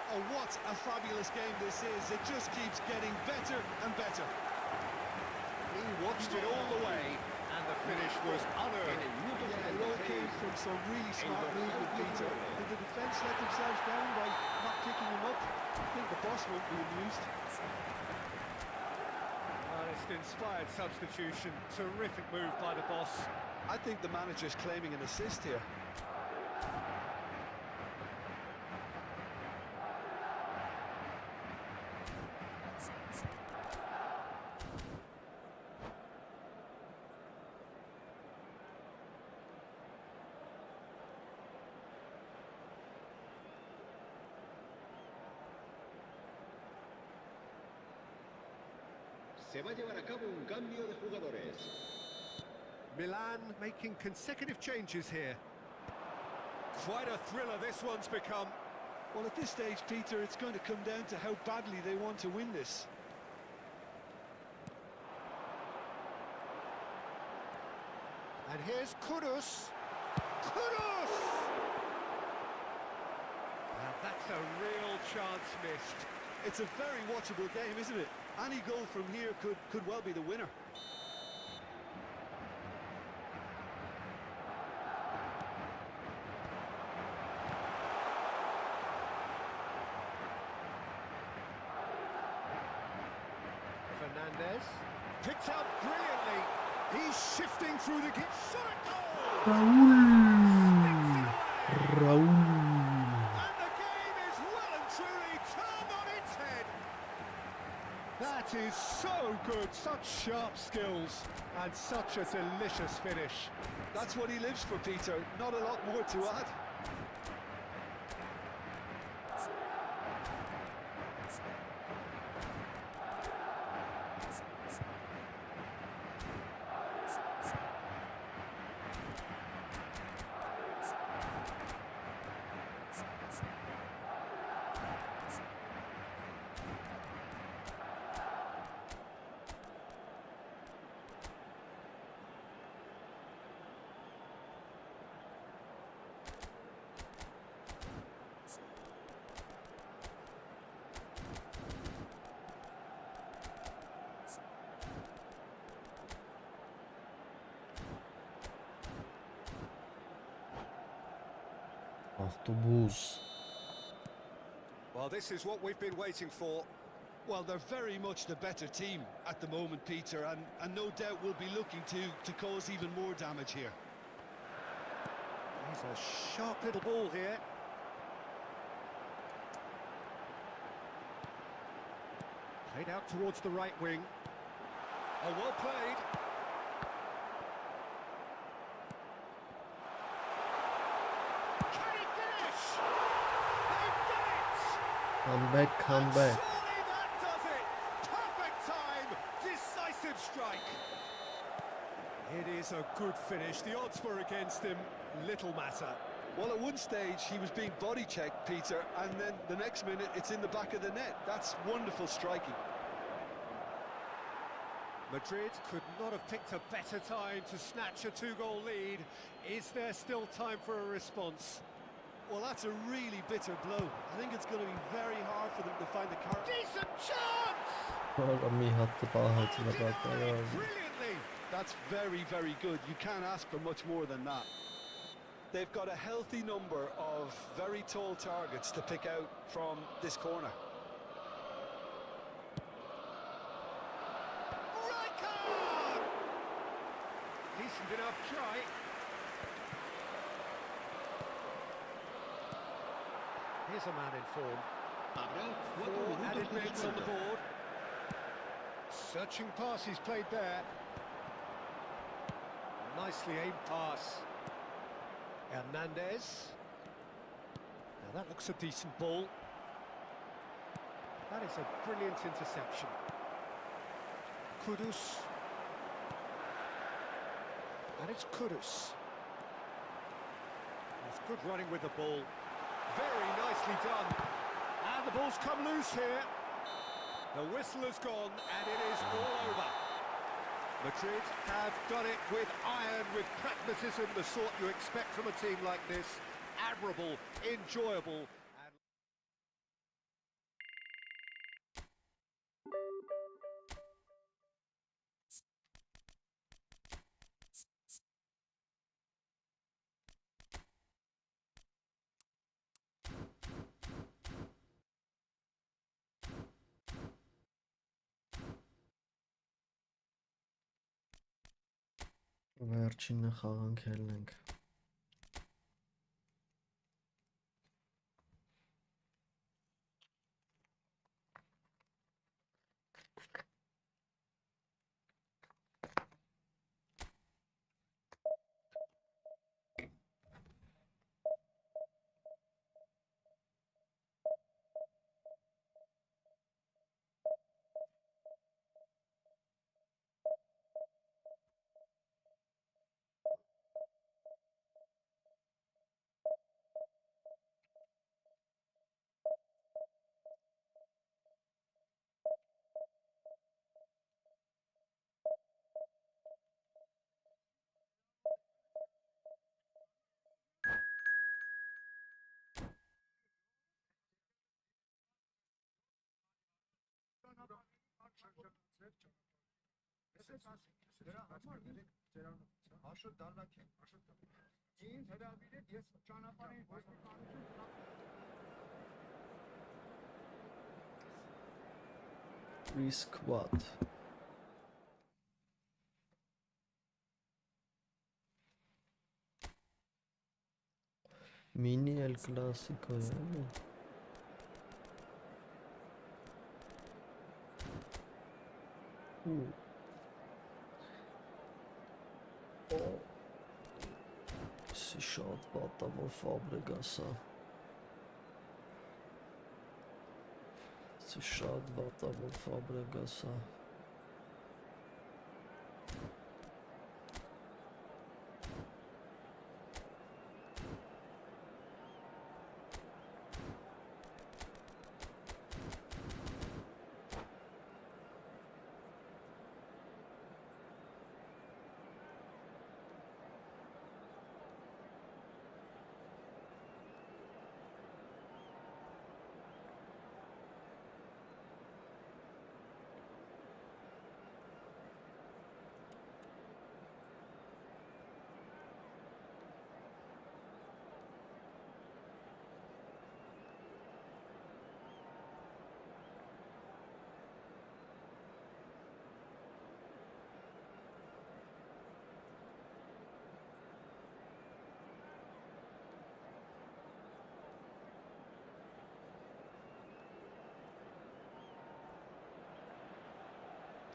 Oh, what a fabulous game this is. It just keeps getting better and better. He watched it all the way, and the finish was unearned. Yeah, it all came from some really smart movement, Peter. Did the defence let themselves down by not picking him up? I think the boss won't be amused. Well, it's an inspired substitution. Terrific move by the boss. I think the manager's claiming an assist here. Se va a llevar a cabo un cambio de jugadores. Milan making consecutive changes here. Quite a thriller this one's become. Well, at this stage, Peter, it's going to come down to how badly they want to win this. And here's Kudus. Kudus! Now that's a real chance missed. It's a very watchable game, isn't it? Any goal from here could well be the winner. Fernandez picked out brilliantly. He's shifting through the gap. Shot at goal! Raul. And the game is well and truly turned on its head. That is so good. Such sharp skills and such a delicious finish. That's what he lives for, Peter. Not a lot more to add. Avtobus. Well, this is what we've been waiting for. Well, they're very much the better team at the moment, Peter, and no doubt will be looking to cause even more damage here. He's a sharp little ball here. Played out towards the right wing. Oh, well played. Can he finish? They've done it! Come back, come back. Surely that does it! Perfect time! Decisive strike! It is a good finish. The odds were against him. Little matter. Well, at one stage, he was being body-checked, Peter, and then the next minute, it's in the back of the net. That's wonderful striking. Madrid could not have picked a better time to snatch a two-goal lead. Is there still time for a response? Well, that's a really bitter blow. I think it's going to be very hard for them to find the car. Decent chance! Մի հատ տպահաց նկատառը։ Brilliantly! That's very, very good. You can't ask for much more than that. They've got a healthy number of very tall targets to pick out from this corner. Decent enough try. Here's a man in form. Four added minutes on the board. Searching pass he's played there. Nicely aimed pass. Hernandez. Now that looks a decent ball. That is a brilliant interception. Kudus. And it's Kudus. That's good running with the ball. Very nicely done. And the ball's come loose here. The whistle has gone and it is all over. Madrid have done it with iron, with pragmatism, the sort you expect from a team like this. Admirable, enjoyable. Վերջինը խաղանքելն ենք։ Risk what? Mini el clásico, Si շատ պատավով Ֆաբրեգասը։ Si շատ պատավով Ֆաբրեգասը։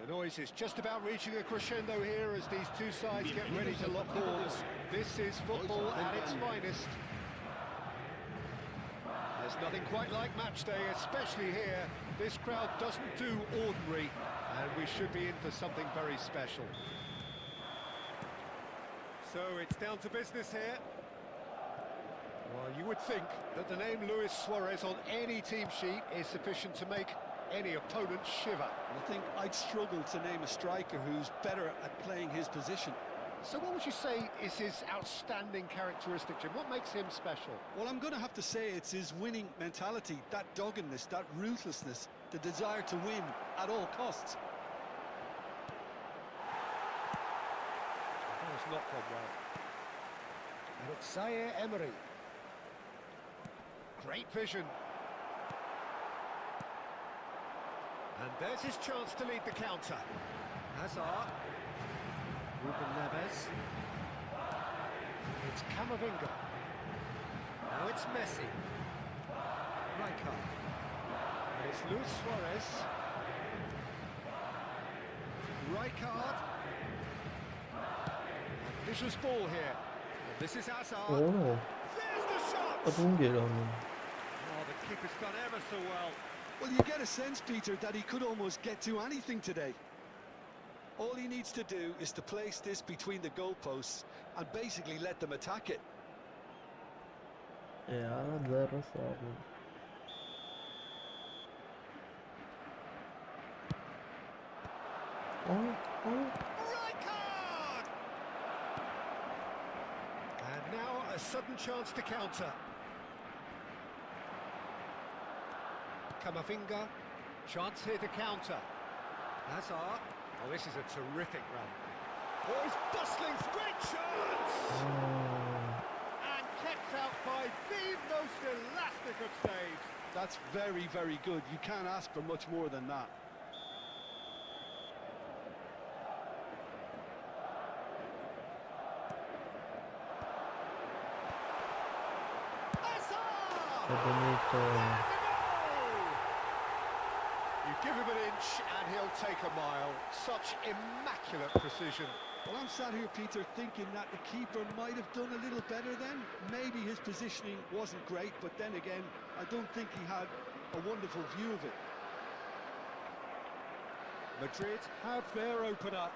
The noise is just about reaching a crescendo here as these two sides get ready to lock horns. This is football at its finest. There's nothing quite like match day, especially here. This crowd doesn't do ordinary, and we should be in for something very special. So it's down to business here. Well, you would think that the name Luis Suarez on any team sheet is sufficient to make any opponent shiver. I think I'd struggle to name a striker who's better at playing his position. So what would you say is his outstanding characteristic, Jim? What makes him special? Well, I'm going to have to say it's his winning mentality, that doggedness, that ruthlessness, the desire to win at all costs. That has not gone well. And it's Zaire Emery. Great vision. And there's his chance to lead the counter. Hazard. Ruben Neves. It's Camavinga. Now it's Messi. Rijkaard. And it's Luis Suarez. Rijkaard. Vicious ball here. And this is Hazard. Oh, There's the shot! adın geri onun. Oh, the keeper's done ever so well. Well, you get a sense, Peter, that he could almost get to anything today. All he needs to do is to place this between the goalposts and basically let them attack it. Ya zerre sağlam. Rijkaard! And now a sudden chance to counter. Camavinga, chance here to counter. Hazard, oh, this is a terrific run. Oh, he's bustling, great chance! And kept out by the most elastic of saves. That's very, very good. You can't ask for much more than that. Hazard! You give him an inch and he'll take a mile. Such immaculate precision. Well, I'm sat here, Peter, thinking that the keeper might have done a little better then. Maybe his positioning wasn't great, but then again, I don't think he had a wonderful view of it. Madrid have their opener.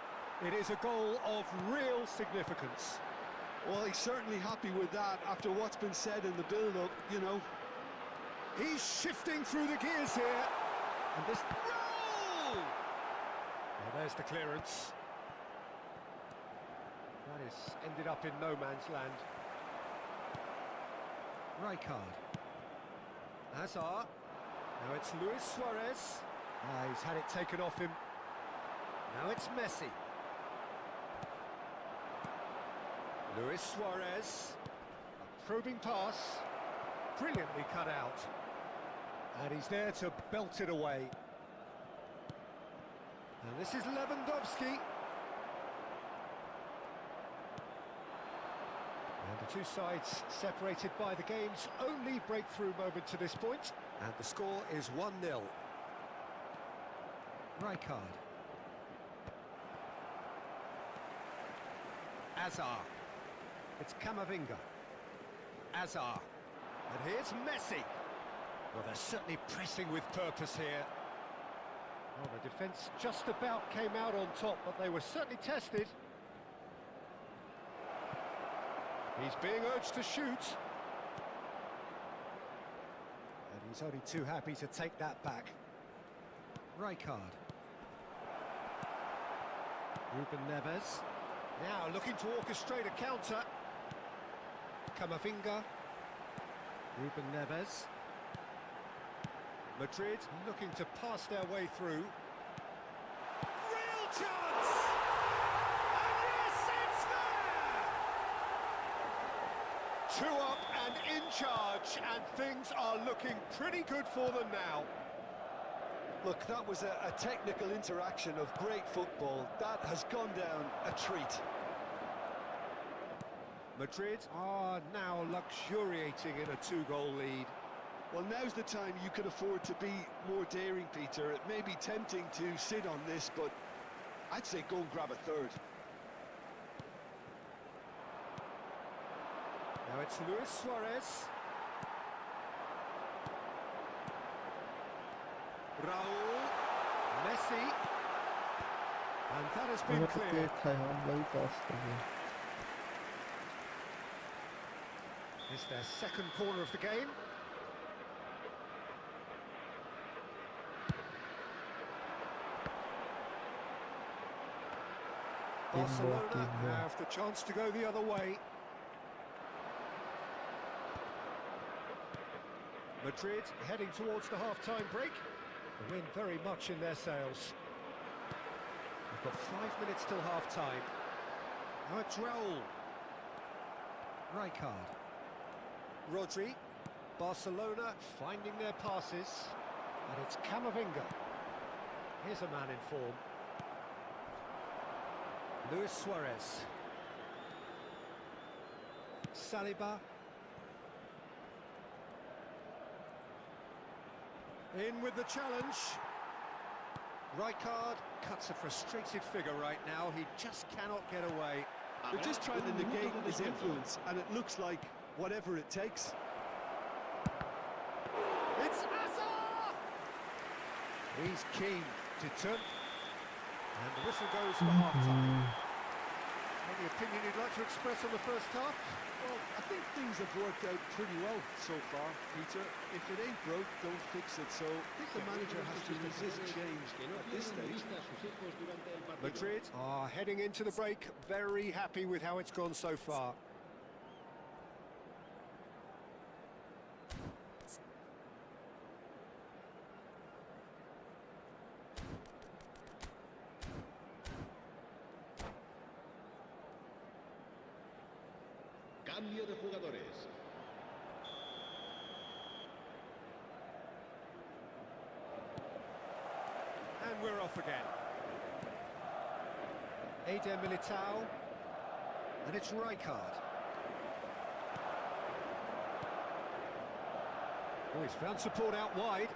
It is a goal of real significance. Well, he's certainly happy with that after what's been said in the build-up, you know. He's shifting through the gears here. And this... Roll! Well, there's the clearance. That is ended up in no man's land. Rijkaard. Hazard. Now it's Luis Suarez. He's had it taken off him. Now it's Messi. Luis Suarez. A probing pass. Brilliantly cut out. And he's there to belt it away. And this is Lewandowski. And the two sides separated by the game's only breakthrough moment to this point. And the score is 1-0. Rijkaard. Hazard. It's Camavinga. Hazard. And here's Messi. Well, they're certainly pressing with purpose here. Well, the defence just about came out on top, but they were certainly tested. He's being urged to shoot. And he's only too happy to take that back. Rijkaard. Ruben Neves. Now looking to orchestrate a counter. Camavinga. Ruben Neves. Madrid looking to pass their way through. Real chance! And yes, it's there! 2 up and in charge, and things are looking pretty good for them now. Look, that was a technical interaction of great football. That has gone down a treat. Madrid are now luxuriating in a 2-goal lead. Well, now's the time you could afford to be more daring, Peter. It may be tempting to sit on this, but I'd say go and grab a third. Now it's Luis Suarez. Raul. Messi. And that has been clear. It's their second corner of the game. Barcelona have the chance to go the other way. Madrid heading towards the half-time break. The wind very much in their sails. We've got 5 minutes till half-time. Now it's Raul. Rijkaard. Rodri. Barcelona finding their passes. And it's Camavinga. Here's a man in form. Luis Suarez. Saliba. In with the challenge. Rijkaard cuts a frustrated figure right now. He just cannot get away. They're just trying to negate his influence, and it looks like whatever it takes. It's Hazard! He's keen to turn. And the whistle goes for half-time. Any opinion you'd like to express on the first half? Well, I think things have worked out pretty well so far, Peter. If it ain't broke, don't fix it. So I think the manager has to resist change at this stage. Madrid are heading into the break, very happy with how it's gone so far. Cambio de jugadores. And we're off again. Eder Militao. And it's Rijkaard. Oh, he's found support out wide.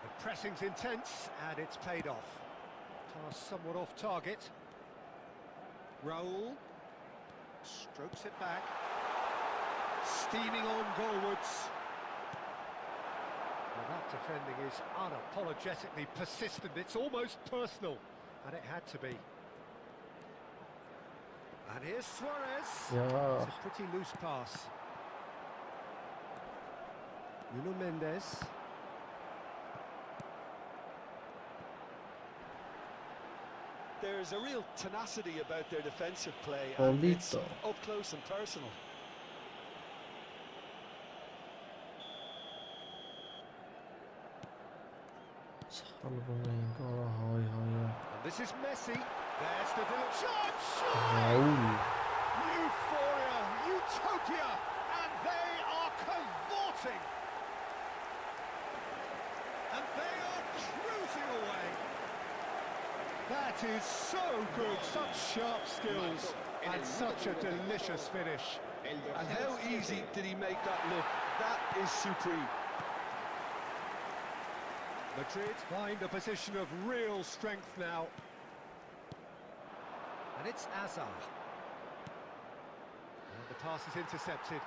The pressing's intense, and it's paid off. Pass somewhat off target. Raul. Strokes it back. Steaming on goalwards. Well, that defending is unapologetically persistent. It's almost personal, and it had to be. And here's Suarez. Ya It's a pretty loose pass. Nuno Mendes. There's a real tenacity about their defensive play, and it's Paulito. up close and personal. Salvamento, hay. And this is Messi. There's the shot! Raul. Euphoria, utopia, and they are cavorting. And they are cruising away. That is so good, such sharp skills, and such a delicious finish. And how easy did he make that look? That is supreme. Madrid find a position of real strength now. And it's Hazard. And the pass is intercepted.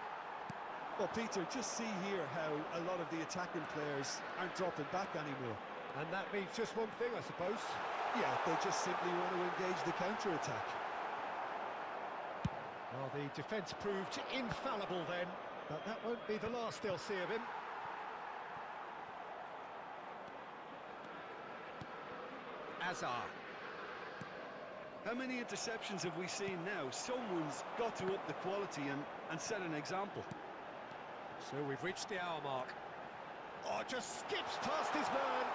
Well, Peter, just see here how a lot of the attacking players aren't dropping back anymore. And that means just one thing, I suppose. Yeah, they just simply want to engage the counter-attack. Well, the defence proved infallible then, but that won't be the last they'll see of him. Hazard. How many interceptions have we seen now? Someone's got to up the quality and set an example. So we've reached the hour mark. Oh, just skips past his man.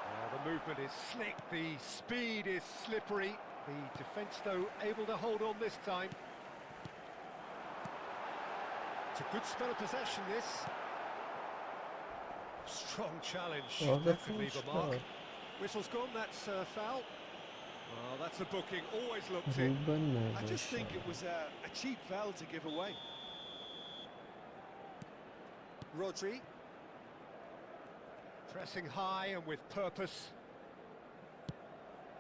Oh, the movement is slick, the speed is slippery. The defence, though, able to hold on this time. It's a good spell of possession, this. Strong challenge. Oh, That that's could leave a mark. Whistle's gone, that's foul. Oh, that's a booking, always looked in. Ruben I just think Neves. it was a cheap foul to give away. Rodri. Pressing high and with purpose.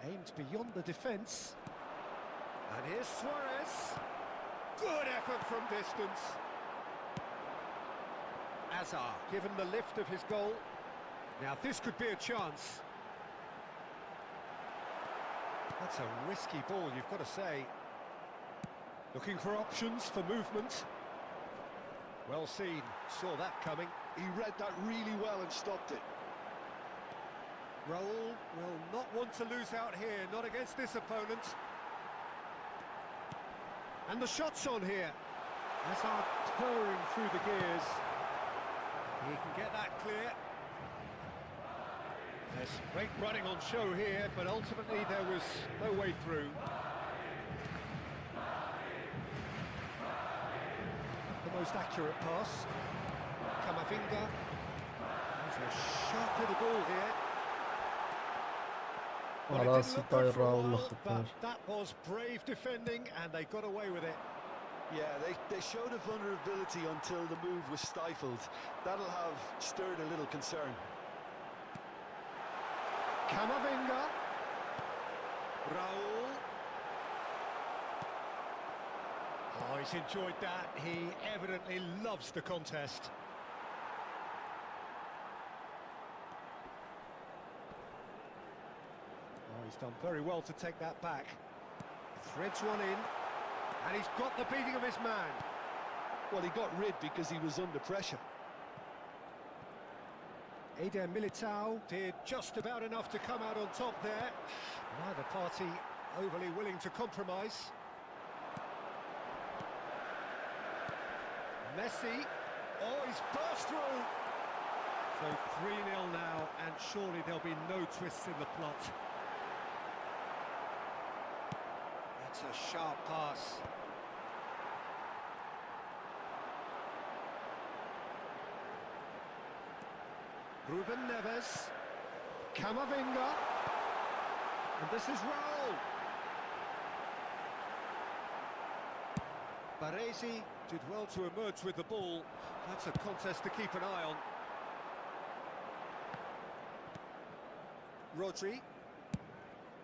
Aimed beyond the defence. And here's Suarez. Good effort from distance. Hazard, given the lift of his goal. Now this could be a chance. That's a risky ball, you've got to say. Looking for options for movement. Well seen, saw that coming. He read that really well and stopped it. Raul will not want to lose out here, not against this opponent. And the shot's on here. Hazard purring through the gears. He can get that clear. There's great running on show here, but ultimately there was no way through. The most accurate pass. Camavinga. There's a sharp little ball here. Well, it Առանց didn't look տայ good for a Ռաուլը while, but խփեր։ that was brave defending, and they got away with it. Yeah, they showed a vulnerability until the move was stifled. That'll have stirred a little concern. Camavinga. Raul. Oh, he's enjoyed that. He evidently loves the contest. Oh, he's done very well to take that back. Threads one in, and he's got the beating of his man. Well, he got rid because he was under pressure. Eder Militao did just about enough to come out on top there. Neither party overly willing to compromise. Messi. Oh, he's burst through. So 3-0 now, and surely there'll be no twists in the plot. That's a sharp pass. Ruben Neves. Camavinga. And this is Raul. Baresi did well to emerge with the ball. That's a contest to keep an eye on. Rodri.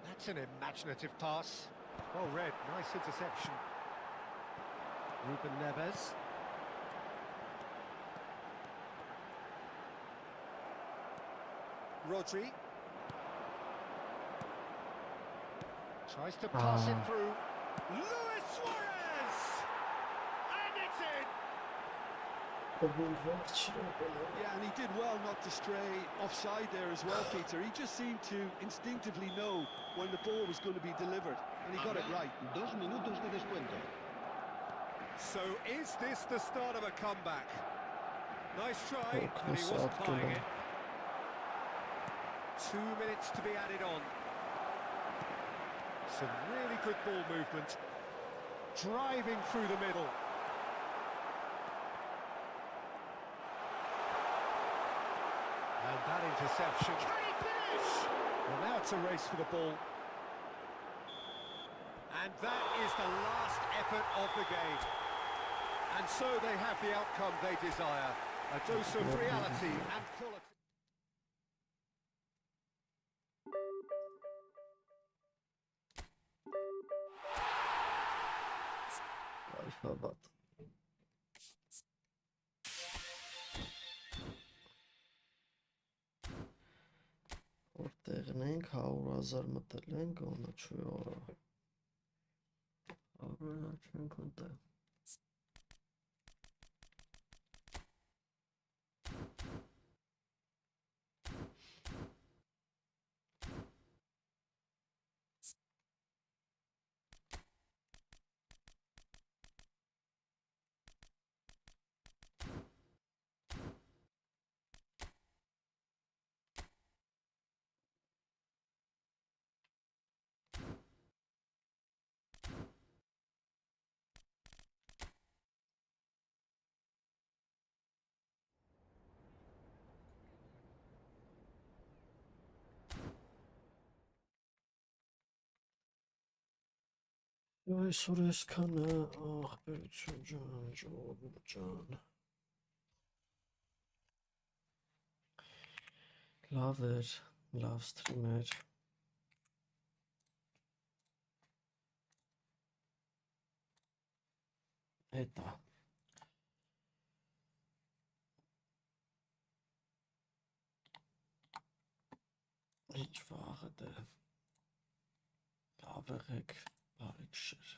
That's an imaginative pass. Well read, nice interception. Ruben Neves. Rodri. Tries to pass it through. Luis Suarez! And it's in! Yeah, and he did well not to stray offside there as well, Peter. He just seemed to instinctively know when the ball was going to be delivered, and he got it right. 2 minutos de descuento. So is this the start of a comeback? Nice try, Oh, but he wasn't Knosat buying gelen. it. 2 minutes to be added on. Some really good ball movement. Driving through the middle. And that interception. Can he finish? Well, now it's a race for the ball. And that is the last effort of the game. And so they have the outcome they desire. A dose of reality and quality. Alfabat։ Որտեղն ենք 100,000 մտել ենք, ոնա չի օրա։ Ապրենա չենք ընտեղ։ Այսօր այսքանը, ախպերություն ջան, ժողովուրդ ջան։ Լավ էր, լավ սթրիմ էր։ Էտա։ Ինչ վաղը դե։ Լավ եղեք, բարի գիշեր։